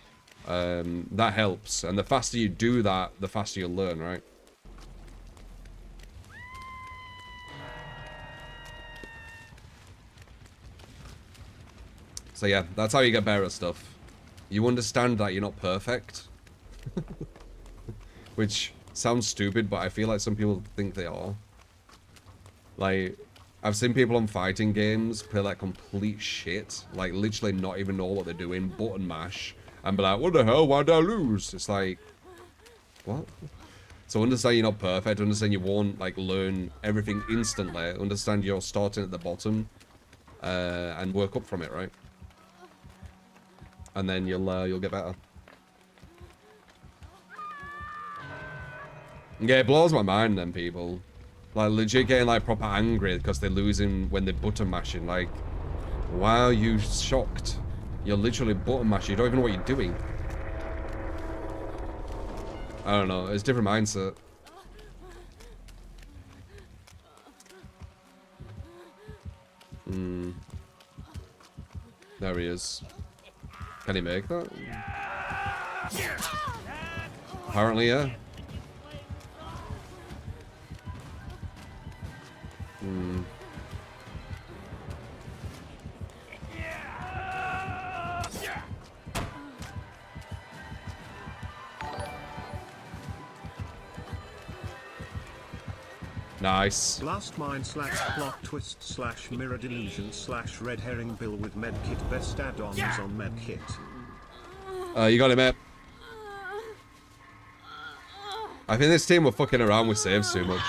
That helps, and the faster you do that, the faster you'll learn, right? So yeah, that's how you get better at stuff. You understand that you're not perfect. Which sounds stupid, but I feel like some people think they are. Like, I've seen people on fighting games play like complete shit. Like, literally not even know what they're doing, button mash. And be like, what the hell, why did I lose? It's like, what? So understand you're not perfect, understand you won't, like, learn everything instantly. Understand you're starting at the bottom. And work up from it, right? And then you'll get better. Yeah, it blows my mind, them people. Like, legit getting, like, proper angry because they're losing when they're button mashing. Like, why are you shocked? You're literally button mashing. You don't even know what you're doing. I don't know. It's a different mindset. There he is. Can he make that? Apparently, yeah. Nice. Blast mine / plot twist / mirror delusion / red herring bill with medkit best add-ons on medkit. You got it, mate. I think this team were fucking around with saves too much.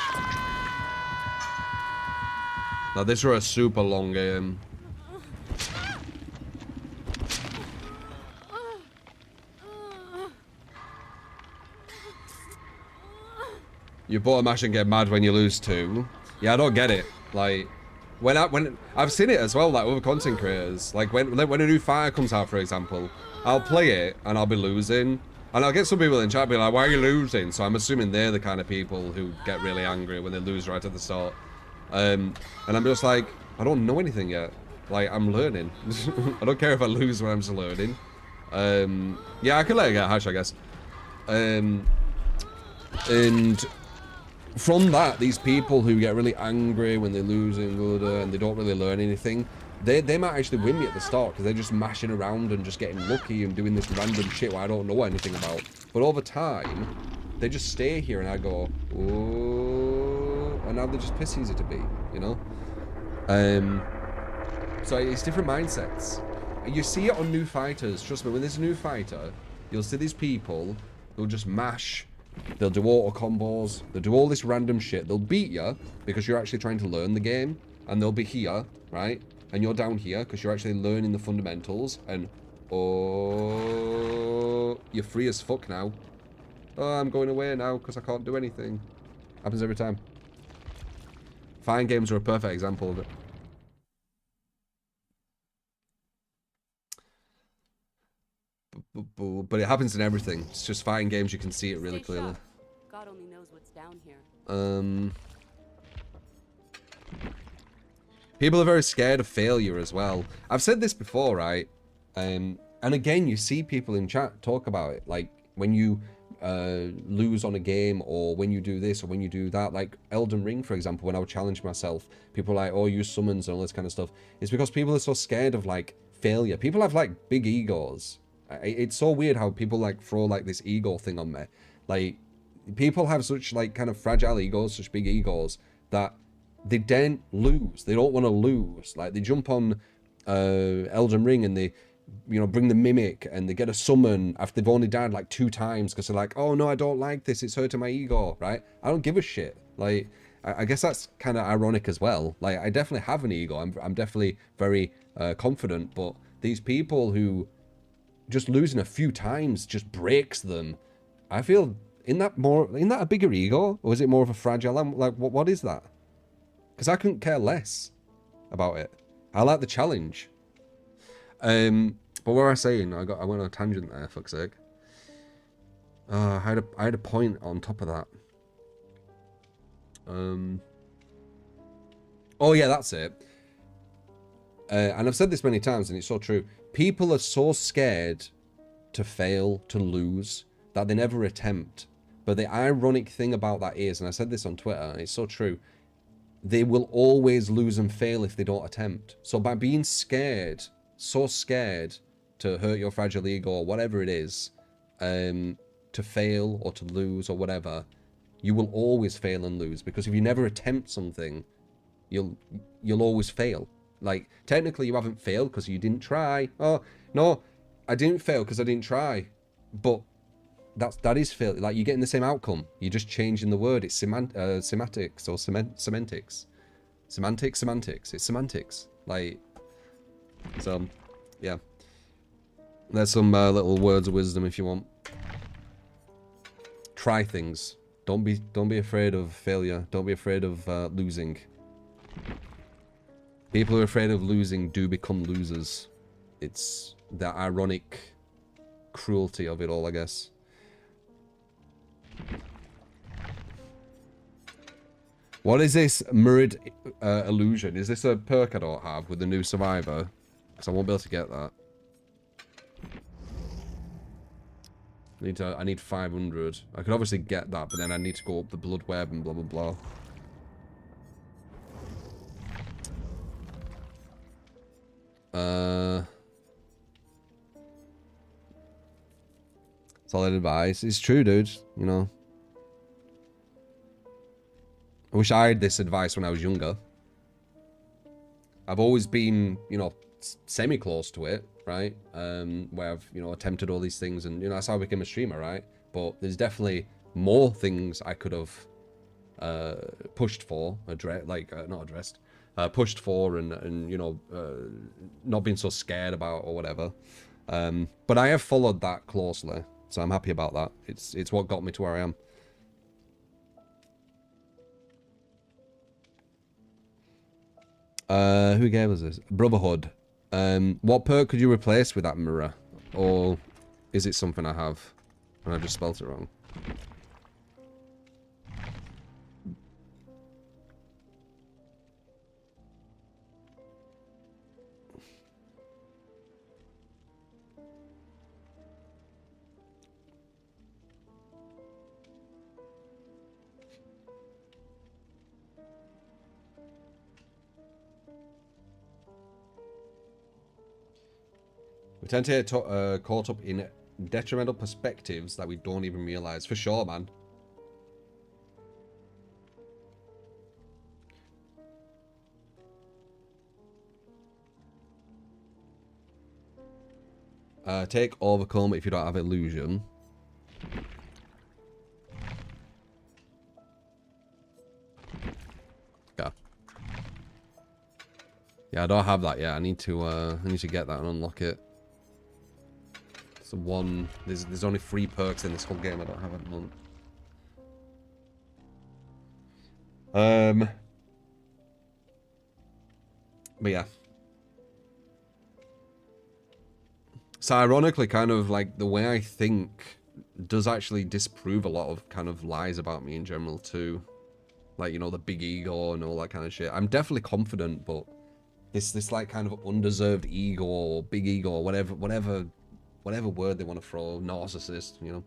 Now this were a super long game. You button mash and get mad when you lose too. Yeah, I don't get it. Like, when I've seen it as well, like other content creators. Like when a new fighter comes out, for example, I'll play it and I'll be losing, and I'll get some people in chat be like, "Why are you losing?" So I'm assuming they're the kind of people who get really angry when they lose right at the start. And I'm just like, I don't know anything yet. Like, I'm learning. I don't care if I lose when I'm just learning. Yeah, I can let it get hash, I guess. And from that, these people who get really angry when they're losing and they don't really learn anything, they might actually win me at the start because they're just mashing around and just getting lucky and doing this random shit where I don't know anything about. But over time, they just stay here and I go, oh, and now they're just piss easy to beat, you know? So it's different mindsets. You see it on new fighters. Trust me, when there's a new fighter, you'll see these people who'll just mash. They'll do auto combos. They'll do all this random shit. They'll beat you because you're actually trying to learn the game. And they'll be here, right? And you're down here because you're actually learning the fundamentals. And, oh, you're free as fuck now. Oh, I'm going away now because I can't do anything. Happens every time. Fighting games are a perfect example of it. But it happens in everything. It's just fighting games, you can see it really clearly. God only knows what's down here. People are very scared of failure as well. I've said this before, right? And again, you see people in chat talk about it. Like, when you lose on a game, or when you do this, or when you do that. Like, Elden Ring, for example, when I would challenge myself, people are like, oh, use summons and all this kind of stuff. It's because people are so scared of, like, failure. People have, like, big egos. It's so weird how people, like, throw, like, this ego thing on me. Like, people have such, like, kind of fragile egos, such big egos, that they don't lose. They don't want to lose. Like, they jump on Elden Ring and they you know, bring the mimic and they get a summon after they've only died like 2 times because they're like, oh no, I don't like this, it's hurting my ego, right? I don't give a shit. Like, I guess that's kind of ironic as well. Like, I definitely have an ego. I'm definitely very confident, but these people who just losing a few times just breaks them. I feel, isn't that a bigger ego, or is it more of a fragile? Like, what is that? Because I couldn't care less about it. I like the challenge. But what was I saying? I went on a tangent there, fuck's sake. I had a point on top of that. Oh yeah, that's it. And I've said this many times, and it's so true. People are so scared to fail, to lose, that they never attempt. But the ironic thing about that is, and I said this on Twitter, and it's so true, they will always lose and fail if they don't attempt. So by being scared, so scared to hurt your fragile ego or whatever it is, to fail or to lose or whatever, you will always fail and lose, because if you never attempt something, you'll always fail. Like, technically you haven't failed because you didn't try. Oh no, I didn't fail because I didn't try, but that is fail. Like, you're getting the same outcome, you're just changing the word. It's semantics or semantics. It's semantics. Like, so yeah, there's some little words of wisdom if you want. Try things. Don't be afraid of failure. Don't be afraid of losing. People who are afraid of losing do become losers. It's the ironic cruelty of it all, I guess. What is this mirrored illusion? Is this a perk I don't have with the new survivor? Because I won't be able to get that. I need 500. I could obviously get that, but then I need to go up the blood web and blah blah blah. Solid advice. It's true, dude. You know. I wish I had this advice when I was younger. I've always been, you know, semi-close to it, right? Where I've, you know, attempted all these things, and, you know, that's how I became a streamer, right? But there's definitely more things I could have pushed for, pushed for, and you know, not being so scared about or whatever. But I have followed that closely, so I'm happy about that. It's what got me to where I am. Who gave us this? Brotherhood. What perk could you replace with that mirror? Or is it something I have and I just spelt it wrong? We tend to get caught up in detrimental perspectives that we don't even realize. For sure, man. Take overcome if you don't have illusion. Yeah. Yeah, I don't have that yet. I need to get that and unlock it. So there's only 3 perks in this whole game I don't have at the moment. But yeah. So ironically, kind of like the way I think does actually disprove a lot of kind of lies about me in general too. Like, you know, the big ego and all that kind of shit. I'm definitely confident, but this like kind of undeserved ego or big ego or whatever word they want to throw, narcissist, you know.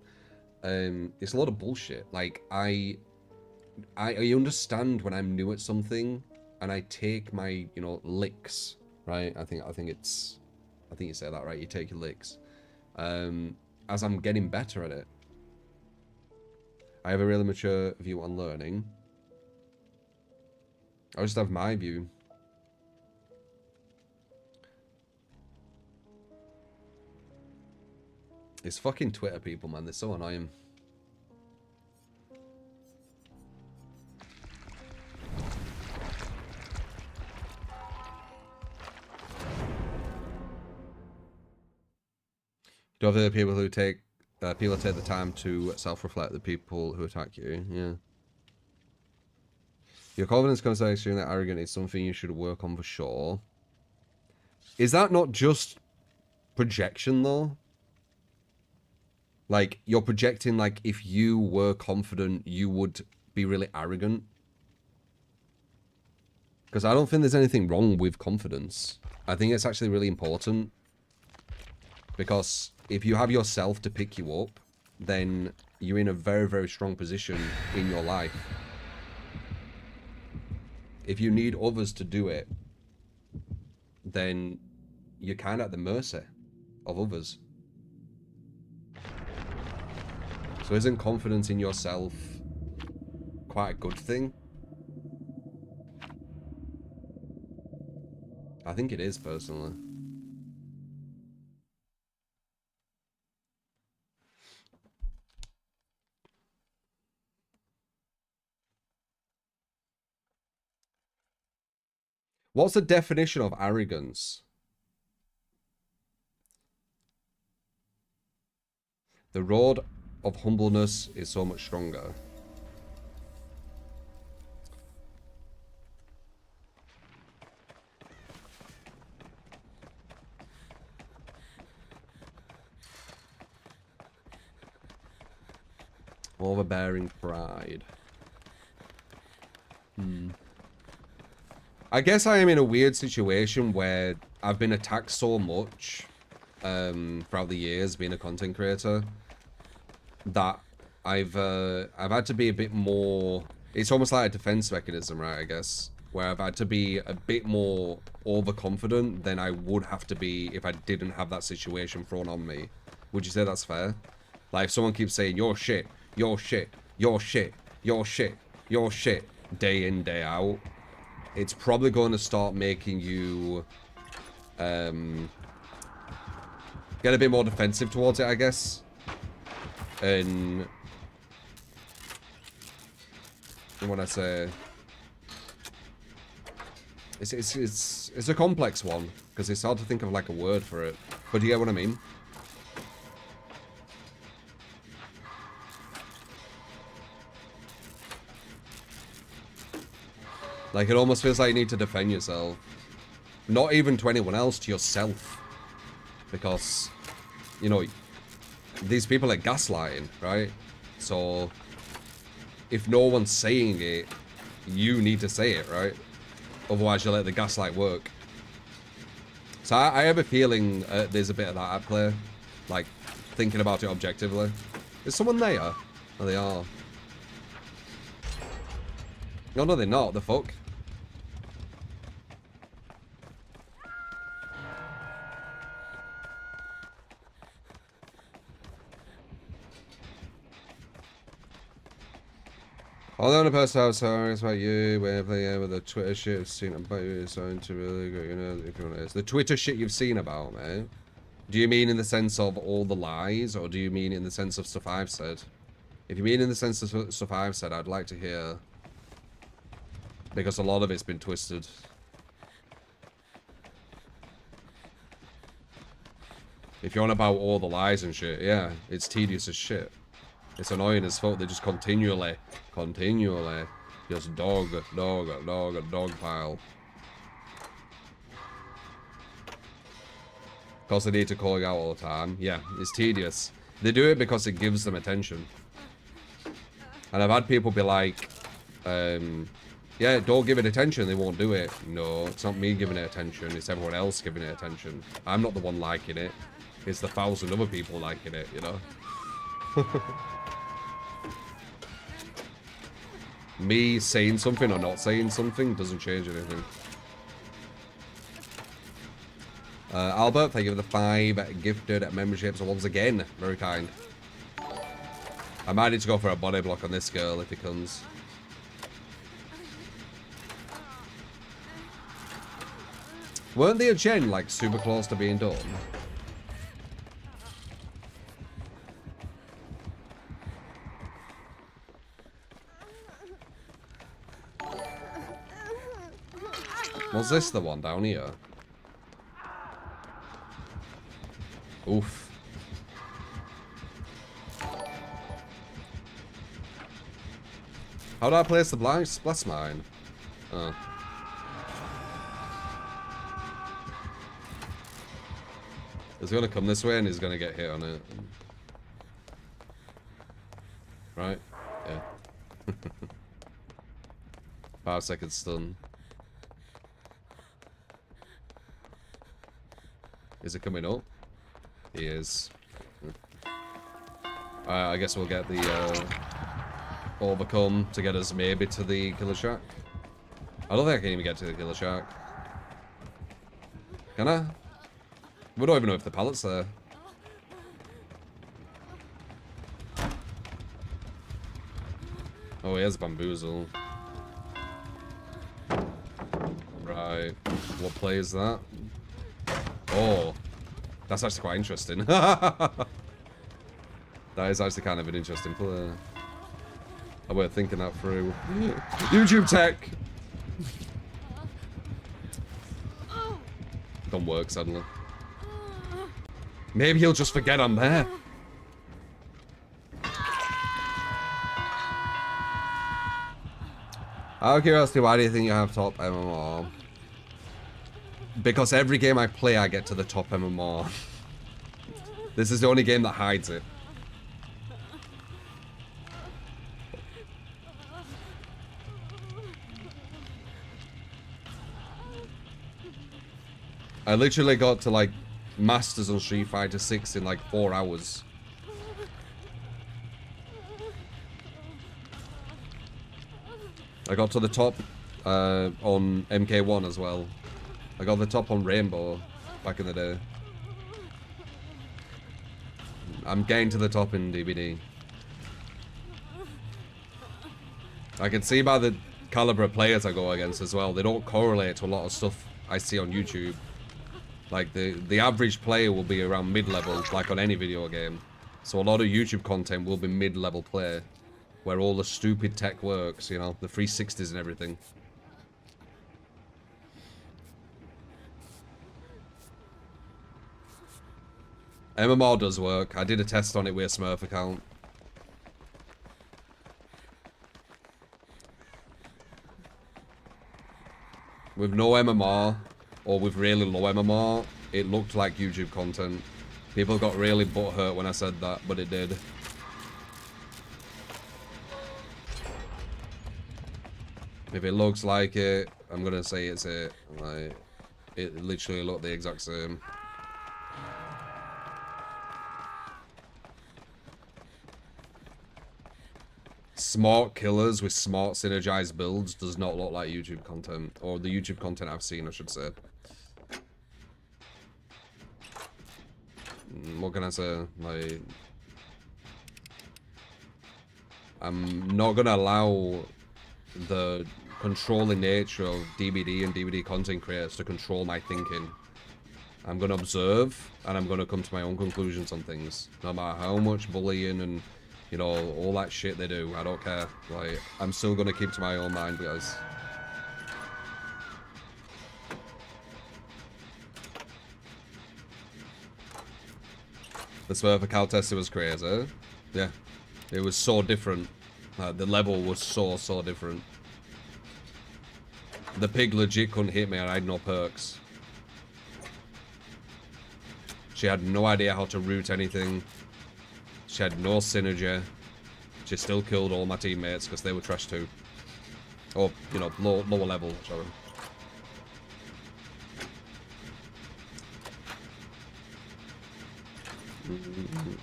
It's a lot of bullshit. Like, I understand when I'm new at something and I take my, you know, licks, right? I think you say that right. You take your licks. As I'm getting better at it. I have a really mature view on learning. I just have my view. It's fucking Twitter people, man. They're so annoying. Do other people who take people take the time to self-reflect the people who attack you? Yeah. Your confidence comes out extremely arrogant is something you should work on for sure. Is that not just projection though? Like, you're projecting like if you were confident, you would be really arrogant. Because I don't think there's anything wrong with confidence. I think it's actually really important. Because if you have yourself to pick you up, then you're in a very, very strong position in your life. If you need others to do it, then you're kind of at the mercy of others. So isn't confidence in yourself quite a good thing? I think it is, personally. What's the definition of arrogance? The road of humbleness is so much stronger. Overbearing pride. I guess I am in a weird situation where I've been attacked so much throughout the years being a content creator that I've had to be a bit more. It's almost like a defense mechanism, right? I guess where I've had to be a bit more overconfident than I would have to be if I didn't have that situation thrown on me. Would you say that's fair? Like if someone keeps saying "you're shit, you're shit, you're shit, you're shit, you're shit" day in, day out, it's probably going to start making you get a bit more defensive towards it, I guess. And what I say, it's a complex one because it's hard to think of like a word for it. But do you get what I mean? Like, it almost feels like you need to defend yourself. Not even to anyone else, to yourself. Because, you know, these people are gaslighting, right? So, if no one's saying it, you need to say it, right? Otherwise, you'll let the gaslight work. So, I have a feeling there's a bit of that at play. Like, thinking about it objectively. Is someone there? Oh, they are. No, no, they're not. The fuck? All the only person I was sorry is about you, with the Twitter shit I've seen about you is starting to really go, you know, if you want to. The Twitter shit you've seen about me? Do you mean in the sense of all the lies, or do you mean in the sense of stuff I've said? If you mean in the sense of stuff I've said, I'd like to hear. Because a lot of it's been twisted. If you're on about all the lies and shit, yeah, it's tedious as shit. It's annoying as fuck. They just continually just dog pile. Because they need to call you out all the time. Yeah, it's tedious. They do it because it gives them attention. And I've had people be like, yeah, don't give it attention, they won't do it. No, it's not me giving it attention, it's everyone else giving it attention. I'm not the one liking it. It's the 1,000 other people liking it, you know? Me saying something or not saying something doesn't change anything. Albert, thank you for the 5 gifted memberships once again. Very kind. I might need to go for a body block on this girl if it comes. Weren't they a gen like super close to being done? Was this the one down here? Oof. How do I place the blast mine? Oh. It's gonna come this way and he's gonna get hit on it. Right? Yeah. 5 seconds stun. Is it coming up? He is. I guess we'll get the overcome to get us maybe to the killer shack. I don't think I can even get to the killer shack. Can I? We don't even know if the pallet's there. Oh, here's bamboozle. Right. What play is that? Oh. That's actually quite interesting. That is actually kind of an interesting play. I weren't thinking that through. YouTube tech! Don't work suddenly. Maybe he'll just forget I'm there. Out of curiosity, why do you think you have top MMR? Because every game I play, I get to the top MMR. This is the only game that hides it. I literally got to like Masters on Street Fighter 6 in like 4 hours. I got to the top on MK1 as well. I got the top on Rainbow back in the day. I'm getting to the top in DBD. I can see by the caliber of players I go against as well. They don't correlate to a lot of stuff I see on YouTube. Like the average player will be around mid-level, like on any video game. So a lot of YouTube content will be mid-level play, where all the stupid tech works, you know, the 360s and everything. MMR does work. I did a test on it with a Smurf account. With no MMR, or with really low MMR, it looked like YouTube content. People got really butthurt when I said that, but it did. If it looks like it, I'm gonna say it's it. Like, it literally looked the exact same. Smart killers with smart synergized builds does not look like YouTube content, or the YouTube content I've seen, I should say. What can I say? Like, I'm not gonna allow the controlling nature of DBD and DBD content creators to control my thinking. I'm gonna observe, and I'm gonna come to my own conclusions on things, no matter how much bullying and, you know, all that shit they do. I don't care. Like, I'm still gonna keep to my own mind, guys. The Smurf account tester was crazy. Yeah. It was so different. The level was so different. The pig legit couldn't hit me and I had no perks. She had no idea how to root anything. She had no synergy. She still killed all my teammates because they were trash too. Or, you know, lower level, sorry.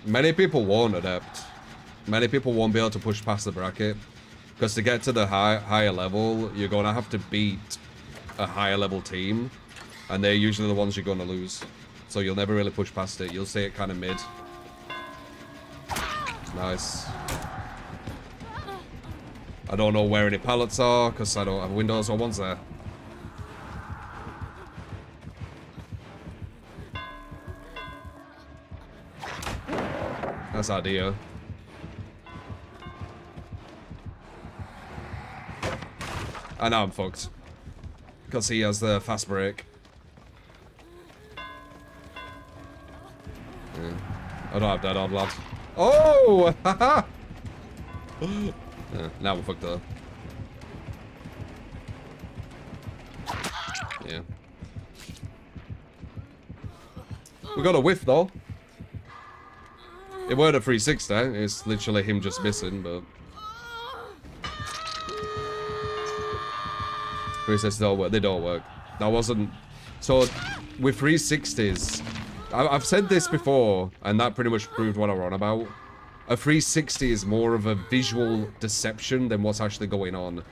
Many people won't adapt. Many people won't be able to push past the bracket. Because to get to the higher level, you're going to have to beat a higher level team. And they're usually the ones you're going to lose. So you'll never really push past it. You'll stay it kind of mid. Nice. I don't know where any pallets are, because I don't have windows or one's there. That's idea. And now I'm fucked. Because he has the fast break. Yeah. I don't have dead odd, lads. Oh! Haha! Yeah, now we're fucked up. Yeah. We got a whiff, though. It weren't a 360. It's literally him just missing, but... 360s don't work. They don't work. That wasn't... So, with 360s... I've said this before, and that pretty much proved what I'm on about. A 360 is more of a visual deception than what's actually going on.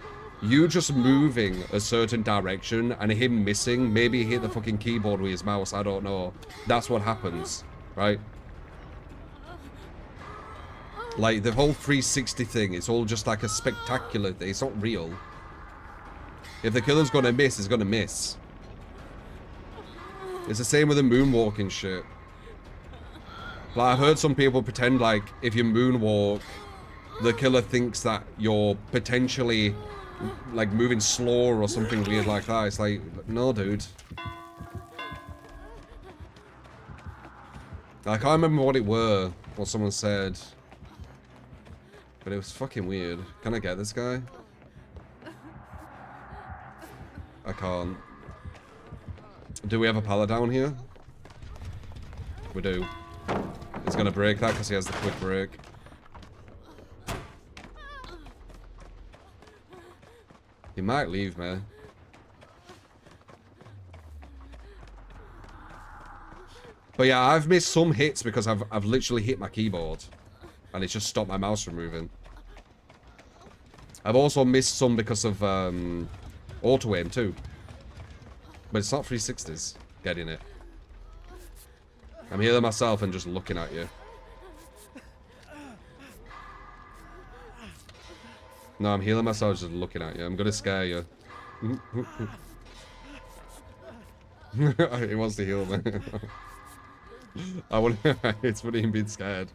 You just moving a certain direction and him missing, maybe he hit the fucking keyboard with his mouse, I don't know. That's what happens, right? Like, the whole 360 thing, it's all just like a spectacular thing. It's not real. If the killer's gonna miss, he's gonna miss. It's the same with the moonwalking shit. Like, I've heard some people pretend like if you moonwalk, the killer thinks that you're potentially like moving slower or something weird like that. It's like, no, dude. I can't remember what it were, what someone said. But it was fucking weird. Can I get this guy? I can't. Do we have a pallet down here? We do. He's gonna break that because he has the quick break. He might leave, man. But yeah, I've missed some hits because I've literally hit my keyboard. And it's just stopped my mouse from moving. I've also missed some because of auto-aim too. But it's not 360s getting it. I'm healing myself and just looking at you. No, I'm healing myself just looking at you. I'm gonna scare you. He wants to heal me. I want. It's funny him being scared.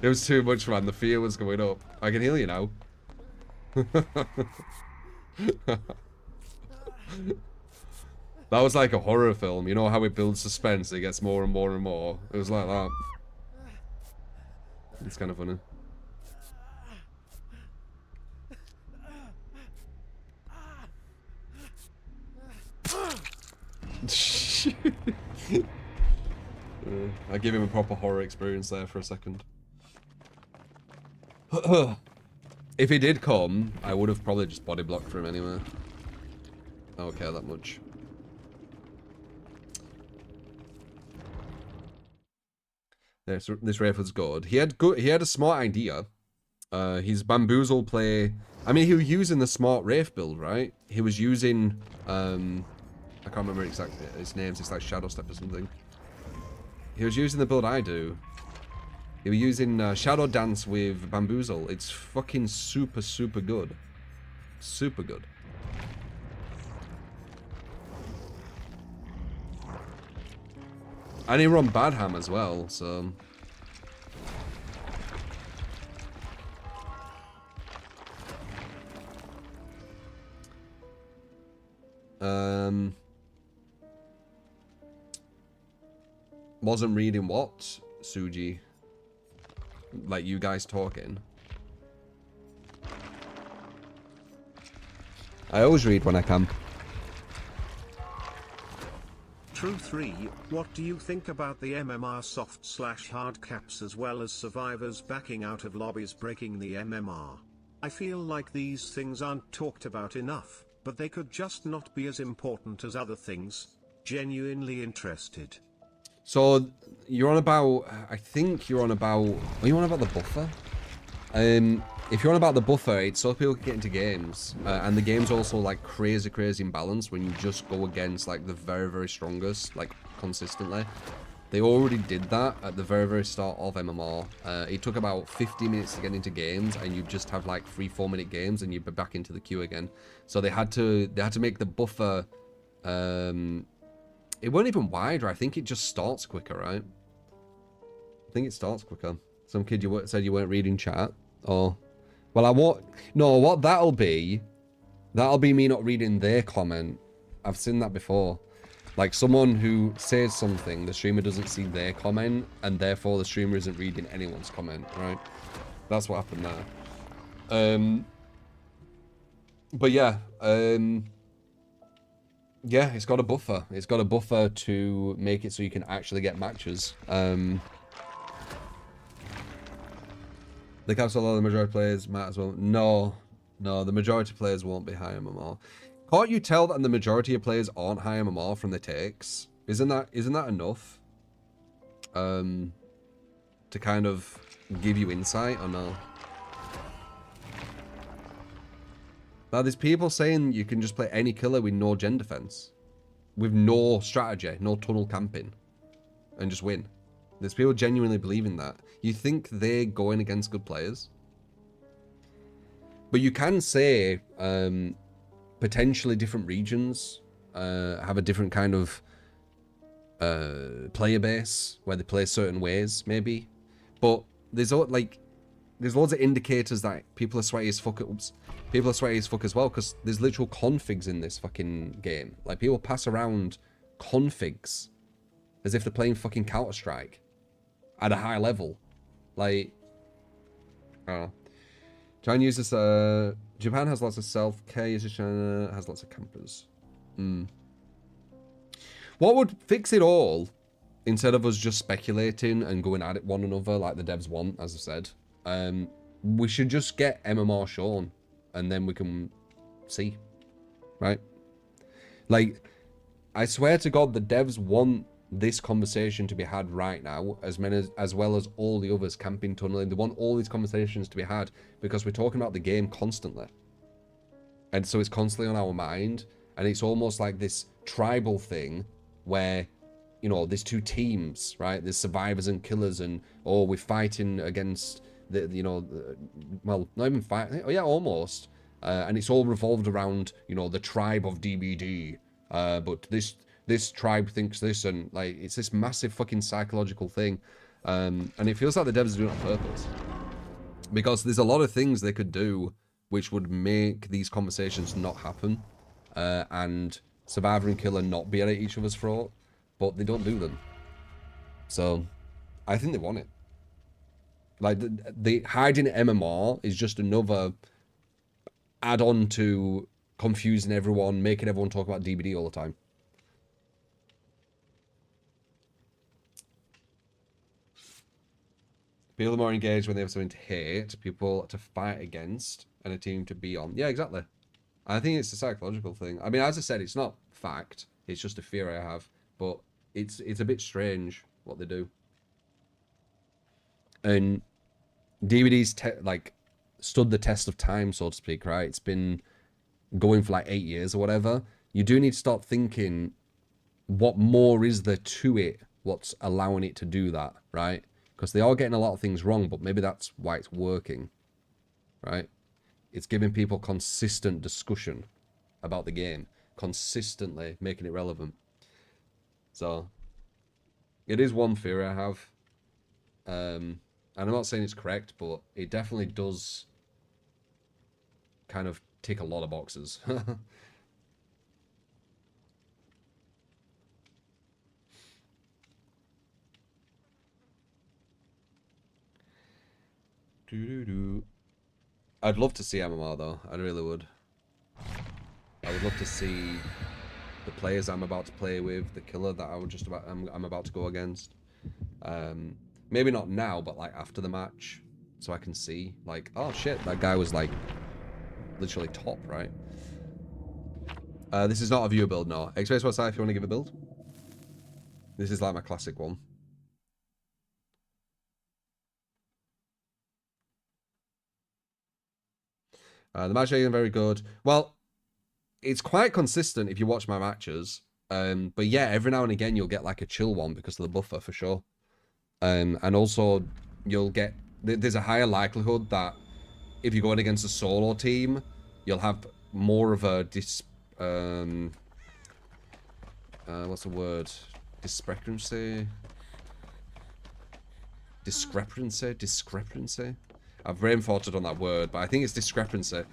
It was too much, man. The fear was going up. I can heal you now. That was like a horror film. You know how it builds suspense, it gets more and more and more. It was like that. It's kind of funny. I give him a proper horror experience there for a second. If he did come, I would have probably just body blocked for him anyway. I don't care that much. This Wraith was good. He had a smart idea. His bamboozle play. I mean, he was using the smart Wraith build, right? He was using I can't remember exactly his names. It's like Shadow Step or something. He was using the build I do. He was using Shadow Dance with Bamboozle. It's fucking super, super good. Super good. And he run Badham as well, so... Wasn't reading what, Suji? Like you guys talking? I always read when I can. True 3, what do you think about the MMR soft/hard caps as well as survivors backing out of lobbies breaking the MMR? I feel like these things aren't talked about enough, but they could just not be as important as other things. Genuinely interested. So, you're on about, I think you're on about, are you on about the buffer? If you're on about the buffer, it's so people can get into games. And the game's also like crazy imbalanced when you just go against like the very strongest, like consistently. They already did that at the very start of MMR. It took about 50 minutes to get into games, and you just have like 3-4 minute games and you'd be back into the queue again. So they had to make the buffer, it weren't even wider. I think it just starts quicker, right? I think it starts quicker. Some kid said you weren't reading chat, or Well, I won't. No, what that'll be me not reading their comment. I've seen that before. Like someone who says something, the streamer doesn't see their comment, and therefore the streamer isn't reading anyone's comment, right? That's what happened there. But yeah, yeah, it's got a buffer. It's got a buffer to make it so you can actually get matches. The console, the majority of players might as well. No, the majority of players won't be high MMR. Can't you tell that the majority of players aren't high MMR from the takes? Isn't that enough? To kind of give you insight or no? Now there's people saying you can just play any killer with no gen defense, with no strategy, no tunnel camping, and just win. There's people genuinely believing that. You think they're going against good players? But you can say potentially different regions have a different kind of player base where they play certain ways, maybe. But there's loads of indicators that people are sweaty as fuck. People are sweaty as fuck as well, because there's literal configs in this fucking game. Like, people pass around configs as if they're playing fucking Counter-Strike at a high level. Like, I don't know. Try and use this. Japan has lots of self-care. China has lots of campers. What would fix it all, instead of us just speculating and going at it one another like the devs want, as I said, we should just get MMR shown, and then we can see, right? Like, I swear to God, the devs want this conversation to be had right now, as well as all the others, camping, tunneling. They want all these conversations to be had because we're talking about the game constantly, and so it's constantly on our mind, and it's almost like this tribal thing where, you know, there's two teams, right? There's survivors and killers, and we're fighting against the, you know, well, not even fighting. Oh yeah, almost. And it's all revolved around, you know, the tribe of DBD. But this tribe thinks this, and like it's this massive fucking psychological thing. And it feels like the devs are doing it on purpose, because there's a lot of things they could do which would make these conversations not happen, and survivor and killer not be at each other's throat, but they don't do them. So I think they want it. Like, the hiding MMR is just another add-on to confusing everyone, making everyone talk about DBD all the time. People are more engaged when they have something to hate, people to fight against, and a team to be on. Yeah, exactly. I think it's a psychological thing. I mean, as I said, it's not fact. It's just a fear I have. But it's a bit strange what they do. And DVD's like stood the test of time, so to speak, right? It's been going for like 8 years or whatever. You do need to start thinking, what more is there to it? What's allowing it to do that, right? Because they are getting a lot of things wrong, but maybe that's why it's working, right? It's giving people consistent discussion about the game, consistently making it relevant. So it is one theory I have. And I'm not saying it's correct, but it definitely does kind of tick a lot of boxes. I'd love to see MMR though. I really would. I would love to see the players I'm about to play with, the killer that I'm about to go against. Maybe not now, but like after the match, so I can see like, oh shit, that guy was like literally top, right? This is not a viewer build, no. X-Space website if you want to give a build. This is like my classic one. The match isn't very good. Well, it's quite consistent if you watch my matches. But yeah, every now and again you'll get like a chill one because of the buffer for sure. And also you'll get, there's a higher likelihood that if you're going against a solo team, you'll have more of a what's the word? Discrepancy. I've brain farted on that word, but I think it's discrepancy.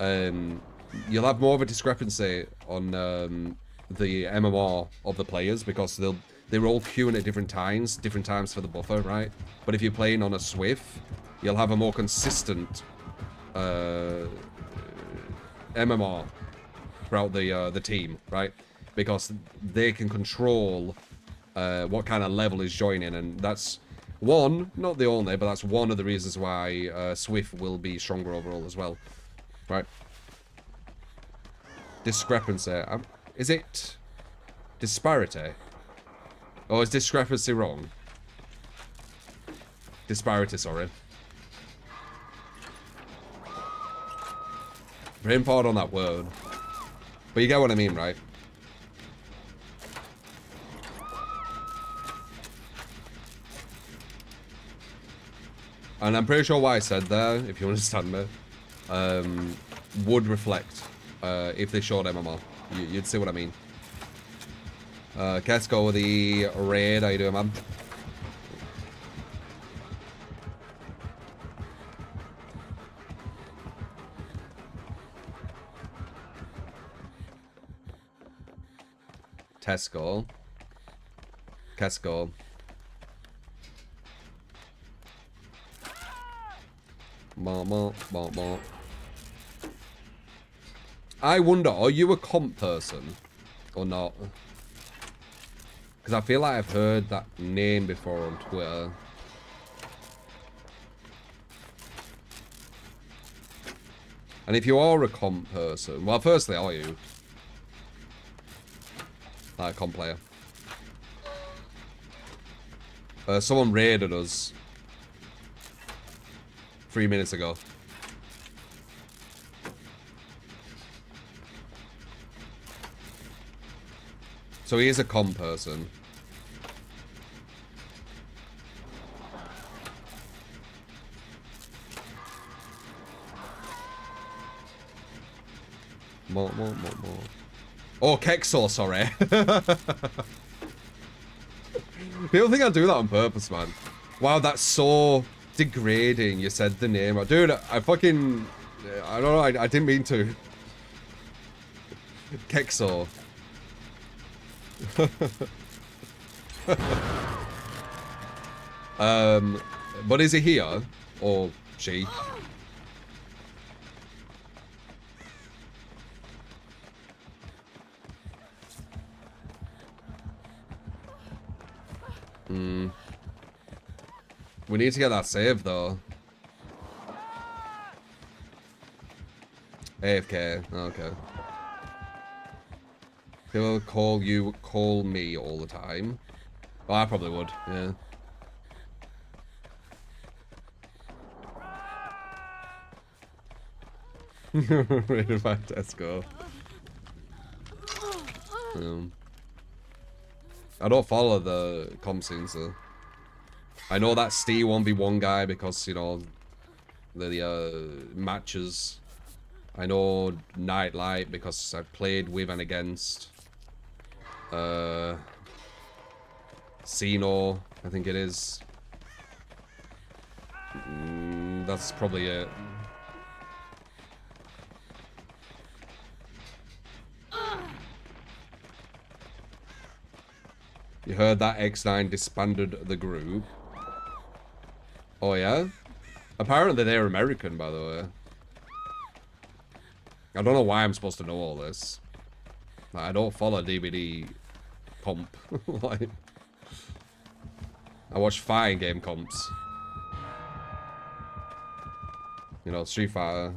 You'll have more of a discrepancy on the MMR of the players because they're all queuing at different times for the buffer, right? But if you're playing on a Swift, you'll have a more consistent MMR throughout the team, right? Because they can control what kind of level is joining, and that's one, not the only, but that's one of the reasons why Swift will be stronger overall as well, right? Discrepancy. Is it disparity? Or is discrepancy wrong? Disparity, sorry. Brain fart on that word. But you get what I mean, right? And I'm pretty sure what I said there, if you understand me, would reflect if they showed MMR. You'd see what I mean. Let's go with the raid. How you doing, man? Tesco. Kesco. Mama. I wonder, are you a comp person or not? Because I feel like I've heard that name before on Twitter. And if you are a comp person, well, firstly, are you? Like a comp player. Someone raided us 3 minutes ago. So he is a comp person. More. Oh, Kexor, sorry. People think I do that on purpose, man. Wow, that's so degrading. You said the name. Dude, I fucking... I don't know, I didn't mean to. Kexor. But is he here? Or she? We need to get that save though. AFK, okay. People call me all the time. Well, I probably would, yeah. Rated by Tesco. I don't follow the comp scenes though. I know that Steve 1v1 guy because, you know, the matches. I know Nightlight because I've played with and against. Sino, I think it is. That's probably it. You heard that X9 disbanded the group. Oh yeah? Apparently they're American, by the way. I don't know why I'm supposed to know all this. Like, I don't follow DVD comp. Like, I watch fighting game comps. You know, Street Fighter.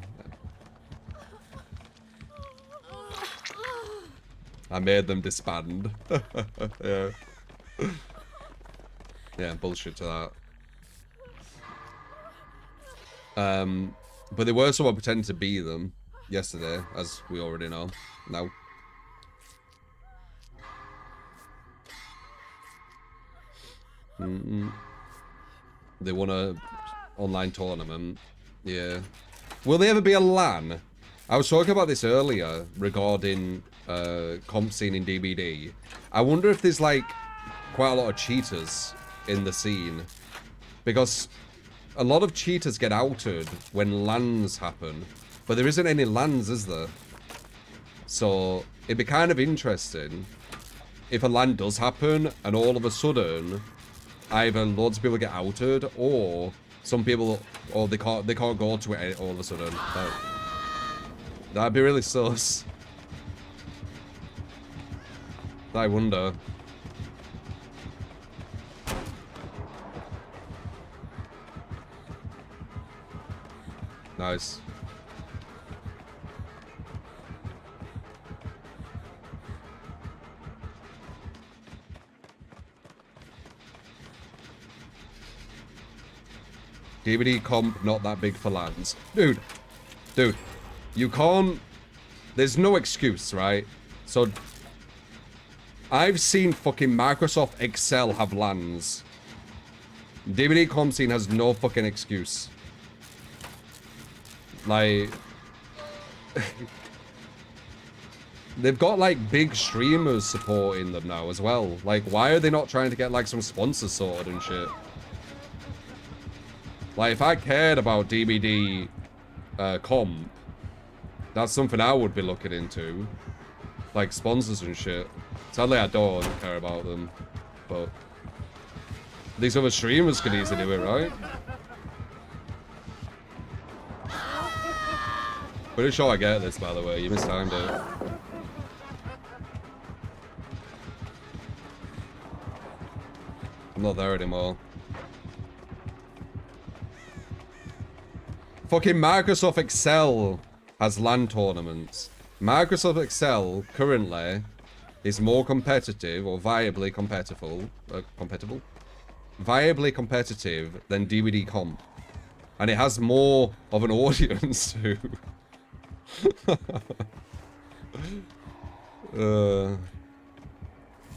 I made them disband. Yeah. Yeah, bullshit to that. But there were someone pretending to be them yesterday, as we already know. Now. They won a online tournament. Yeah. Will they ever be a LAN? I was talking about this earlier regarding comp scene in DBD. I wonder if there's like quite a lot of cheaters in the scene, because a lot of cheaters get outed when lands happen, but there isn't any lands, is there? So it'd be kind of interesting if a land does happen and all of a sudden either loads of people get outed or some people, or they can't go to it all of a sudden. That'd be really sus. I wonder. Nice. DVD comp not that big for lands. Dude, you can't, there's no excuse, right? So, I've seen fucking Microsoft Excel have lands. DVD comp scene has no fucking excuse. Like, they've got like big streamers supporting them now as well. Like, why are they not trying to get like some sponsors sorted and shit? Like, if I cared about DVD comp, that's something I would be looking into. Like, sponsors and shit. Sadly, I don't care about them. But these other streamers could easily do it, right? Pretty sure I get this, by the way. You mistimed it. I'm not there anymore. Fucking Microsoft Excel has LAN tournaments. Microsoft Excel currently is more competitive or viably competitive, viably competitive than DVD comp, and it has more of an audience too.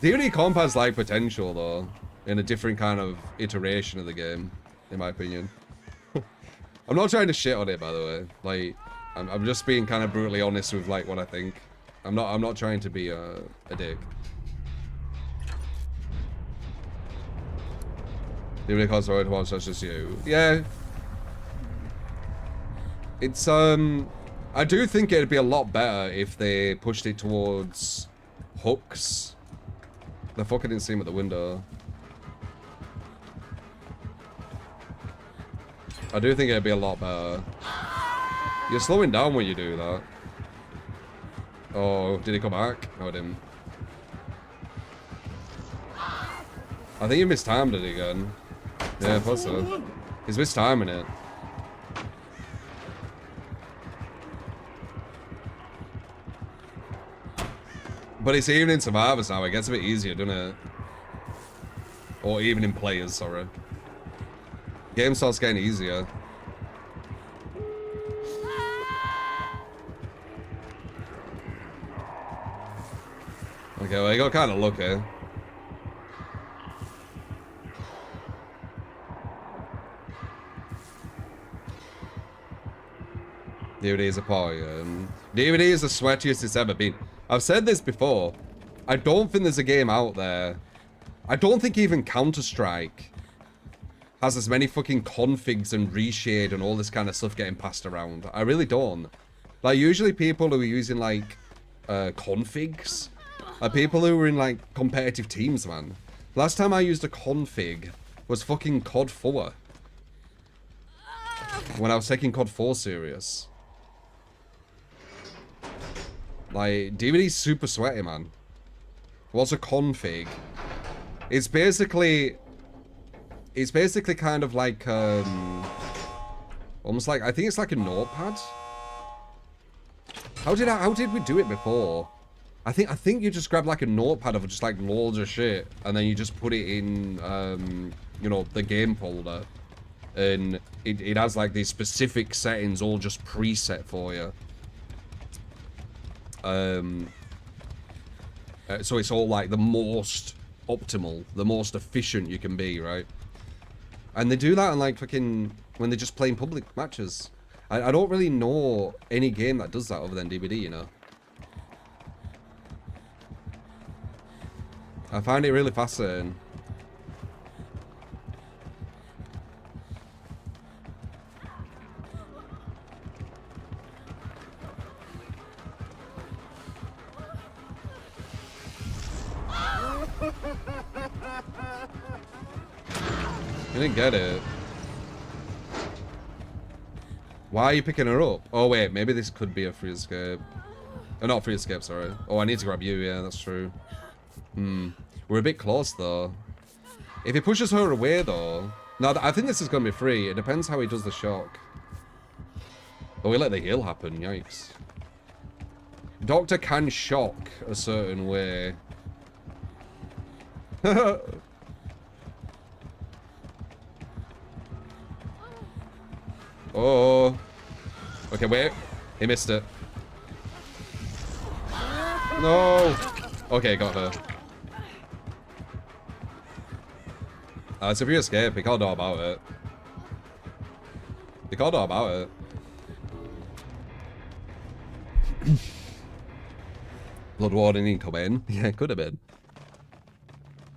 DVD comp has like potential though, in a different kind of iteration of the game, in my opinion. I'm not trying to shit on it, by the way. Like, I'm just being kind of brutally honest with like what I think. I'm not trying to be a dick. DVD console to watch, that's just you. Yeah. It's I do think it'd be a lot better if they pushed it towards hooks. The fuck I didn't see him at the window. I do think it'd be a lot better. You're slowing down when you do that. Oh, did he come back? No, I didn't. I think he mistimed it again. Yeah, I thought so. He's mistiming it. But it's even in survivors now, it gets a bit easier, doesn't it? Or even in players, sorry. Game starts getting easier. Okay, well, you got kind of lucky. DVD is a party. DVD is the sweatiest it's ever been. I've said this before. I don't think there's a game out there. I don't think even Counter-Strike has as many fucking configs and reshade and all this kind of stuff getting passed around. I really don't. Like, usually people who are using, like, configs are people who are in, like, competitive teams, man. Last time I used a config was fucking COD 4. When I was taking COD 4 serious. Like, DVD's super sweaty, man. What's a config? It's basically kind of like, almost like, I think it's like a notepad. How did we do it before? I think you just grab like a notepad of just like loads of shit, and then you just put it in, you know, the game folder. And it has like these specific settings all just preset for you. So it's all like the most optimal, the most efficient you can be, right? And they do that on like fucking, when they're just playing public matches. I don't really know any game that does that other than DVD, you know? I find it really fascinating. You didn't get it. Why are you picking her up? Oh wait, maybe this could be a free escape. Oh, not free escape, sorry. Oh, I need to grab you, yeah, that's true. We're a bit close though. If he pushes her away though... No, I think this is going to be free. It depends how he does the shock. Oh, we let the heal happen, yikes. Doctor can shock a certain way. Oh. Okay, wait. He missed it. No. Okay, got her. It's a free escape. He can't know about it. He can't know about it. Blood warning incoming. Yeah, it could have been.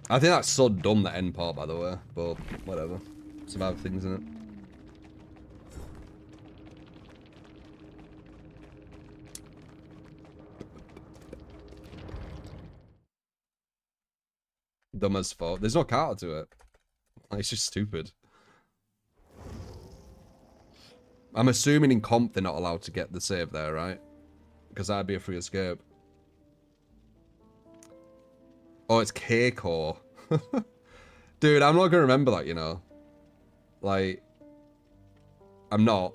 I think that's so dumb, that end part, by the way. But whatever. Survive things, innit? Dumb as fuck. There's no counter to it. It's just stupid. I'm assuming in comp they're not allowed to get the save there, right? Because that'd be a free escape. Oh, it's K-Core. Dude, I'm not gonna remember that, you know. Like, I'm not.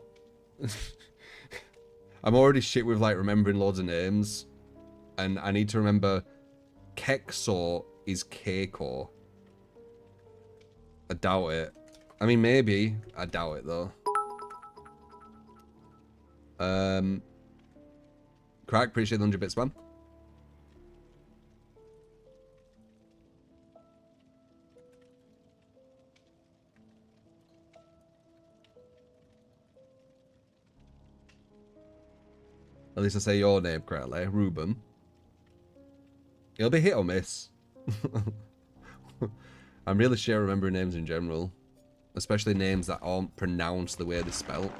I'm already shit with, like, remembering loads of names. And I need to remember Kexor is K-Core. I doubt it. I mean, maybe. I doubt it, though. Crack, appreciate the 100 bits, man. At least I say your name correctly, Ruben. It'll be hit or miss. I'm really shit at remembering names in general. Especially names that aren't pronounced the way they're spelled.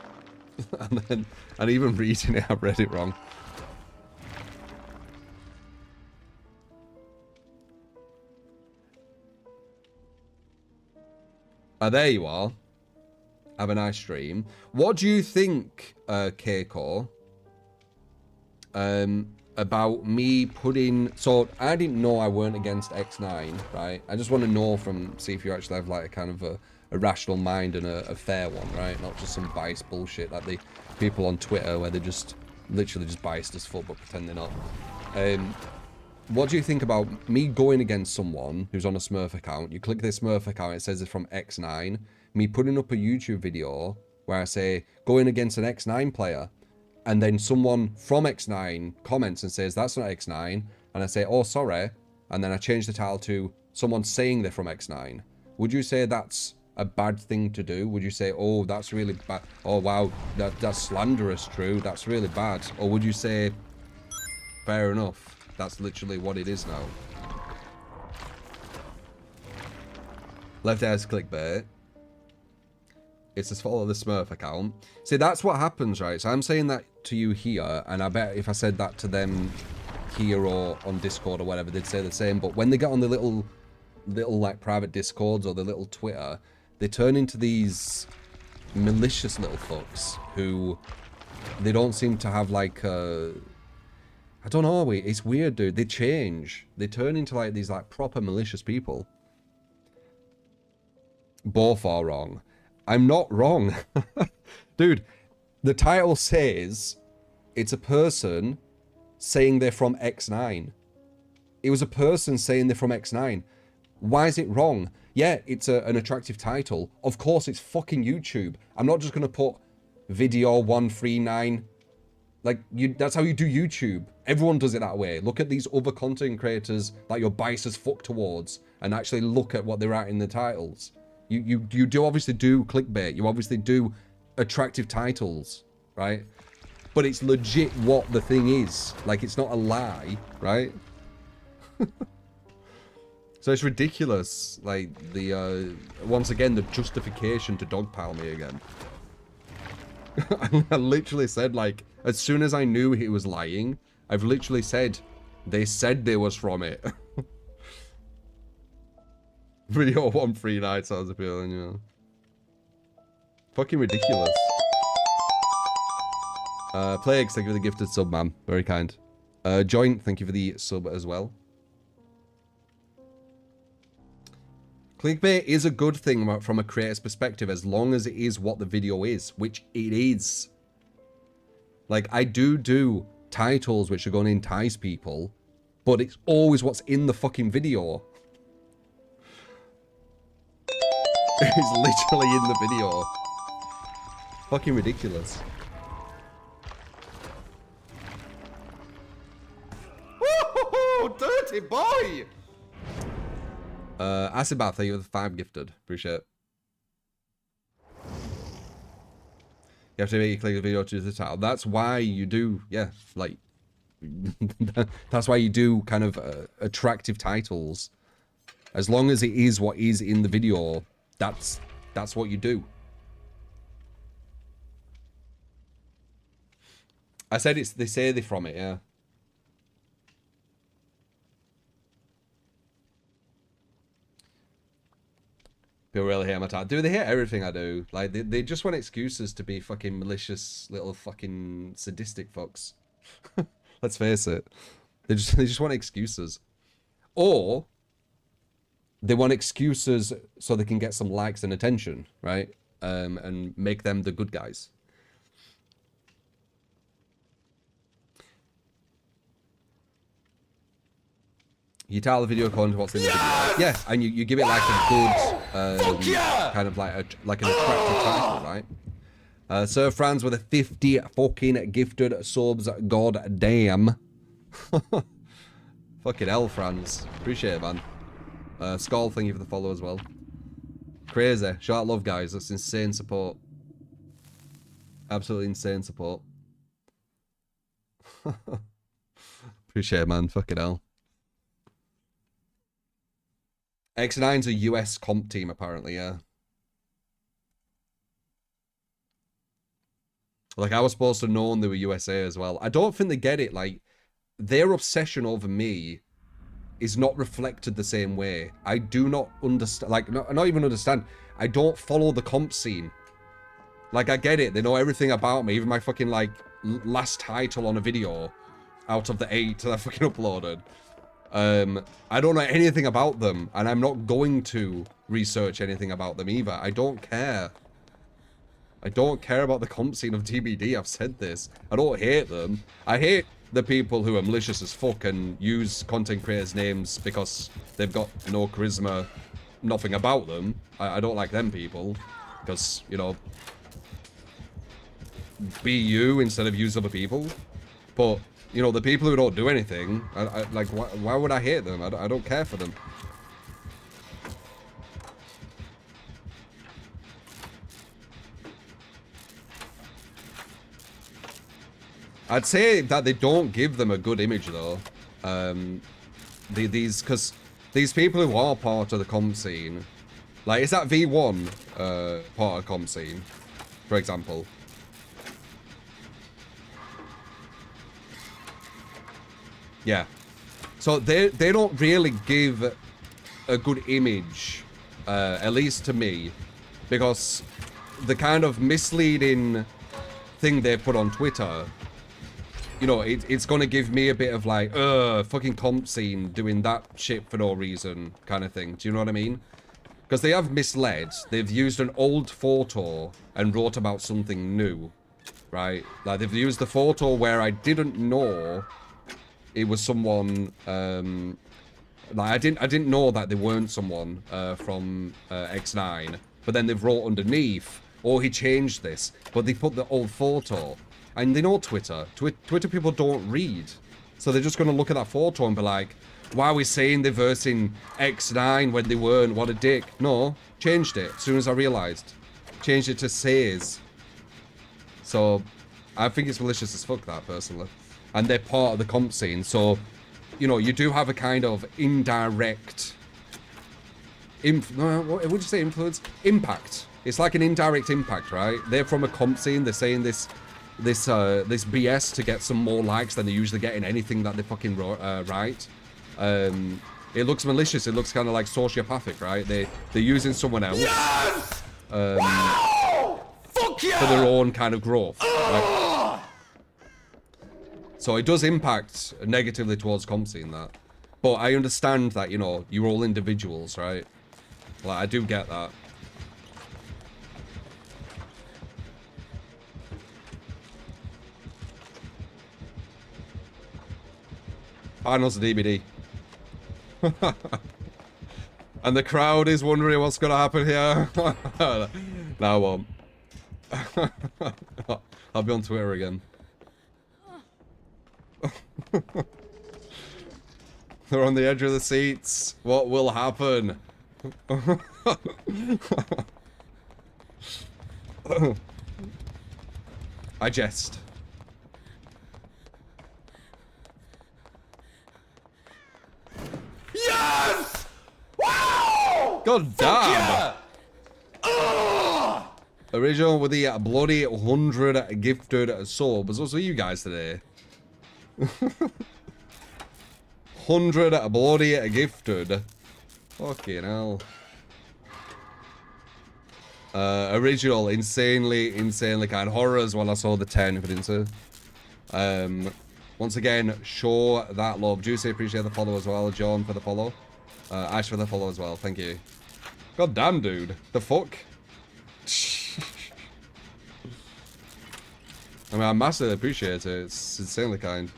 and even reading it, I've read it wrong. There you are. Have a nice stream. What do you think, Keiko, about me putting... So, I didn't know I weren't against X9, right? I just want to know see if you actually have, like, a kind of a rational mind and a fair one, right? Not just some biased bullshit like the people on Twitter where they're just literally just biased as fuck but pretend they're not. What do you think about me going against someone who's on a Smurf account? You click this Smurf account, it says it's from X9. Me putting up a YouTube video where I say, going against an X9 player. And then someone from X9 comments and says, that's not X9. And I say, oh, sorry. And then I change the title to someone saying they're from X9. Would you say that's a bad thing to do? Would you say, oh, that's really bad? Oh, wow, that's slanderous, true. That's really bad. Or would you say, fair enough. That's literally what it is now. Left air's clickbait. It's just follow the Smurf account. See, that's what happens, right? So I'm saying that to you here, and I bet if I said that to them here or on Discord or whatever, they'd say the same. But when they get on the little like private Discords or the little Twitter, they turn into these malicious little fucks who they don't seem to have like I don't know, it's weird, dude. They change. They turn into like these like proper malicious people. Both are wrong. I'm not wrong. Dude, the title says it's a person saying they're from X9. It was a person saying they're from X9. Why is it wrong? Yeah, it's an attractive title. Of course, it's fucking YouTube. I'm not just going to put video 139. Like, that's how you do YouTube. Everyone does it that way. Look at these other content creators that you're biased as fuck towards and actually look at what they're at in the titles. You do obviously do clickbait. You obviously do attractive titles, right? But it's legit what the thing is. Like, it's not a lie, right? So it's ridiculous. Like, once again, the justification to dogpile me again. I literally said, like, as soon as I knew he was lying, I've literally said, they said they was from it. Video 1 free night sounds appealing, you know. Fucking ridiculous. Plagues, thank you for the gifted sub, man. Very kind. Joint, thank you for the sub as well. Clickbait is a good thing from a creator's perspective as long as it is what the video is, which it is. Like, I do titles which are going to entice people, but it's always what's in the fucking video. It's literally in the video. Fucking ridiculous. Woo-hoo-hoo, dirty boy! Acid Bath, thank you for the 5 gifted. Appreciate it. You have to make you click the video to the title. That's why you do, yeah, like, that's why you do kind of attractive titles. As long as it is what is in the video, that's what you do. I said they say they from it, yeah. People really hate my title. Do they hate everything I do? Like, they just want excuses to be fucking malicious little fucking sadistic fucks. Let's face it. They just want excuses. Or they want excuses so they can get some likes and attention, right? And make them the good guys. You title the video according to what's in the video. Yeah, and you give it like a good, kind of like an attractive title, right? Sir Franz with a 50 fucking gifted subs. God damn. Fucking hell, Franz. Appreciate it, man. Skull, thank you for the follow as well. Crazy. Shout out love, guys. That's insane support. Absolutely insane support. Appreciate it, man. Fucking hell. X9's a US comp team, apparently, yeah. Like, I was supposed to know they were USA as well. I don't think they get it. Like, their obsession over me is not reflected the same way. I do not understand. Like, not even understand. I don't follow the comp scene. Like, I get it. They know everything about me. Even my fucking, like, last title on a video out of the 8 that I fucking uploaded. I don't know anything about them, and I'm not going to research anything about them either. I don't care. I don't care about the comp scene of DBD. I've said this. I don't hate them. I hate the people who are malicious as fuck and use content creators' names because they've got no charisma, nothing about them. I don't like them people because, you know, be you instead of use other people. But you know, the people who don't do anything, like, why would I hate them? I don't care for them. I'd say that they don't give them a good image, though. Because these people who are part of the comp scene, like, is that V1 part of comp scene, for example? Yeah. So they don't really give a good image, at least to me, because the kind of misleading thing they put on Twitter, you know, it's going to give me a bit of like, fucking comp scene doing that shit for no reason kind of thing. Do you know what I mean? Because they have misled. They've used an old photo and wrote about something new, right? Like, they've used the photo where I didn't know it was someone, like, I didn't know that they weren't someone from X9, but then they've wrote underneath, oh, he changed this, but they put the old photo, and they know Twitter. Twitter people don't read, so they're just going to look at that photo and be like, why are we saying they're versing X9 when they weren't? What a dick. No, changed it as soon as I realised. Changed it to says. So, I think it's malicious as fuck, that, personally. And they're part of the comp scene, so, you know, you do have a kind of indirect, what would you say, influence? Impact. It's like an indirect impact, right? They're from a comp scene, they're saying this BS to get some more likes than they usually get in anything that they fucking write. it looks malicious. It looks kind of like sociopathic, right? They're using someone else for their own kind of growth. Right? So it does impact negatively towards comp scene, that. But I understand that, you know, you're all individuals, right? Like, I do get that. Finals of DBD. And the crowd is wondering what's going to happen here. No, I won't. I'll be on Twitter again. They're on the edge of the seats. What will happen? I jest. Yes! Wow! God damn! Yeah! Original with the bloody 100 gifted subs. What's with you guys today? 100 bloody gifted. Fucking hell. Original, insanely kind. Horrors when I saw the 10 for Inter. Once again, show that love. Juicy, appreciate the follow as well. John for the follow. Ash for the follow as well. Thank you. God damn, dude. The fuck? I mean, I massively appreciate it. It's insanely kind.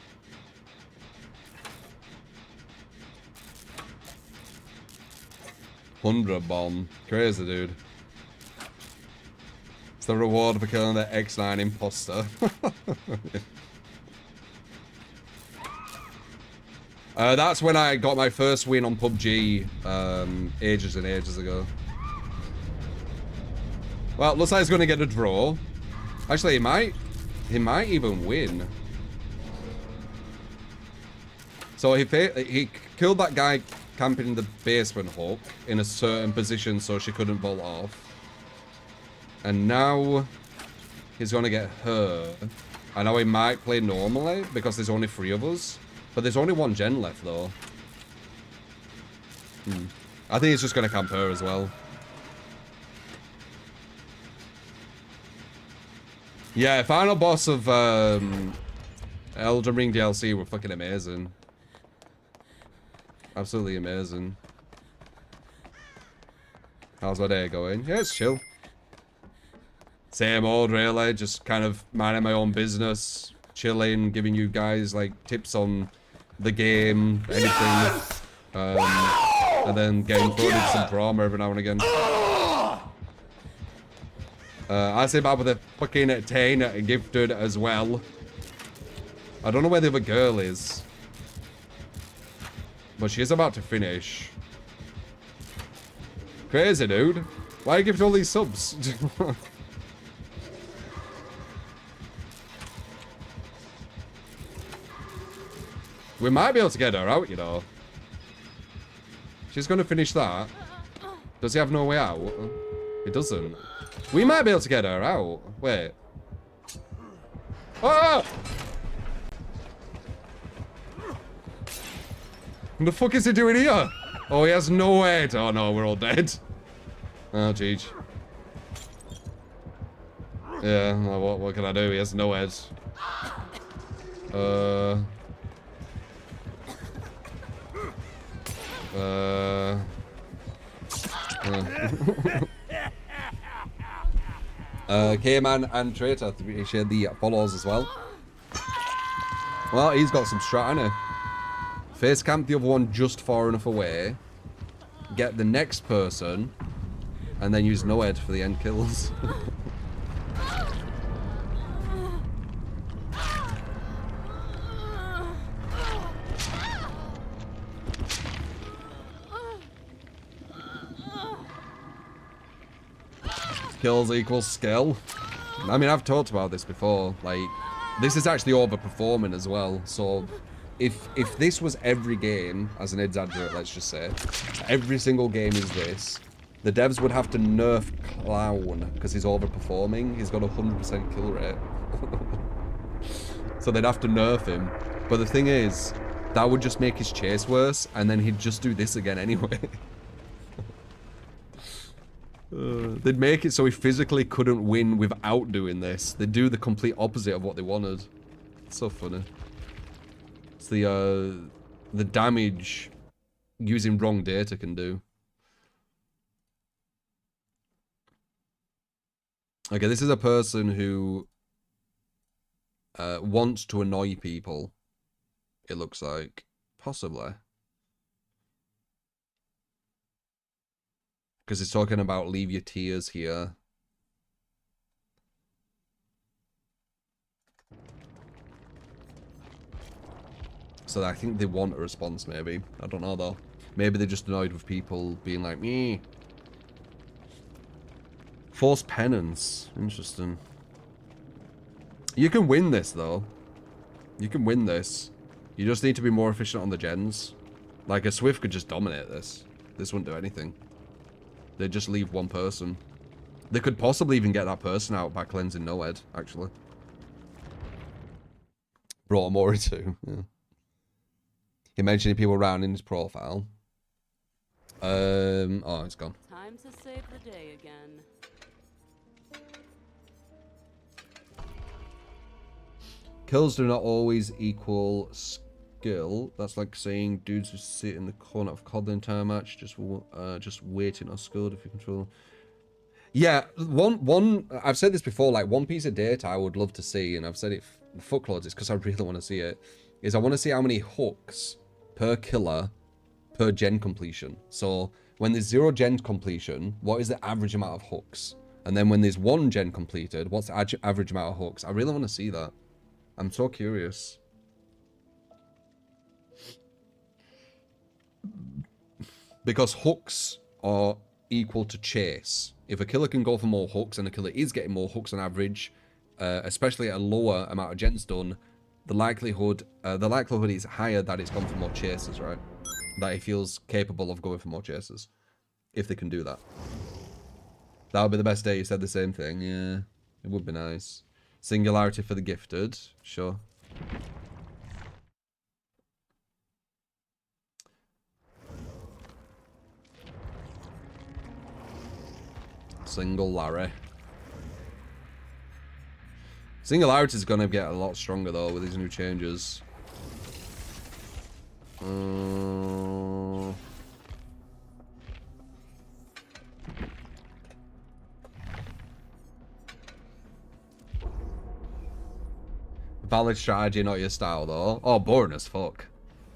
$100 bomb. Crazy, dude. It's the reward for killing the X9 imposter. That's when I got my first win on PUBG ages and ages ago. Well, looks like he's going to get a draw. Actually, he might even win. So he killed that guy camping in the basement hook in a certain position so she couldn't bolt off. And now he's going to get her. I know he might play normally because there's only 3 of us. But there's only 1 gen left, though. I think he's just going to camp her as well. Yeah, final boss of Elden Ring DLC were fucking amazing. Absolutely amazing. How's my day going? Yeah, it's chill. Same old, really. Just kind of minding my own business. Chilling, giving you guys, like, tips on the game, anything, and then getting thrown into some drama every now and again. I say back with a fucking 10 gifted as well. I don't know where the other girl is, but she's about to finish. Crazy, dude. Why are you giving all these subs? We might be able to get her out, you know. She's going to finish that. Does he have no way out? He doesn't. We might be able to get her out. Wait. Ah! What the fuck is he doing here? Oh, he has no head. Oh no, we're all dead. Oh, jeez. Yeah, well, what can I do? He has no head. K-Man and Traitor, appreciate the follows as well. Well, he's got some strat, hasn't he? Face camp the other one just far enough away. Get the next person. And then use no head for the end kills. Kills equals skill. I mean, I've talked about this before. Like, this is actually overperforming as well. So, if this was every game, as an exaggerate, let's just say, every single game is this, the devs would have to nerf Clown because he's overperforming. He's got a 100% kill rate. So they'd have to nerf him. But the thing is, that would just make his chase worse, and then he'd just do this again anyway. They'd make it so he physically couldn't win without doing this. They'd do the complete opposite of what they wanted. It's so funny. It's the damage using wrong data can do. Okay, this is a person who wants to annoy people, it looks like. Possibly. Because it's talking about leave your tears here. So I think they want a response, maybe. I don't know, though. Maybe they're just annoyed with people being like, me. Forced penance. Interesting. You can win this, though. You can win this. You just need to be more efficient on the gens. Like, a Swift could just dominate this. This wouldn't do anything. They'd just leave one person. They could possibly even get that person out by cleansing Noed, actually. Brought Mori too. Yeah. He mentioned people around in his profile. Oh, it's gone. Time to save the day again. Kills do not always equal skill. That's like saying dudes who sit in the corner of COD the entire match, just waiting or skilled if you control. Yeah, one. I've said this before. Like, one piece of data I would love to see, and I've said it fuckloads. It's because I really want to see it. Is I want to see how many hooks per killer per gen completion. So when there's 0 gen completion, what is the average amount of hooks? And then when there's 1 gen completed, what's the average amount of hooks? I really want to see that. I'm so curious. Because hooks are equal to chase. If a killer can go for more hooks, and a killer is getting more hooks on average, especially at a lower amount of gens done, the likelihood is higher that it's gone for more chases, right? That he feels capable of going for more chases. If they can do that. That would be the best day. You said the same thing. Yeah, it would be nice. Singularity for the gifted. Sure. Singularity. Singularity is going to get a lot stronger, though, with these new changes. Valid strategy, not your style, though. Oh, boring as fuck.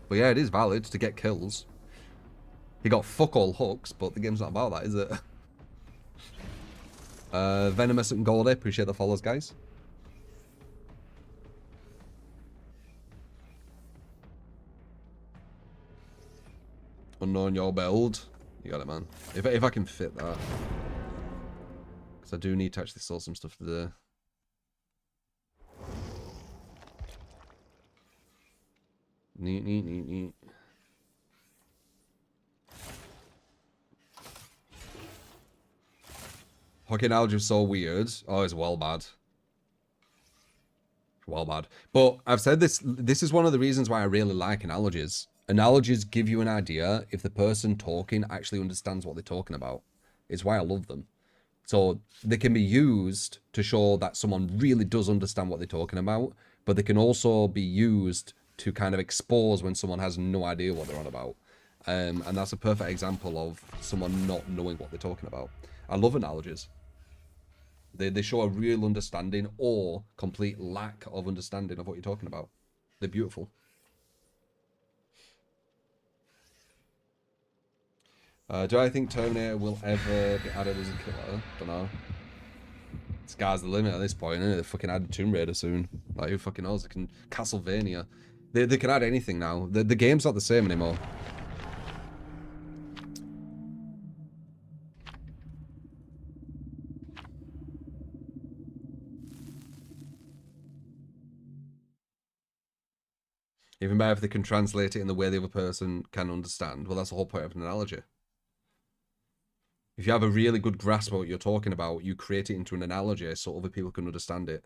But yeah, it is valid to get kills. He got fuck all hooks, but the game's not about that, is it? Venomous and Goldie, appreciate the follows, guys. Unknown your build. You got it, man. If I can fit that. Because I do need to actually sort some stuff today. Neat. Hockey analogy is so weird. Oh, it's well bad. Well bad. But I've said this. This is one of the reasons why I really like analogies. Analogies give you an idea if the person talking actually understands what they're talking about. It's why I love them. So they can be used to show that someone really does understand what they're talking about, but they can also be used to kind of expose when someone has no idea what they're on about. And that's a perfect example of someone not knowing what they're talking about. I love analogies. They show a real understanding or complete lack of understanding of what you're talking about. They're beautiful. Do I think Terminator will ever be added as a killer? Don't know. Sky's the limit at this point, isn't it? They're fucking adding Tomb Raider soon. Like, who fucking knows? They can... Castlevania. They can add anything now. The game's not the same anymore. Even better if they can translate it in the way the other person can understand. Well, that's the whole point of an analogy. If you have a really good grasp of what you're talking about, you create it into an analogy so other people can understand it.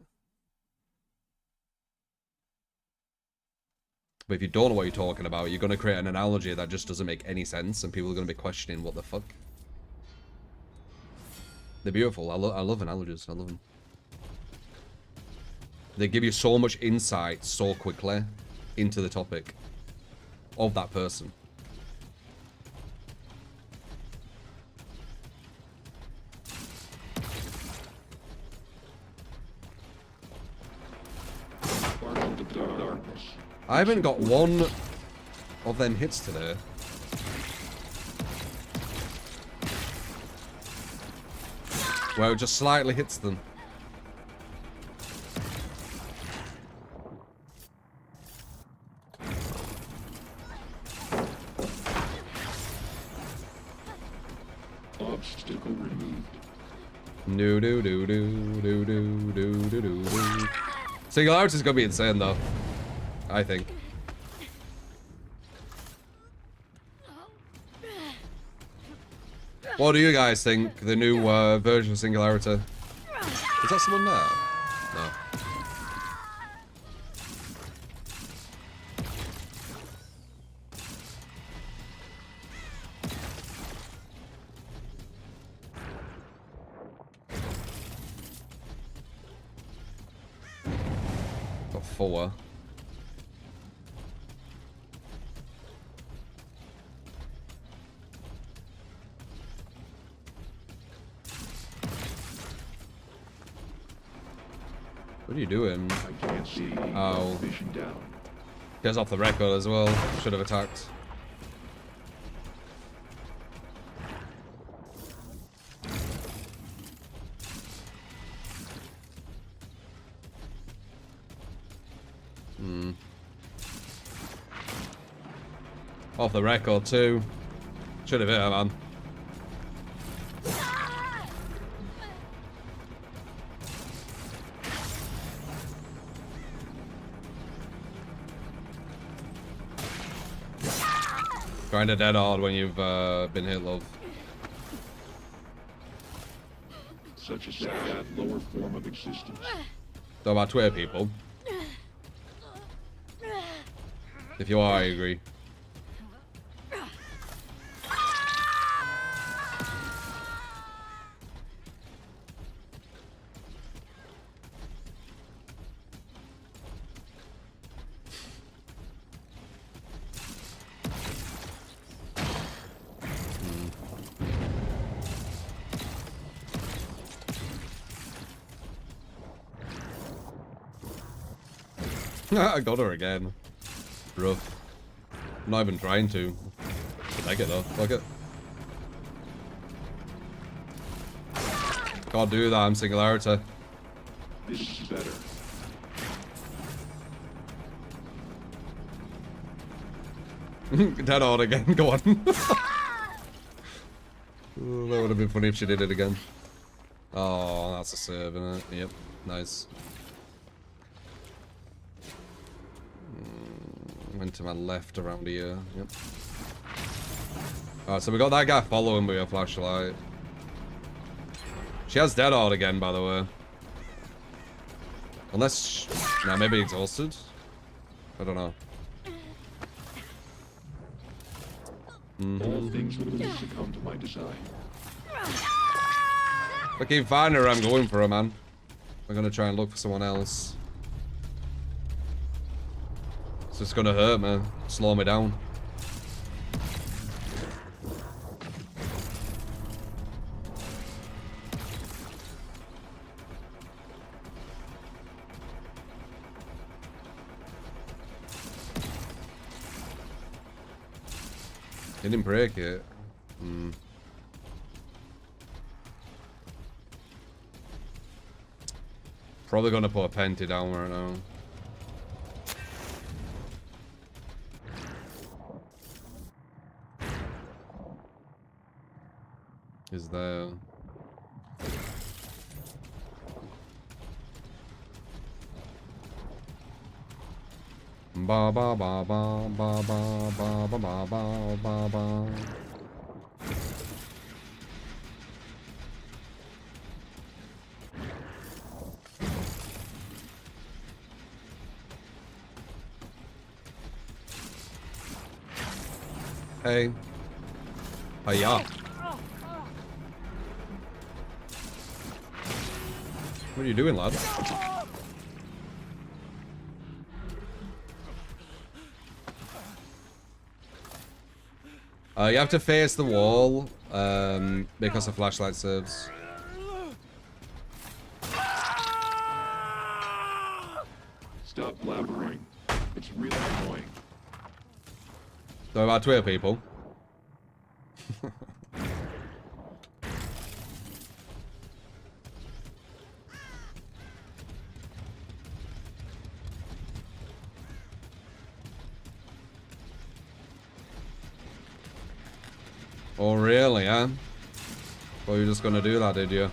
But if you don't know what you're talking about, you're going to create an analogy that just doesn't make any sense, and people are going to be questioning what the fuck. They're beautiful. I love analogies. I love them. They give you so much insight so quickly into the topic of that person. I haven't got one of them hits today. Where it just slightly hits them. Obstacle removed. Do do do do do do do do do. Singularity is gonna be insane though. I think. What do you guys think? The new version of Singularity? Is that someone there? No. Got 4. What are you doing? I can't see. Oh. Vision down. Gets off the record as well. Should have attacked. Off the record too. Should have hit her, man. Kinda dead hard when you've been hit, love. Such a sad, lower form of existence. Talk about Twitter people. If you are, I agree. I got her again. Rough. I'm not even trying to. Take it though. Fuck it. Can't do that, I'm Singularity. This is better. Dead on again, go on. Ooh, that would have been funny if she did it again. Oh, that's a serve, isn't it? Yep, nice. Went to my left around here. Yep. Alright, so we got that guy following with a flashlight. She has dead hard again, by the way. Unless... Nah, maybe exhausted? I don't know. All things will succumb to my design. If I keep finding her, I'm going for her, man. I'm gonna try and look for someone else. It's just gonna hurt me. Slow me down. Didn't break it. Probably gonna put a penty down right now. Is there... Ba ba ba ba ba ba ba ba ba ba ba ba. Hey. Hiya. What are you doing, lad? You have to face the wall, because the flashlight serves. Stop blabbering. It's really annoying. So about Twitter people. Oh really, huh? Well, you're just gonna do that, did you?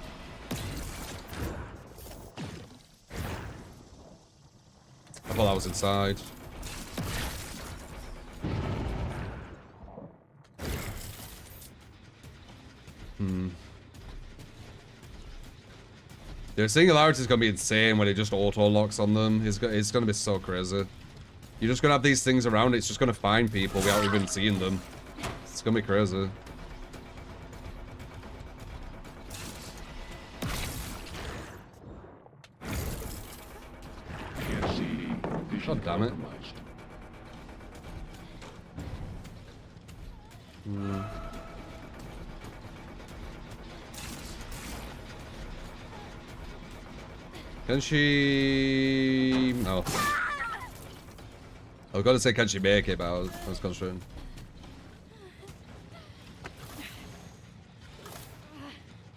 I thought that was inside. The singularity is gonna be insane when it just auto locks on them. It's gonna be so crazy. You're just gonna have these things around. It's just gonna find people without even seeing them. It's gonna be crazy. God damn it. Can she... No. I was gonna say can she make it, but I was concentrating.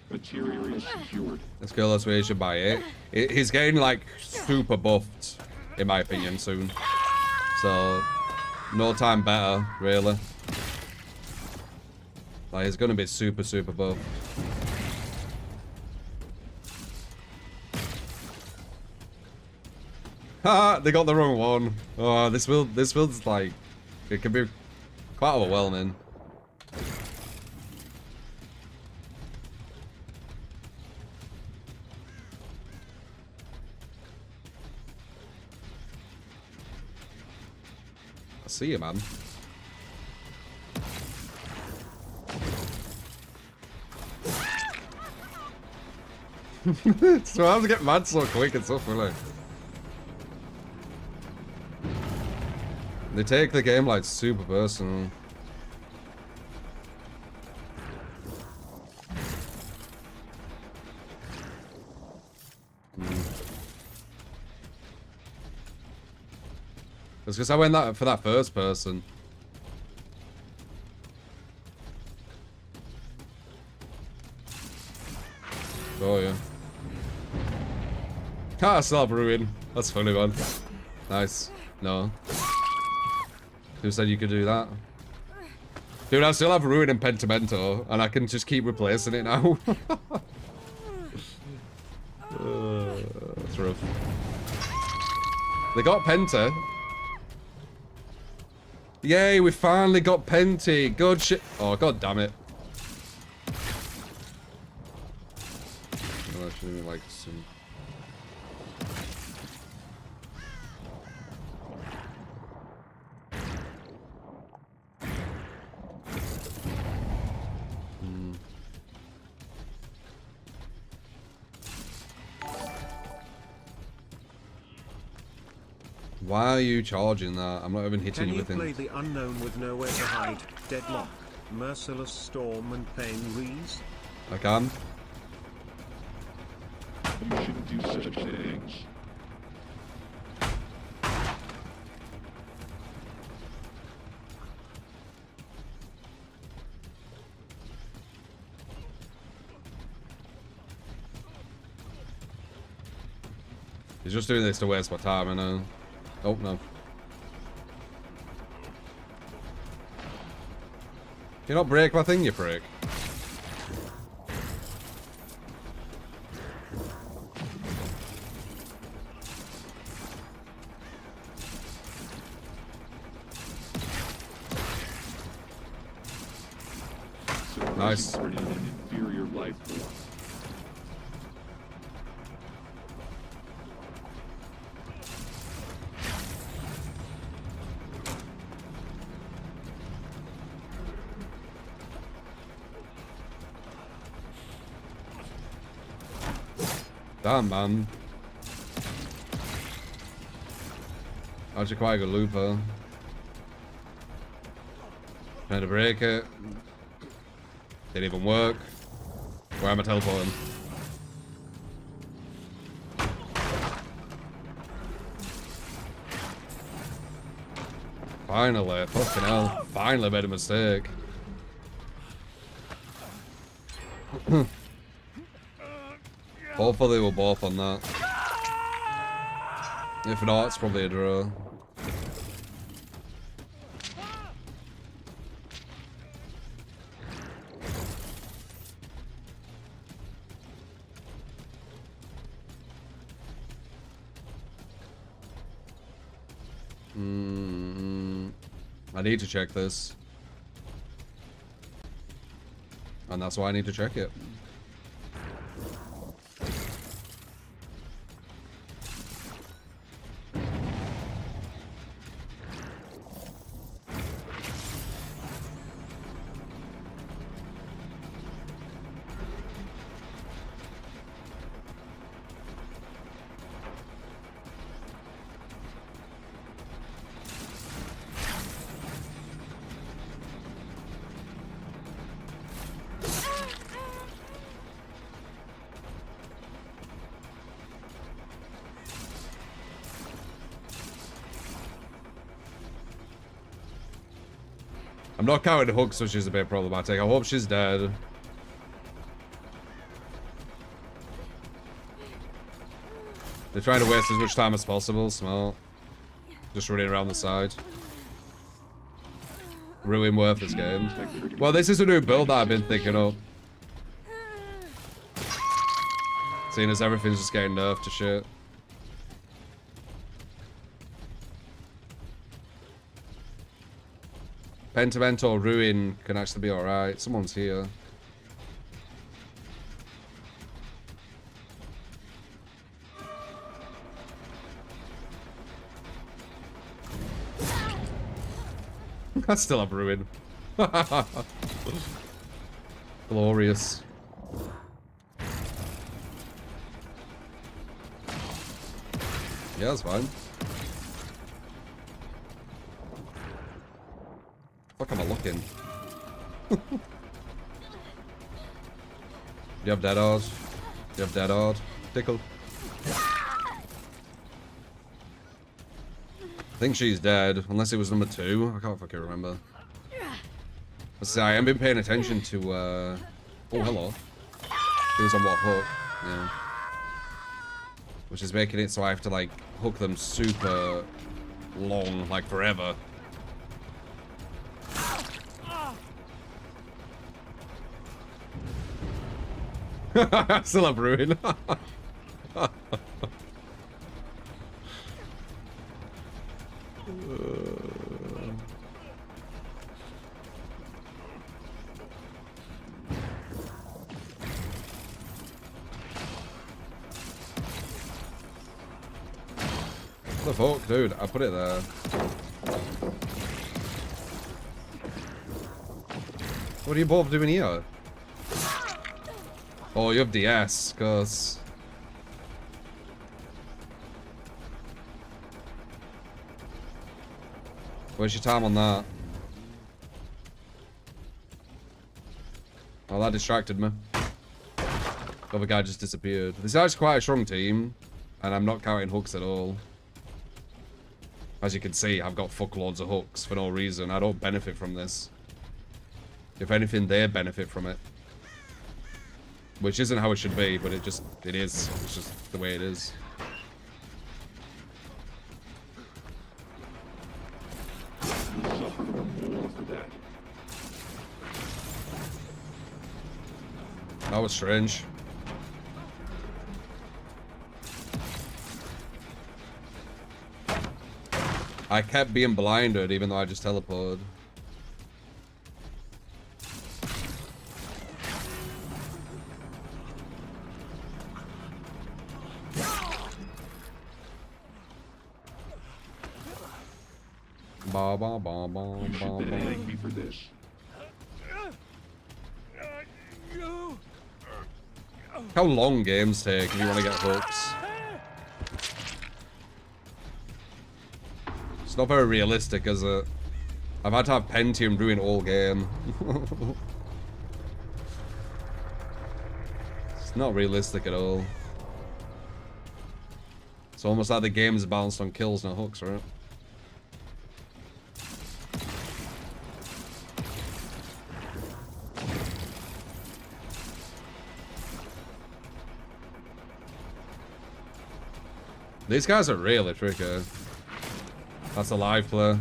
Material is secured. Let's go, let's wait, should buy it. He's getting like super buffed, in my opinion, soon. So, no time better, really. Like, he's gonna be super, super buffed. Haha, they got the wrong one. Oh, this build's like, it can be quite overwhelming. I see you, man. So I have to get mad so quick and so funny. They take the game like super personal. It's because I went for that first person. Oh yeah. Ah, I still have ruin. That's funny, man. Nice. No. Who said you could do that? Dude, I still have ruin and pentimento, and I can just keep replacing it now. That's rough. They got penta. Yay, we finally got Penti. Good shit. Oh, god damn it. Well, actually, like some... Why are you charging that? I'm not even hitting you with him. Can you play the unknown with nowhere to hide, deadlock, merciless storm and pain rees? I can. You shouldn't do such things. He's just doing this to waste my time, I know. Oh, no. You not break my thing, you prick. Nice. An inferior life form. Damn, man. Actually quite a good looper. Trying to break it. Didn't even work. Where am I teleporting? Finally, fucking hell. Finally made a mistake. Hopefully we're both on that. If not, it's probably a draw. I need to check this. And that's why I need to check it. I'm not counting hooks, which is a bit problematic. I hope she's dead. They're trying to waste as much time as possible. Smart. Just running around the side. Ruin worth this game. Well, this is a new build that I've been thinking up. Seeing as everything's just getting nerfed to shit. Pentiment or Ruin can actually be alright. Someone's here. I still have Ruin. Glorious. Yeah, that's fine. Fuck am I looking? Do you have dead hard? Do you have dead hard? Tickle. I think she's dead, unless it was number 2. I can't fucking remember. Let's see, I haven't been paying attention to, oh, hello. It was on what hook? Yeah. Which is making it so I have to, like, hook them super long, like forever. Still have Ruin. What the fuck, dude? I put it there. What are you both doing here? Oh, you have DS, cause... Where's your time on that? Oh, that distracted me. The other guy just disappeared. This is actually quite a strong team, and I'm not counting hooks at all. As you can see, I've got fuckloads of hooks for no reason. I don't benefit from this. If anything, they benefit from it. Which isn't how it should be, but it is. It's just the way it is. That was strange. I kept being blinded even though I just teleported. Ba ba ba ba ba ba. Thank me for this. How long games take if you want to get hooks. It's not very realistic, is it? I've had to have Pentium ruin all game. It's not realistic at all. It's almost like the game is balanced on kills, no hooks, right? These guys are really tricky. That's a live player.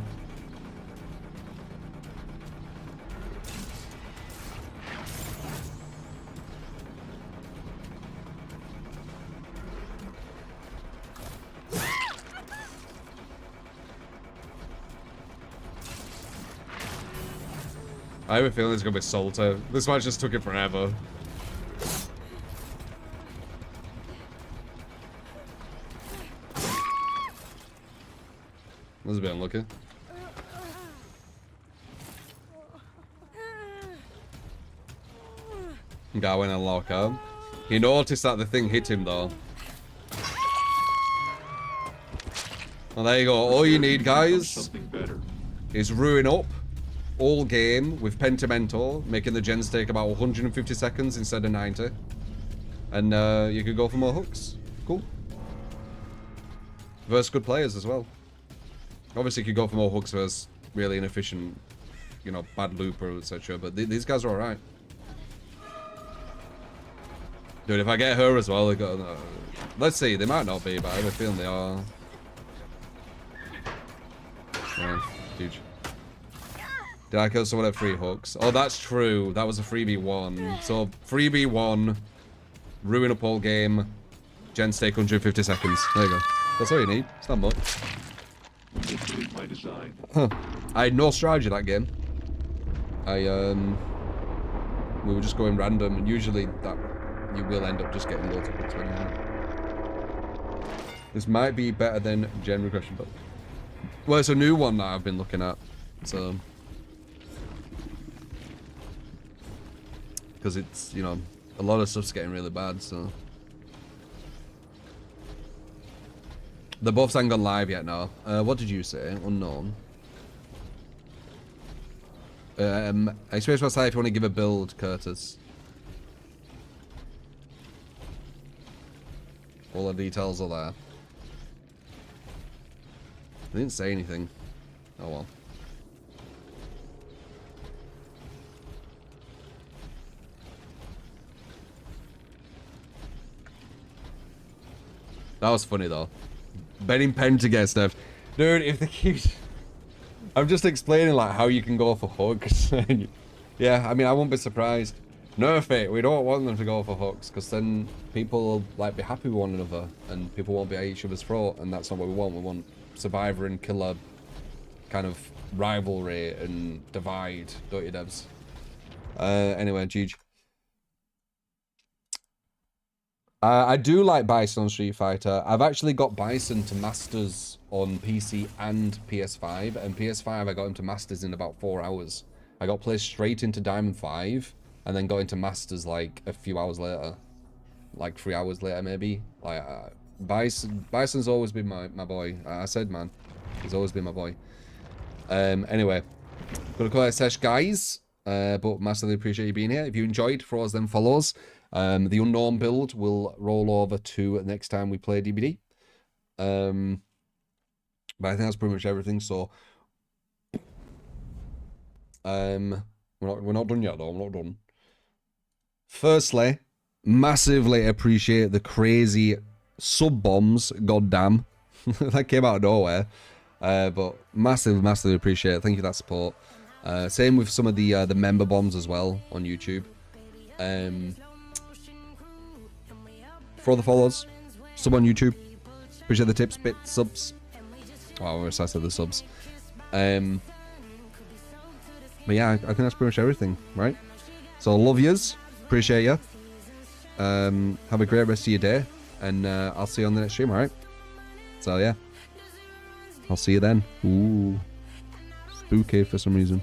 I have a feeling it's gonna be salty. This match just took it forever. This is a bit unlucky. Guy went and lock up. He noticed that the thing hit him though. Well, there you go. All you need, guys, is ruin up all game with Pentimento, making the gens take about 150 seconds instead of 90. And you could go for more hooks. Cool. Versus good players as well. Obviously, you could go for more hooks versus really inefficient, you know, bad looper, etc. But these guys are alright. Dude, if I get her as well, they got. Let's see, they might not be, but I have a feeling they are. Yeah, huge. Did I kill someone at 3 hooks? Oh, that's true. That was a 3v1. So, 3v1, ruin up all game, gens take 150 seconds. There you go. That's all you need. It's not much. Huh. I had no strategy that game. We were just going random, and usually that you will end up just getting loads of hooks anyway. This might be better than gen regression, but well, it's a new one that I've been looking at, so because it's, you know, a lot of stuff's getting really bad, so they both haven't gone live yet now. What did you say? Unknown. Experience what's live if you want to give a build, Curtis. All the details are there. They didn't say anything. Oh well. That was funny though. Betting pen to get stuff. Dude, if they keep... I'm just explaining like how you can go for hooks. Yeah, I mean, I won't be surprised. Nerf it. We don't want them to go for hooks, because then people will like be happy with one another, and people won't be at each other's throat, and that's not what we want. We want survivor and killer kind of rivalry and divide, don't you, devs? Anyway, GG. I do like Bison on Street Fighter. I've actually got Bison to Masters on PC and PS5, and PS5 I got him to Masters in about 4 hours. I got placed straight into Diamond 5, and then got into Masters like a few hours later. Like 3 hours later, maybe. Like, Bison's always been my boy. I said, man. He's always been my boy. Anyway. Gonna call it a sesh, guys. But massively appreciate you being here. If you enjoyed, throw us them follows. The unknown build will roll over to next time we play DBD. But I think that's pretty much everything, so... we're not done yet, though. I'm not done. Firstly, massively appreciate the crazy sub-bombs, goddamn. That came out of nowhere. But massively appreciate it. Thank you for that support. Same with some of the member bombs as well on YouTube. For all the follows, sub on YouTube. Appreciate the tips, bits, subs. Oh, I said the subs. But yeah, I think that's pretty much everything, right? So love yous, appreciate you. Have a great rest of your day, and I'll see you on the next stream, alright? So yeah, I'll see you then. Ooh, spooky for some reason.